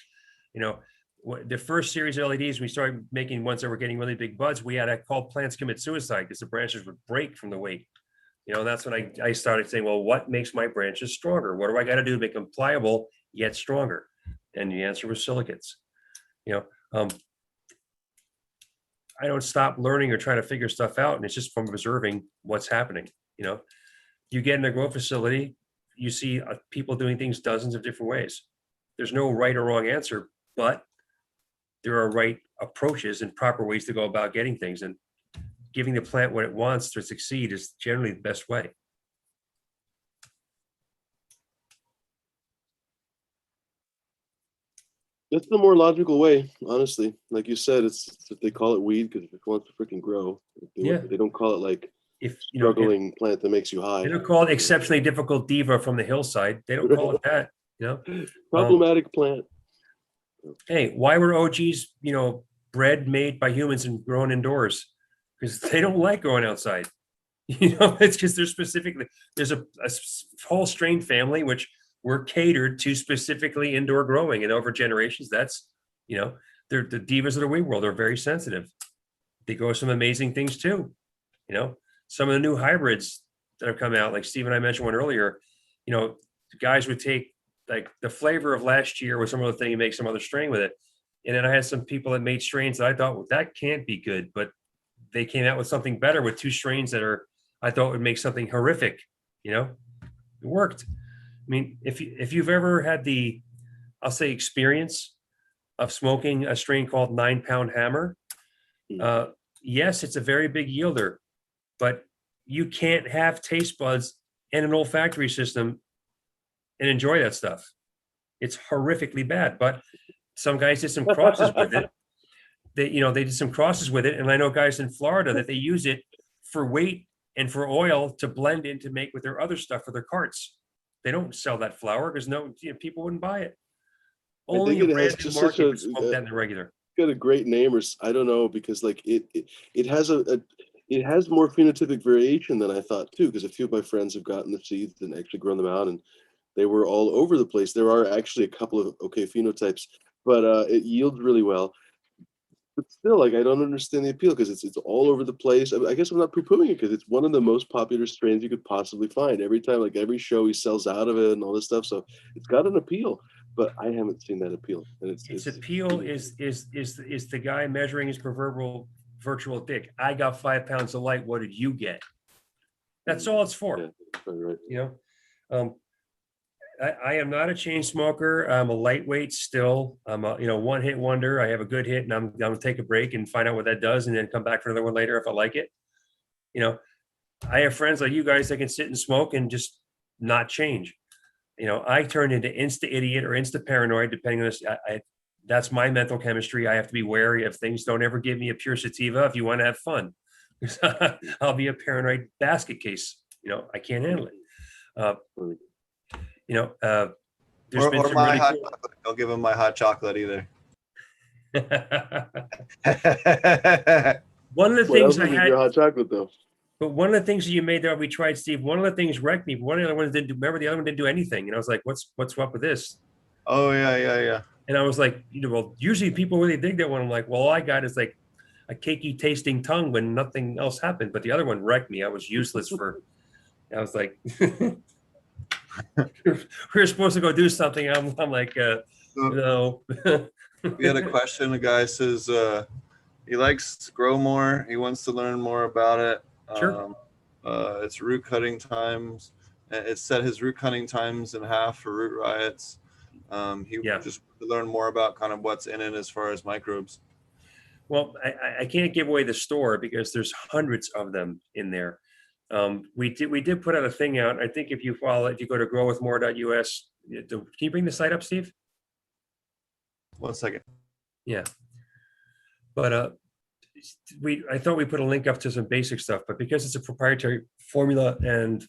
The first series of LEDs, we started making ones that were getting really big buds. We had called plants commit suicide because the branches would break from the weight. That's when I started saying, well, what makes my branches stronger? What do I got to do to make them pliable yet stronger? And the answer was silicates. I don't stop learning or trying to figure stuff out, and it's just from observing what's happening. You get in a grow facility, you see people doing things dozens of different ways. There's no right or wrong answer, but there are right approaches and proper ways to go about getting things. And giving the plant what it wants to succeed is generally the best way. That's the more logical way, honestly. Like you said, it's they call it weed because it wants to freaking grow. They don't call it like struggling plant that makes you high. They don't call it exceptionally difficult diva from the hillside. They don't call it that. Problematic plant. Hey, why were OGs, bred made by humans and grown indoors? Because they don't like growing outside. It's because there's a whole strain family which were catered to specifically indoor growing, and over generations, that's, they're the divas of the weed world. They're very sensitive. They grow some amazing things too. Some of the new hybrids that have come out, like Steve and I mentioned one earlier, guys would take like the flavor of last year with some other thing and make some other strain with it. And then I had some people that made strains that I thought, well, that can't be good, but they came out with something better with two strains that I thought would make something horrific. It worked. I mean, if you've ever had the, I'll say, experience of smoking a strain called 9 Pound Hammer, yes, it's a very big yielder, but you can't have taste buds and an olfactory system and enjoy that stuff. It's horrifically bad, but some guys did some crosses with it. They did some crosses with it. And I know guys in Florida that they use it for weight and for oil to blend in to make with their other stuff for their carts. They don't sell that flour because people wouldn't buy it. Only a random market would smoke that in the regular. Got a great name, or I don't know, because like it has it has more phenotypic variation than I thought too, because a few of my friends have gotten the seeds and actually grown them out, and they were all over the place. There are actually a couple of okay phenotypes, but it yields really well. But still, like, I don't understand the appeal because it's all over the place. I guess I'm not poo-pooing it because it's one of the most popular strains you could possibly find. Every time, like every show, he sells out of it and all this stuff. So it's got an appeal, but I haven't seen that appeal. And its appeal is the guy measuring his proverbial virtual dick. I got 5 pounds of light. What did you get? That's all it's for. Yeah, right. I am not a chain smoker. I'm a lightweight still. I'm a one hit wonder. I have a good hit and I'm gonna take a break and find out what that does and then come back for another one later if I like it. I have friends like you guys that can sit and smoke and just not change. I turn into insta idiot or insta paranoid depending on this. That's my mental chemistry. I have to be wary of things. Don't ever give me a pure sativa if you want to have fun. I'll be a paranoid basket case. I can't handle it. There's or been some my really hot cool... chocolate. Don't give him my hot chocolate either. One of the things I had, hot chocolate though. but one of the things that you made that we tried, Steve, one of the things wrecked me. One of the other ones didn't do, remember the other one didn't do anything. And I was like, what's up with this? Oh yeah. And I was like, well, usually people really dig that one. I'm like, well, all I got is like a cakey tasting tongue when nothing else happened. But the other one wrecked me. I was useless I was like, we were supposed to go do something. I'm like, So no. we had a question. The guy says he likes to grow more. He wants to learn more about it. Sure. It's root cutting times. It set his root cutting times in half for root riots. He Yeah. just wanted to learn more about kind of what's in it as far as microbes. Well, I can't give away the store because there's hundreds of them in there. We did put out a thing out. I think if you go to growwithmore.us, can you bring the site up, Steve? 1 second. Yeah. But I thought we put a link up to some basic stuff, but because it's a proprietary formula and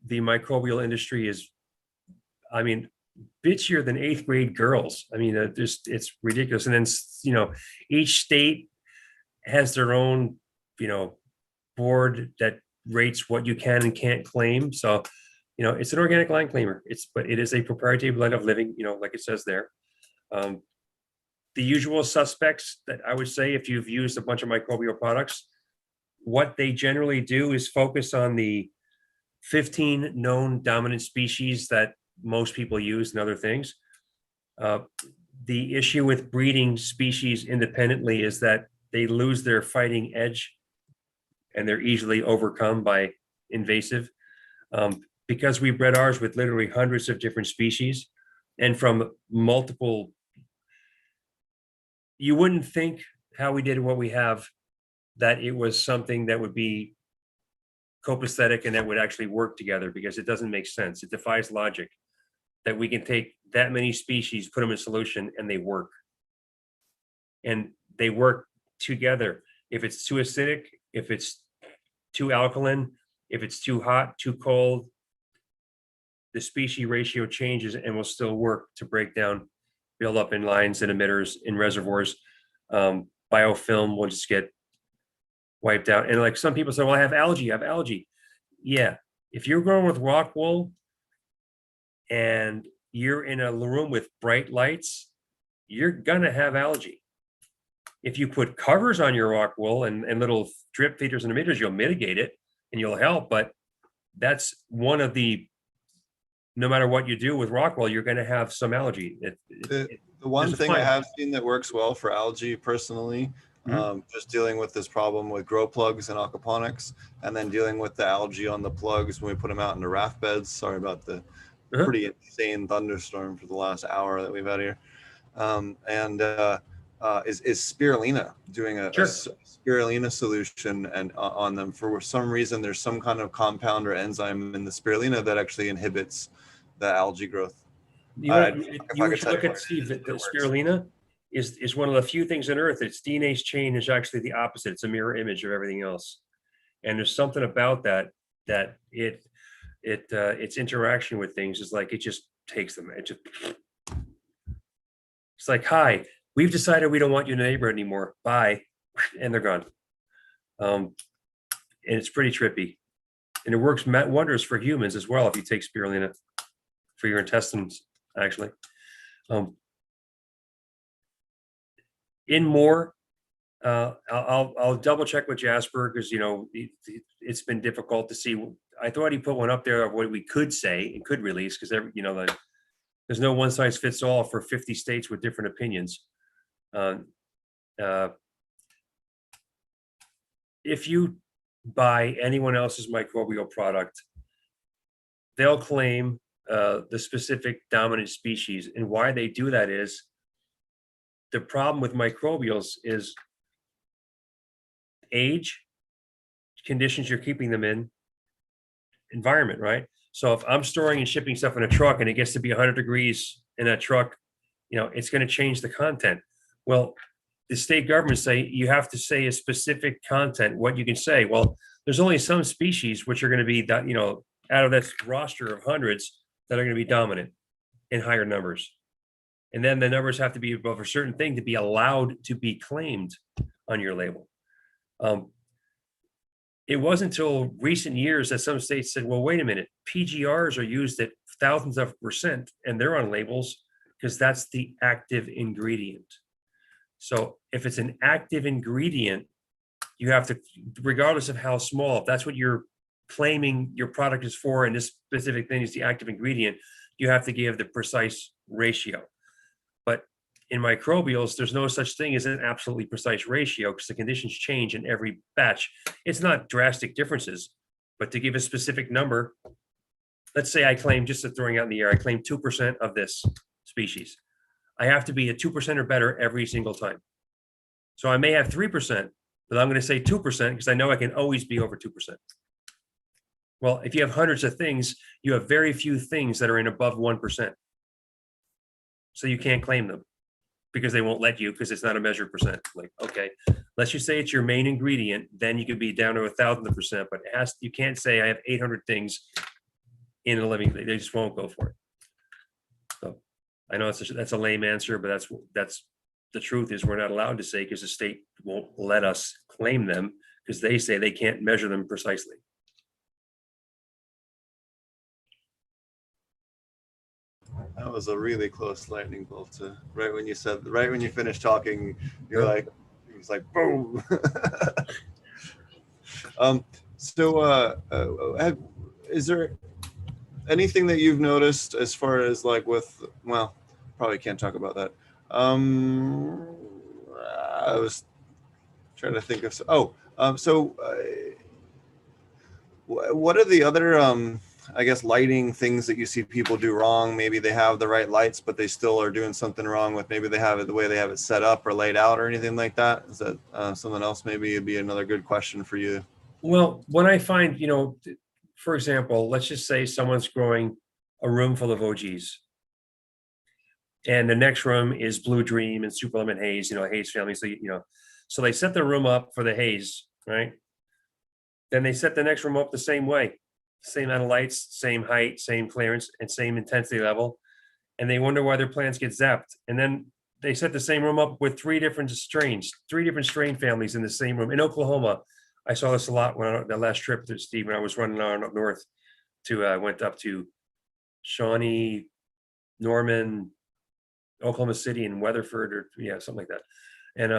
the microbial industry is, I mean, bitchier than 8th grade girls. I mean, it's ridiculous. And then, each state has their own, board that rates what you can and can't claim. So, it's an organic line claimer. But it is a proprietary blend of living, like it says there. The usual suspects that I would say, if you've used a bunch of microbial products, what they generally do is focus on the 15 known dominant species that most people use and other things. The issue with breeding species independently is that they lose their fighting edge and they're easily overcome by invasive. Because we bred ours with literally hundreds of different species and from multiple, you wouldn't think how we did what we have, that it was something that would be copacetic and that would actually work together, because it doesn't make sense. It defies logic that we can take that many species, put them in solution, and they work. And they work together. If it's too acidic, if it's too alkaline, if it's too hot, too cold, the species ratio changes and will still work to break down, build up in lines and emitters in reservoirs. Biofilm will just get wiped out. And like some people say, well, I have algae. Yeah. If you're growing with rock wool and you're in a room with bright lights, you're gonna have algae. If you put covers on your rock wool and little drip feeders and emitters, you'll mitigate it and you'll help. But that's one of the, no matter what you do with rock wool, you're going to have some algae. The one thing I have seen that works well for algae personally, just dealing with this problem with grow plugs and aquaponics, and then dealing with the algae on the plugs when we put them out into raft beds. Sorry about the pretty insane thunderstorm for the last hour that we've had here. Is spirulina, doing a spirulina solution and on them. For some reason, there's some kind of compound or enzyme in the spirulina that actually inhibits the algae growth. You should look at, Steve, that the spirulina is one of the few things on Earth. Its DNA's chain is actually the opposite. It's a mirror image of everything else. And there's something about that its interaction with things is like, it just takes them. It's like, hi, we've decided we don't want you in the neighborhood anymore. Bye. And they're gone. And it's pretty trippy. And it works wonders for humans as well if you take spirulina for your intestines, actually. In more, I'll double check with Jasper, because it's been difficult to see. I thought he put one up there of what we could say and could release, because there's no one size fits all for 50 states with different opinions. If you buy anyone else's microbial product, they'll claim the specific dominant species. And why they do that is, the problem with microbials is age, conditions you're keeping them in, environment, right? So if I'm storing and shipping stuff in a truck and it gets to be 100 degrees in that truck, it's going to change the content. Well, the state governments say you have to say a specific content, what you can say. Well, there's only some species which are going to be, out of that roster of hundreds, that are going to be dominant in higher numbers. And then the numbers have to be above a certain thing to be allowed to be claimed on your label. It wasn't until recent years that some states said, well, wait a minute, PGRs are used at thousands of % and they're on labels because that's the active ingredient. So if it's an active ingredient, you have to, regardless of how small, if that's what you're claiming your product is for and this specific thing is the active ingredient, you have to give the precise ratio. But in microbials, there's no such thing as an absolutely precise ratio because the conditions change in every batch. It's not drastic differences, but to give a specific number, let's say I claim, just throwing out in the air, I claim 2% of this species. I have to be at 2% or better every single time. So I may have 3%, but I'm going to say 2% because I know I can always be over 2%. Well, if you have hundreds of things, you have very few things that are in above 1%. So you can't claim them because they won't let you because it's not a measured percent. Like, okay, let's just say it's your main ingredient, then you could be down to 1,000%, but you can't say I have 800 things in a living thing. They just won't go for it. So I know that's a lame answer, but that's the truth is we're not allowed to say because the state won't let us claim them because they say they can't measure them precisely. That was a really close lightning bolt. Right when you finished talking, you're Yeah. like, it was like boom. Is there anything that you've noticed as far as like well, probably can't talk about that. I was trying to think of, what are the other, I guess, lighting things that you see people do wrong? Maybe they have the right lights, but they still are doing something wrong with, maybe they have it the way they have it set up or laid out or anything like that. Is that something else? Maybe it'd be another good question for you. Well, when I find, for example, let's just say someone's growing a room full of OGs. And the next room is Blue Dream and Super Lemon Haze, Haze family. So, so they set the room up for the haze, right? Then they set the next room up the same way, same amount of lights, same height, same clearance, and same intensity level. And they wonder why their plants get zapped. And then they set the same room up with three different strain families in the same room. In Oklahoma, I saw this a lot when the last trip to Steve, when I was running on up north went up to Shawnee, Norman, Oklahoma City, and Weatherford, or something like that. And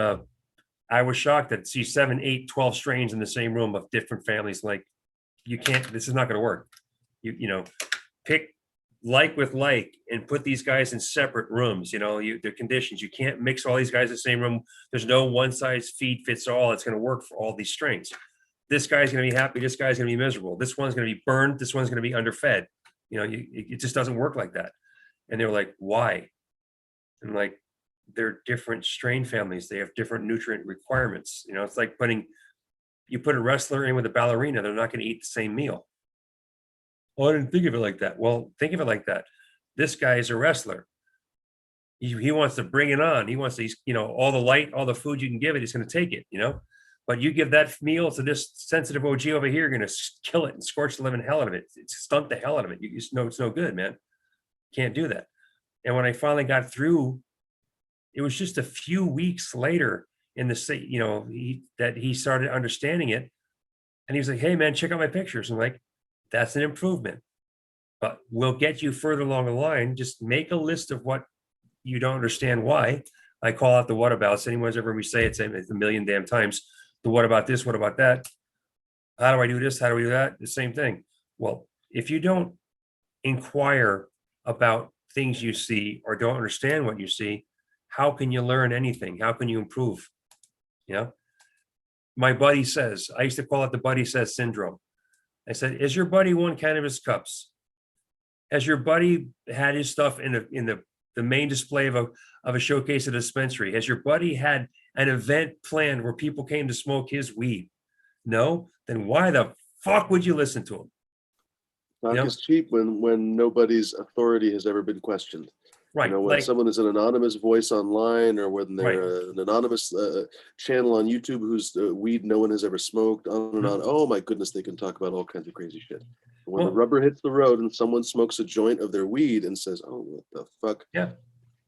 I was shocked that see 7, 8, 12 strains in the same room of different families. Like, you can't, this is not going to work. Pick like with like and put these guys in separate rooms, the conditions. You can't mix all these guys in the same room. There's no one size feed fits all. It's going to work for all these strains. This guy's going to be happy. This guy's going to be miserable. This one's going to be burned. This one's going to be underfed. It just doesn't work like that. And they were like, why? And like, they're different strain families. They have different nutrient requirements. It's like you put a wrestler in with a ballerina, they're not going to eat the same meal. Well, I didn't think of it like that. Well, think of it like that. This guy is a wrestler. He wants to bring it on. He wants to, all the light, all the food you can give it, he's going to take it, But you give that meal to this sensitive OG over here, you're going to kill it and scorch the living hell out of it. Stunt the hell out of it. You just know it's no good, man. Can't do that. And when I finally got through, it was just a few weeks later in the state, that he started understanding it. And he was like, hey, man, check out my pictures. I'm like, that's an improvement. But we'll get you further along the line. Just make a list of what you don't understand why. I call out the whatabouts. Anyone's ever we say it a million damn times. The what about this? What about that? How do I do this? How do we do that? The same thing. Well, if you don't inquire about things you see or don't understand what you see, how can you learn anything? How can you improve? My buddy says, I used to call it the buddy says syndrome. I said, is your buddy won cannabis cups? Has your buddy had his stuff in the main display of a showcase at a dispensary? Has your buddy had an event planned where people came to smoke his weed? No? Then why the fuck would you listen to him? Talk is cheap when nobody's authority has ever been questioned. Right. When someone is an anonymous voice online, or when they're Right. an anonymous channel on YouTube whose weed no one has ever smoked, on and on. Oh my goodness, they can talk about all kinds of crazy shit. But when the rubber hits the road and someone smokes a joint of their weed and says, "Oh, what the fuck?" Yeah,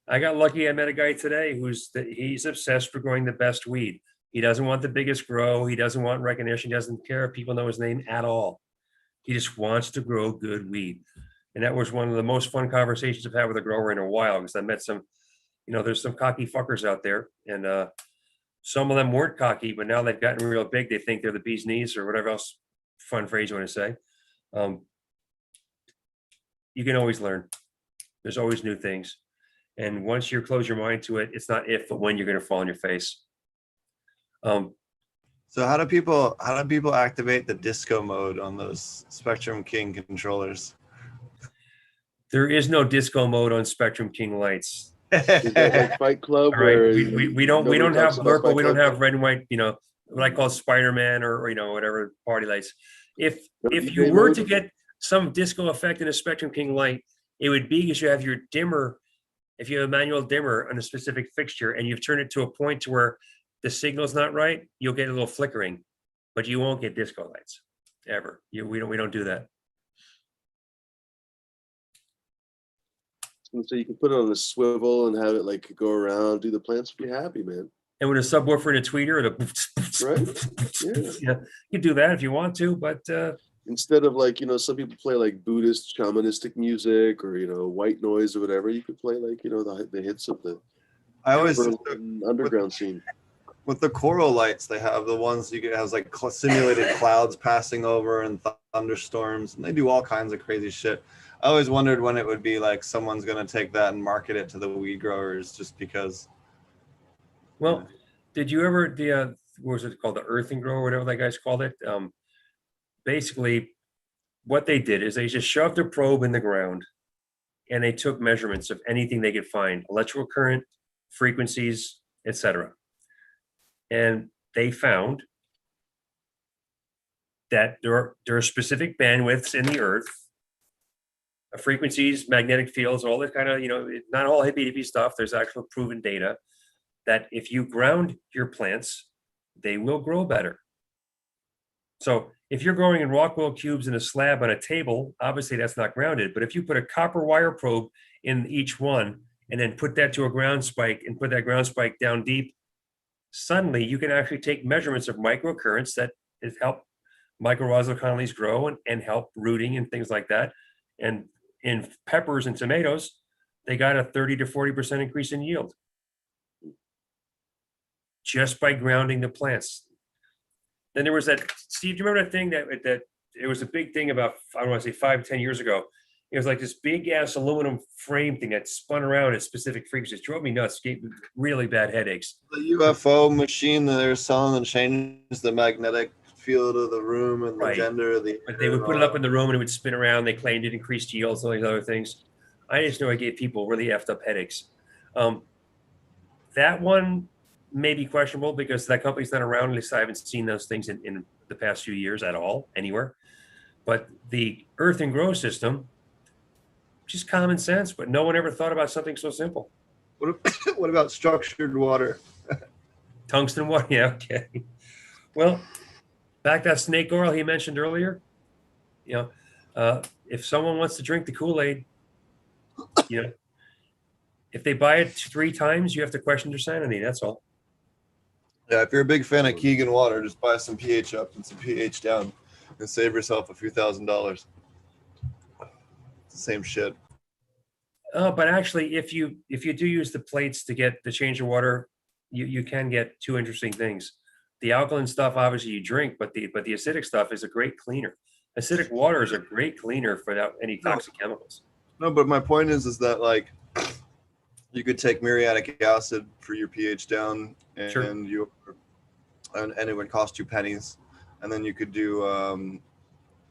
I got lucky. I met a guy today he's obsessed with growing the best weed. He doesn't want the biggest grow. He doesn't want recognition. He doesn't care if people know his name at all. He just wants to grow good weed. And that was one of the most fun conversations I've had with a grower in a while, because I met some, there's some cocky fuckers out there, and some of them weren't cocky, but now they've gotten real big. They think they're the bee's knees or whatever else fun phrase you want to say. You can always learn. There's always new things. And once you close your mind to it, it's not if, but when you're going to fall on your face. So how do people activate the disco mode on those Spectrum King controllers? There is no disco mode on Spectrum King lights. Is that like Fight Club? All right, where we don't nobody have talks about purple, Fight we don't Club? have red and white, what I call Spider-Man or whatever party lights. If No you DJ were mode? to get some disco effect in a Spectrum King light, it would be because you have your dimmer. If you have a manual dimmer on a specific fixture and you've turned it to a point to where the signal's not right, you'll get a little flickering, but you won't get disco lights ever. We don't do that. And so you can put it on a swivel and have it like go around, do the plants would be happy, man. And with a subwoofer and a tweeter, Right? Yeah. you can do that if you want to, but Instead of like, some people play like Buddhist shamanistic music or, white noise or whatever, you could play like, the hits of the I always Berlin underground scene. with the coral lights, they have the ones you get has like simulated clouds passing over and thunderstorms, and they do all kinds of crazy shit. I always wondered when it would be like someone's gonna take that and market it to the weed growers just because. well, did you ever what was it called, the earth and grow or whatever that guys called it? Basically, what they did is they just shoved a probe in the ground, and they took measurements of anything they could find, electrical current, frequencies, etc. And they found that there are specific bandwidths in the earth, frequencies, magnetic fields, all this kind of, not all hippy-dippy stuff. There's actual proven data that if you ground your plants, they will grow better. So if you're growing in Rockwell cubes in a slab on a table, obviously that's not grounded. But if you put a copper wire probe in each one and then put that to a ground spike and put that ground spike down deep, suddenly you can actually take measurements of microcurrents that help mycorrhizal colonies grow and help rooting and things like that. And in peppers and tomatoes, they got a 30 to 40% increase in yield just by grounding the plants. Then there was that, Steve, do you remember that thing that it was a big thing about, I don't want to say 5-10 years ago. It was like this big ass aluminum frame thing that spun around at specific frequencies. It drove me nuts, gave me really bad headaches. The UFO machine that they're selling and changes the magnetic field of the room and the Right. gender of the. But they would put it up in the room and it would spin around. They claimed it increased yields and all these other things. I just know I gave people really effed up headaches. That one may be questionable because that company's not around. At least I haven't seen those things in the past few years at all, anywhere. But the earth and grow system, just common sense, but no one ever thought about something so simple. What about structured water? Tungsten water, yeah, okay. Well, back to that snake oil he mentioned earlier, if someone wants to drink the Kool-Aid, if they buy it 3 times, you have to question their sanity, that's all. Yeah, if you're a big fan of Keegan water, just buy some pH up and some pH down and save yourself a few $1,000s. It's the same shit. But actually, if you do use the plates to change your water, you can get 2 interesting things. The alkaline stuff, obviously you drink, but the acidic stuff is a great cleaner. Acidic water is a great cleaner without any toxic chemicals. No, but my point is that like you could take muriatic acid for your pH down, and Sure. and it would cost you pennies, and then you could do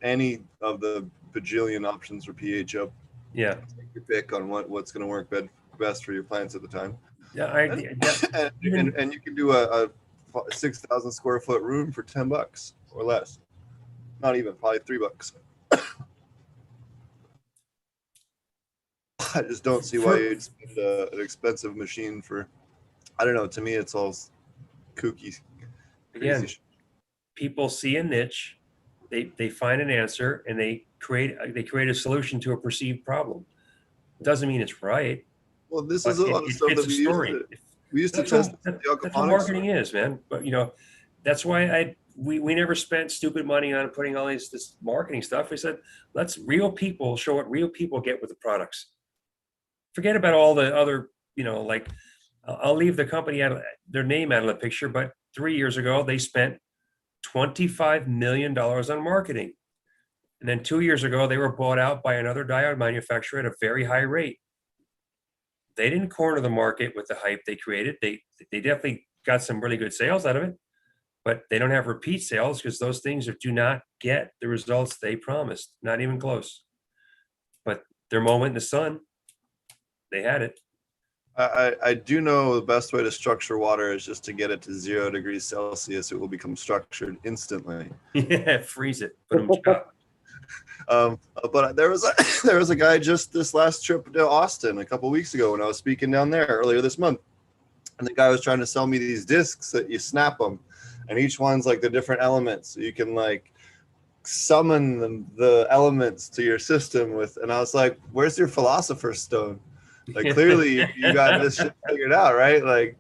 any of the bajillion options for pH up. Yeah, Take your pick on what's going to work best for your plants at the time. yeah. And you can do a 6,000 square foot room for $10 or less. Not even, probably $3. I just don't see why you'd spend an expensive machine for. I don't know. To me, it's all kooky. Again, Crazy. people see a niche, they find an answer, and they create a solution to a perceived problem. Doesn't mean it's right. Well, this But is a lot of it stuff fits that a story. we used to That's test what, the that's what aquaponics. marketing is, man. But that's why we never spent stupid money on putting all this marketing stuff. We said, let's real people show what real people get with the products. Forget about all the other, like I'll leave the company their name out of the picture, but 3 years ago they spent $25 million on marketing. And then 2 years ago, they were bought out by another diode manufacturer at a very high rate. They didn't corner the market with the hype they created. They definitely got some really good sales out of it, but they don't have repeat sales because those things do not get the results they promised, not even close. But their moment in the sun, they had it. I do know the best way to structure water is just to get it to 0 degrees Celsius. It will become structured instantly. Yeah, freeze it. Put them shop. But there was a guy just this last trip to Austin a couple weeks ago when I was speaking down there earlier this month, and the guy was trying to sell me these discs that you snap them, and each one's like the different elements, so you can like summon the elements to your system with. And I was like, "Where's your philosopher's stone? Like clearly you got this shit figured out, right? Like."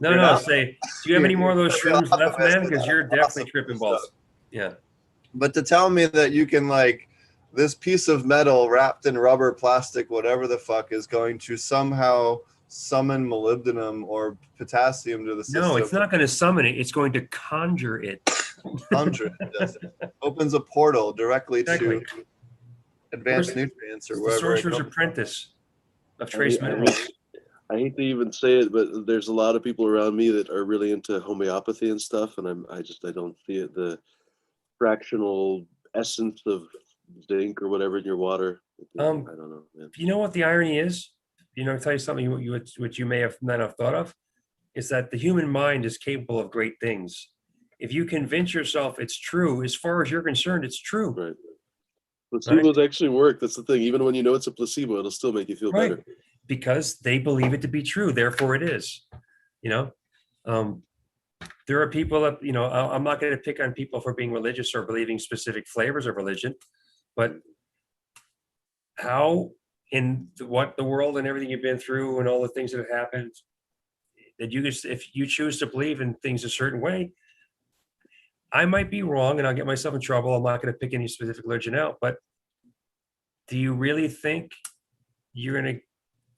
No. Say, do you have any more of those shrooms left, man? Because you're definitely tripping balls. Yeah. But to tell me that you can like this piece of metal wrapped in rubber, plastic, whatever the fuck is going to somehow summon molybdenum or potassium to the system. No, it's not going to summon it. It's going to conjure it. Conjure it, does it? Opens a portal directly Exactly. to advanced nutrients or It's the wherever. sorcerer's apprentice of trace minerals. I hate to even say it, but there's a lot of people around me that are really into homeopathy and stuff, and I don't see it. The fractional essence of zinc or whatever in your water. I don't know, man. You know what the irony is? I'll tell you something which you may have not have thought of, is that the human mind is capable of great things. If you convince yourself it's true, as far as you're concerned, it's true. Right. Placebos actually work. That's the thing. Even when you know it's a placebo, it'll still make you feel better. Because they believe it to be true. Therefore, it is. There are people that, I'm not going to pick on people for being religious or believing specific flavors of religion, but how in what the world and everything you've been through and all the things that have happened, that if you choose to believe in things a certain way, I might be wrong and I'll get myself in trouble. I'm not going to pick any specific religion out, but do you really think you're going to,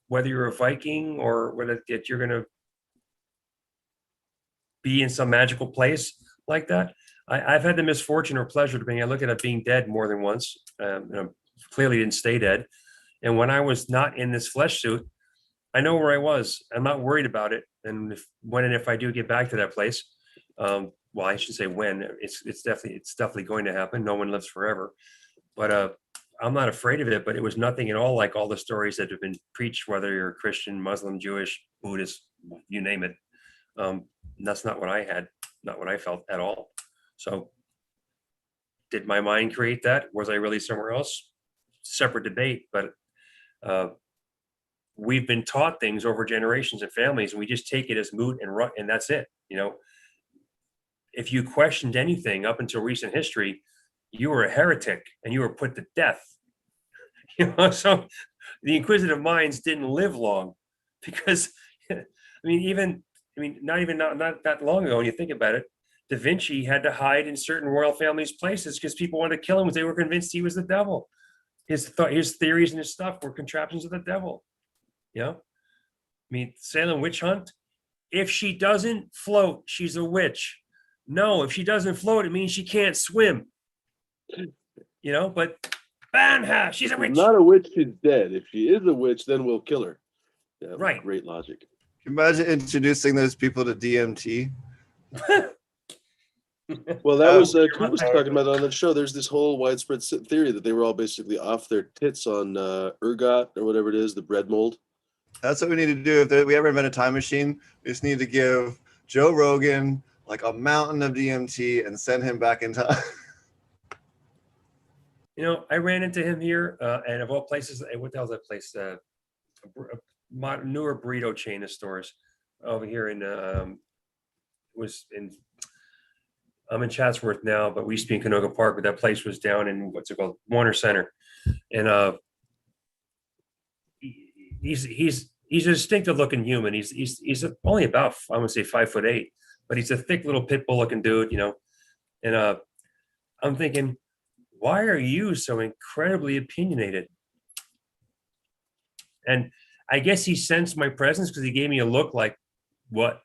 whether you're a Viking or whether that you're going to be in some magical place like that? I've had the misfortune or pleasure to look at it being dead more than once. And I clearly didn't stay dead. And when I was not in this flesh suit, I know where I was. I'm not worried about it. And if I do get back to that place, well, I should say when. It's definitely going to happen. No one lives forever, but I'm not afraid of it. But it was nothing at all like all the stories that have been preached, whether you're Christian, Muslim, Jewish, Buddhist, you name it. That's not what I had, not what I felt at all. So did my mind create that? Was I really somewhere else? Separate debate, but we've been taught things over generations and families, and we just take it as moot and that's it. If you questioned anything up until recent history, you were a heretic and you were put to death. So the inquisitive minds didn't live long because, not that long ago, when you think about it, Da Vinci had to hide in certain royal families' places because people wanted to kill him because they were convinced he was the devil. His theories and his stuff were contraptions of the devil. Salem witch hunt. If she doesn't float, she's a witch. No, if she doesn't float, it means she can't swim. But ban her. She's a witch. Not a witch, she's dead. If she is a witch, then we'll kill her. Yeah, right. Great logic. Can you imagine introducing those people to DMT? Well, that was Kurt was talking about on the show. There's this whole widespread theory that they were all basically off their tits on ergot or whatever it is, the bread mold. That's what we need to do. If we ever invent a time machine, we just need to give Joe Rogan like a mountain of DMT and send him back in time. I ran into him here, and of all places, what the hell's that place? A newer burrito chain of stores over here I'm in Chatsworth now, but we used to be in Canoga Park, but that place was down in what's it called, Warner Center, and he's a distinctive looking human. He's only about, I would say 5'8", but he's a thick little pit bull looking dude, and I'm thinking, why are you so incredibly opinionated? And I guess he sensed my presence because he gave me a look like, what?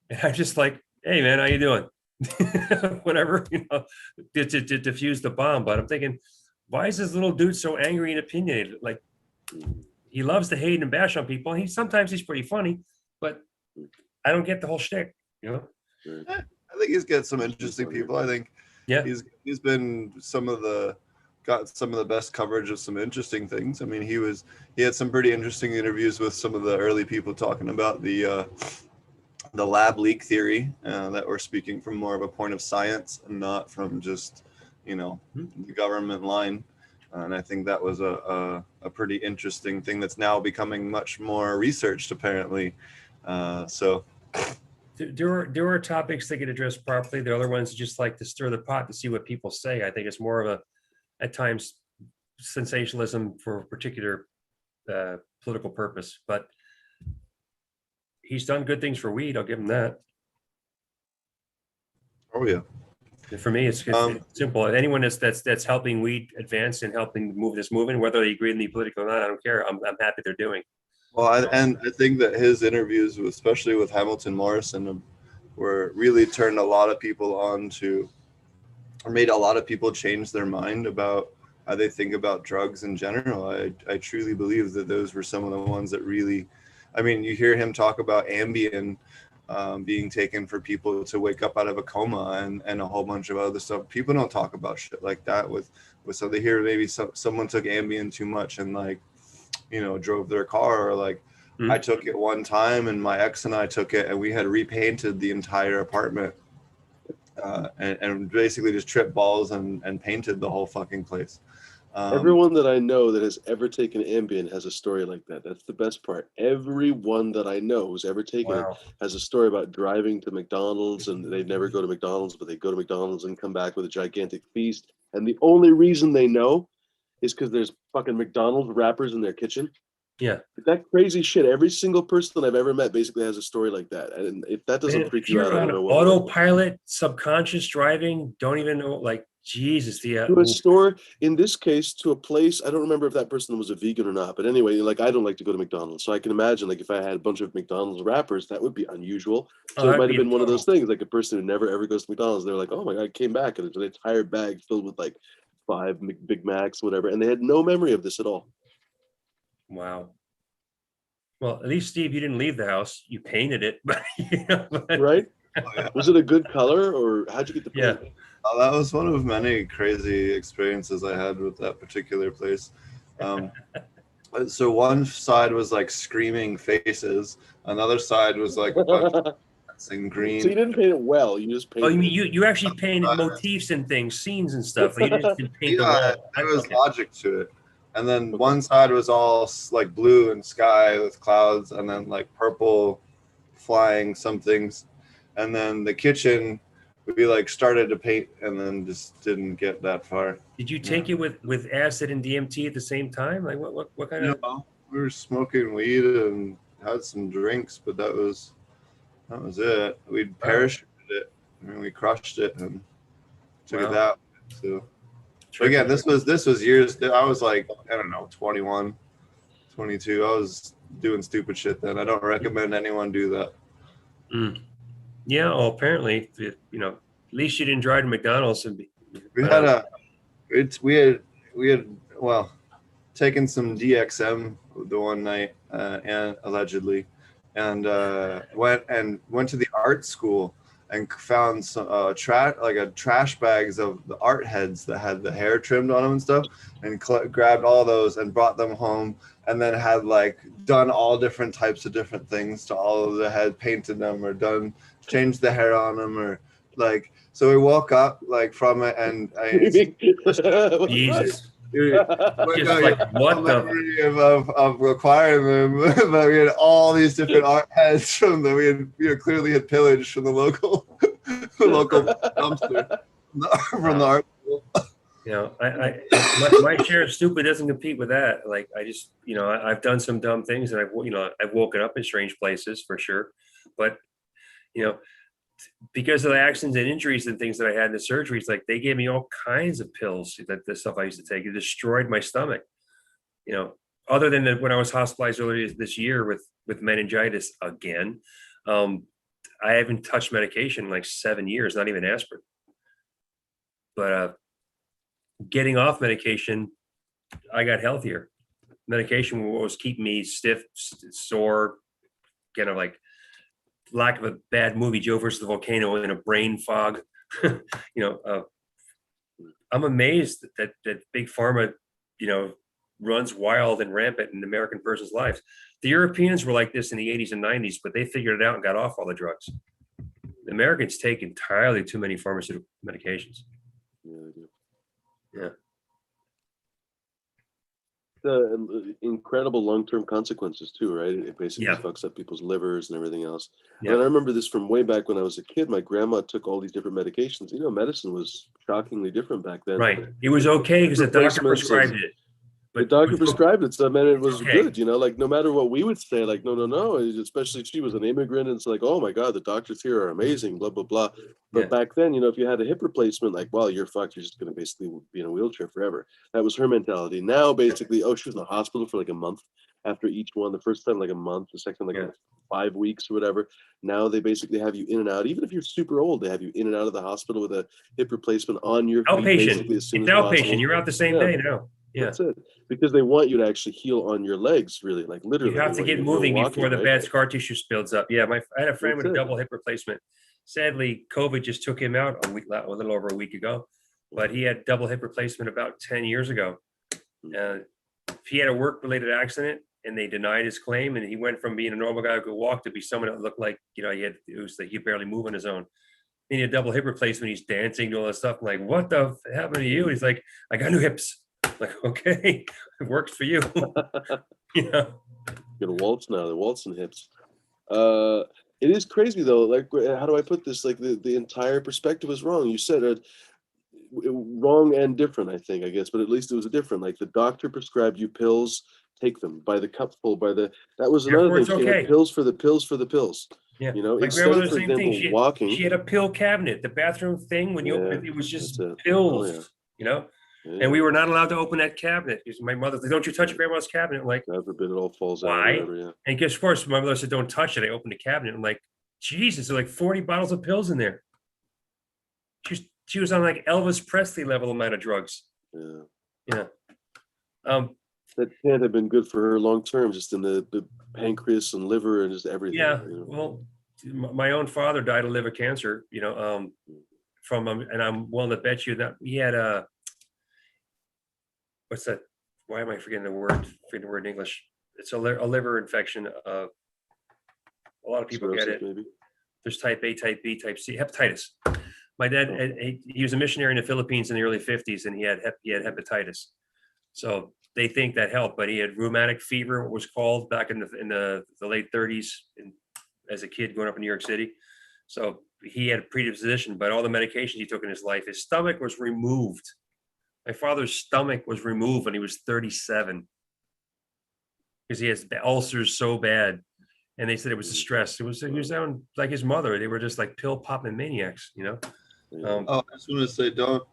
And I'm just like, hey man, how you doing? whatever, to defuse the bomb. But I'm thinking, why is this little dude so angry and opinionated? Like, he loves to hate and bash on people. Sometimes he's pretty funny, but I don't get the whole shtick, I think he's got some interesting people. I think Yeah. he's been got some of the best coverage of some interesting things. I mean, he had some pretty interesting interviews with some of the early people talking about the lab leak theory, that we're speaking from more of a point of science and not from just, the government line. And I think that was a pretty interesting thing that's now becoming much more researched, apparently. So There are topics that get addressed properly. The other ones just like to stir the pot to see what people say. I think it's more of at times, sensationalism for a particular political purpose. But he's done good things for weed. I'll give him that. oh yeah. And for me, it's simple. Anyone that's helping weed advance and helping move this movement, whether they agree with me politically or not, I don't care. I'm happy they're doing. Well, I think that his interviews, especially with Hamilton Morrison, were really turned a lot of people on to, or made a lot of people change their mind about how they think about drugs in general. I truly believe that those were some of the ones that really, I mean, you hear him talk about Ambien being taken for people to wake up out of a coma and a whole bunch of other stuff. People don't talk about shit like that so they hear maybe someone took Ambien too much and drove their car, or like, I took it one time and my ex and I took it and we had repainted the entire apartment and basically just tripped balls and painted the whole fucking place. Everyone that I know that has ever taken Ambien has a story like that. That's the best part. Everyone that I know who's ever taken it has a story about driving to McDonald's, and they never go to McDonald's, but they go to McDonald's and come back with a gigantic feast. And the only reason they know is because there's fucking McDonald's wrappers in their kitchen. Yeah. That crazy shit. Every single person I've ever met basically has a story like that. And if that doesn't freak you out, I don't know what. Autopilot, subconscious driving, don't even know, like, Jesus. To a store, in this case, to a place. I don't remember if that person was a vegan or not, but anyway, like, I don't like to go to McDonald's, so I can imagine, like, if I had a bunch of McDonald's wrappers, that would be unusual. So it might have been one of those things, like a person who never ever goes to McDonald's. They're like, oh my god, I came back and it's an entire bag filled with like 5 Big Macs, whatever, and they had no memory of this at all. Wow. Well, at least, Steve, you didn't leave the house. You painted it, but right? Was it a good color, or how'd you get the paint? Yeah. That was one of many crazy experiences I had with that particular place. So one side was like screaming faces, another side was like a bunch of in green. So you didn't paint it well. You just painted. Oh, you mean you actually painted motifs and things, scenes and stuff. Like, you just didn't paint the wall. There was logic to it. And then one side was all like blue and sky with clouds, and then like purple flying some things. And then the kitchen, we like started to paint and then just didn't get that far. Did you take it with acid and DMT at the same time? Like what kind of? We were smoking weed and had some drinks, but that was it. We parachuted it. I mean, we crushed it and took it out. So, but again, this was years. I was like, I don't know, 21, 22. I was doing stupid shit then. I don't recommend anyone do that. Yeah. Well, apparently, at least you didn't drive to McDonald's and be. We had taken some DXM the one night and allegedly, and went to the art school and found some trash bags of the art heads that had the hair trimmed on them and stuff, and grabbed all those and brought them home, and then had like done all different types of different things to all of the head, painted them or changed the hair on them, or like. So we woke up like from it, and Jesus. Of acquiring them, but we had all these different art heads from that we had clearly had pillaged from the local dumpster from the art school. My share of stupid doesn't compete with that. Like, I just, I've done some dumb things, and I've woken up in strange places for sure, but because of the accidents and injuries and things that I had in the surgeries, like, they gave me all kinds of pills, the stuff I used to take. It destroyed my stomach. Other than when I was hospitalized earlier this year with meningitis again, I haven't touched medication in like 7 years, not even aspirin. But getting off medication, I got healthier. Medication was keeping me stiff, sore, kind of like lack of a bad movie, Joe versus the volcano, in a brain fog. I'm amazed that big pharma, runs wild and rampant in the American person's lives. The Europeans were like this in the 80s and 90s, but they figured it out and got off all the drugs. The Americans take entirely too many pharmaceutical medications. Yeah, they do. Yeah. The incredible long-term consequences too, right? It basically Yeah. fucks up people's livers and everything else. Yeah. And I remember this from way back when I was a kid. My grandma took all these different medications. Medicine was shockingly different back then. Right. It was okay because the doctor Replacements prescribed and- it. The doctor it was prescribed it, so man, it was Okay. good. Like no matter what we would say, like no, especially if she was an immigrant, and it's like, oh my god, the doctors here are amazing, blah blah blah. But Yeah. back then, if you had a hip replacement, like, well, you're fucked. You're just going to basically be in a wheelchair forever. That was her mentality. Now, basically, she was in the hospital for like a month after each one. The first time like a month, the second like Yeah. 5 weeks or whatever. Now they basically have you in and out. Even if you're super old, they have you in and out of the hospital with a hip replacement on your feet Outpatient. basically as It's soon as outpatient. possible. You're out the same Yeah. day now. Yeah. That's it. Because they want you to actually heal on your legs, really, like literally. You have They to want get you go moving walking, before the right? bad scar tissue builds up. Yeah, I had a friend That's with a it. double hip replacement. Sadly, COVID just took him out a little over a week ago, but he had double hip replacement about 10 years ago. He had a work-related accident, and they denied his claim, and he went from being a normal guy who could walk to be someone that looked like he could barely move on his own. He had a double hip replacement. He's dancing, doing all this stuff. I'm like, what the happened to you? He's like, I got new hips. I'm like, okay, it works for you. You're gonna waltz now. They're waltzing hips. It is crazy though. Like, how do I put this? Like, the entire perspective was wrong. You said it wrong and different, I think, I guess, but at least it was different. Like, the doctor prescribed you pills, take them by the cupful, that was another Therefore, thing. it's She okay. had pills for the pills. Yeah. Instead My of, grandmother, for same thing. example, walking. She had a pill cabinet. The bathroom thing, when you open it, it was just that's it. pills, Oh, Yeah. yeah. And we were not allowed to open that cabinet because my mother said, don't you touch grandma's cabinet. I'm like, God forbid it all falls out. why? Or whatever, yeah. And guess, of course, my mother said, don't touch it. I opened the cabinet. I'm like, Jesus, there's like 40 bottles of pills in there. She was on like Elvis Presley level amount of drugs. Yeah. Yeah. That can't have been good for her long term, just in the pancreas and liver and just everything. Yeah. Well, my own father died of liver cancer, from and I'm willing to bet you that he had what's that? Why am I forgetting the word? Forgetting the word in English. It's a liver infection. A lot of people get it. Maybe. There's type A, type B, type C, hepatitis. My dad, he was a missionary in the Philippines in the early 50s, and he had hepatitis. So they think that helped, but he had rheumatic fever, what was called back in the late 30s, as a kid growing up in New York City. So he had a predisposition, but all the medications he took in his life, his stomach was removed. My father's stomach was removed when he was 37 because he has ulcers so bad. And they said it was the stress. He was down like his mother. They were just like pill popping maniacs, Yeah. I just want to say, don't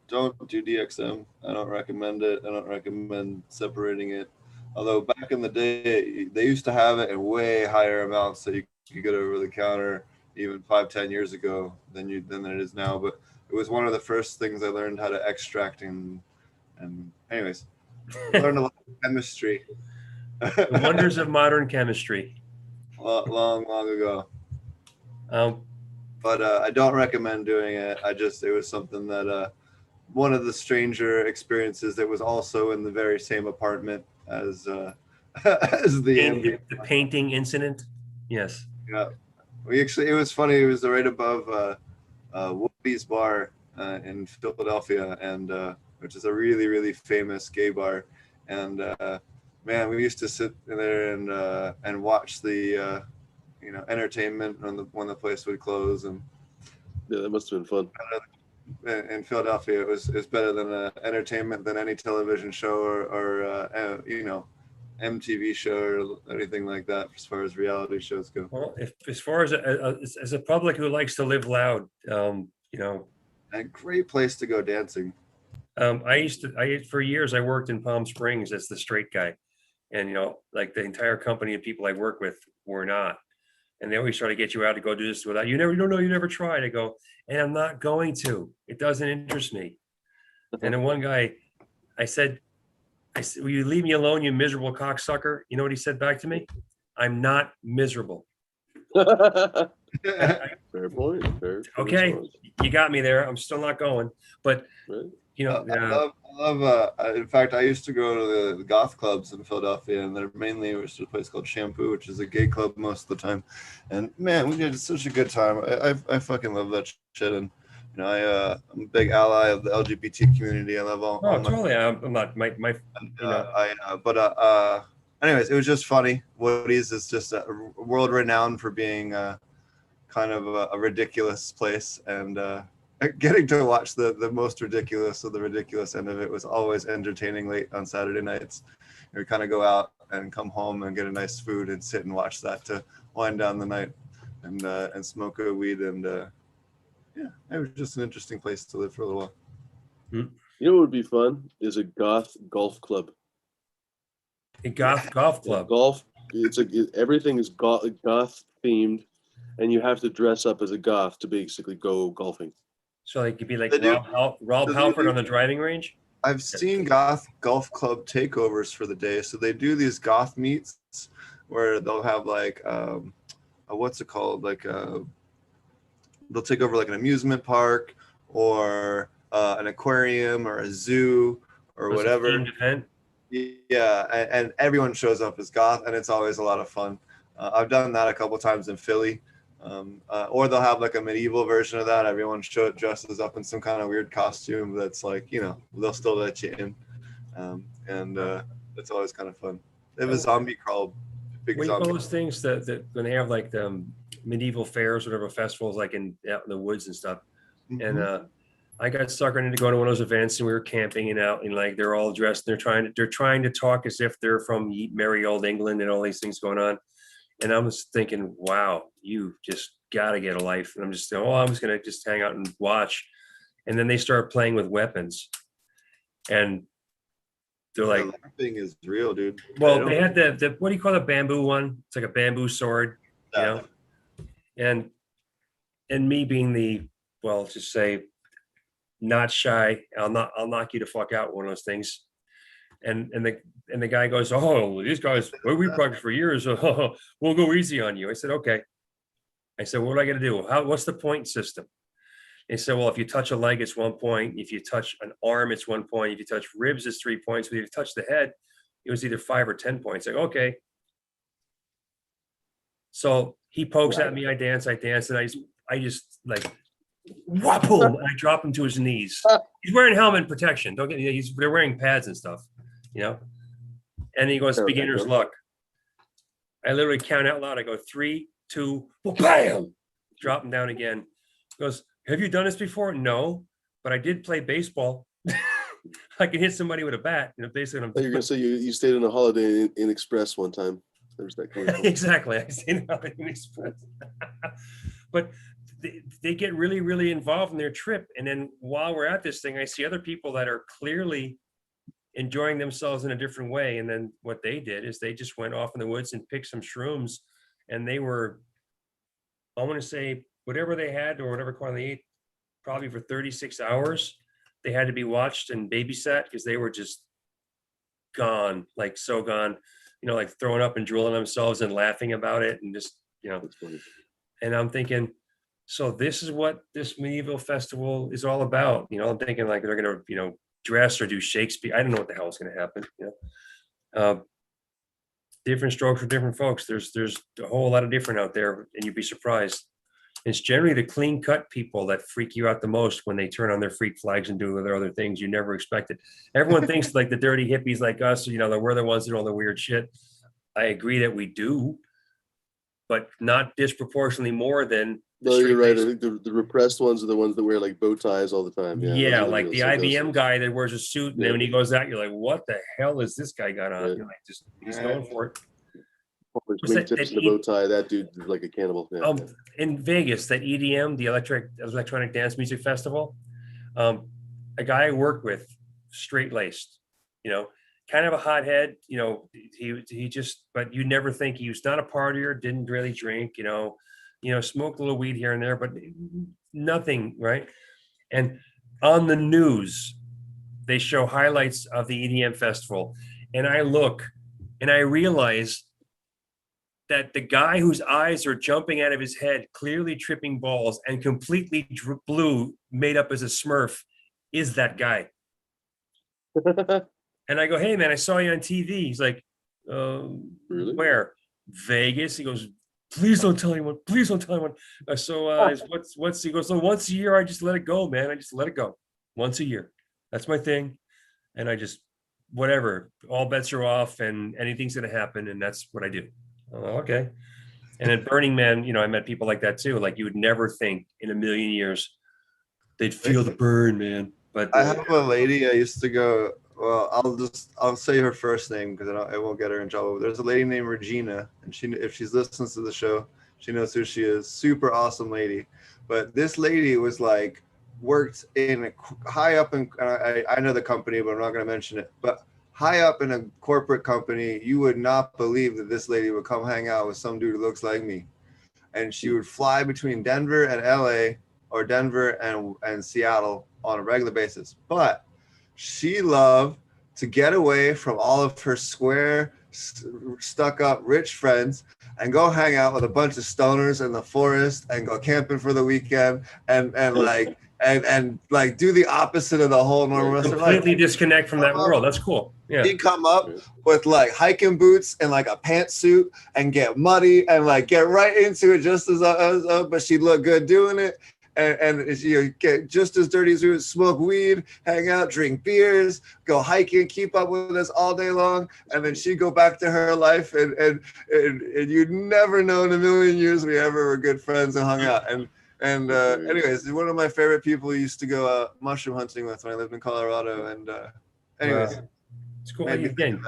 do DXM. I don't recommend it. I don't recommend separating it. Although back in the day, they used to have it in way higher amounts that you could get over the counter, even 5-10 years ago than it is now. But it was one of the first things I learned how to extract and anyways, I learned a lot of chemistry. The wonders of modern chemistry. long ago. But I don't recommend doing it. It was something that one of the stranger experiences that was also in the very same apartment as as the painting incident. Yes. Yeah. It was funny. It was right above Whoopi's bar in Philadelphia, and which is a really, really famous gay bar. And man, we used to sit there and watch the entertainment when the place would close. And yeah, that must have been fun. In Philadelphia, it was better than entertainment than any television show or MTV show or anything like that as far as reality shows go. Well, as far as a public who likes to live loud, a great place to go dancing. For years I worked in Palm Springs as the straight guy, and like the entire company of people I work with were not. And they always try to get you out to go do this without you don't know, you never tried. I go, and I'm not going to. It doesn't interest me. And then one guy, I said, will you leave me alone, you miserable cocksucker? You know what he said back to me? I'm not miserable. Fair point. Fair Okay, response. you got me there. I'm still not going. But, Right. you know, I love in fact, I used to go to the goth clubs in Philadelphia, and they're mainly it was a place called Shampoo, which is a gay club most of the time. And man, we had such a good time. I fucking love that shit. And you know, I'm a big ally of the LGBT community. I love all my totally. I'm not my anyways, it was just funny. Woody's is just world renowned for being kind of a ridiculous place, and getting to watch the most ridiculous of the ridiculous end of it was always entertaining late on Saturday nights. We kind of go out and come home and get a nice food and sit and watch that to wind down the night and smoke a weed. And yeah, it was just an interesting place to live for a little while. You know what would be fun is a goth golf club. a golf club. Golf. Everything is goth themed, and you have to dress up as a goth to basically go golfing. So it could be like They do- Rob so they Halford do- on the driving range. I've seen goth golf club takeovers for the day. So they do these goth meets where they'll have like what's it called? Like they'll take over like an amusement park or an aquarium or a zoo or Was it whatever. themed event? Yeah, and everyone shows up as goth, and it's always a lot of fun. I've done that a couple times in Philly. Or they'll have like a medieval version of that. Everyone dresses up in some kind of weird costume that's like, you know, they'll still let you in. And it's always kind of fun. They have a zombie crawl, big What do you call zombie. those things that when they have like the medieval fairs, whatever festivals, like out in the woods and stuff. Mhm. And I got suckered into going to one of those events, and we were camping and out, and like they're all dressed. And they're trying to talk as if they're from merry old England and all these things going on. And I was thinking, wow, you just got to get a life. And I'm just, I'm just going to just hang out and watch. And then they start playing with weapons. And they're like, That thing is real, dude. well, they had the what do you call the bamboo one? It's like a bamboo sword, you know? And me being the, well, just say not shy, I'll knock you the fuck out, one of those things. And the guy goes, oh, these guys, well, we practiced for years. We'll go easy on you. I said, okay. I said, what do I got to do? What's the point system? He said, well, if you touch a leg, it's 1 point. If you touch an arm, it's 1 point. If you touch ribs, it's 3 points. But if you touch the head, it was either 5 or 10 points. Like, okay. So he pokes at me. I dance, and I just like, whapple, and I drop him to his knees. He's wearing helmet protection. Don't get me. They're wearing pads and stuff, you know. And he goes, beginner's luck. I literally count out loud. I go 3, 2, well, bam, drop him down again. He goes, have you done this before? No, but I did play baseball. I can hit somebody with a bat. You know, basically. I thought you were gonna say you stayed on a Holiday Inn Express one time. There's that commercial. Exactly. I stayed on Holiday Inn Express. But they get really, really involved in their trip. And then while we're at this thing, I see other people that are clearly enjoying themselves in a different way. And then what they did is they just went off in the woods and picked some shrooms. And they were, I want to say, whatever they had or whatever quantity they ate, probably for 36 hours. They had to be watched and babysat because they were just gone, like so gone, you know, like throwing up and drooling themselves and laughing about it. And just, you know, and I'm thinking, so this is what this medieval festival is all about. You know, I'm thinking like they're going to, you know, dress or do Shakespeare. I don't know what the hell is going to happen. You know, different strokes for different folks. There's a whole lot of different out there, and you'd be surprised. It's generally the clean cut people that freak you out the most when they turn on their freak flags and do their other things you never expected. Everyone thinks like the dirty hippies like us, you know, that we're the ones that do all the weird shit. I agree that we do, but not disproportionately more than. No, you're right. I think the repressed ones are the ones that wear like bow ties all the time. Yeah, those are like real the psychos. IBM guy that wears a suit, and then when he goes out, you're like, "What the hell is this guy got on?" Right. You're like, he's going for it. With What's that- wingtips that and a bow tie. That dude is like a cannibal. Yeah, yeah. In Vegas, that EDM, the electronic dance music festival, a guy I worked with, straight laced, you know, kind of a hothead, he just, but you never think he was not a partier, didn't really drink, smoked a little weed here and there, but nothing, right? And on the news, they show highlights of the EDM festival. And I look and I realize that the guy whose eyes are jumping out of his head, clearly tripping balls and completely blue, made up as a Smurf, is that guy. And I go, hey man, I saw you on TV. He's like, Really? where? Vegas. He goes, please don't tell anyone. Please don't tell anyone. What's he goes, so once a year, I just let it go, man. I just let it go once a year. That's my thing. And I just, whatever, all bets are off and anything's going to happen. And that's what I do. Okay. And at Burning Man, I met people like that too. Like you would never think in a million years they'd feel the burn, man. But I have a lady I used to go. Well, I'll say her first name because I won't get her in trouble. There's a lady named Regina, and if she's listens to the show, she knows who she is. Super awesome lady. But this lady was like worked in high up in. I know the company, but I'm not going to mention it. But high up in a corporate company, you would not believe that this lady would come hang out with some dude who looks like me, and she would fly between Denver and LA or Denver and Seattle on a regular basis. But she loved to get away from all of her square, stuck up rich friends and go hang out with a bunch of stoners in the forest and go camping for the weekend and do the opposite of the whole normal rest of life. completely disconnect from that world. That's cool. Yeah. He'd come up with like hiking boots and like a pantsuit and get muddy and like get right into it just as but she'd look good doing it. And she get just as dirty as we would, smoke weed, hang out, drink beers, go hiking, keep up with us all day long, and then she'd go back to her life, and you'd never know in a million years we ever were good friends and hung out. And anyways, one of my favorite people used to go mushroom hunting with when I lived in Colorado. And anyways, It's cool. maybe Again,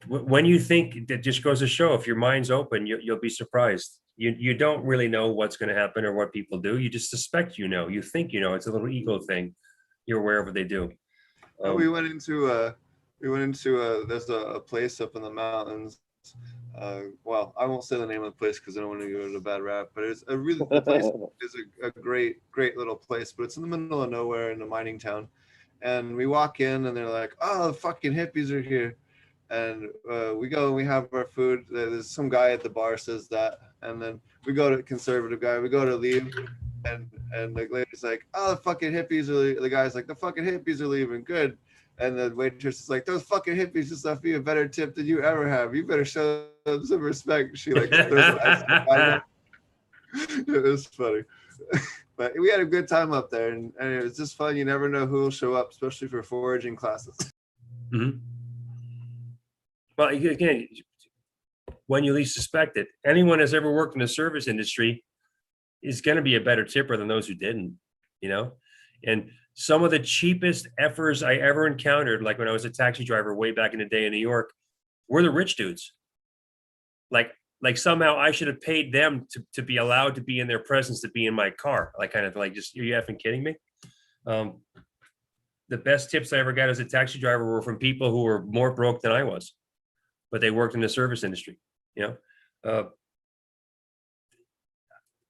when you think, that just goes to show, if your mind's open, you'll be surprised. You don't really know what's going to happen or what people do. You just suspect, you think, it's a little ego thing. You're aware of what they do. we went into there's a place up in the mountains. Well, I won't say the name of the place because I don't want to give it a bad rap, but it's the place is a great little place, but it's in the middle of nowhere in a mining town. And we walk in and they're like, oh, the fucking hippies are here. And we go and we have our food. There's some guy at the bar says that, and then we go to conservative guy. We go to leave, and the lady's like, "Oh, the fucking hippies are." The guy's like, "The fucking hippies are leaving." Good, and the waitress is like, "Those fucking hippies just left me a better tip than you ever have. You better show them some respect." She like, it was funny, but we had a good time up there, and it was just fun. You never know who will show up, especially for foraging classes. Mm-hmm. Well, again, when you least suspect it, anyone who's ever worked in the service industry is going to be a better tipper than those who didn't, And some of the cheapest effers I ever encountered, like when I was a taxi driver way back in the day in New York, were the rich dudes. Like somehow I should have paid them to be allowed to be in their presence, to be in my car. Like kind of like, just, are you effing kidding me? The best tips I ever got as a taxi driver were from people who were more broke than I was, but they worked in the service industry,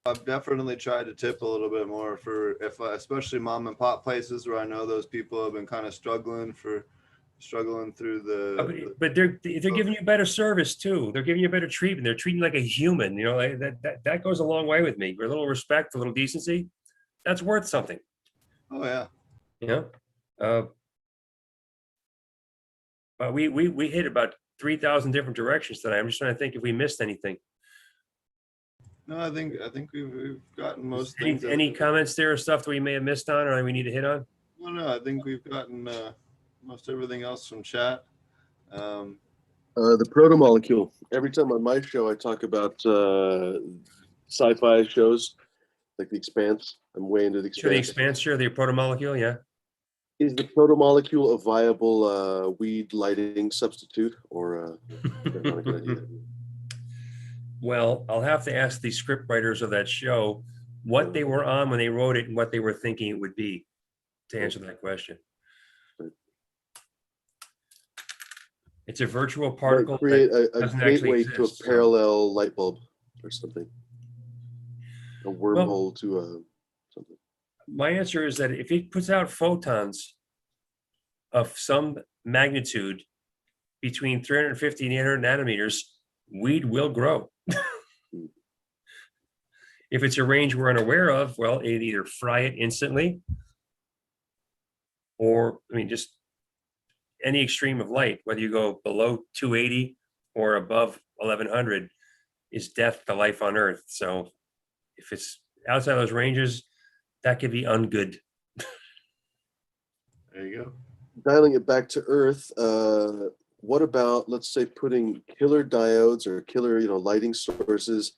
I've definitely tried to tip a little bit more for especially mom and pop places where I know those people have been kind of struggling through the. But they're giving you better service too. They're giving you better treatment. They're treating you like a human. That goes a long way with me. A little respect, a little decency, that's worth something. Oh yeah. But we hit about 3,000 different directions today. I'm just trying to think if we missed anything. No, I think we've gotten most Any, things. any comments there or stuff that we may have missed on or we need to hit on? No, I think we've gotten most everything else from chat. The protomolecule. Every time on my show I talk about sci-fi shows like The Expanse. I'm way into The Expanse. Sure, The Expanse, sure, the protomolecule, yeah. Is the protomolecule a viable weed lighting substitute, or not a good idea? Well, I'll have to ask the script writers of that show what they were on when they wrote it and what they were thinking it would be to answer that question. It's a virtual Might particle create that a doesn't actually gateway to a exist. So, parallel light bulb or something. A wormhole to a something. my answer is that if it puts out photons of some magnitude between 350 and 800 nanometers, weed will grow. If it's a range we're unaware of, well, it either fry it instantly, or, I mean, just any extreme of light, whether you go below 280 or above 1100, is death to life on Earth. So if it's outside those ranges, that could be ungood. There you go. Dialing it back to Earth, what about, let's say, putting killer diodes or killer, lighting sources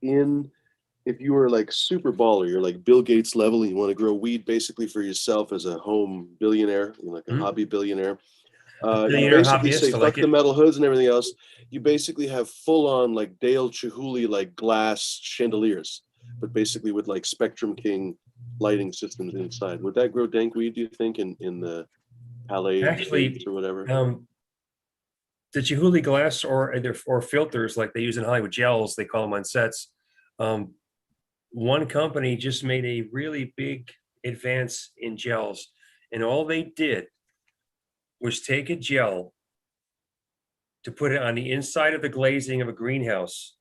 in, if you were like super baller, you're like Bill Gates level, and you want to grow weed basically for yourself as a home billionaire, like a Mhm. hobby billionaire. You Billionaire basically hobbyist, say, I fuck like the it. metal hoods and everything else. You basically have full on like Dale Chihuly, like glass chandeliers, but basically with like Spectrum King lighting systems inside. Would that grow dank weed, do you think, in the Palais Actually, or whatever? the Chihuly glass or filters like they use in Hollywood, gels, they call them on sets. One company just made a really big advance in gels, and all they did was take a gel to put it on the inside of the glazing of a greenhouse,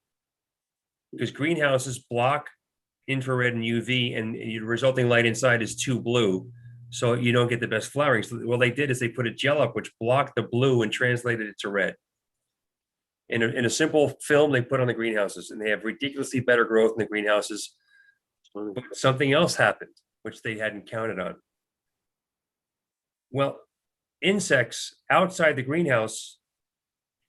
because greenhouses block infrared and UV, and the resulting light inside is too blue, so you don't get the best flowering. So what they did is they put a gel up which blocked the blue and translated it to red. In a simple film they put on the greenhouses, and they have ridiculously better growth in the greenhouses. But something else happened, which they hadn't counted on. Well, insects outside the greenhouse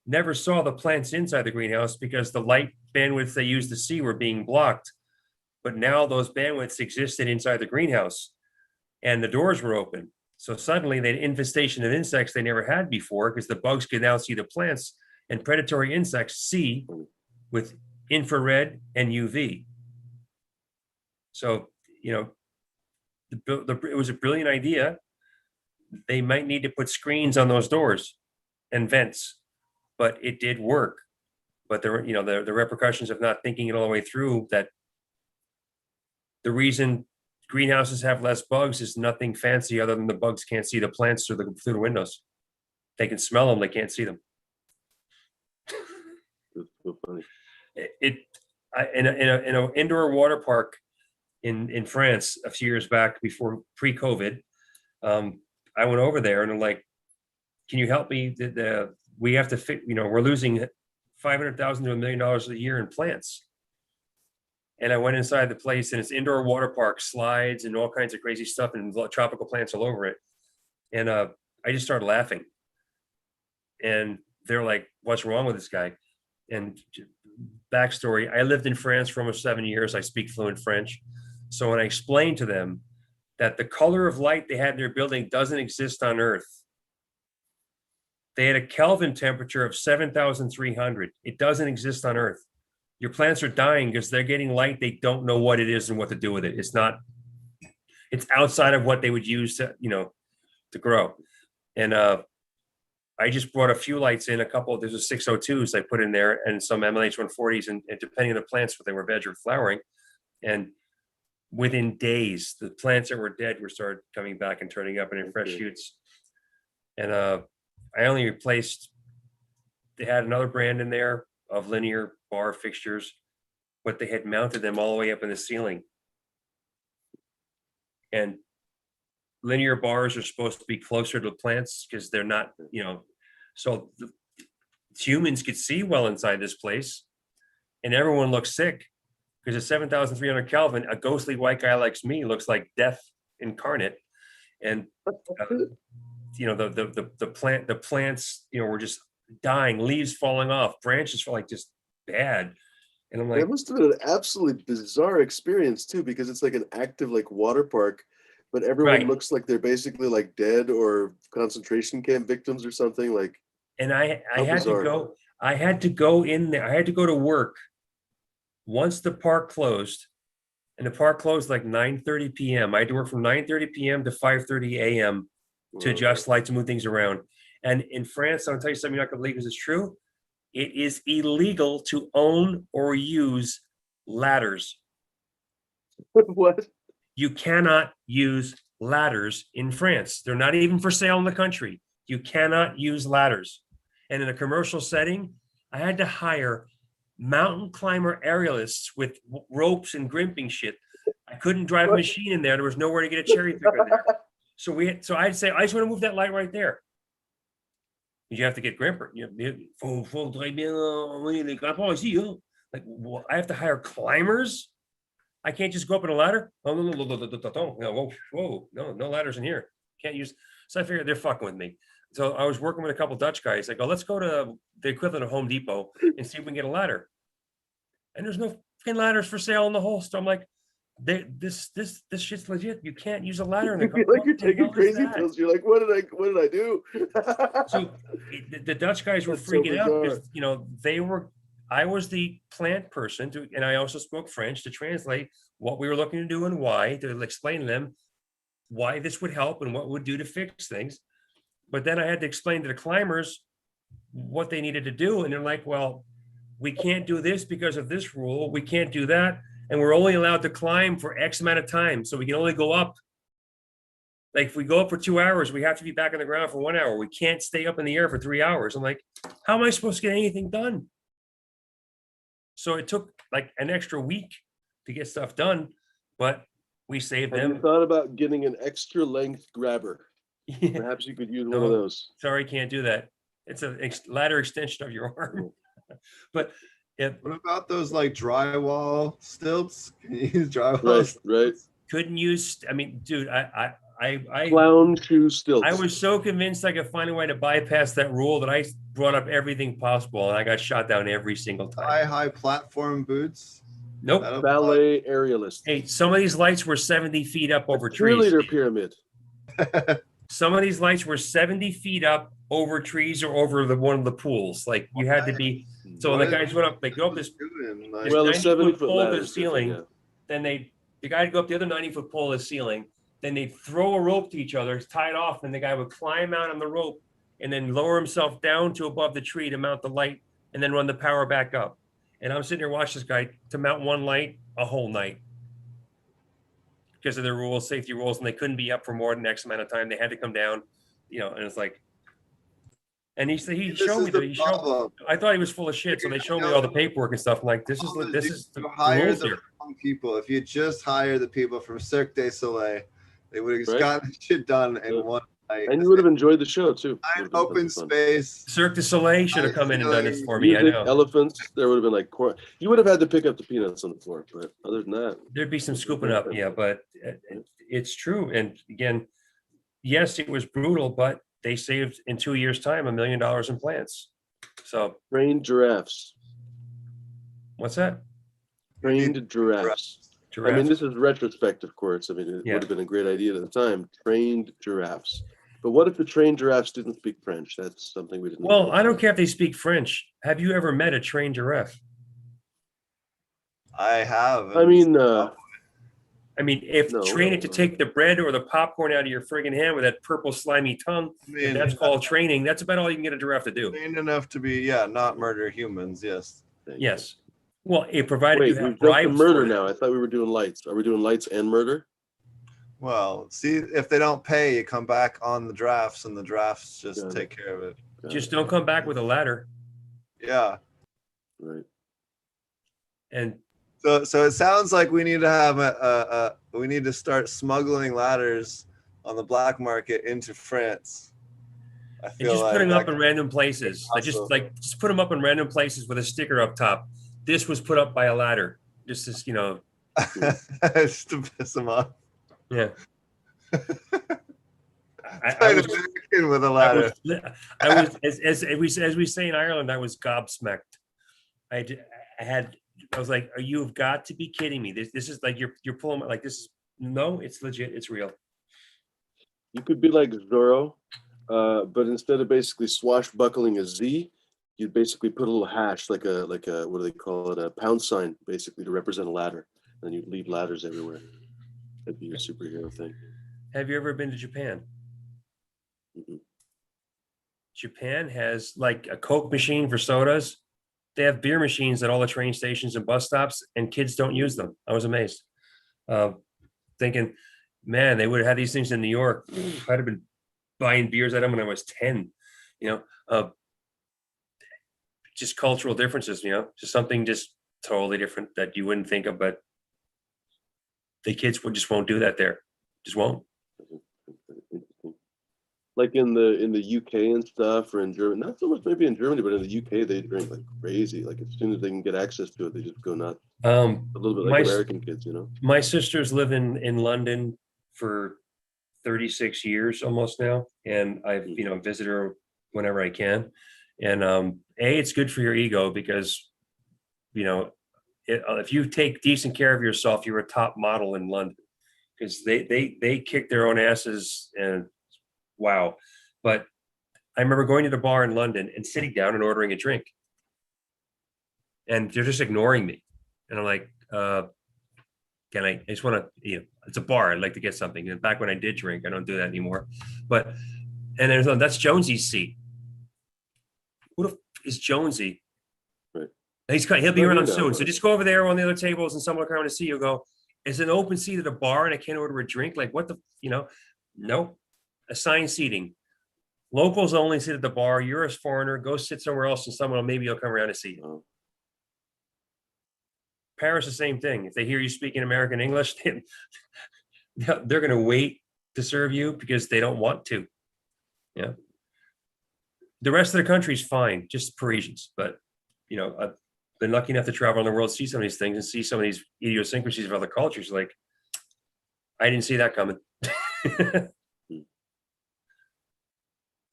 never saw the plants inside the greenhouse because the light bandwidths they used to see were being blocked. But now those bandwidths existed inside the greenhouse, and the doors were open. So suddenly they had infestation of insects they never had before, because the bugs could now see the plants, and predatory insects see with infrared and UV. So, it was a brilliant idea. They might need to put screens on those doors and vents, but it did work. But the repercussions of not thinking it all the way through, that the reason greenhouses have less bugs is nothing fancy other than the bugs can't see the plants through the windows. They can smell them, they can't see them. That's so funny. In an indoor water park in France a few years back, before pre-COVID, I went over there and I'm like, can you help me? We have to fit, we're losing $500,000 to $1 million a year in plants. And I went inside the place, and it's indoor water park, slides and all kinds of crazy stuff, and tropical plants all over it. And I just started laughing. And they're like, what's wrong with this guy? And backstory, I lived in France for almost 7 years. I speak fluent French. So when I explained to them that the color of light they had in their building doesn't exist on Earth, they had a Kelvin temperature of 7,300. It doesn't exist on Earth. Your plants are dying because they're getting light. They don't know what it is and what to do with it. It's outside of what they would use to grow. And I just brought a few lights in, there's a 602s I put in there, and some MLH 140s, and depending on the plants, whether they were veg or flowering. And within days, the plants that were dead started coming back and turning up and in fresh shoots. And I only replaced, they had another brand in there of linear bar fixtures, but they had mounted them all the way up in the ceiling. And linear bars are supposed to be closer to the plants because they're not, so humans could see well inside this place, and everyone looks sick because at 7,300 Kelvin, a ghostly white guy like me looks like death incarnate. And the plants, were just dying, leaves falling off, branches like just bad. And I'm like, it must have been an absolutely bizarre experience too, because it's like an active like water park, but everyone Right. looks like they're basically like dead or concentration camp victims or something. Like, and I had bizarre. to go in there. I had to go to work once the park closed, and the park closed like 9:30 p.m. I had to work from 9:30 p.m. to 5:30 a.m. to adjust lights and move things around. And in France, I'll tell you something you're not going to believe, because it's true. It is illegal to own or use ladders. What? You cannot use ladders in France. They're not even for sale in the country. You cannot use ladders. And in a commercial setting, I had to hire mountain climber aerialists with ropes and grimping shit. I couldn't drive a machine in there. There was nowhere to get a cherry picker in there. So I'd say, I just want to move that light right there. You have to get grimper. Like, well, I have to hire climbers. I can't just go up in a ladder. Oh, no, whoa, no ladders in here. Can't use. So I figured they're fucking with me. So I was working with a couple Dutch guys. I go, let's go to the equivalent of Home Depot and see if we can get a ladder. And there's no fucking ladders for sale in the whole store. I'm like, this shit's legit. You can't use a ladder in the You feel like you're taking crazy pills. You're like, what did I do? So the Dutch guys were That's so freaking out bizarre. because, I was the plant person and I also spoke French to translate what we were looking to do and why, to explain to them why this would help and what it would do to fix things. But then I had to explain to the climbers what they needed to do. And they're like, well, we can't do this because of this rule. We can't do that. And we're only allowed to climb for X amount of time. So we can only go up. Like if we go up for 2 hours, we have to be back on the ground for 1 hour. We can't stay up in the air for 3 hours. I'm like, how am I supposed to get anything done? So it took like an extra week to get stuff done, but we saved Have you them. thought about getting an extra length grabber? Perhaps you could use one of those. Sorry, can't do that. It's a ladder extension of your arm. But What about those like drywall stilts? Can you use drywall? Right. couldn't use. I mean, dude, I Clown shoe stilts. I was so convinced I could find a way to bypass that rule that I brought up everything possible, and I got shot down every single time. High platform boots. Nope. That'll ballet aerialist. Hey, some of these lights were 70 feet up over trees. Cheerleader pyramid. Some of these lights were 70 feet up over trees or over one of the pools. Like you had to be. So when the guys went up, they go up this. doing, this Well, the 90-foot 70-foot pole to ladder the is ceiling. different, Then the guy would go up the other 90-foot pole to the ceiling. Then they'd throw a rope to each other, tie it off, and the guy would climb out on the rope and then lower himself down to above the tree to mount the light and then run the power back up. And I'm sitting here watching this guy to mount one light a whole night because of their rules, safety rules, and they couldn't be up for more than X amount of time. They had to come down, and it's like, and he showed me that I thought he was full of shit. So they showed me all the paperwork and stuff. I'm like, this is the rules here. People. If you just hire the people from Cirque du Soleil, they would have gotten shit done in one night. And you would have enjoyed the show too. Open space. Cirque du Soleil should have come in and done this for me. I know. Elephants. There would have been like you would have had to pick up the peanuts on the floor, but other than that, There'd be some scooping up, yeah, but it's true. And again, yes, it was brutal, but they saved in 2 years' time $1 million in plants. So trained giraffes. What's that? Trained giraffes. Giraffe? I mean, this is retrospect, of course. I mean, it Yeah. would have been a great idea at the time. Trained giraffes. But what if the trained giraffes didn't speak French? That's something we didn't. Well, I don't care if they speak French. Have you ever met a trained giraffe? I have. I mean, if No, train it to no. take the bread or the popcorn out of your friggin' hand with that purple slimy tongue, if that's called training. That's about all you can get a giraffe to do. trained enough to be, not murder humans. Yes. Yes. Well, it provided wait, you we've have jumped to bribes murder for it. now. I thought we were doing lights. Are we doing lights and murder? Well, see, if they don't pay, you come back on the drafts, and the drafts just Got it. take care of it. Just don't come back with a ladder. Yeah. Right. And So it sounds like we need to have we need to start smuggling ladders on the black market into France. I and feel just like putting that up in random places. Like awesome. just put them up in random places with a sticker up top. This was put up by a ladder. Just as just to piss them off. yeah. I Trying was, to back in with a I ladder. was as we say in Ireland, I was gobsmacked. I was like, you've got to be kidding me. This is like you're pulling like this is no, it's legit, it's real. You could be like Zorro, but instead of basically swashbuckling a Z, you'd basically put a little hash, like a what do they call it, a pound sign, basically to represent a ladder. And you'd leave ladders everywhere. That'd be your superhero thing. Have you ever been to Japan? Mhm. Japan has like a Coke machine for sodas. They have beer machines at all the train stations and bus stops, and kids don't use them. I was amazed. Thinking, man, they would have had these things in New York. I'd have been buying beers at them when I was 10, you know, just cultural differences, you know, just something just totally different that you wouldn't think of, but the kids just won't do that there. Just won't. Like in the UK and stuff, or in Germany, not so much maybe in Germany, but in the UK they drink like crazy. Like as soon as they can get access to it, they just go nuts. A little bit like American kids, you know. My sisters live in London for 36 years almost now, and I've visit her whenever I can. And it's good for your ego because if you take decent care of yourself, you're a top model in London, because they kick their own asses, and wow. But I remember going to the bar in London and sitting down and ordering a drink, and they're just ignoring me, and I'm like, can I just want to, it's a bar, I'd like to get something. And back when I did drink, I don't do that anymore. But and there's that's Jonesy's seat. Who the f is Jonesy? Right. He'll be around soon. So just go over there on the other tables, and someone will come to see you. Go, is an open seat at a bar and I can't order a drink? Like what the, nope. Assigned seating. Locals only sit at the bar. You're a foreigner. Go sit somewhere else, and someone maybe will come around to see you. Oh. Paris, the same thing. If they hear you speaking American English, they're going to wait to serve you because they don't want to. Yeah. The rest of the country's fine, just Parisians. But, I've been lucky enough to travel around the world, see some of these things, and see some of these idiosyncrasies of other cultures. Like, I didn't see that coming.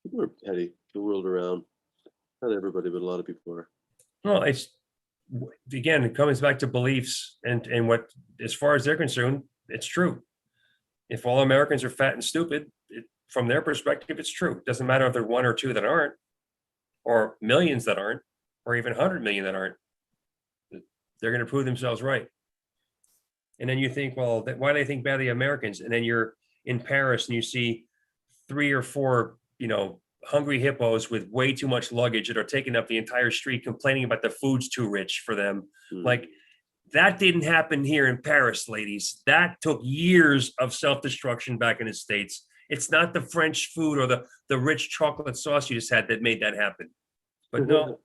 People are petty the world around. Not everybody, but a lot of people are. Well, it comes back to beliefs and what, as far as they're concerned, it's true. If all Americans are fat and stupid, from their perspective, it's true. It doesn't matter if there are one or two that aren't, or millions that aren't, or even 100 million that aren't. They're going to prove themselves right. And then you think, well, why do they think badly of Americans? And then you're in Paris and you see 3 or 4, hungry hippos with way too much luggage that are taking up the entire street, complaining about the food's too rich for them. Like, that didn't happen here in Paris, ladies. That took years of self-destruction back in the States. It's not the French food or the rich chocolate sauce you just had that made that happen. But no,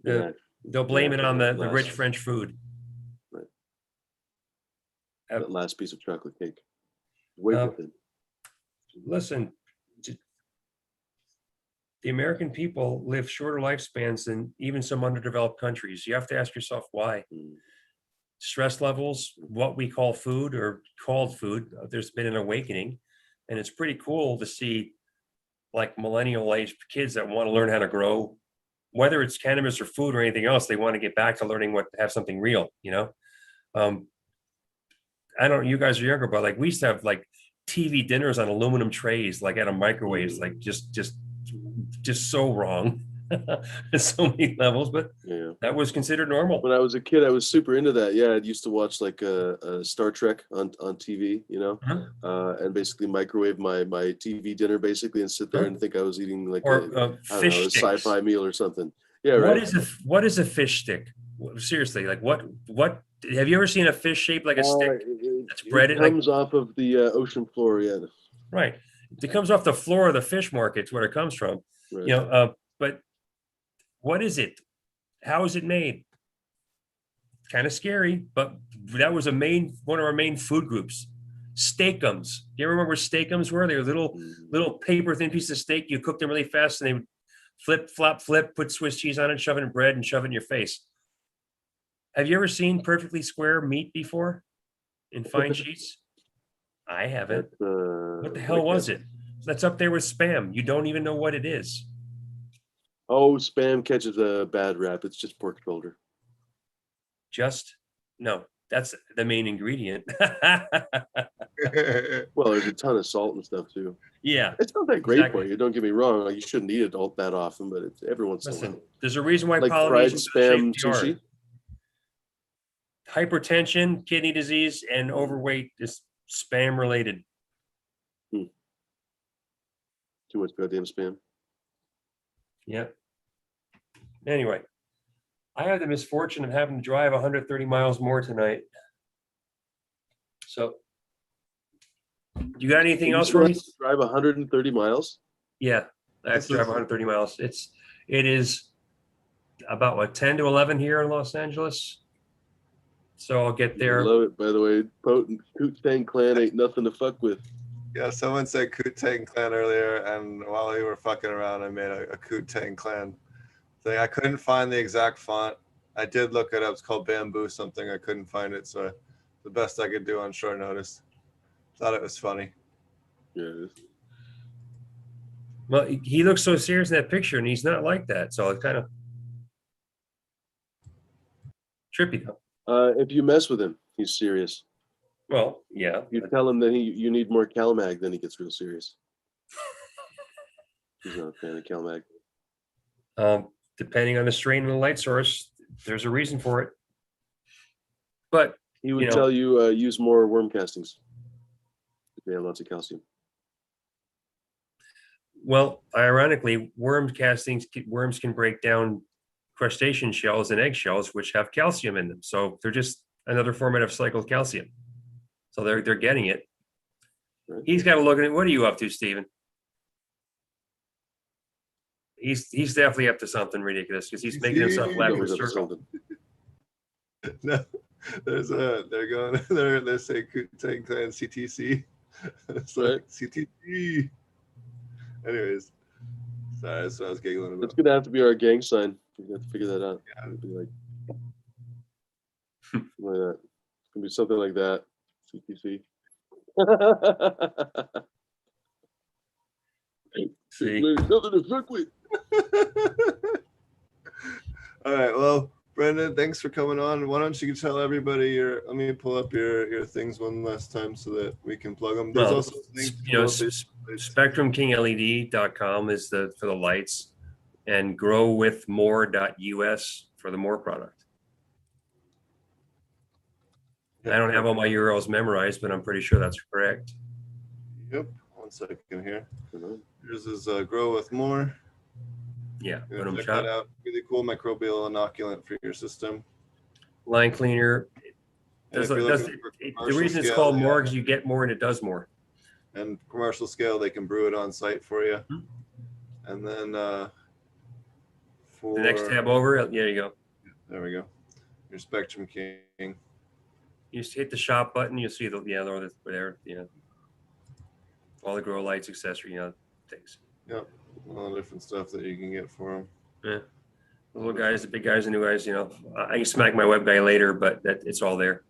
they'll blame it on the rich French food. Right. That last piece of chocolate cake. Way worth it. Listen, the American people live shorter lifespans than even some underdeveloped countries. You have to ask yourself why. Stress levels, what we call food or called food, there's been an awakening. And it's pretty cool to see like millennial age kids that want to learn how to grow, whether it's cannabis or food or anything else. They want to get back to learning have something real, I don't, you guys are younger, but like we used to have like TV dinners on aluminum trays, like at a microwaves, like just so wrong at so many levels, but that was considered normal. When I was a kid, I was super into that. Yeah, I used to watch like Star Trek on TV, and basically microwave my TV dinner basically and sit there and think I was eating like a sci-fi meal or something. Yeah, right. What is a fish stick? Seriously, like what have you ever seen a fish shaped like a stick that's breaded? It comes off of the ocean floor, yeah. Right. It comes off the floor of the fish markets where it comes from. Right. But what is it? How is it made? Kind of scary, but that was one of our main food groups. Steakums. Do you remember where steakums were? They were little paper thin pieces of steak. You cooked them really fast and they would flip, flop, flip, put Swiss cheese on it, shove it in bread and shove it in your face. Have you ever seen perfectly square meat before in fine sheets? I haven't. What the hell was it? That's up there with Spam. You don't even know what it is. Oh, Spam catches a bad rap. It's just pork shoulder. No, that's the main ingredient. Well, there's a ton of salt and stuff too. Yeah. It's not that great for you. Don't get me wrong. Like, you shouldn't eat it all that often, but it's every once in a while. There's a reason why like fried Spam sushi. Hypertension, kidney disease, and overweight is Spam related. Too much goddamn Spam. Yep. Anyway, I have the misfortune of having to drive 130 miles more tonight. So, you got anything You else still for have me? to drive 130 miles. Yeah, I have This to drive is- 130 miles. It is about what 10 to 11 here in Los Angeles. So I'll get I there. love it, by the way. Potent Coot Tang Clan ain't nothing to fuck with. Yeah, someone said Koot Tang Clan earlier, and while we were fucking around, I made a Koot Tang Clan thing. I couldn't find the exact font. I did look it up. It's called Bamboo something. I couldn't find it, so the best I could do on short notice. Thought it was funny. Yeah, it is. Well, he looks so serious in that picture, and he's not like that. So it's kind of trippy, though. If you mess with him, he's serious. Well, yeah. You tell him that you need more CalMag, then he gets real serious. He's not a fan of CalMag. Depending on the strain and the light source, there's a reason for it. But He would You know- tell you use more worm castings. They have lots of calcium. well, ironically, worms can break down crustacean shells and eggshells, which have calcium in them. So they're just another format of cycled calcium. So they're getting it. Right. He's got to look at it. What are you up to, Stephen? He's definitely up to something ridiculous because he's making himself He's laugh in a always up to circle. something. No, they're saying Koot Tang Clan CTC. It's like Right. CTC. Anyways, sorry, that's what I was giggling That's about. gonna have to be our gang sign. We have to figure that out. It'd be like, something like that. It's gonna be something like that. CTC. See, There's nothing to fuck with. All right, well, Brendan, thanks for coming on. Why don't you tell everybody let me pull up your things one last time so that we can plug them. There's well, also links to you know, both these places. SpectrumKingLED.com is for the lights, and growwithmore.us for the more product. I don't have all my URLs memorized, but I'm pretty sure that's correct. Yep, one second here. Mhm. Yours is Grow With More. Yeah, Yeah, put 'em check shop. that out. Really cool microbial inoculant for your system. Line cleaner. And if The you're looking for commercial reason it's scale, called yeah, more is you get more and it does more. and commercial scale, they can brew it on site for you. Mhm. And then for The next tab over, there you go. there we go. Your Spectrum King. You just hit the shop button, you'll see there, all the grow lights, accessory, things. Yep, all the different stuff that you can get for them. Yeah. The little guys, the big guys, the new guys, I can smack my web guy later, but it's all there.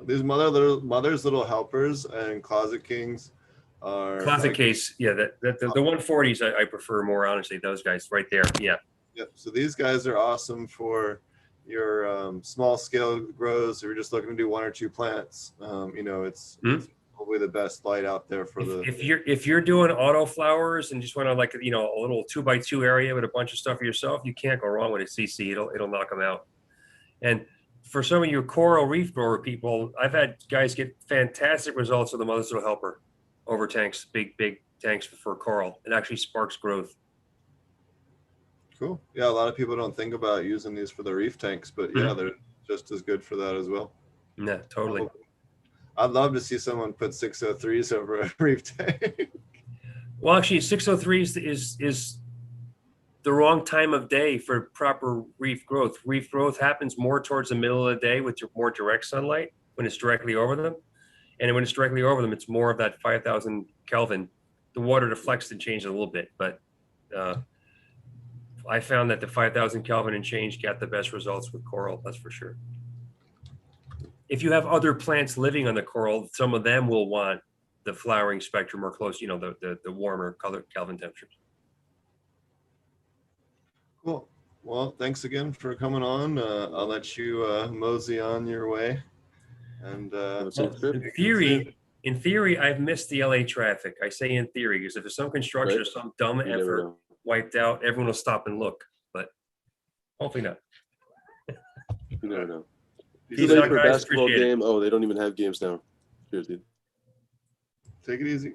These mother's little helpers and closet kings are Closet like, case, yeah, the 140s I prefer more, honestly, those guys right there, yeah. Yep. So these guys are awesome for your small scale grows. If you're just looking to do one or two plants, it's probably the best light out there for the. If you're doing auto flowers and just want to like a little 2x2 area with a bunch of stuff for yourself, you can't go wrong with a CC. It'll knock them out. And for some of your coral reef grower people, I've had guys get fantastic results with the mother's little helper over tanks, big tanks for coral. It actually sparks growth. Cool. Yeah, a lot of people don't think about using these for the reef tanks, but yeah, they're just as good for that as well. Yeah, totally. I'd love to see someone put 603s over a reef tank. Well, actually, 603 is the wrong time of day for proper reef growth. Reef growth happens more towards the middle of the day with more direct sunlight when it's directly over them. And when it's directly over them, it's more of that 5,000 Kelvin. The water deflects and changes a little bit, but I found that the 5,000 Kelvin and change got the best results with coral, that's for sure. If you have other plants living on the coral, some of them will want the flowering spectrum or close, the warmer color Kelvin temperatures. Cool. Well, thanks again for coming on. I'll let you mosey on your way. And In theory, I've missed the LA traffic. I say in theory, because if there's some construction or some dumb You never effort know. wiped out, everyone will stop and look, but hopefully not. You never know. Peace Too late out, for a guys. basketball Appreciate it. game. Oh, they don't even have games now. Cheers, dude. Take it easy.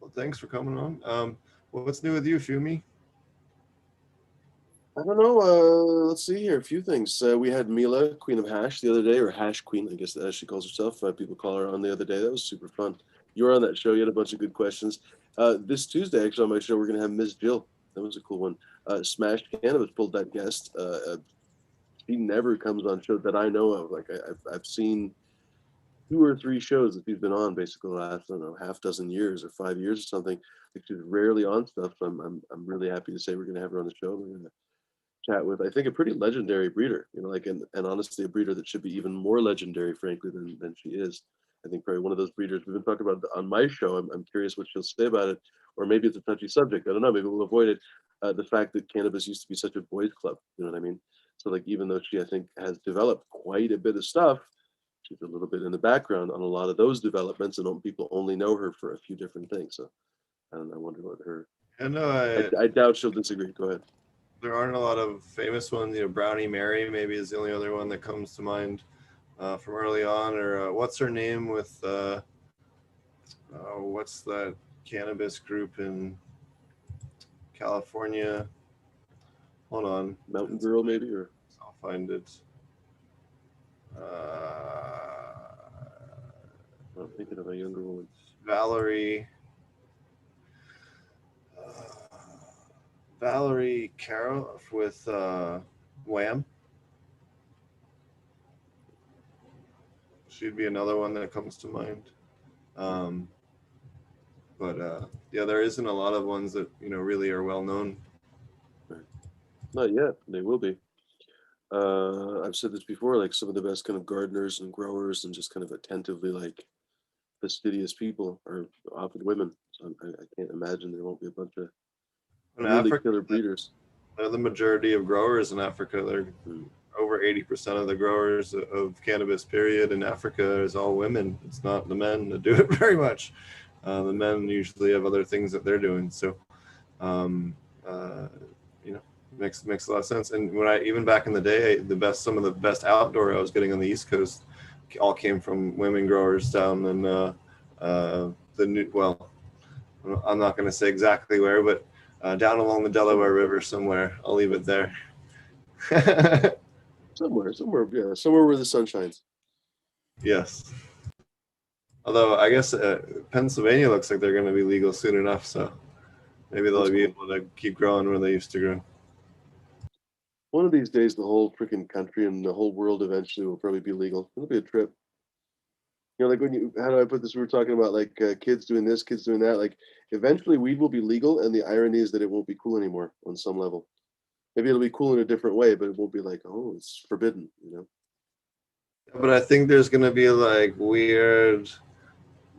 Well, thanks for coming on. What's new with you, Fumi? I don't know. Let's see here. A few things. We had Mila, Queen of Hash, the other day, or Hash Queen, I guess as she calls herself. People call her on the other day. That was super fun. You were on that show. You had a bunch of good questions. This Tuesday, actually, on my show, we're going to have Ms. Jill. That was a cool one. Smashed Cannabis pulled that guest. She never comes on shows that I know of. Like I've seen 2 or 3 shows that she's been on basically the last, I don't know, half dozen years or 5 years or something. Like she's rarely on stuff. So I'm really happy to say we're going to have her on the show. We're going to chat with, I think, a pretty legendary breeder, you know, like, and honestly, a breeder that should be even more legendary, frankly, than she is. I think probably one of those breeders we've been talking about on my show. I'm curious what she'll say about it, or maybe it's a touchy subject. I don't know. Maybe we'll avoid it. The fact that cannabis used to be such a boys' club, you know what I mean? So, like, even though she, I think, has developed quite a bit of stuff, she's a little bit in the background on a lot of those developments, and people only know her for a few different things. So, I don't know. I wonder what her. I know I doubt she'll disagree. Go ahead. there aren't a lot of famous ones. You know, Brownie Mary maybe is the only other one that comes to mind from early on. Or what's her name with what's that cannabis group in California? Hold on, Mountain Girl, maybe, or I'll find it. I'm thinking of a younger woman. Valerie Carroll with Wham. She'd be another one that comes to mind. But yeah, there isn't a lot of ones that, you know, really are well known. Not yet. They will be. I've said this before, like some of the best kind of gardeners and growers and just kind of attentively like fastidious people are often women. So I can't imagine there won't be a bunch of In really Africa, killer breeders. they're the majority of growers in Africa. They're over 80% of the growers of cannabis, period, in Africa is all women. It's not the men that do it very much. The men usually have other things that they're doing. So, you know, makes a lot of sense. And when even back in the day, some of the best outdoor I was getting on the East Coast all came from women growers down in well, I'm not going to say exactly where, but down along the Delaware River somewhere. I'll leave it there. Somewhere, yeah, somewhere where the sun shines. Yes. Although I guess Pennsylvania looks like they're going to be legal soon enough, so maybe they'll be able to keep growing where they used to grow. One of these days, the whole freaking country and the whole world eventually will probably be legal. It'll be a trip. You know, like how do I put this? We were talking about like kids doing this, kids doing that. Like eventually weed will be legal, and the irony is that it won't be cool anymore on some level. Maybe it'll be cool in a different way, but it won't be like, oh, it's forbidden, you know? But I think there's going to be like weird,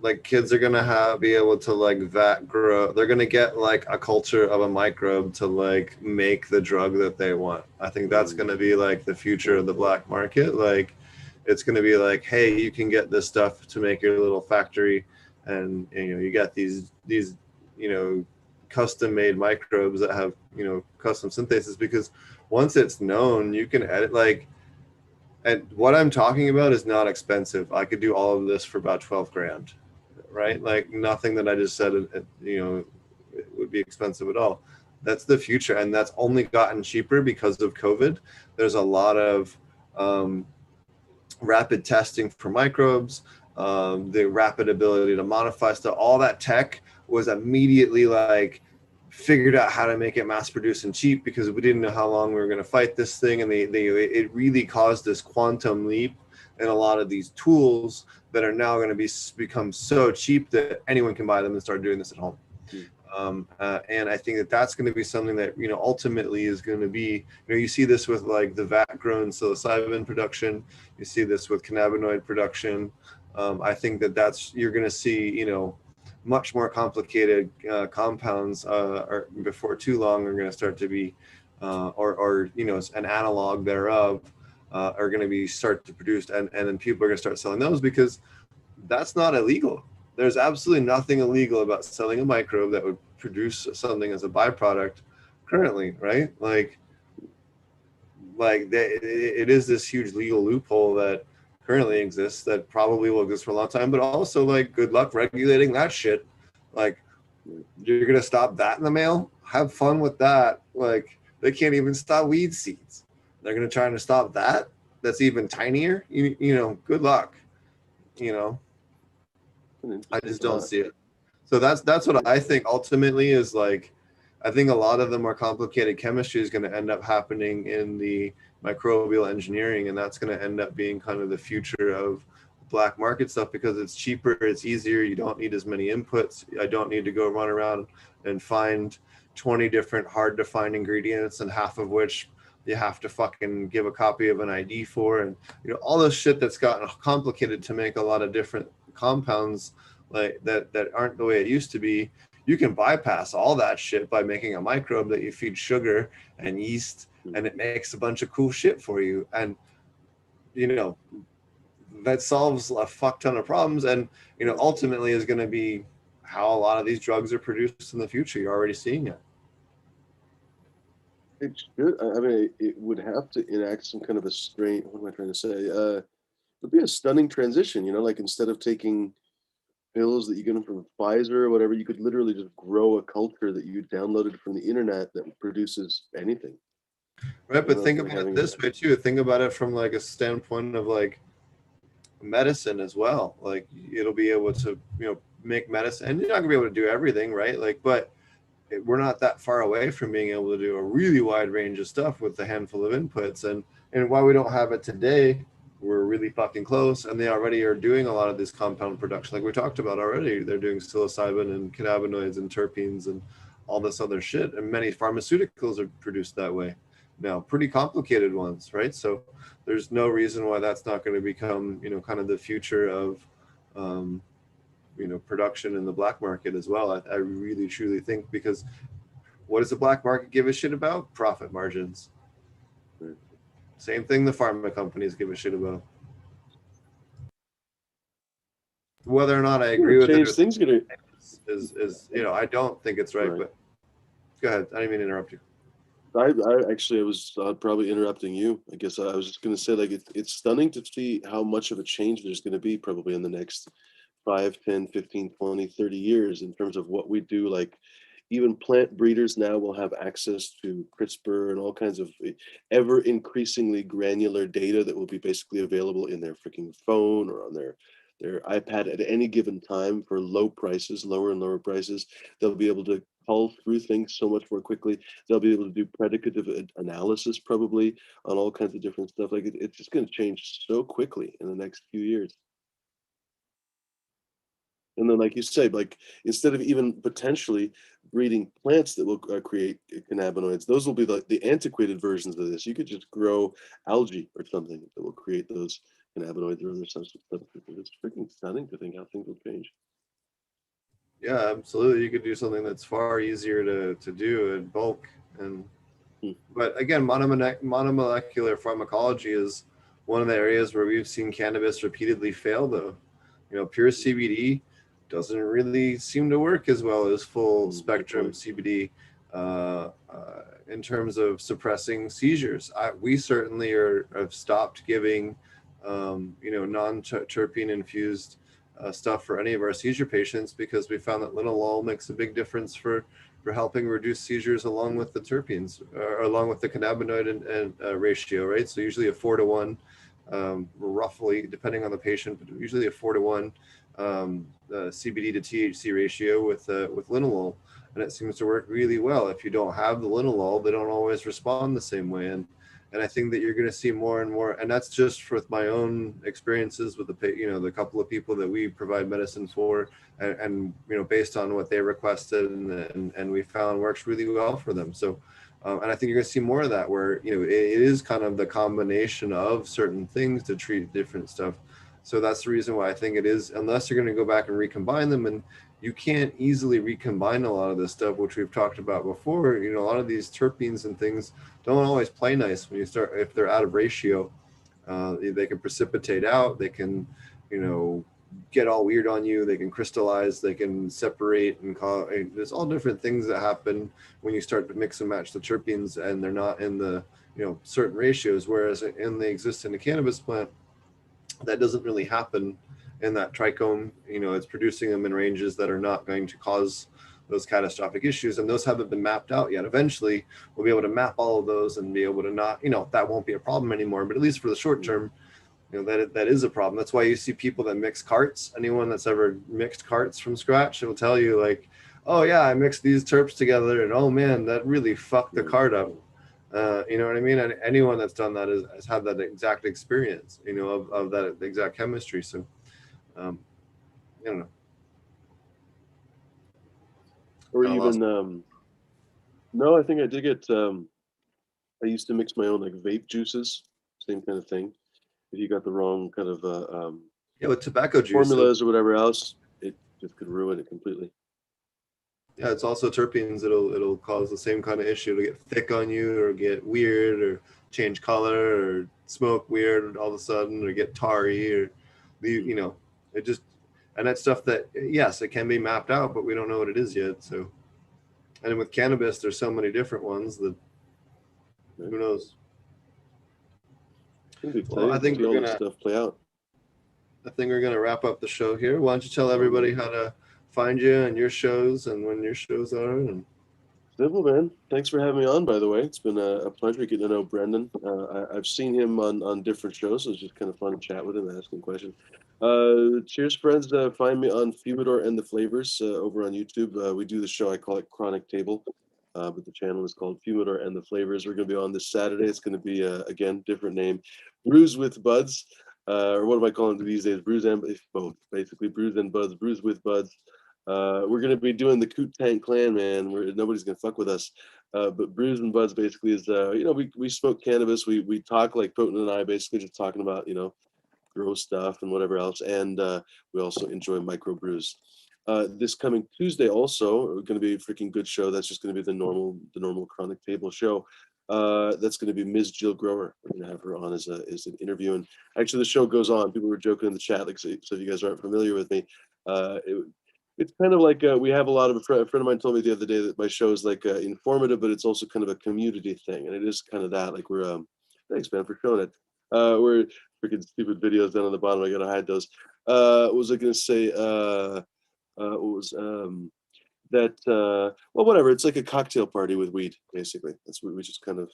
like kids are going to be able to like vat grow. They're going to get like a culture of a microbe to like make the drug that they want. I think that's going to be like the future of the black market. Like it's going to be like, hey, you can get this stuff to make your little factory, and you know, you got these you know, custom made microbes that have, you know, custom synthesis, because once it's known, you can edit like, and what I'm talking about is not expensive. I could do all of this for about 12 grand, right? Like nothing that I just said, you know, it would be expensive at all. That's the future. And that's only gotten cheaper because of COVID. There's a lot of rapid testing for microbes, the rapid ability to modify stuff, all that tech was immediately like figured out how to make it mass produced and cheap, because we didn't know how long we were going to fight this thing. And it really caused this quantum leap in a lot of these tools that are now going to become so cheap that anyone can buy them and start doing this at home. And I think that that's going to be something that, you know, ultimately is going to be, you know, you see this with like the vat grown psilocybin production, you see this with cannabinoid production. I think that you're going to see, you know, much more complicated compounds or before too long are going to start to be, or you know, an analog thereof are going to be start to produce, and then people are going to start selling those, because that's not illegal. There's absolutely nothing illegal about selling a microbe that would produce something as a byproduct currently, right? Like it is this huge legal loophole that currently exists that probably will exist for a long time, but also like good luck regulating that shit. Like you're gonna stop that in the mail? Have fun with that. Like they can't even stop weed seeds. They're gonna try to stop that. That's even tinier. You know, good luck. You know, I just don't see it. So that's what I think ultimately is like. I think a lot of the more complicated chemistry is going to end up happening in the microbial engineering, and that's going to end up being kind of the future of black market stuff because it's cheaper, it's easier, you don't need as many inputs. I don't need to go run around and find 20 different hard to find ingredients and half of which you have to fucking give a copy of an ID for, and you know all this shit that's gotten complicated to make a lot of different compounds like that aren't the way it used to be. You can bypass all that shit by making a microbe that you feed sugar and yeast, and it makes a bunch of cool shit for you. And, you know, that solves a fuck ton of problems. And, you know, ultimately is going to be how a lot of these drugs are produced in the future. You're already seeing it. It should. I mean, it would have to enact some kind of a strange. What am I trying to say? It would be a stunning transition. You know, like instead of taking pills that you get them from Pfizer or whatever, you could literally just grow a culture that you downloaded from the internet that produces anything. Right, but think about it this way too. Think about it from like a standpoint of like medicine as well. Like it'll be able to, you know, make medicine, and you're not gonna be able to do everything, right? Like, but we're not that far away from being able to do a really wide range of stuff with a handful of inputs. And while we don't have it today, we're really fucking close, and they already are doing a lot of this compound production, like we talked about already. They're doing psilocybin and cannabinoids and terpenes and all this other shit, and many pharmaceuticals are produced that way now, pretty complicated ones, right? So there's no reason why that's not going to become, you know, kind of the future of you know, production in the black market as well. I really truly think, because what does the black market give a shit about? Profit margins. Same thing the pharma companies give a shit about. Whether or not I agree with it things gonna is you know, I don't think it's right. But go ahead. I didn't mean to interrupt you. I was probably interrupting you. I guess I was just going to say, like, it's stunning to see how much of a change there's going to be probably in the next 5, 10, 15, 20, 30 years in terms of what we do. Like even plant breeders now will have access to CRISPR and all kinds of ever increasingly granular data that will be basically available in their freaking phone or on their iPad at any given time for low prices, lower and lower prices. They'll be able to cull through things so much more quickly. They'll be able to do predicative analysis probably on all kinds of different stuff. Like it's just going to change so quickly in the next few years. And then, like you say, like instead of even potentially breeding plants that will create cannabinoids, those will be the antiquated versions of this. You could just grow algae or something that will create those cannabinoids or other substances. It's freaking stunning to think how things will change. Yeah, absolutely. You could do something that's far easier to do in bulk. And but again, monomolecular pharmacology is one of the areas where we've seen cannabis repeatedly fail, though. You know, pure CBD doesn't really seem to work as well as full spectrum CBD in terms of suppressing seizures. We certainly have stopped giving, you know, non-terpene infused stuff for any of our seizure patients because we found that linalool makes a big difference for helping reduce seizures along with the terpenes, or along with the cannabinoid and ratio, right? So usually a 4-to-1, roughly, depending on the patient, but usually a 4-to-1 CBD to THC ratio with linalool, and it seems to work really well. If you don't have the linalool, they don't always respond the same way, and I think that you're going to see more and more, and that's just with my own experiences with the couple of people that we provide medicine for, and you know, based on what they requested, and we found works really well for them. So, and I think you're going to see more of that, where you know it is kind of the combination of certain things to treat different stuff. So that's the reason why I think it is, unless you're going to go back and recombine them, and you can't easily recombine a lot of this stuff, which we've talked about before. You know, a lot of these terpenes and things don't always play nice when you start, if they're out of ratio. They can precipitate out, they can, you know, get all weird on you, they can crystallize, they can separate, and there's all different things that happen when you start to mix and match the terpenes and they're not in the, you know, certain ratios, whereas they exist in a cannabis plant. that doesn't really happen in that trichome. You know, it's producing them in ranges that are not going to cause those catastrophic issues, and those haven't been mapped out yet. Eventually, we'll be able to map all of those and be able to not, you know, that won't be a problem anymore. But at least for the short term, you know, that is a problem. That's why you see people that mix carts. Anyone that's ever mixed carts from scratch, it will tell you like, oh yeah, I mixed these terps together, and oh man, that really fucked the cart up. You know what I mean? And anyone that's done that has had that exact experience, you know, of that exact chemistry. So, I don't know. Or Kinda even, no, I think I did get, I used to mix my own like vape juices, same kind of thing. If you got the wrong kind of Yeah, with tobacco juice, formulas or whatever else, it just could ruin it completely. yeah, it's also terpenes. It'll cause the same kind of issue to get thick on you, or get weird, or change color, or smoke weird all of a sudden, or get tarry, or you know, it just, and that's stuff that, yes, it can be mapped out, but we don't know what it is yet. So, and with cannabis, there's so many different ones that who knows. Well, I think see we're all this gonna. stuff play out. I think we're gonna wrap up the show here. Why don't you tell everybody how to find you and your shows and when your shows are? And Simple, man. Thanks for having me on, by the way. It's been a pleasure getting to know Brendan. I've seen him on different shows, so it's just kind of fun to chat with him, ask him questions. Cheers, friends. Find me on Fumidor and the Flavors over on YouTube. We do the show, I call it Chronic Table, but the channel is called Fumidor and the Flavors. We're going to be on this Saturday. It's going to be, again, different name, Brews with Buds, or what am I calling it these days? Brews and both, basically. Brews and Buds, Brews with Buds. We're going to be doing the Coot Tank Clan, man. Nobody's going to fuck with us. But Brews and Buds basically is, you know, we smoke cannabis. We talk like Potent and I, basically just talking about, you know, gross stuff and whatever else. And we also enjoy microbrews. This coming Tuesday also, we're going to be a freaking good show. That's just going to be the normal Chronic Table show. That's going to be Ms. Jill Grower. We're going to have her on as an interview. And actually, the show goes on. People were joking in the chat, like, so if you guys aren't familiar with me, it's kind of like we have a lot of a friend of mine told me the other day that my show is like informative, but it's also kind of a community thing, and it is kind of that. Like we're thanks, man, for showing it. We're freaking stupid videos down on the bottom. I gotta hide those. What was I gonna say? What was that? Well, whatever. It's like a cocktail party with weed, basically. That's what we just kind of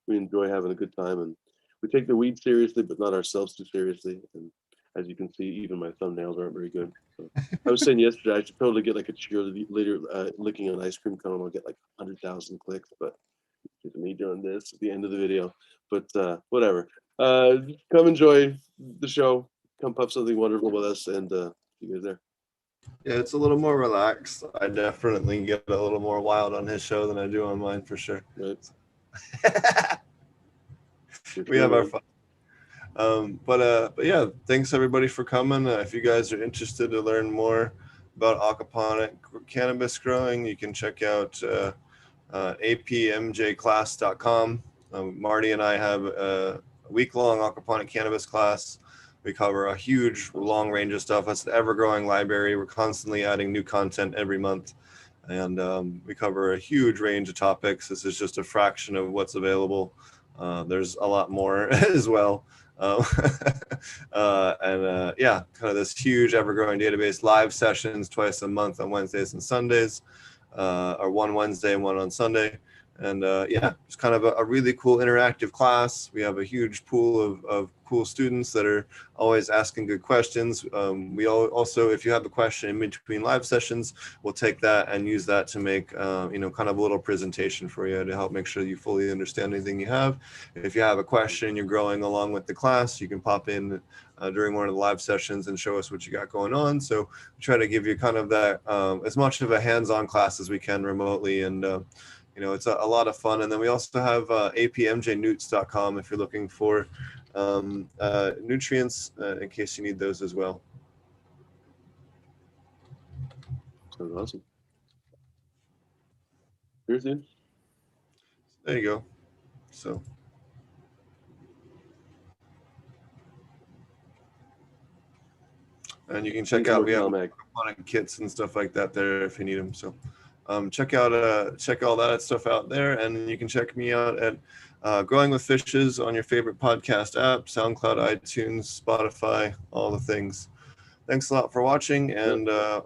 we enjoy having a good time, and we take the weed seriously, but not ourselves too seriously. And as you can see, even my thumbnails aren't very good. So, I was saying yesterday, I should totally get like a cheerleader licking an ice cream cone. I'll get like 100,000 clicks, but it's me doing this at the end of the video. But whatever. Come enjoy the show. Come puff something wonderful with us, and see you guys there. yeah, it's a little more relaxed. I definitely get a little more wild on his show than I do on mine, for sure. Right. We have our fun. But yeah, thanks everybody for coming. If you guys are interested to learn more about aquaponic cannabis growing, you can check out apmjclass.com. Marty and I have a week-long aquaponic cannabis class. We cover a huge, long range of stuff. That's the ever-growing library. We're constantly adding new content every month, and we cover a huge range of topics. This is just a fraction of what's available. There's a lot more as well. Yeah, kind of this huge ever-growing database. Live sessions twice a month on Wednesdays and Sundays, or one Wednesday and one on Sunday. And yeah, it's kind of a really cool interactive class. We have a huge pool of cool students that are always asking good questions. We also, if you have a question in between live sessions, we'll take that and use that to make, you know, kind of a little presentation for you to help make sure you fully understand anything you have. If you have a question you're growing along with the class, you can pop in during one of the live sessions and show us what you got going on. So we try to give you kind of that, as much of a hands-on class as we can remotely. And you know, it's a lot of fun. And then we also have apmjnewts.com if you're looking for nutrients in case you need those as well. Sounds awesome. Cheers, dude. There you go. So. And you can check out, we have aquaponic kits and stuff like that there if you need them. So check all that stuff out there, and you can check me out at Growing with Fishes on your favorite podcast app, SoundCloud, iTunes, Spotify, all the things. Thanks a lot for watching, and